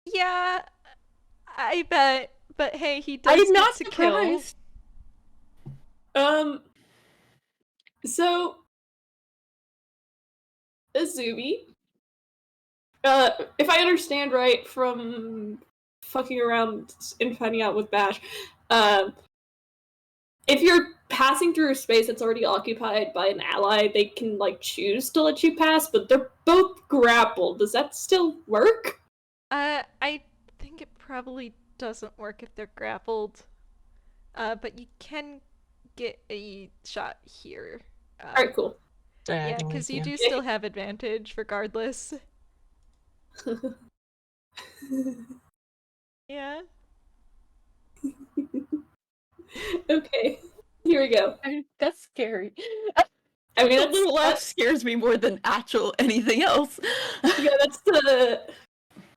Yeah, I bet. But hey, he does I'm get not to kill. surprised. So Azumi, if I understand right from fucking around and finding out with Bash, if you're passing through a space that's already occupied by an ally, they can like choose to let you pass, but they're both grappled. Does that still work? I think it probably doesn't work if they're grappled. But you can get a shot here. Alright, cool. Yeah, because you do still have advantage regardless. Yeah. Okay, here we go. That's scary. I mean, The little laugh scares me more than actual anything else. Yeah, that's the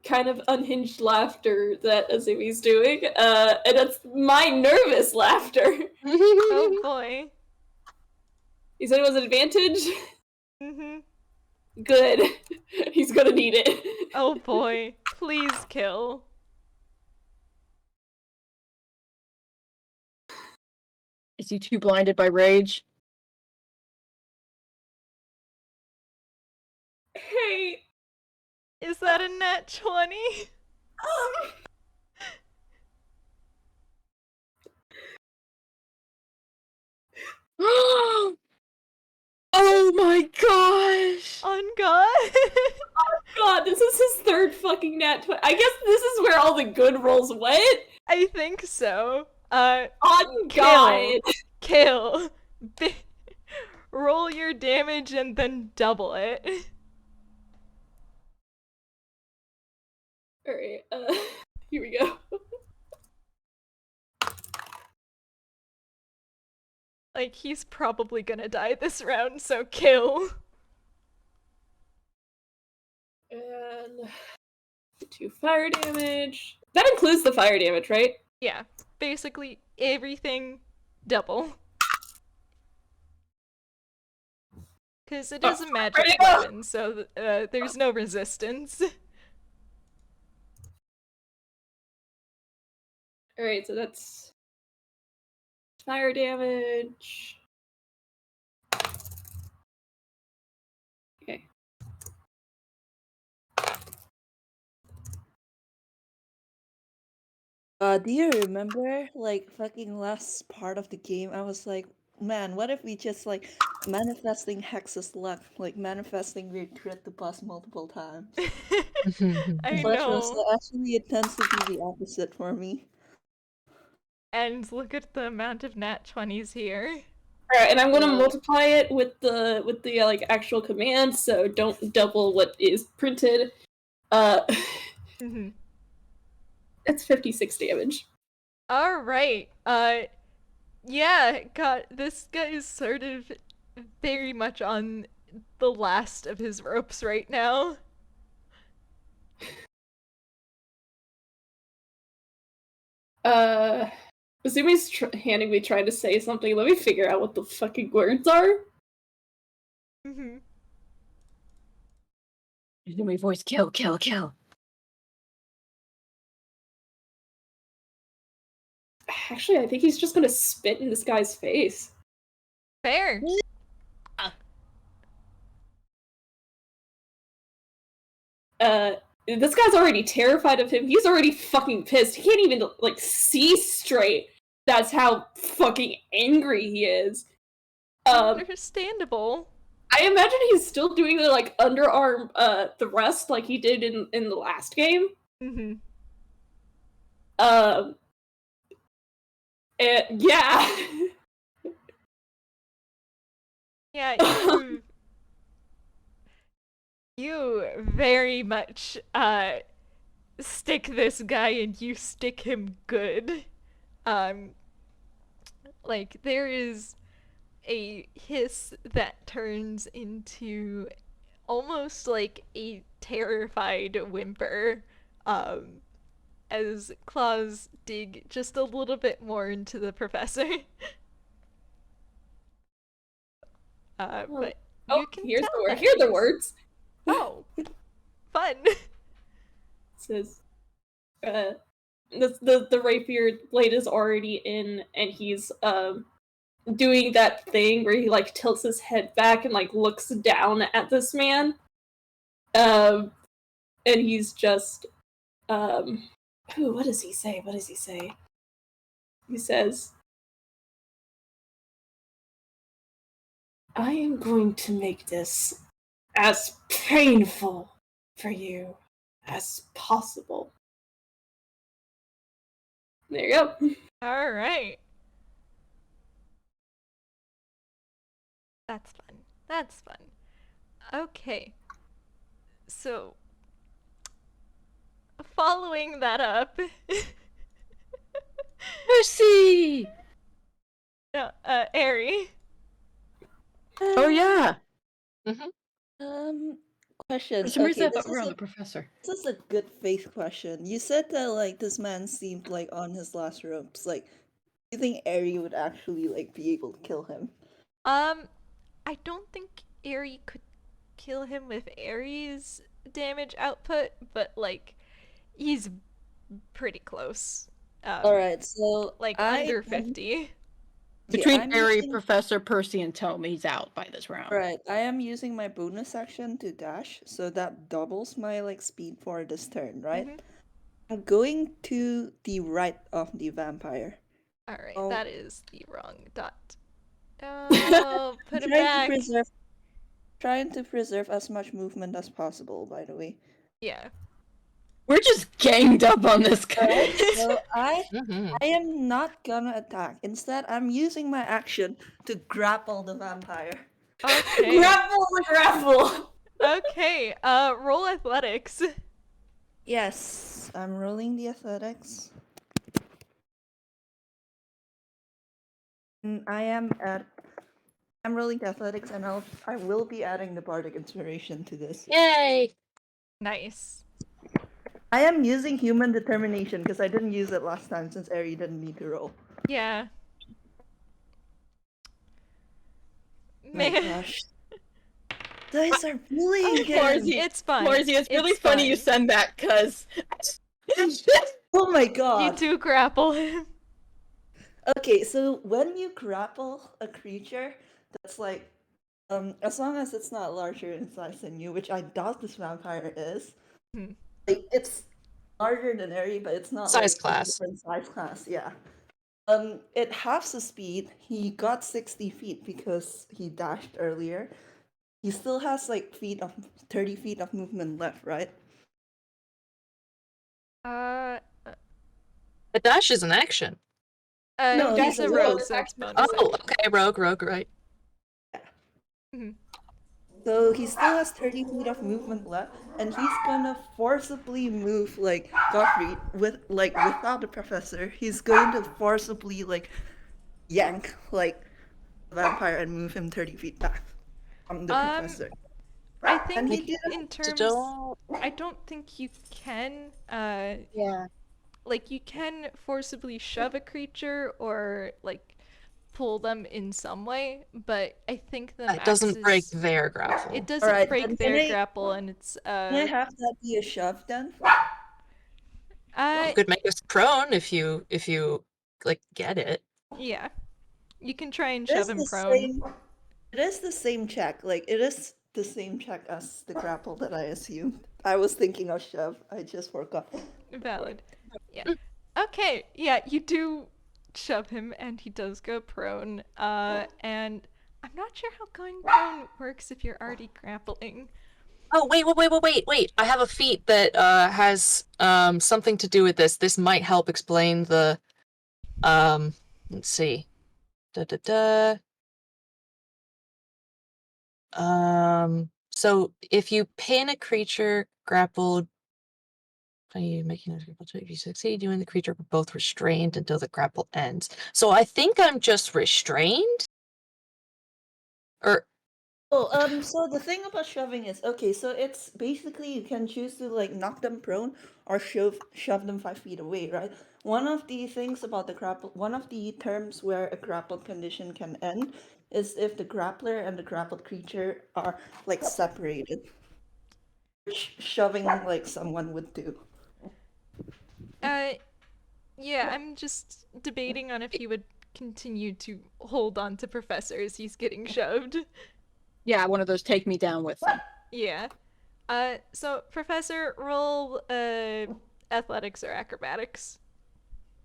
kind of unhinged laughter that Azumi's doing. And that's my nervous laughter. Oh boy. He said it was an advantage? Mm-hmm. Good. He's gonna need it. Oh boy. Please kill. Is he too blinded by rage? Hey. Is that a nat 20? Oh my gosh! On God! God, this is his third fucking nat 20. I guess this is where all the good rolls went? I think so. On God! Kill. Roll your damage and then double it. Alright, here we go. Like, he's probably gonna die this round, so kill. And 2 fire damage. That includes the fire damage, right? Yeah, basically everything double. Because it is a magic weapon, so there's no resistance. Alright, so that's fire damage. Okay. Do you remember, like, fucking last part of the game? I was like, man, what if we just, like, manifesting Hex's luck, like, manifesting we crit the boss multiple times? I But know. actually, it tends to be the opposite for me. And look at the amount of nat 20s here. Alright, and I'm gonna multiply it with the like actual command, so don't double what is printed. Mm-hmm. It's 56 damage. Alright, yeah, God, this guy is sort of very much on the last of his ropes right now. Uzumi's handing me trying to say something. Let me figure out what the fucking words are. Mm-hmm. Uzumi voice, kill, kill, kill. Actually, I think he's just gonna spit in this guy's face. Fair. This guy's already terrified of him. He's already fucking pissed. He can't even, like, see straight. That's how fucking angry he is. Understandable. I imagine he's still doing the, like, underarm, thrust like he did in the last game. Mm-hmm. Yeah. Yeah, you very much, stick this guy and you stick him good. Like, there is a hiss that turns into almost like a terrified whimper, as claws dig just a little bit more into the professor. But you can here's tell the word. that Here are the he's- words. Oh, fun. It says, the rapier blade is already in, and he's doing that thing where he like tilts his head back and like looks down at this man. And he's just what does he say? What does he say? He says, I am going to make this as painful for you as possible. There you go. All right. That's fun. That's fun. Okay. So, following that up, Mercy! no, Ari. Oh yeah. Question. For some reason, Okay, I thought we were on the professor. this is a good faith question. You said that like this man seemed like on his last ropes. Like, do you think Eri would actually like be able to kill him? I don't think Ari could kill him with Ari's damage output, but like, he's pretty close. All right, so Like I under am- 50. Between I'm Harry, using- Professor, Percy, and Tome, he's out by this round. Right, I am using my bonus action to dash, so that doubles my like speed for this turn, right? Mhm. I'm going to the right of the vampire. All right, Oh. that is the wrong dot. Oh, put it back. Trying to preserve as much movement as possible, by the way. Yeah. We're just ganged up on this guy. Alright, so I Mhm. am not gonna attack. Instead, I'm using my action to grapple the vampire. Okay. Grapple the grapple! Okay. Roll athletics. Yes, I'm rolling the athletics. And I'm rolling the athletics, and I will be adding the bardic inspiration to this. Yay! Nice. I am using human determination because I didn't use it last time since Eri didn't need to roll. Yeah. My Man. gosh. Dice are bullying him. Florzy, It's fine. Florzy, it's really It's funny you fine. send that, cause... Oh my You god. do grapple him. Okay, so when you grapple a creature that's like, as long as it's not larger in size than you, which I doubt this vampire is, Hmm. like it's larger than Eri, but it's not Size like, a class. different size class. Yeah. It halves the speed. He got 60 feet because he dashed earlier. He still has like 30 feet of movement left, right? Uh, A dash is an action. No, he's he's a a rogue, rogue. so it's Oh, bonus Oh, action. okay, rogue, right. Mhm. So he still has 30 feet of movement left, and he's gonna forcibly move like Godfrey without the professor. He's going to forcibly yank the vampire and move him 30 feet back from the professor. I And he think did in terms, Don't. I don't think you can, Yeah. like you can forcibly shove a creature or like pull them in some way, but I think the It max doesn't break is their grapple. it doesn't Alright, break then their grapple, and it's can I have that be a shove then? Well, you could make us prone if you like get it. yeah, you can try and It shove is him the prone. same. It is the same check. It is the same check as the grapple that I assumed. I was thinking of shove. I just forgot. Valid. Yeah. Okay. Yeah, you do shove him, and he does go prone. And I'm not sure how going prone works if you're already grappling. Oh, wait. I have a feat that has something to do with this. This might help explain the let's see. So if you pin a creature grappled, are you making a grapple check? If you succeed, you and the creature are both restrained until the grapple ends. So I think I'm just restrained? Or Oh, so the thing about shoving is okay. So it's basically you can choose to knock them prone or shove them 5 feet away, right? One of the things about the grapple, one of the terms where a grappled condition can end is if the grappler and the grappled creature are separated, which shoving someone would do. Uh, yeah, I'm just debating on if you would continue to hold on to Professor as he's getting shoved. Yeah, one of those take me down with them. Yeah. So Professor, roll athletics or acrobatics.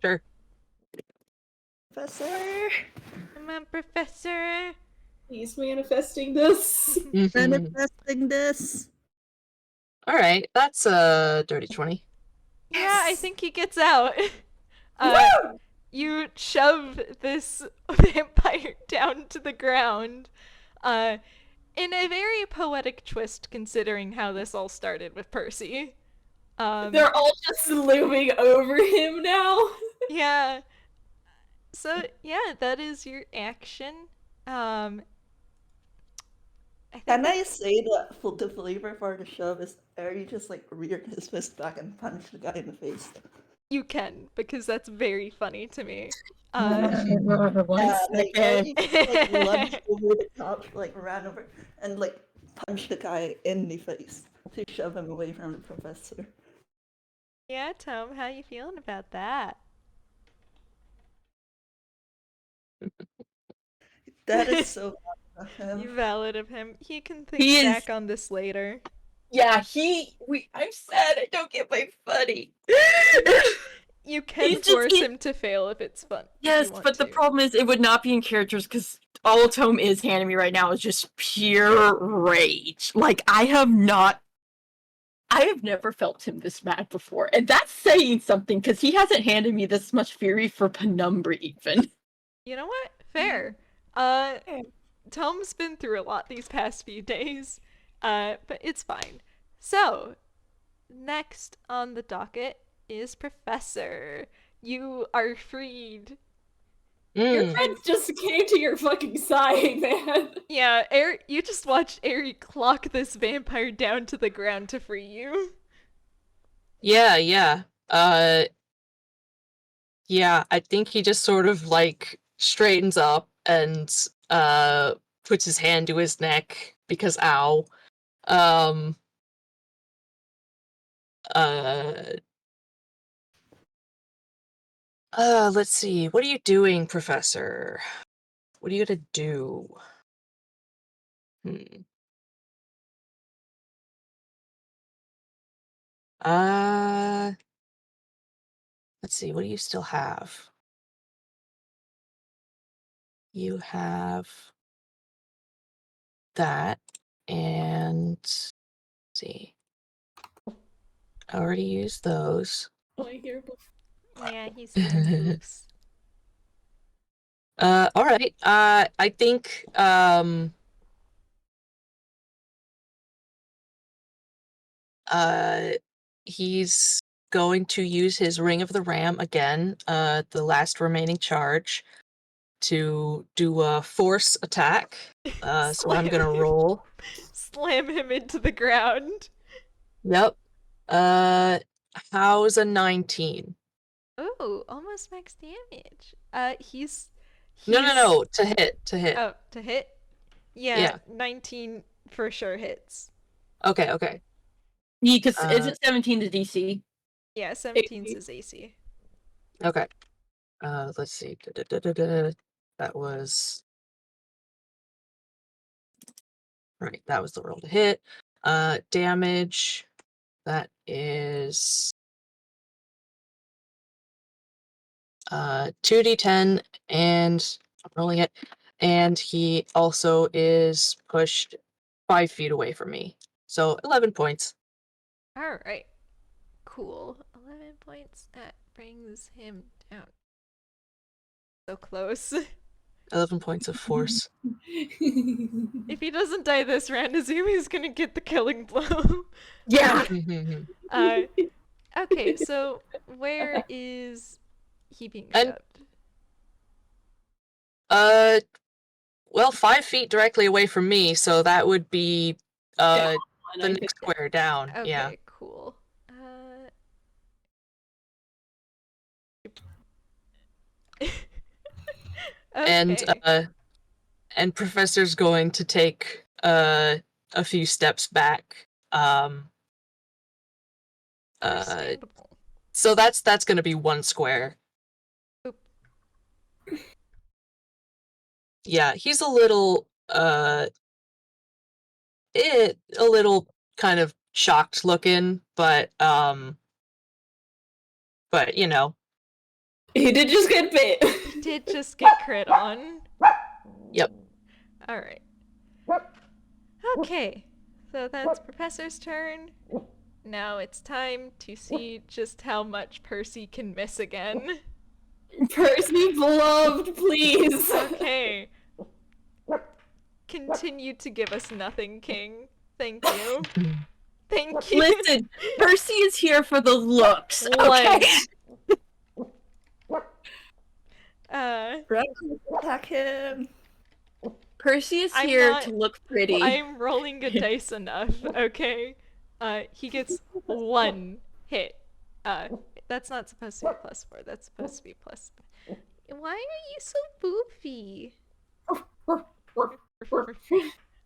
sure. Professor, Come on, Professor. He's manifesting this. manifesting this. Alright, that's a dirty 20. Yeah, I Yes! think he gets out. Uh, you shove this vampire down to the ground. In a very poetic twist, considering how this all started with Percy. They're all just looming over him now. Yeah. So yeah, that is your action. I think Can I say that the flavor for the shove is Ari just reared his fist back and punched the guy in the face? you can, because that's very funny to me. One Ari second. just lunged over the couch, ran over and punched the guy in the face to shove him away from the professor. Yeah, Tom, how you feeling about that? That is so bad of You him. valid of him. He can think He is- back on this later. Yeah, I'm sad I don't get my funny. You can He's just- force him to fail if it's fun. if Yes, you want but the to. problem is it would not be in characters because all Tome is handing me right now is just pure rage. I have never felt him this mad before, and that's saying something because he hasn't handed me this much fury for Penumbra even. You know what? Fair. Tom's been through a lot these past few days, but it's fine. So, next on the docket is Professor. You are freed. Your Mm. friends just came to your fucking side, man. Yeah, you just watched Ari clock this vampire down to the ground to free you. Yeah. Yeah, I think he just sort of straightens up and puts his hand to his neck because ow. Um uh let's see. What are you doing, Professor? What are you gonna do? Hmm. Uh let's see. What do you still have? You have that and let's see. I already used those. Oh, I hear before. Yeah, he's hearing boofs. All right. I think he's going to use his Ring of the Ram again, the last remaining charge, to do a force attack. So I'm gonna roll. Slam him into the ground. Yep. How's a 19? Oh, almost max damage. He's No, to hit. Oh, to hit? Yeah, Yeah. 19 for sure hits. Okay. Yeah, because isn't 17 the DC? Yeah, 17's his AC. Okay. Let's see. That was right. That was the roll to hit. Damage. That is 2d10, and I'm rolling it. And he also is pushed 5 feet away from me. So 11 points. All right. Cool. 11 points. That brings him down. So close. 11 points of force. If he doesn't die this round, Azumi's gonna get the killing blow. Yeah. Okay, so where is he being And- shoved? Well, 5 feet directly away from me, so that would be the I next square down. Okay, Yeah. cool. Okay. And Professor's going to take a few steps back. Understandable. So that's going to be 1 square. Oop. Yeah, he's a little kind of shocked looking, but you know. He did just get bit. He did just get crit on. Yep. Alright. Okay, so that's Professor's turn. Now it's time to see just how much Percy can miss again. Percy beloved, please. Okay. Continue to give us nothing, King. Thank you. Thank you. Listen, Percy is here for the looks. Okay. Attack him. Percy is I'm here not- to look pretty. I'm rolling a dice enough, okay? He gets 1 hit. That's not supposed to be +4, that's supposed to be plus. Why are you so boofy?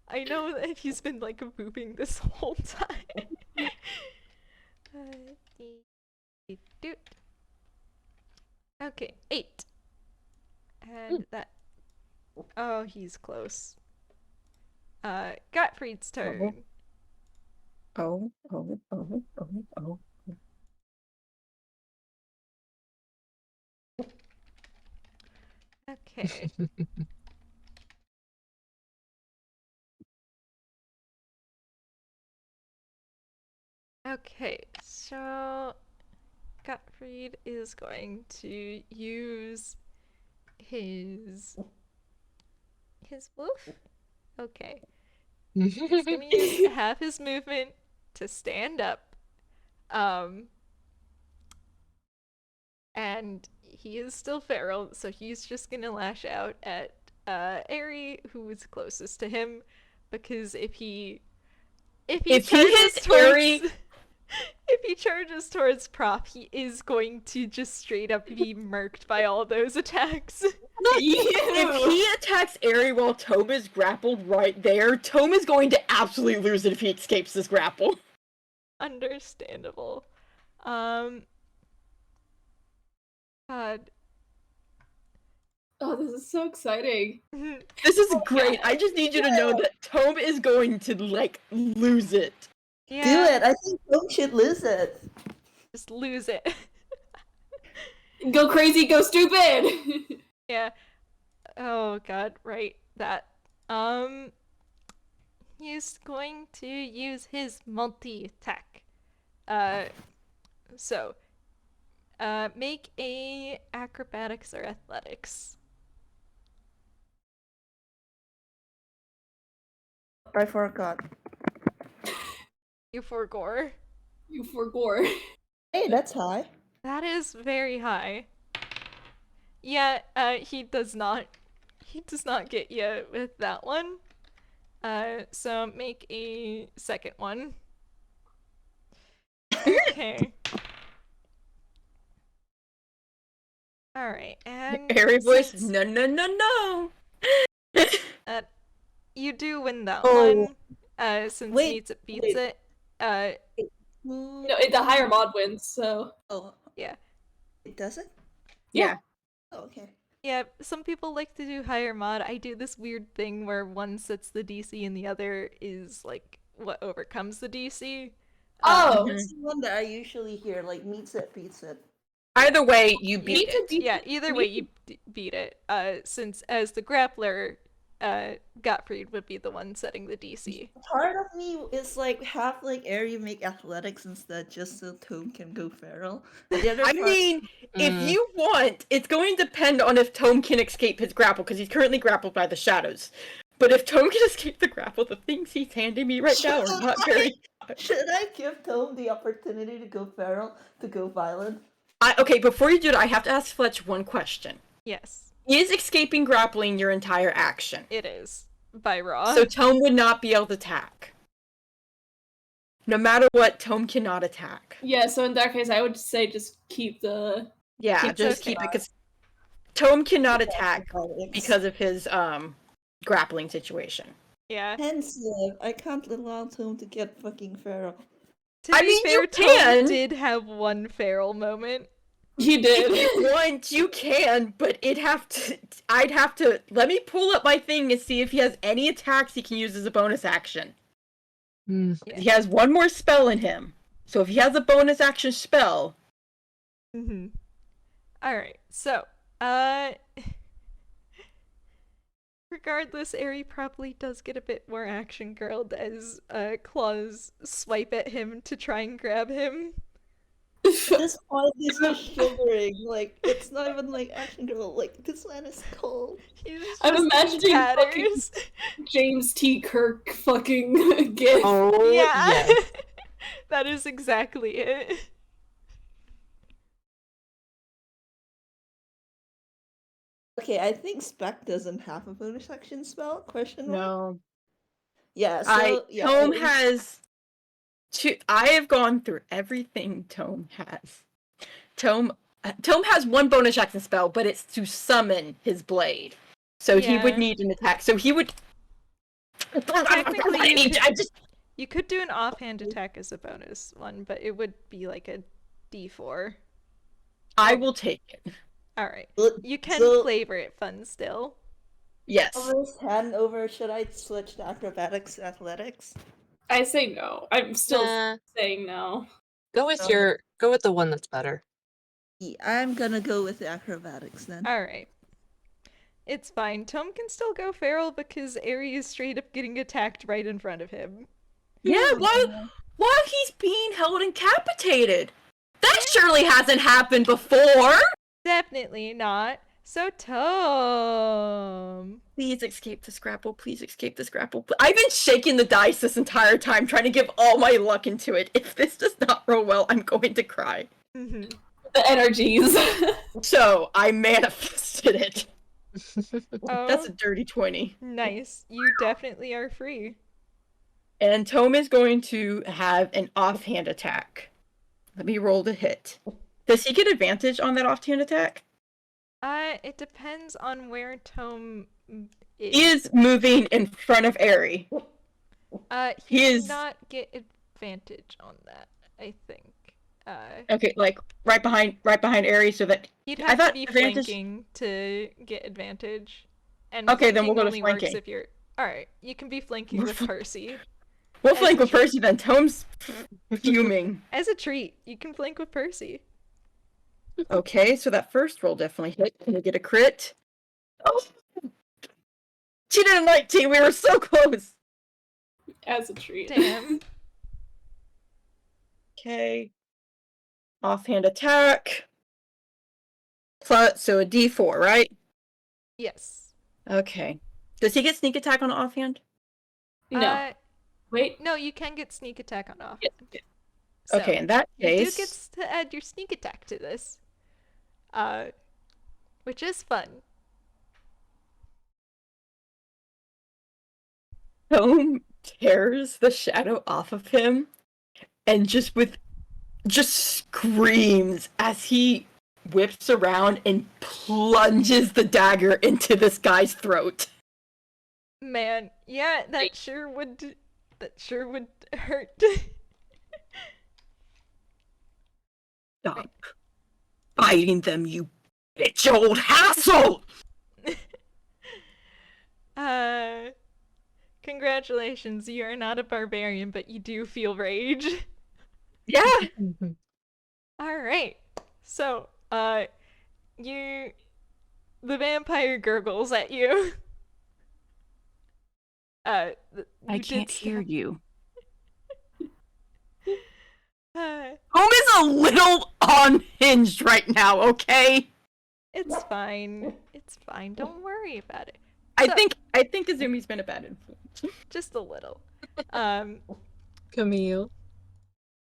I know that he's been like booping this whole time. Okay, 8. And that. Oh, he's close. Gottfried's turn. Oh. Okay. Okay, so Gottfried is going to use his wolf? Okay. He's gonna use half his movement to stand up. And he is still feral, so he's just gonna lash out at Aerie, who is closest to him, because if he charges towards if he charges towards Prop, he is going to just straight up be murked by all those attacks. If he attacks Aerie while Tome is grappled right there, Tome is going to absolutely lose it if he escapes this grapple. Understandable. God. Oh, this is so exciting. This is great. I just need you to know that Tome is going to, like, lose it. Yeah. Do it. I think Tom should lose it. Just lose it. Go crazy, go stupid. Yeah. Oh god, right. That. He's going to use his multi-attack. Make a acrobatics or athletics. I forgot. You forgore. You forgore. Hey, that's high. That is very high. Yeah, he does not get you with that one. So make a second one. Okay. Alright, and Airy voice. since, No, no, no, no. you do win that Oh. one. Since Wait, meets it beats wait. it. No, the higher mod wins, so. Oh, Yeah. it doesn't? Yeah. Oh, okay. Yeah, some people like to do higher mod. I do this weird thing where one sets the DC and the other is like what overcomes the DC. Oh! That's the one that I usually hear, like, meets it, beats it. Either way, you Beat beat it. Yeah, either way you beat it. Since as the grappler, Gottfried would be the one setting the DC. Part of me is like, have like Airy make athletics instead, just so Tome can go feral. But the other I part, mean, if Mm. you want, it's going to depend on if Tome can escape his grapple, because he's currently grappled by the shadows. But if Tome can escape the grapple, the things he's handing me right now are not very. should I give Tome the opportunity to go feral, to go violent? Okay, before you do that, I have to ask Fletch one question. Yes, Is escaping grappling your entire action? it is. By Raw. So Tome would not be able to attack. No matter what, Tome cannot attack. Yeah, so in that case, I would say just keep the. Yeah, Keep just okay. keep it, because Tome cannot attack Athletics. because of his grappling situation. Yeah. Pensive. I can't allow Tome to get fucking feral. To I be mean, fair, you Tome can. did have one feral moment. He If did. you want, you can, but I'd have to, let me pull up my thing and see if he has any attacks he can use as a bonus action. Mm. Yeah. He has one more spell in him. So if he has a bonus action spell, Mm-hmm. Alright, so, regardless, Airy probably does get a bit more action girled as claws swipe at him to try and grab him. At this point, he's just shivering. Like, it's not even like action girl. Like, this man is cold. He's just I'm in imagining fucking- tatters. James T. Kirk fucking gif. Oh, Yeah, yes. that is exactly it. Okay, I think Spec doesn't have a bonus action spell? Question mark? no. Yeah, so yeah. Tome has two. I have gone through everything Tome has. Tome has one bonus action spell, but it's to summon his blade. So he would Yeah. need an attack. So he would. Technically, I you could do an offhand attack as a bonus one, but it would be like a D4. I will take it. Alright. Look, You can so- flavor it fun still. Yes. Over his hand over, should I switch to acrobatics to athletics? I say no. I'm still Nah. saying no. Go with the one that's better. Yeah, I'm gonna go with the acrobatics then. Alright. It's fine. Tome can still go feral because Airy is straight up getting attacked right in front of him. Yeah, while he's being held incapacitated. That surely hasn't happened before. Definitely not. So Tome. Please escape this grapple. Please escape this grapple. I've been shaking the dice this entire time, trying to give all my luck into it. If this does not roll well, I'm going to cry. Mhm. The energies. So, I manifested it. Oh, That's a dirty 20. nice. You definitely are free. And Tome is going to have an offhand attack. Let me roll to hit. Does he get advantage on that offhand attack? It depends on where Tome is. He is moving in front of Airy. He he does is- not get advantage on that, I think. Okay, like right behind Airy, so that He'd I have to thought be advantage- flanking to get advantage. And Okay, then we'll go to flanking only works flanking. if you're... Alright, you can be flanking with Percy. we'll As flank a with Percy then. Tome's fuming. As a treat, you can flank with Percy. Okay, so that first roll definitely hit. Can we get a crit? Oh! She did a 19. We were so close. As a treat. Damn. Okay. Offhand attack. Plus, so a D4, right? Yes. Okay. Does he get sneak attack on offhand? No. Wait. No, you can get sneak attack on offense. Yes. So, Okay, in that you do case, get to add your sneak attack to this, which is fun. Tome tears the shadow off of him and just screams as he whips around and plunges the dagger into this guy's throat. Man, yeah, that sure would hurt. Stop fighting them, you bitch old hassle! Congratulations, you are not a barbarian, but you do feel rage. Yeah. Alright. So, the vampire gurgles at you. I can't hear you. Home is a little unhinged right now, okay? It's fine. It's fine. Don't worry about it. I think Azumi's been a bad influence. Just a little. Camille.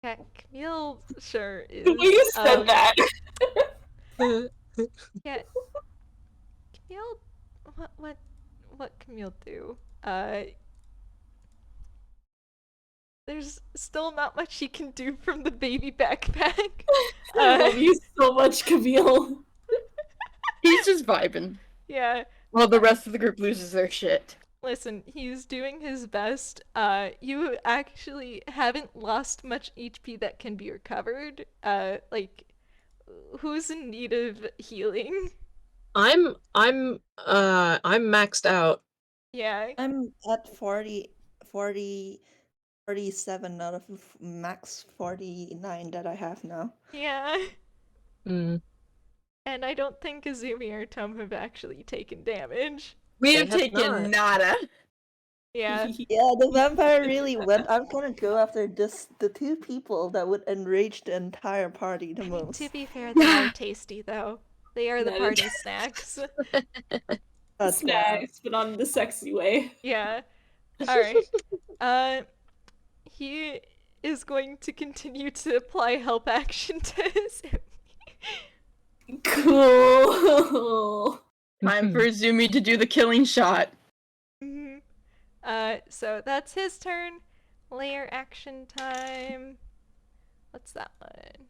Yeah, Camille sure is. The way you said that. Yeah. Camille, what Camille do? There's still not much she can do from the baby backpack. I love you so much, Camille. He's just vibing. Yeah. While the rest of the group loses their shit. Listen, he's doing his best. You actually haven't lost much HP that can be recovered. Who's in need of healing? I'm maxed out. Yeah. I'm at 47 out of max 49 that I have now. Yeah. Mm. And I don't think Azumi or Tom have actually taken damage. We They have have taken not. nada. Yeah. Yeah, the vampire really went. I'm gonna go after the two people that would enrage the entire party the most. To be fair, they are tasty though. They are the That is- party snacks. That's Snacks, but on the sexy way. Yeah. Alright. He is going to continue to apply help action to Azumi. Cool. Time for Azumi to do the killing shot. Mhm. So that's his turn. Layer action time. What's that one?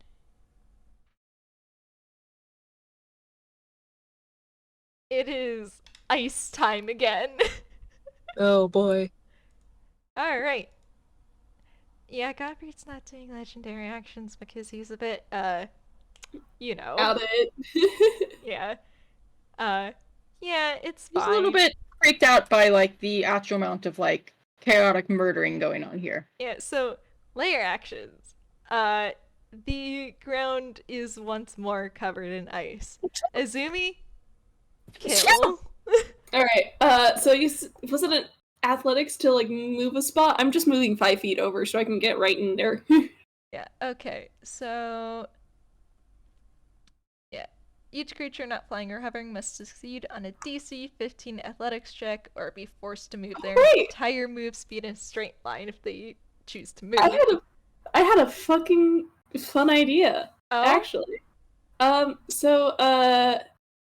It is ice time again. Oh boy. Alright. Yeah, Godfrey's not doing legendary actions because he's a bit, you know. Out it. Yeah. Yeah, it's He's fine. a little bit freaked out by, like, the actual amount of, like, chaotic murdering going on here. Yeah, so, layer actions. The ground is once more covered in ice. Azumi? Kill. Alright, so was it an athletics to, like, move a spot? I'm just moving 5 feet over so I can get right in there. Yeah, okay, so... Yeah. Each creature not flying or hovering must succeed on a DC 15 athletics check or be forced to move their entire move speed in a straight line if they choose to move. I had a fucking fun idea, Oh? actually.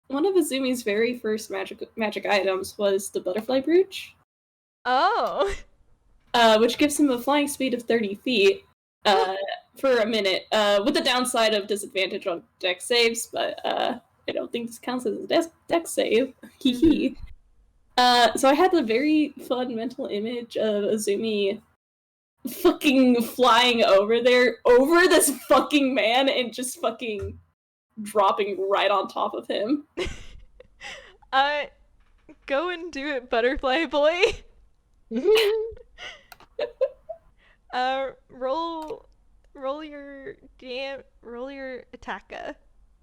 One of Azumi's very first magic items was the butterfly brooch. Oh! Which gives him a flying speed of 30 feet for a minute, with the downside of disadvantage on dex saves, but I don't think this counts as a dex save. Hee. So I had a very fun mental image of Azumi fucking flying over this fucking man and just fucking dropping right on top of him. Go and do it, butterfly boy. Roll your attack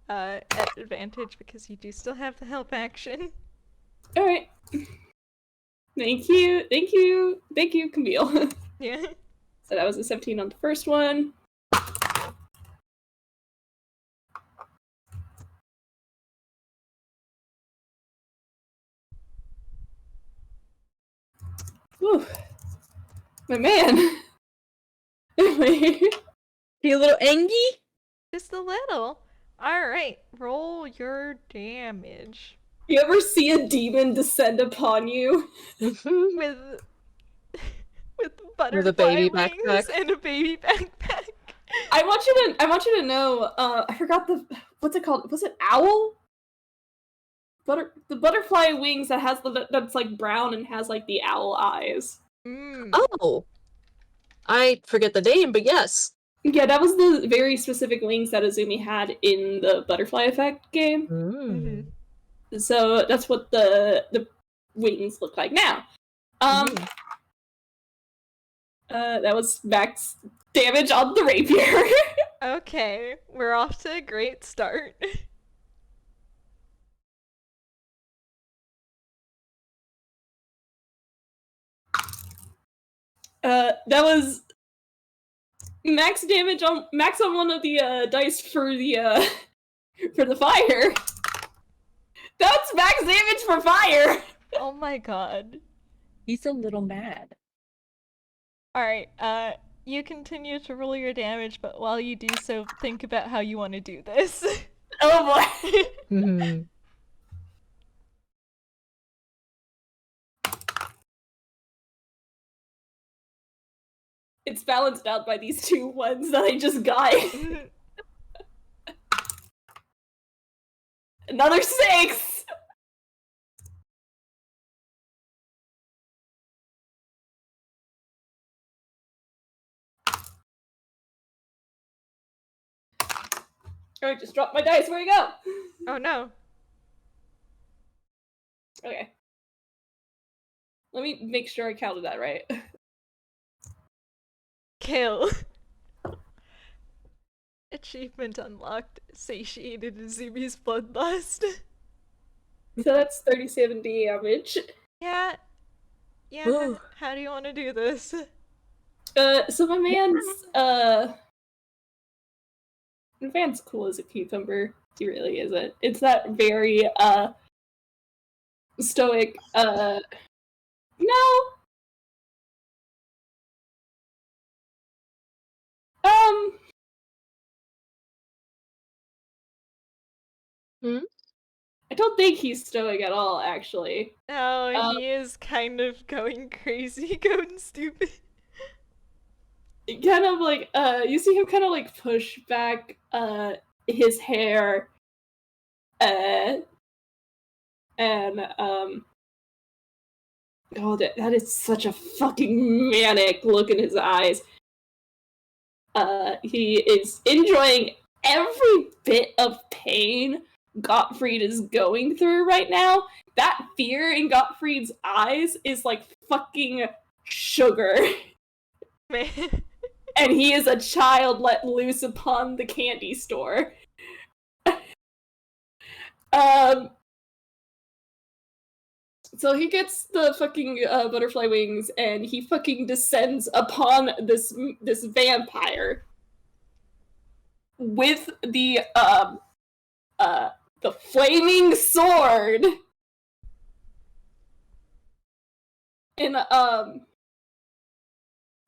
at advantage because you do still have the help action. All right. Thank you, Camille. Yeah. So that was a 17 on the first one. Whew. My man. Be a little angry? Just a little. Alright, roll your damage. You ever see a demon descend upon you? With butterfly With a baby wings backpack. and a baby backpack. I want you to know, I forgot what's it called? Was it owl? The butterfly wings that's like brown and has like the owl eyes. Oh, I forget the name, but yes. Yeah, that was the very specific wings that Azumi had in the Butterfly Effect game. Mm-hmm. So that's what the wings look like now. That was max damage on the rapier. Okay, we're off to a great start. That was max damage on one of the dice for the for the fire. That's max damage for fire. Oh my god. He's a little mad. Alright, you continue to roll your damage, but while you do so, think about how you want to do this. Oh boy. It's balanced out by these 2 ones that I just got. Another 6! Alright, just dropped my dice. Where'd you go? Oh no. Okay. Let me make sure I counted that right. Kill. Achievement unlocked. Satiated Azumi's bloodlust. So that's 37 damage. Yeah. Ooh. How do you want to do this? So my man's cool as a cucumber. He really isn't. It's that very stoic no. I don't think he's stoic at all, actually. Oh, he is kind of going crazy, going stupid. Kind of like, you see him kind of like push back, his hair, and, oh, that is such a fucking manic look in his eyes. He is enjoying every bit of pain Gottfried is going through right now. That fear in Gottfried's eyes is like fucking sugar. Man. And he is a child let loose upon the candy store. So he gets the fucking butterfly wings and he fucking descends upon this vampire with the flaming sword. And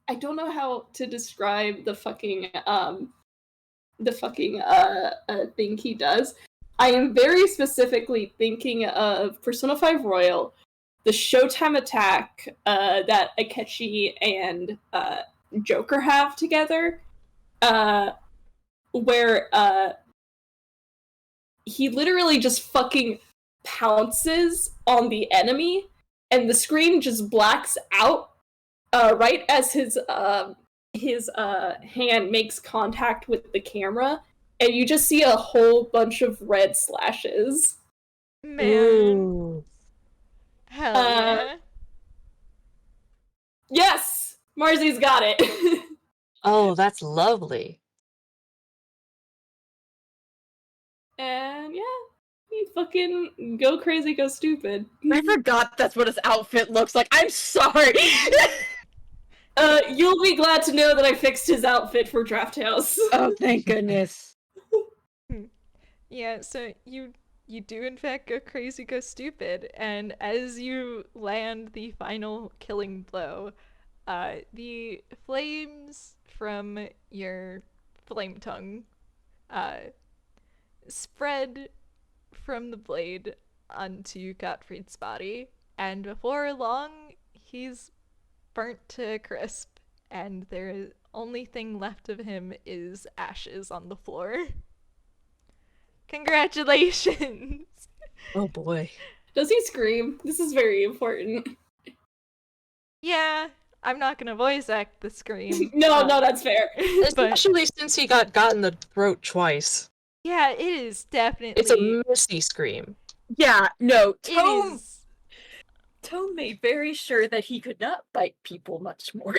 I don't know how to describe the fucking thing he does. I am very specifically thinking of Persona 5 Royal, the Showtime attack that Akechi and Joker have together, where he literally just fucking pounces on the enemy, and the screen just blacks out right as his hand makes contact with the camera, and you just see a whole bunch of red slashes. Man. Ooh. Hell yeah. Yes! Marzi's got it! Oh, that's lovely. And yeah, he fucking go crazy, go stupid. I forgot that's what his outfit looks like. I'm sorry! You'll be glad to know that I fixed his outfit for Draft House. Oh, thank goodness. Yeah, so you do in fact go crazy, go stupid, and as you land the final killing blow, The flames from your flame tongue spread from the blade onto Gottfried's body, and before long, he's burnt to a crisp, and the only thing left of him is ashes on the floor. Congratulations! Oh boy. Does he scream? This is very important. Yeah, I'm not gonna voice act the scream. No, that's fair. But Especially since he got in the throat twice. yeah, it is definitely. It's a messy scream. Yeah, no, It is. Tone made very sure that he could not bite people much more.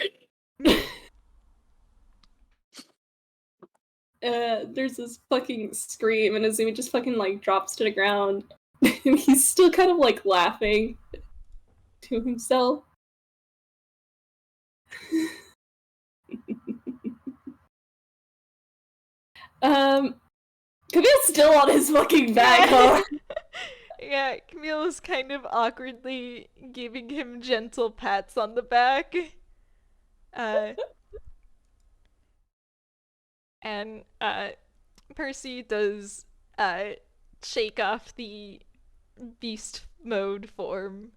There's this fucking scream, and Azumi just fucking like drops to the ground, and he's still kind of like laughing to himself. Camille's still on his fucking back, huh? Yeah, Camille's kind of awkwardly giving him gentle pats on the back. And Percy does shake off the beast mode form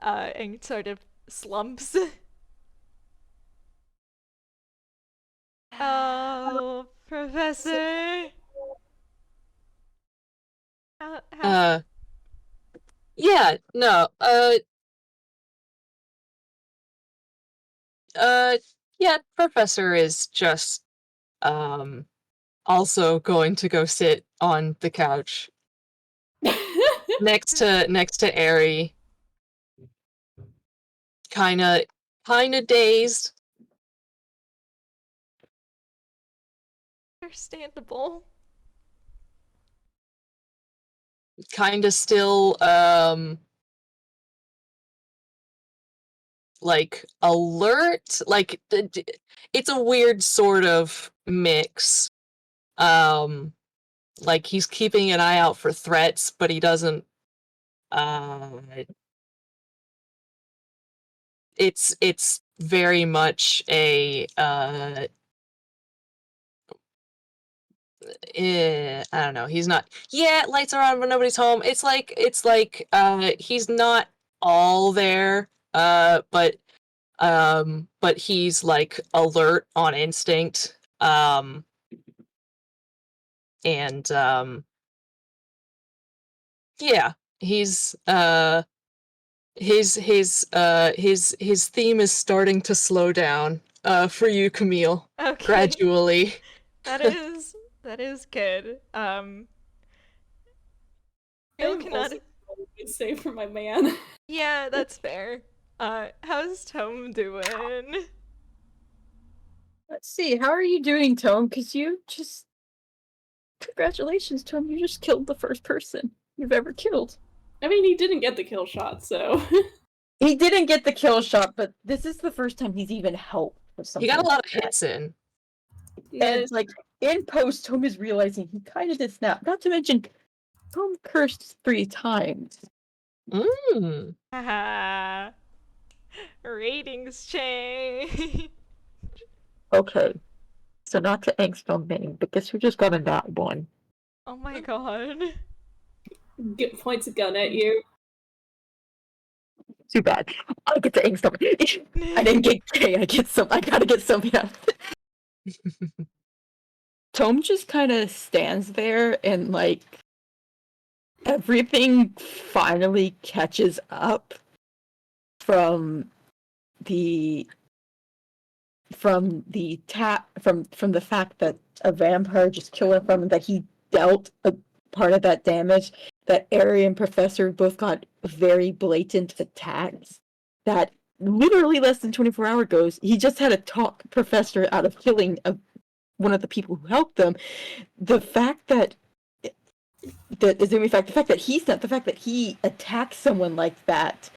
and sort of slumps. Oh, Professor. Yeah, no, yeah, Professor is just, also going to go sit on the couch next to Aerie. Kinda dazed. Understandable. Kinda still, like, alert? Like, it's a weird sort of mix. Like, he's keeping an eye out for threats, but he doesn't, it's very much a, I don't know, he's not, yeah, lights are on but nobody's home. It's like, he's not all there, but he's, like, alert on instinct, and, yeah, he's, his theme is starting to slow down, for you, Camille, Okay. gradually. That is good. I Camille am cannot. also good save for my man. Yeah, that's fair. How's Tome doing? Let's see, how are you doing, Tone? Because you just... Congratulations, Tone, you just killed the first person you've ever killed. I mean, he didn't get the kill shot, so... He didn't get the kill shot, but this is the first time he's even helped with something. He got a lot of like that. hits in. And it's like, in post, Tom is realizing he kind of did snap. Not to mention, Tom cursed 3 times. Mm. Haha. Ratings change. Okay. So not to angst on main, but guess who just got a nat 1? Oh my god. Points a gun at you. Too bad. I get to angst on main. I didn't get K, I gotta get something out of it. Tome just kind of stands there and, like, everything finally catches up from the from the fact that a vampire just killed him from him, that he dealt a part of that damage, that Aerie and Professor both got very blatant attacks, that literally less than 24 hours ago, he just had to talk Professor out of killing one of the people who helped them. The fact that the fact that he attacked someone like that,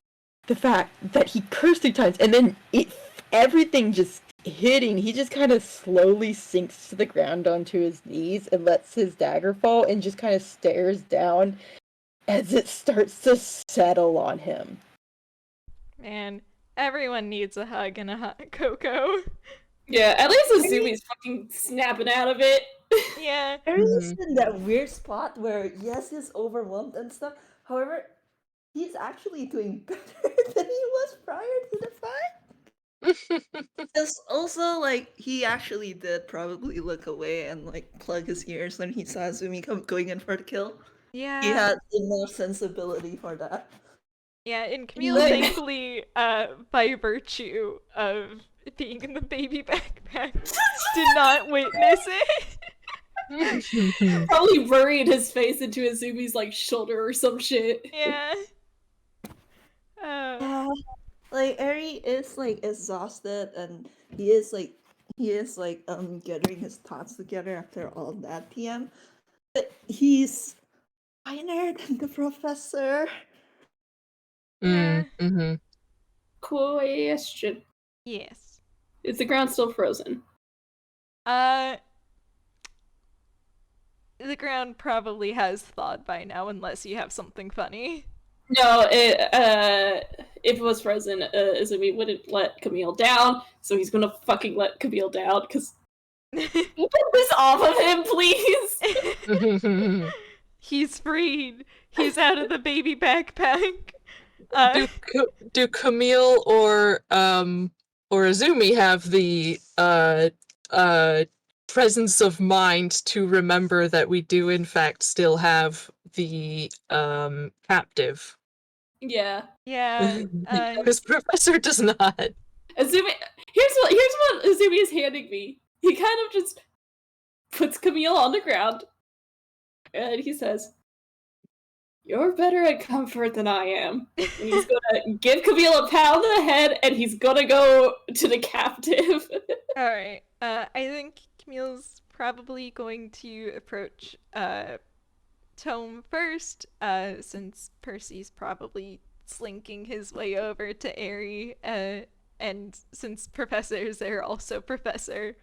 the fact that he cursed 3 times, and then everything just hitting, he just kind of slowly sinks to the ground onto his knees and lets his dagger fall and just kind of stares down as it starts to settle on him. Man, Everyone needs a hug and a Coco. Yeah, at least Azumi's fucking snapping out of it. Yeah. Harry's in that weird spot where yes, he's overwhelmed and stuff. However, he's actually doing better than he was prior to the fight. Because also, like, he actually did probably look away and like plug his ears when he saw Azumi going in for the kill. He Yeah. had enough sensibility for that. Yeah, and Camille, Like- thankfully, by virtue of being in the baby backpack, did not witness it. Probably buried his face into Azumi's like shoulder or some shit. Yeah. Yeah, like Eri is like exhausted and he is like gathering his thoughts together after all that PM. But he's finer than the professor. Yeah. Question. Yes. Is the ground still frozen? The ground probably has thawed by now, unless you have something funny. No, if it was frozen, Azumi wouldn't let Camille down, so he's gonna fucking let Camille down, because get this off of him, please! He's freed. He's out of the baby backpack. Do Camille or Azumi have the presence of mind to remember that we do in fact still have the captive? Yeah. Yeah. Because Professor does not. Azumi, here's what Azumi is handing me. He kind of just puts Camille on the ground, and he says, "You're better at comfort than I am." And he's gonna give Camille a pound in the head, and he's gonna go to the captive. Alright. I think Camille's probably going to approach Tome first, since Percy's probably slinking his way over to Aerie, and since Professor's there, also Professor.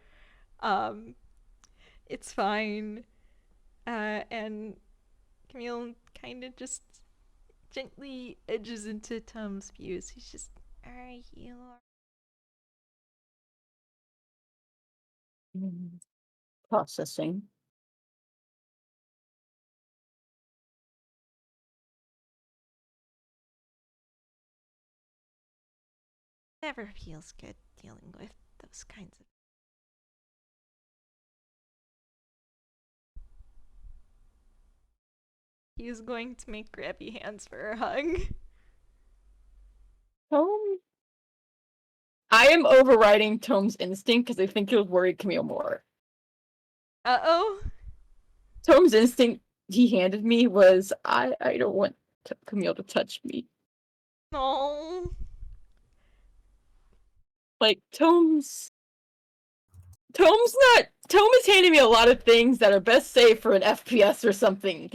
It's fine. And Camille kind of just gently edges into Tome's views. He's just, alright, you are. Processing. Never feels good dealing with those kinds of. He's going to make grabby hands for a hug. Tome. I am overriding Tome's instinct because I think he'll worry Camille more. Uh-oh. Tome's instinct he handed me was, I don't want Camille to touch me. No. Like, Tome is handing me a lot of things that are best saved for an FPS or something.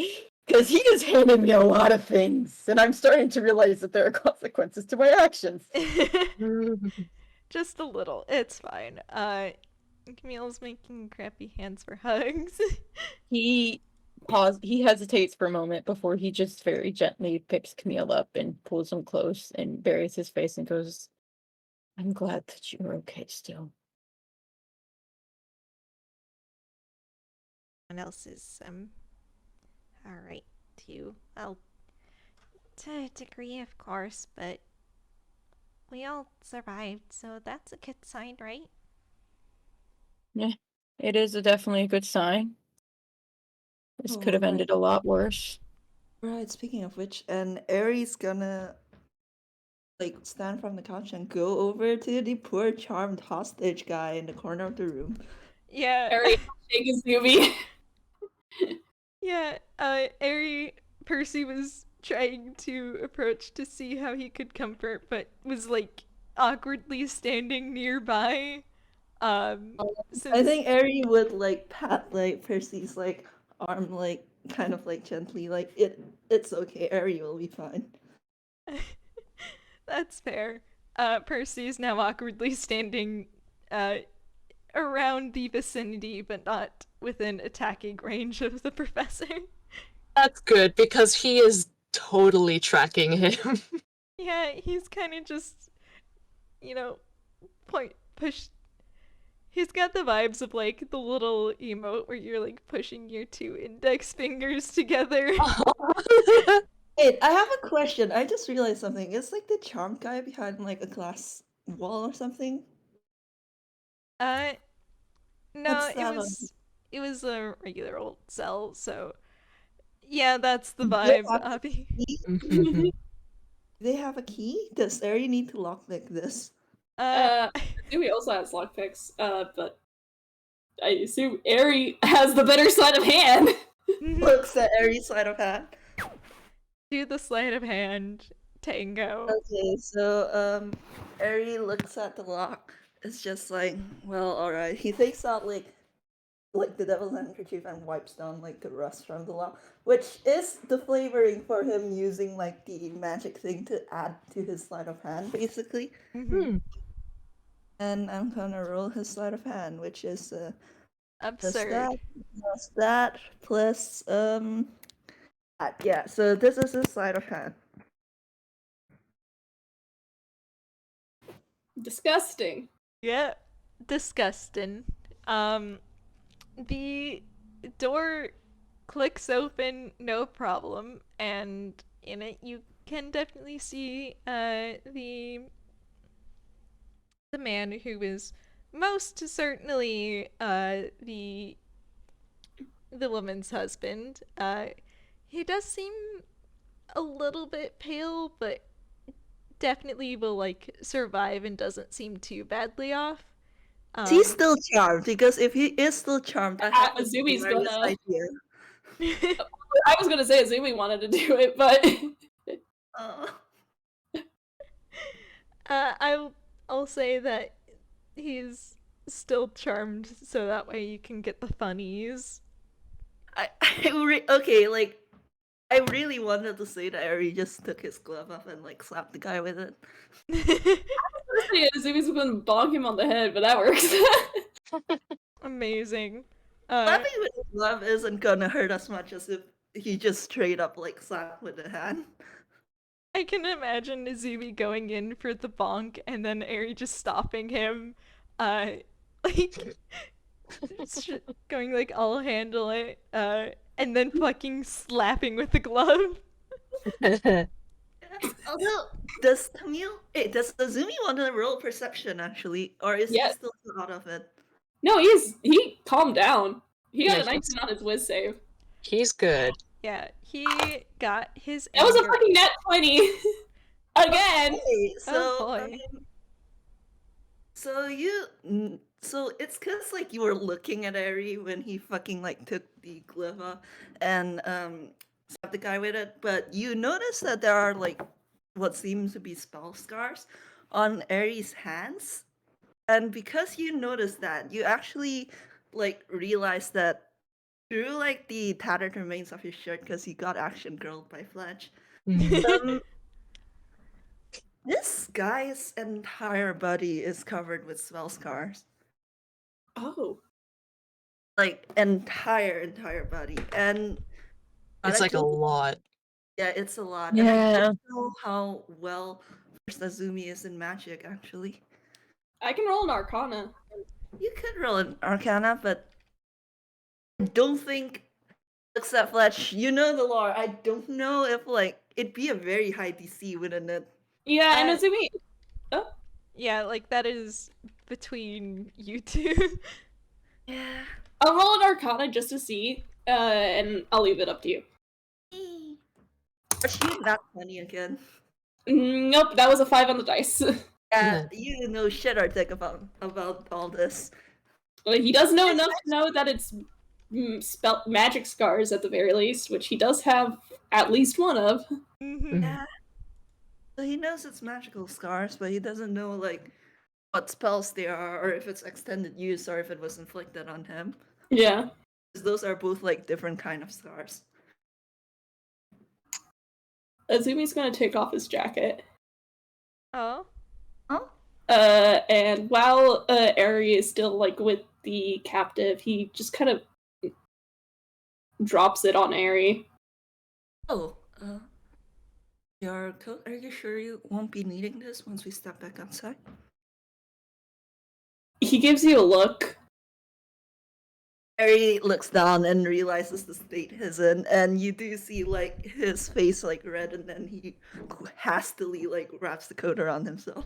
Because he just handed me a lot of things, and I'm starting to realize that there are consequences to my actions. Just a little. It's fine. Camille's making crappy hands for hugs. He hesitates for a moment before he just very gently picks Camille up and pulls him close and buries his face and goes, "I'm glad that you're okay still." Someone else is alright too. Well, to a degree, of course, but we all survived, so that's a good sign, right? Yeah, it is definitely a good sign. This could have ended a lot worse. Right, speaking of which, and Aries gonna like stand from the couch and go over to the poor charmed hostage guy in the corner of the room. Yeah. Harry, shake Azumi. Yeah, Percy was trying to approach to see how he could comfort, but was like awkwardly standing nearby. Since... I think Ari would like pat like Percy's like arm like kind of like gently like it's okay, Ari will be fine. That's fair. Percy is now awkwardly standing around the vicinity, but not within attacking range of the professor. That's good, because he is totally tracking him. Yeah, he's kind of just push. He's got the vibes of like the little emote where you're like pushing your two index fingers together. Wait, I have a question. I just realized something. Is like the charm guy behind like a glass wall or something? No, What's it that on? was a regular old cell, so yeah, that's the Do they vibe, have a Abby. key? Do they have a key? Does Eri need to lockpick this? Zumi also has lockpicks, but I assume Eri has the better sleight of hand. Looks at Eri's sleight of hand. Do the sleight of hand tango. Okay, so Eri looks at the lock. It's just like, well, alright. He takes out like the devil's handkerchief and wipes down like the rust from the lock, which is the flavoring for him using like the magic thing to add to his sleight of hand, basically. Mhm. And I'm gonna roll his sleight of hand, which is just Absurd. that plus yeah. So this is his sleight of hand. Disgusting. Yeah, disgusting. The door clicks open, no problem, and in it you can definitely see the man who is most certainly the woman's husband. He does seem a little bit pale, but definitely will like survive and doesn't seem too badly off. He's still charmed, because if he is still charmed, I have a Azumi's hilarious gonna. idea. I was gonna say Azumi wanted to do it, but I'll say that he's still charmed, so that way you can get the funnies. Okay, like I really wanted to say that Eri just took his glove off and like slapped the guy with it. Azumi's gonna bonk him on the head, but that works. Amazing. Slapping with his glove isn't gonna hurt as much as if he just straight up like slapped with the hand. I can imagine Izumi going in for the bonk and then Eri just stopping him, like going like I'll handle it, and then fucking slapping with the glove. Although, does Azumi want to roll perception actually, or is he still out of it? No, he calmed down. He got Yeah, a 19 on his whiz save. He's good. Yeah, he got his That was a anger- fucking net 20 again. Okay, so Oh boy. so it's cause like you were looking at Eri when he fucking like took the glove off and stabbed the guy with it, but you notice that there are like what seems to be spell scars on Eri's hands, and because you noticed that, you actually like realize that through like the tattered remains of his shirt, because he got action girled by Fletch. This guy's entire body is covered with spell scars. Oh. Like entire body, and It's like a lot. yeah, it's a lot. Yeah. And I don't know how well versed Azumi is in magic. Actually, I can roll an Arcana. you could roll an Arcana, but I don't think. Except Fletch, you know the lore. I don't know if like it'd be a very high DC, wouldn't it? Yeah, and Azumi. Oh. Yeah, like that is between you two. Yeah. I'll roll an Arcana just to see, and I'll leave it up to you. But she that funny again. Nope, that was a 5 on the dice. Yeah, you know shit or dick about all this. Well, he does know enough to know that it's magic scars at the very least, which he does have at least one of. Yeah. So he knows it's magical scars, but he doesn't know like what spells they are, or if it's extended use, or if it was inflicted on him. Yeah. Because those are both like different kind of scars. Azumi's gonna take off his jacket. Oh. And while Eri is still like with the captive, he just kind of drops it on Eri. Oh, your coat. Are you sure you won't be needing this once we step back outside? he gives you a look. Harry looks down and realizes the state he's in, and you do see like his face like red, and then he hastily like wraps the coat around himself.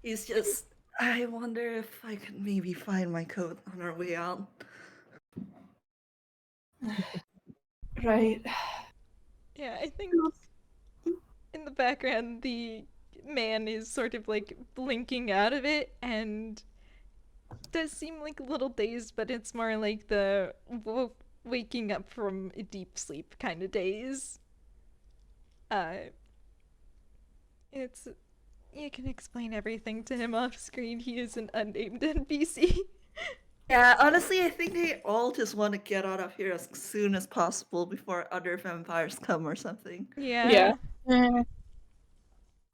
He's just, I wonder if I could maybe find my coat on our way out. Right. Yeah, I think in the background the man is sort of like blinking out of it and does seem like a little dazed, but it's more like the waking up from a deep sleep kind of daze. It's you can explain everything to him off screen. He is an unnamed NPC. Yeah, honestly, I think they all just want to get out of here as soon as possible before other vampires come or something. Yeah. Don't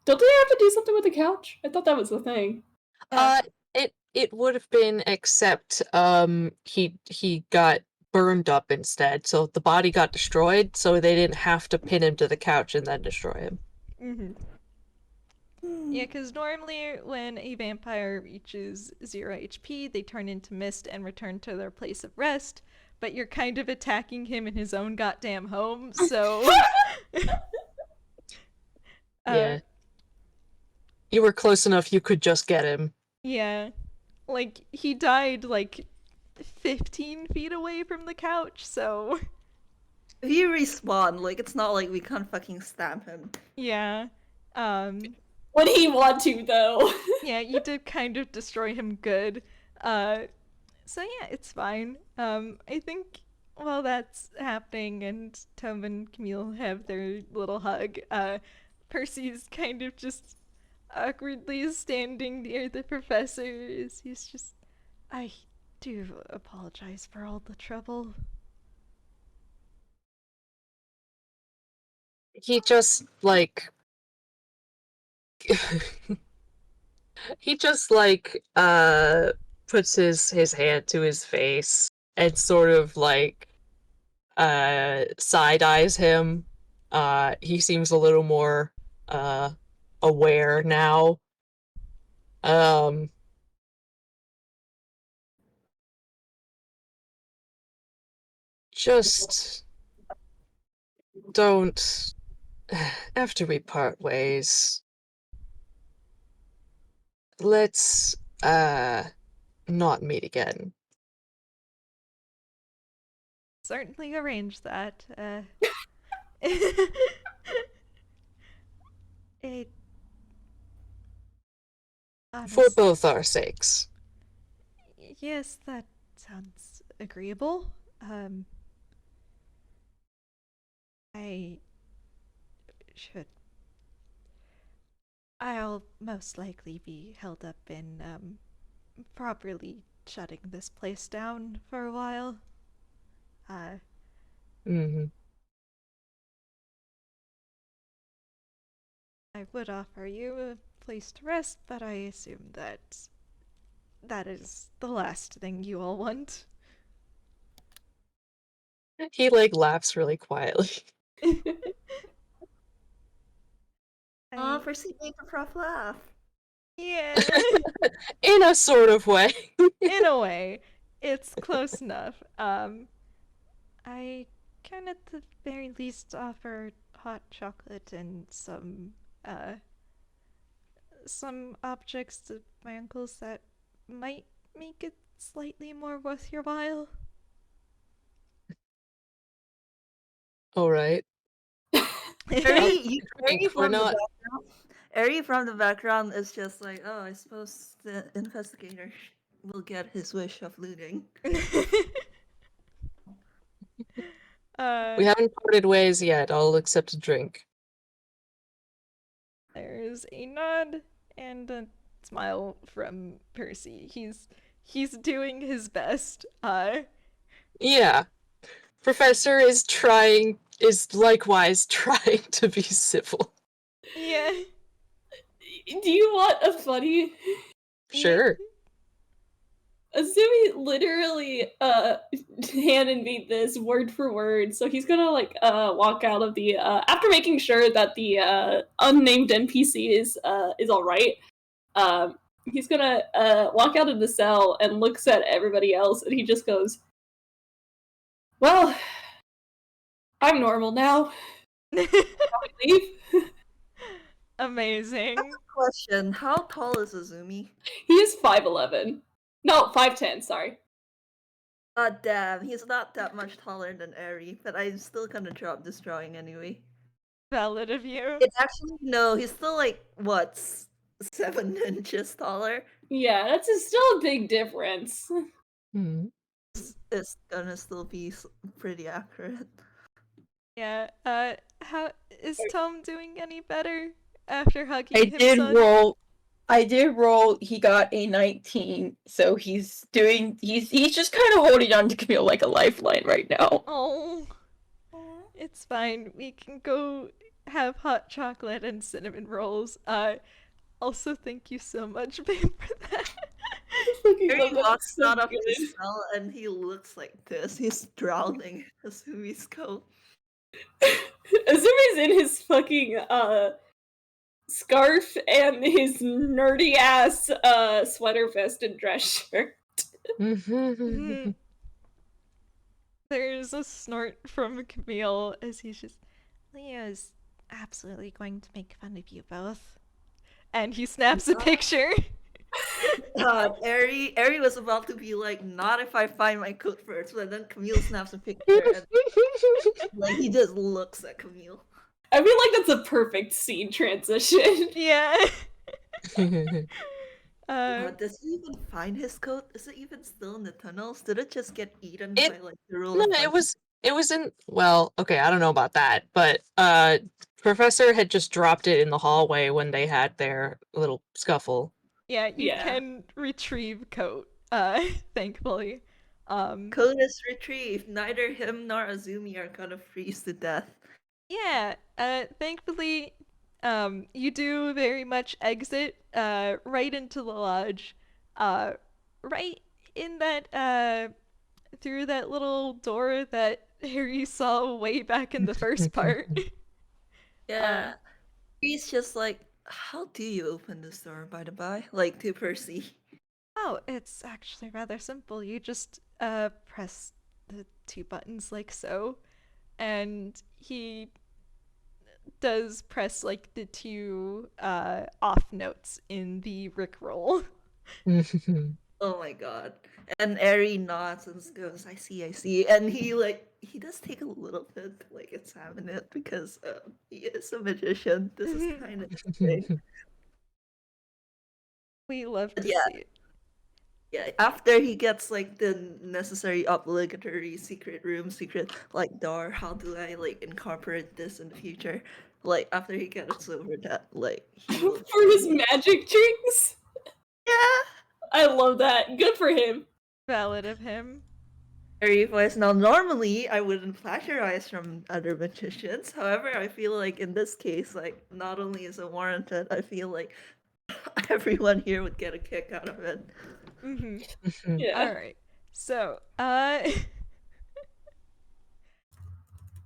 they have to do something with the couch? I thought that was the thing. It would have been, except he got burned up instead, so the body got destroyed, so they didn't have to pin him to the couch and then destroy him. Mm-hmm. Yeah, because normally when a vampire reaches 0 HP, they turn into mist and return to their place of rest, but you're kind of attacking him in his own goddamn home, so... Yeah. You were close enough, you could just get him. Yeah. Like, he died, like, 15 feet away from the couch, so... If you respawn, like, it's not like we can't fucking stab him. Yeah. Would he want to, though? Yeah, you did kind of destroy him good. So yeah, it's fine. I think while that's happening and Tom and Camille have their little hug, Percy's kind of just awkwardly standing near the professor as he's just, I do apologize for all the trouble. He just, like... he just, like, puts his hand to his face and sort of, like, side-eyes him. He seems a little more, aware now. Just don't, after we part ways, let's, not meet again. Certainly arrange that. It... For both our sakes. Yes, that sounds agreeable. I should. I'll most likely be held up in, properly shutting this place down for a while. Mm-hmm. I would offer you a place to rest, but I assume that that is the last thing you all want. He, like, laughs really quietly. Aw, Percy made the prof laugh. Yeah. In a sort of way. In a way. It's close enough. I can at the very least offer hot chocolate and some objects of my uncle's that might make it slightly more worth your while. Alright. Harry We're not... from the background is just like, oh, I suppose the investigator will get his wish of looting. We haven't parted ways yet. I'll accept a drink. There's a nod and a smile from Percy. He's doing his best. Yeah. Professor is likewise trying to be civil. Yeah. Do you want a funny? Sure. Azumi literally handed me this word for word, so he's gonna like walk out of the after making sure that the unnamed NPC is all right. walk out of the cell and looks at everybody else, and he just goes, "Well, I'm normal now. Shall we leave?" Amazing. Question: how tall is Azumi? He is 5'11". No, 5'10", sorry. God damn, he's not that much taller than Eri, but I'm still gonna drop this drawing anyway. Valid of you. It's actually no, he's still like what 7 inches taller. Yeah, that's still a big difference. Hmm. It's gonna still be pretty accurate. Yeah. How is Tom doing any better after hugging I his did son? roll. I did roll. He got a 19, so he's just kind of holding on to Camille like a lifeline right now. Oh, it's fine. We can go have hot chocolate and cinnamon rolls. Also, thank you so much, babe, for that. Eri walks out of his cell and he looks like this. He's drowning in Azumi's coat. Azumi's in his fucking scarf and his nerdy ass sweater vest and dress shirt. Mhm. There's a snort from Camille as he's just, Leo's absolutely going to make fun of you both. And he snaps a picture. Eri was about to be like, not if I find my coat first, but then Camille snaps a picture and like he just looks at Camille. I feel like that's a perfect scene transition. Yeah. Does he even find his coat? Is it even still in the tunnels? Did it just get eaten It- by like the rule No, of it was in, well, okay, I don't know about that, but Professor had just dropped it in the hallway when they had their little scuffle. Yeah, you Yeah. can retrieve coat, thankfully. Coat is retrieved. Neither him nor Azumi are gonna freeze to death. Yeah, thankfully, you do very much exit, right into the lodge, right in that, through that little door that Harry saw way back in the first part. Yeah. He's just like, how do you open this door, by the by? Like to Percy. Oh, it's actually rather simple. You just, press the two buttons like so, and he does press like the two off notes in the Rickroll. Oh my god. And Eri nods and goes, I see. And he does take a little bit to like examine it because he is a magician. This is kind of thing. We love to Yeah. see it. Yeah, after he gets like the necessary obligatory secret room, secret like door, how do I like incorporate this in the future? Like after he gets over that, like he will For his magic tricks? yeah. I love that. Good for him. Valid of him. Very voice. Now, normally I wouldn't plagiarize from other magicians. However, I feel like in this case, like not only is it warranted, I feel like everyone here would get a kick out of it. Mm-hmm. Yeah. All right. So, but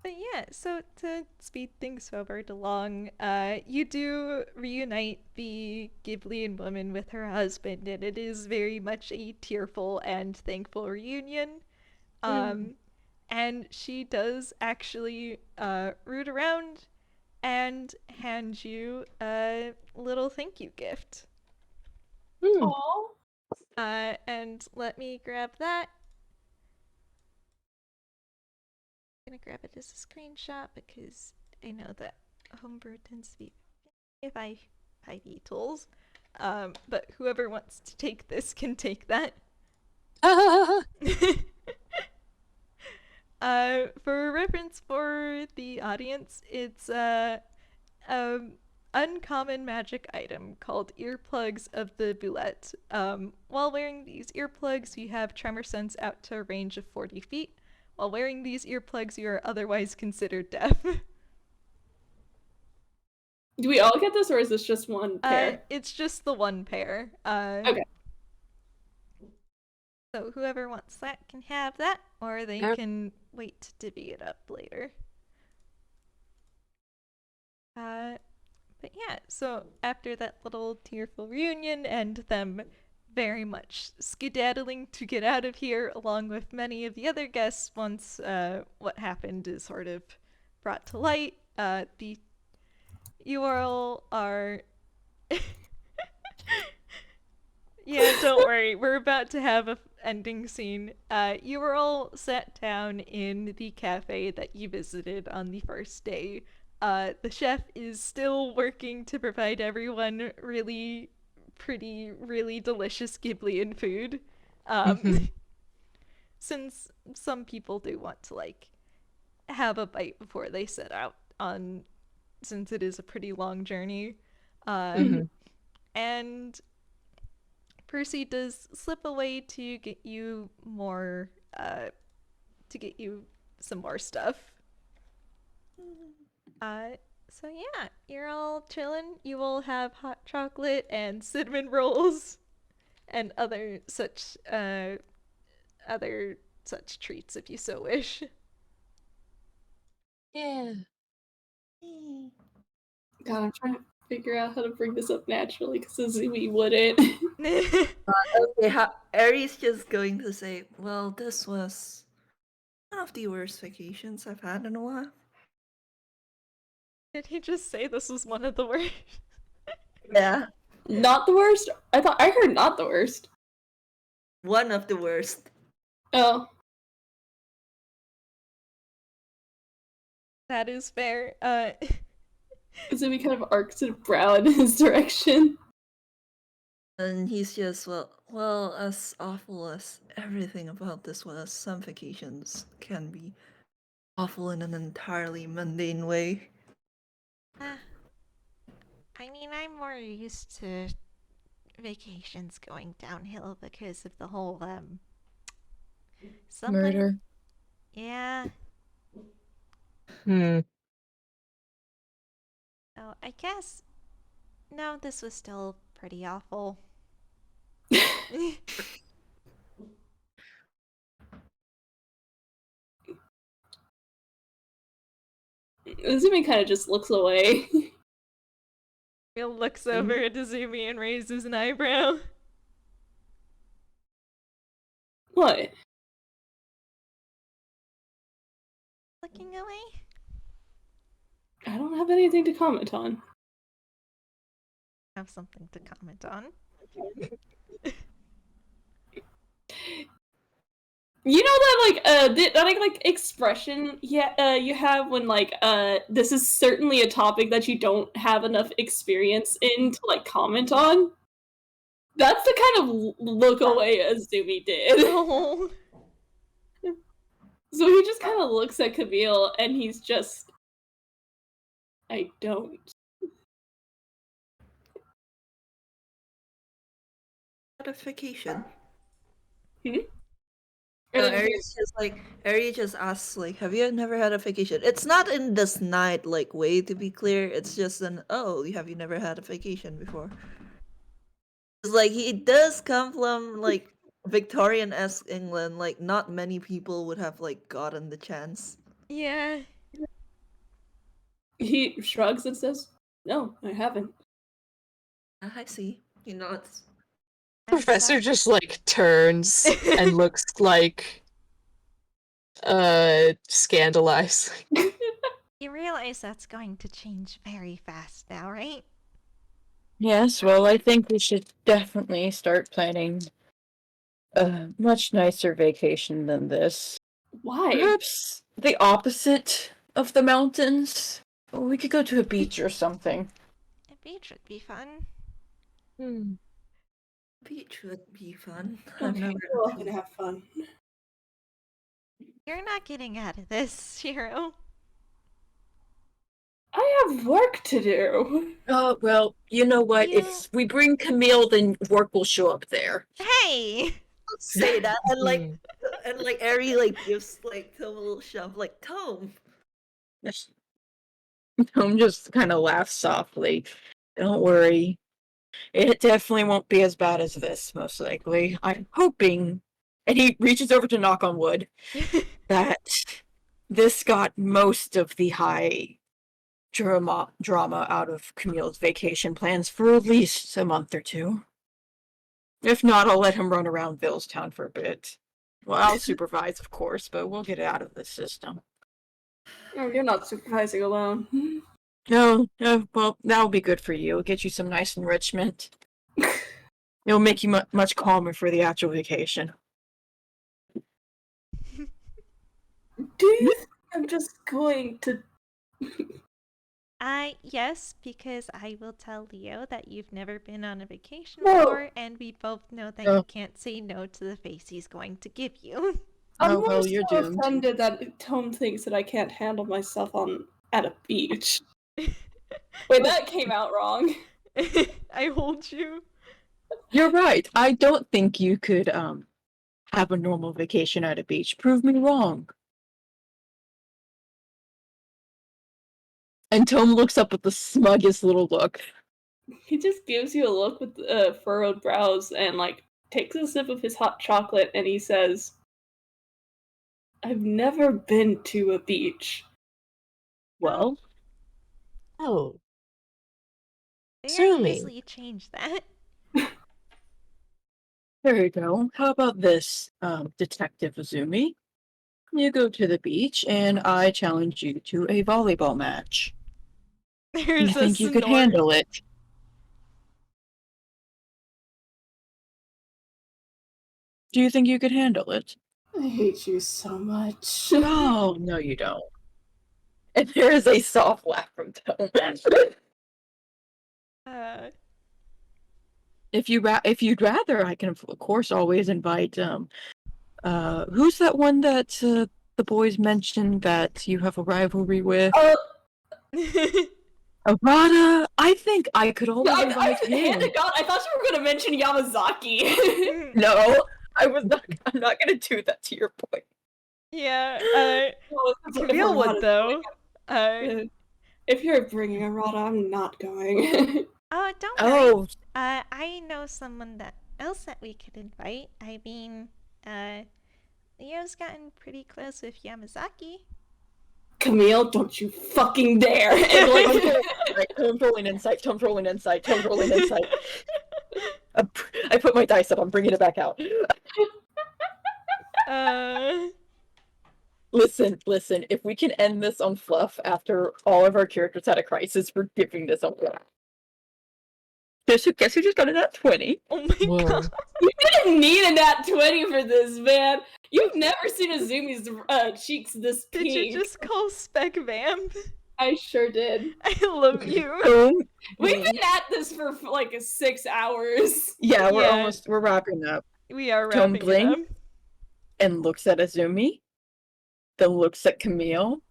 yeah, so to speed things forward along, you do reunite the Ghibli woman with her husband, and it is very much a tearful and thankful reunion. And she does actually root around and hand you a little thank you gift. Aww. And let me grab that. I'm gonna grab it as a screenshot because I know that homebrew tends to be if I 5e tools. But whoever wants to take this can take that. For reference for the audience, it's uncommon magic item called Earplugs of the Boulette. While wearing these earplugs, you have tremor sense out to a range of 40 feet. While wearing these earplugs, you are otherwise considered deaf. Do we all get this, or is this just one pair? It's just the one pair. Okay. So whoever wants that can have that, or they Yep. can wait to divvy it up later. But yeah, so after that little tearful reunion and them very much skedaddling to get out of here, along with many of the other guests, once what happened is sort of brought to light, you all are. Yeah, don't worry. We're about to have a ending scene. You were all sat down in the cafe that you visited on the first day. The chef is still working to provide everyone really pretty, really delicious Ghiblian food. Mhm. Since some people do want to, like, have a bite before they set out on, since it is a pretty long journey. Mhm. And Percy does slip away to get you more, to get you some more stuff. Uh, so yeah, you're all chilling. You will have hot chocolate and cinnamon rolls and other such treats if you so wish. Yeah. God, I'm trying to figure out how to bring this up naturally because Azumi wouldn't. Okay, Aries just going to say, well, this was one of the worst vacations I've had in a while. Did he just say this was one of the worst? Yeah, Not the worst? I heard not the worst. one of the worst. Oh. That is fair. Azumi kind of arcs a brow in his direction. And he's just, well, as awful as everything about this was, some vacations can be awful in an entirely mundane way. I mean, I'm more used to vacations going downhill because of the whole something. Murder. Yeah. Hmm. Oh, I guess. No, this was still pretty awful. Azumi kind of just looks away. Will looks over at Izumi and raises an eyebrow. What? Looking away? I don't have anything to comment on. Have something to comment on. You know that expression you have when this is certainly a topic that you don't have enough experience in to like comment on? That's the kind of look away Azumi did. Oh. So he just kind of looks at Camille and he's just I don't. Had a vacation. Hmm? Aries just asks, like, have you never had a vacation? It's not in this night, like, way, to be clear. It's just have you never had a vacation before? It's like, he does come from, like, Victorian-esque England. Like, not many people would have, like, gotten the chance. Yeah. He shrugs and says, "No, I haven't." I see. You know, it's... Professor just like turns and looks like scandalized. You realize that's going to change very fast now, right? Yes, well, I think we should definitely start planning a much nicer vacation than this. Why? Perhaps the opposite of the mountains. We could go to a beach or something. A beach would be fun. Hmm. Beach would be fun. Okay, we're all gonna have fun. You're not getting out of this, Shiro. I have work to do. Oh, well, you know what? You- If we bring Camille, then work will show up there. Hey! Say that, and Hmm. Ari, like, gives, like, Tom a little shove, like, Tom! Tom just kind of laughs softly. Don't worry. It definitely won't be as bad as this, most likely. I'm hoping. And he reaches over to knock on wood that this got most of the high drama out of Camille's vacation plans for at least a month or two. If not, I'll let him run around Villestown for a bit. Well, I'll supervise, of course, but we'll get it out of the system. Oh, you're not supervising alone. No, well, that'll be good for you. It'll get you some nice enrichment. It'll make you much calmer for the actual vacation. Do you think I'm just going to... Yes, because I will tell Leo that you've never been on a vacation No. before, and we both know that No. you can't say no to the face he's going to give you. I'm Oh, more well, so you're doomed. offended that Tome thinks that I can't handle myself at a beach. Wait, that came out wrong. I hold you. You're right. I don't think you could have a normal vacation at a beach. Prove me wrong. And Tome looks up with the smuggest little look. He just gives you a look with furrowed brows and, like, takes a sip of his hot chocolate and he says, I've never been to a beach. Well, Oh, Very Sumi. easily change that. there you go. How about this, Detective Azumi? You go to the beach, and I challenge you to a volleyball match. Do There's you think a you could snort. handle it? Do you think you could handle it? I hate you so much. Oh, no, you don't. And there is a soft laugh from Tome. If you'd rather, I can of course always invite who's that one that the boys mentioned that you have a rivalry with? Arata. I think I could always invite hand to him. God, I thought you were gonna mention Yamazaki. No, I'm not gonna do that to your boy. Yeah, If Camille would Arata's though. if you're bringing Arata, I'm not going. Don't worry. Oh, I know someone else that we could invite. I mean, Leo's gotten pretty close with Yamazaki. Camille, don't you fucking dare! And like, Tome's rolling insight. I put my dice up. I'm bringing it back out. Listen. If we can end this on fluff after all of our characters had a crisis, we're giving this on fluff. Guess who just got a nat 20? Oh my Whoa. god. you didn't need a nat 20 for this, man. You've never seen Azumi's cheeks this pink. Did you just call Spec Vamp? I sure did. I love you. We've been at this for like 6 hours. Yeah, Yeah. we're wrapping up. We are Tome wrapping it up. blinks and looks at Azumi, then looks at Camille,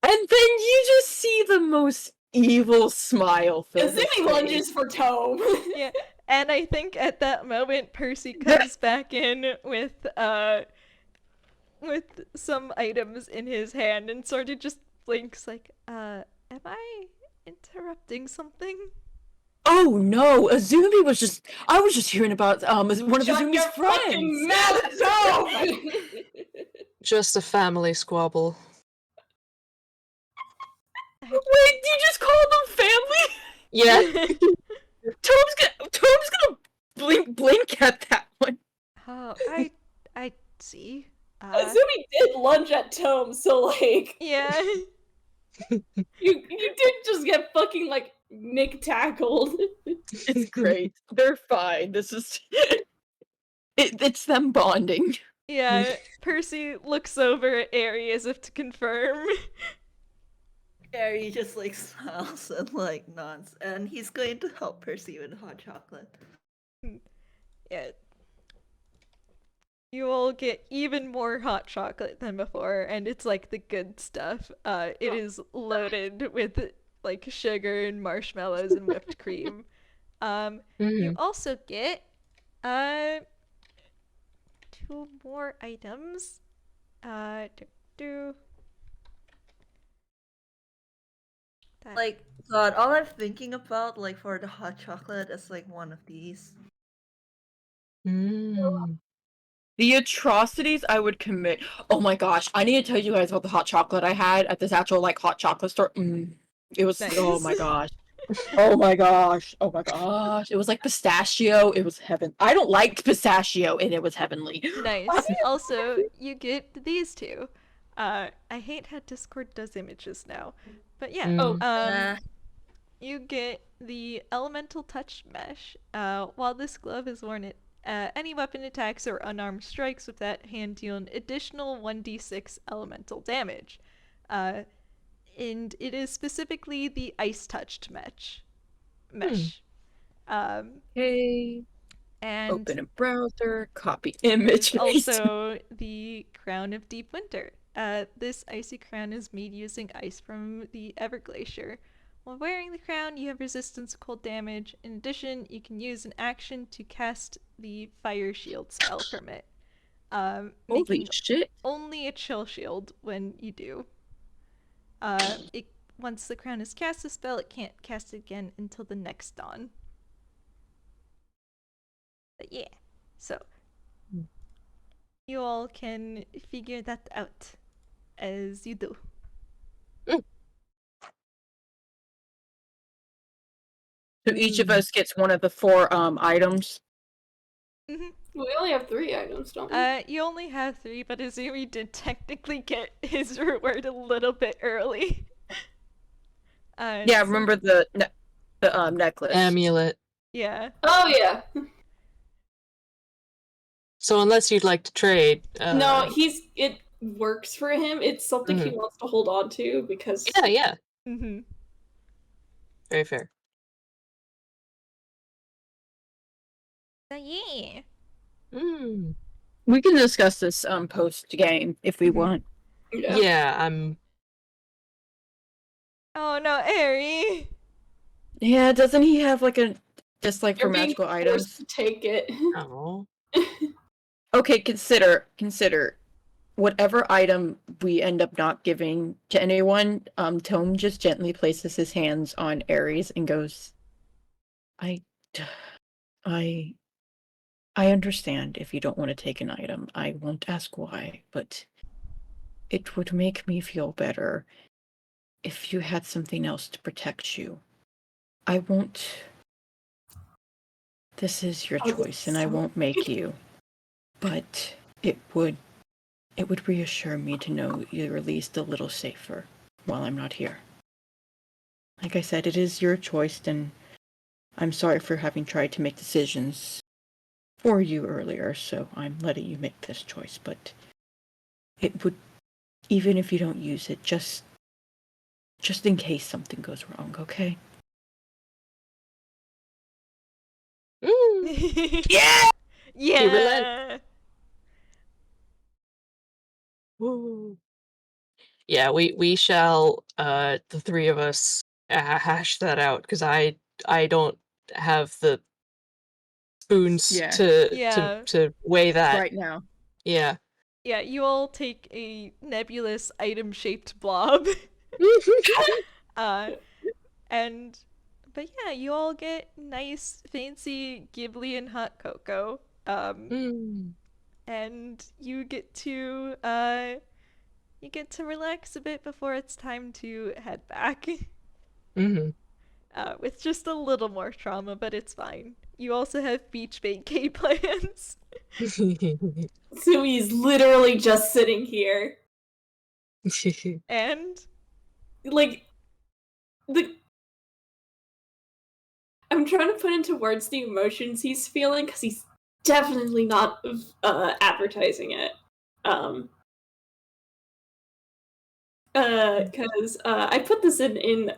and then you just see the most evil smile fill his Azumi face. lunges for Tome. Yeah, and I think at that moment Percy comes back in with some items in his hand and sort of just blinks like, am I interrupting something? Oh no, Azumi was just I was just hearing about one of Shut Azumi's your fucking friends. mouth, Tome! Just a family squabble. Wait, you just called them family? Yeah. Tome's gonna blink at that one. Oh, I see. Azumi did lunge at Tome, so like Yeah. you did just get fucking like Nick tackled. It's great. They're fine. This is it's them bonding. Yeah, Percy looks over at Aerie as if to confirm. Harry just like smiles and like nods, and he's going to help Percy with hot chocolate. Yeah. You all get even more hot chocolate than before, and it's like the good stuff. It is loaded with like sugar and marshmallows and whipped cream. You also get 2 more items. Like, God, all I'm thinking about, like, for the hot chocolate is like one of these. Mm. The atrocities I would commit. Oh my gosh, I need to tell you guys about the hot chocolate I had at this actual like hot chocolate store. It was oh my Nice. gosh. Oh my gosh. Oh my gosh. It was like pistachio. It was heaven. I don't like pistachio and it was heavenly. Nice. Also, you get these two. I hate how Discord does images now. But yeah, Oh, you get the elemental touch mesh. While this glove is worn, any weapon attacks or unarmed strikes with that hand deal an additional 1d6 elemental damage. And it is specifically the ice touched mesh. Okay. And Open a browser, copy image. there's also the Crown of Deep Winter. This icy crown is made using ice from the Everglacier. While wearing the crown, you have resistance to cold damage. In addition, you can use an action to cast the Fire Shield spell from it, Holy making shit. only a chill shield when you do. Once the crown is cast a spell, it can't cast it again until the next dawn. But yeah, so you all can figure that out as you do. So each of us gets one of the 4 items. Mm-hmm. we only have 3 items, don't we? You only have 3, but Azumi did technically get his reward a little bit early. Yeah, remember the necklace. Amulet. Yeah. Oh yeah. So unless you'd like to trade, No, it works for him. It's something he wants to hold on to because yeah, Mm-hmm. very fair. So yeah. We can discuss this post game if we want. Yeah, I'm. Oh no, Ari. Yeah, doesn't he have like a dislike You're for being magical forced items? to take it. Oh. Okay, consider whatever item we end up not giving to anyone, Tome just gently places his hands on Ares and goes, I understand if you don't want to take an item. I won't ask why, but it would make me feel better if you had something else to protect you. I won't. This is your choice, and I won't make you. But it would reassure me to know you're at least a little safer while I'm not here. Like I said, it is your choice, and I'm sorry for having tried to make decisions for you earlier, so I'm letting you make this choice, but it would, even if you don't use it, just in case something goes wrong, okay? Yeah. Yeah. Woo. Yeah, we shall the 3 of us hash that out because I don't have the spoons to weigh that right now. Yeah. Yeah, you all take a nebulous item-shaped blob. But yeah, you all get nice, fancy Ghibli and hot cocoa. And you get to relax a bit before it's time to head back. With just a little more trauma, but it's fine. You also have beach vacay plans. Sui's literally just sitting here. And like I'm trying to put into words the emotions he's feeling because he's definitely not advertising it. Because I put this in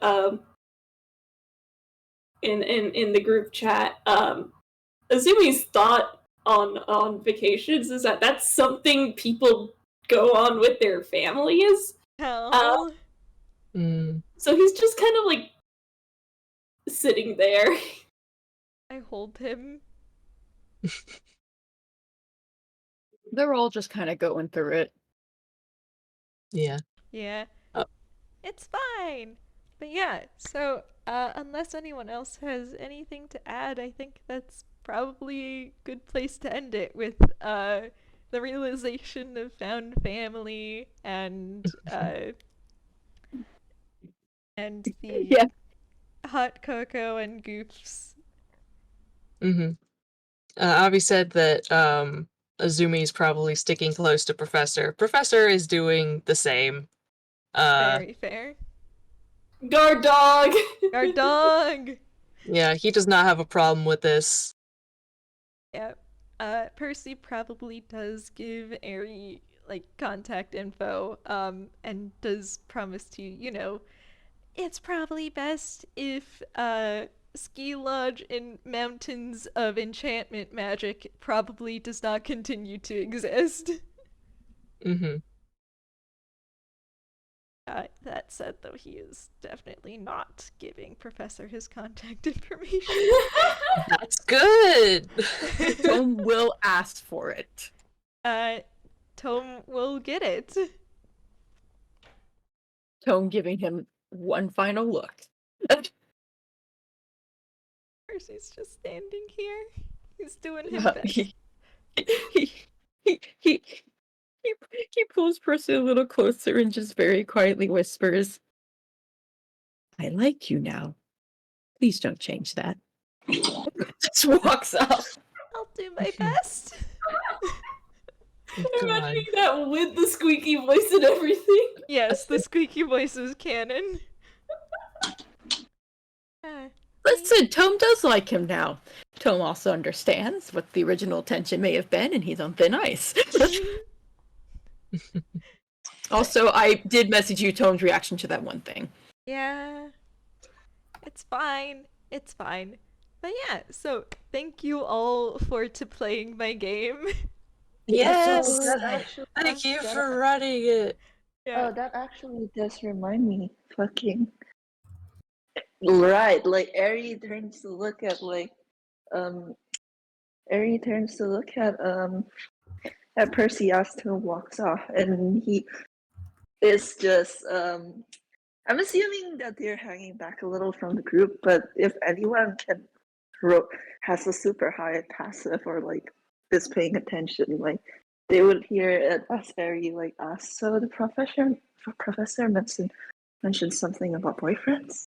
the group chat. Azumi's thought on vacations is that that's something people go on with their families. hell. So he's just kind of like sitting there. I hold him. They're all just kind of going through it. Yeah. Yeah. It's fine. But yeah, so unless anyone else has anything to add, I think that's probably a good place to end it with the the realization of found family and the Yeah. hot cocoa and goofs. Avi said that Azumi's probably sticking close to Professor. Professor is doing the same. Very fair. Guard dog! Our dog! Yeah, he does not have a problem with this. Yeah. Percy probably does give Aerie, like, contact info, and does promise to, it's probably best if, Ski Lodge in Mountains of Enchantment magic probably does not continue to exist. That said, though, he is definitely not giving Professor his contact information. That's good! Tome will ask for it. Tome will get it. Tome giving him one final look. Percy's just standing here. He's doing his Yeah, best. He pulls Percy a little closer and just very quietly whispers, "I like you now. Please don't change that." Just walks off. I'll do my best. God. Imagining that with the squeaky voice and everything. Yes, the squeaky voice is canon. Listen, Tome does like him now. Tome also understands what the original tension may have been, and he's on thin ice. Also, I did message you Tome's reaction to that one thing. Yeah. It's fine. It's fine. But yeah, so thank you all for playing my game. Yes! So that actually, Thank you that- for running it! Yeah. Oh, that actually does remind me. Fucking. Right, like Ari turns to look at at Percy as Tom walks off, and he is just I'm assuming that they're hanging back a little from the group, but if anyone has a super high passive or like is paying attention, like they would hear it as Ari like asks, so the professor mentioned something about boyfriends.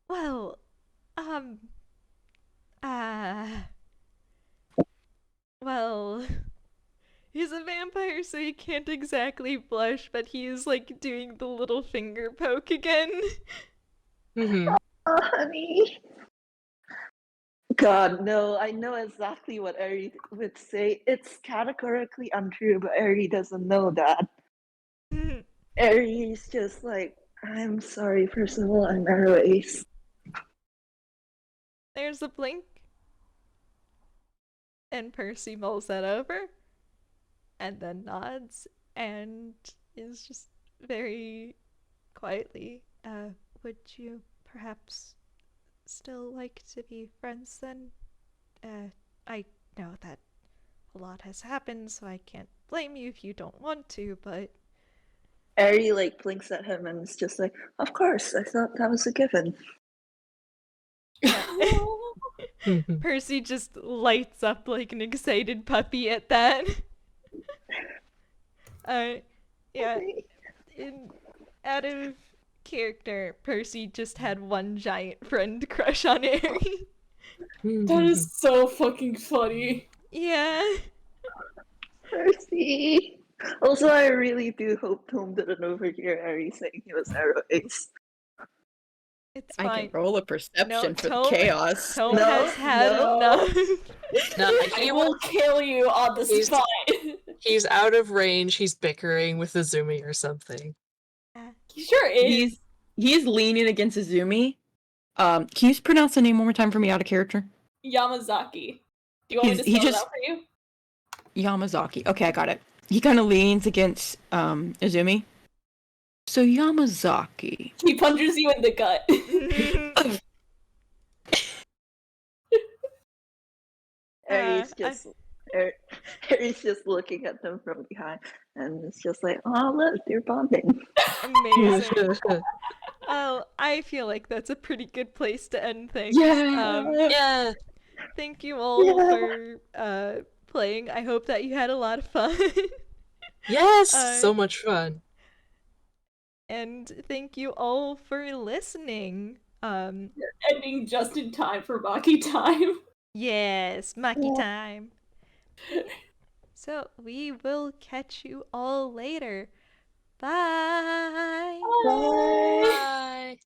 Well, well, he's a vampire, so he can't exactly blush, but he is like doing the little finger poke again. Mm-hmm. Oh, honey. God, no, I know exactly what Ari would say. It's categorically untrue, but Ari doesn't know that. Ari's just like, I'm sorry, Percival, I'm Arrow Ace. There's a blink. And Percy mulls that over. And then nods. And is just very quietly, would you perhaps still like to be friends then? I know that a lot has happened, so I can't blame you if you don't want to, but... Ari, like, blinks at him and is just like, of course, I thought that was a given. Percy just lights up like an excited puppy at that. Yeah, out of character, Percy just had one giant friend crush on Harry. That is so fucking funny. Yeah. Percy. Also, I really do hope Tom didn't overhear Ari saying he was Arrow Ace. It's I fine. can roll a perception for Tome- the chaos. Tome No, has had no. enough. No, I will kill you on the He's- spot. he's out of range, he's bickering with Azumi or something. He sure is. He's leaning against Azumi. Can you pronounce the name one more time for me out of character? Yamazaki. Do you want me to He spell it just- out for you? Yamazaki. Okay, I got it. He kind of leans against Azumi. So Yamazaki. He punches you in the gut. Harry's just looking at them from behind, and it's just like, oh look, they're bonding. Amazing. Oh, I feel like that's a pretty good place to end things. Yeah. Yeah. thank you all for playing. I hope that you had a lot of fun. Yes, Uh, so much fun. And thank you all for listening. Ending just in time for Maki time. Yes, Maki time. So we will catch you all later. Bye. Bye. Bye.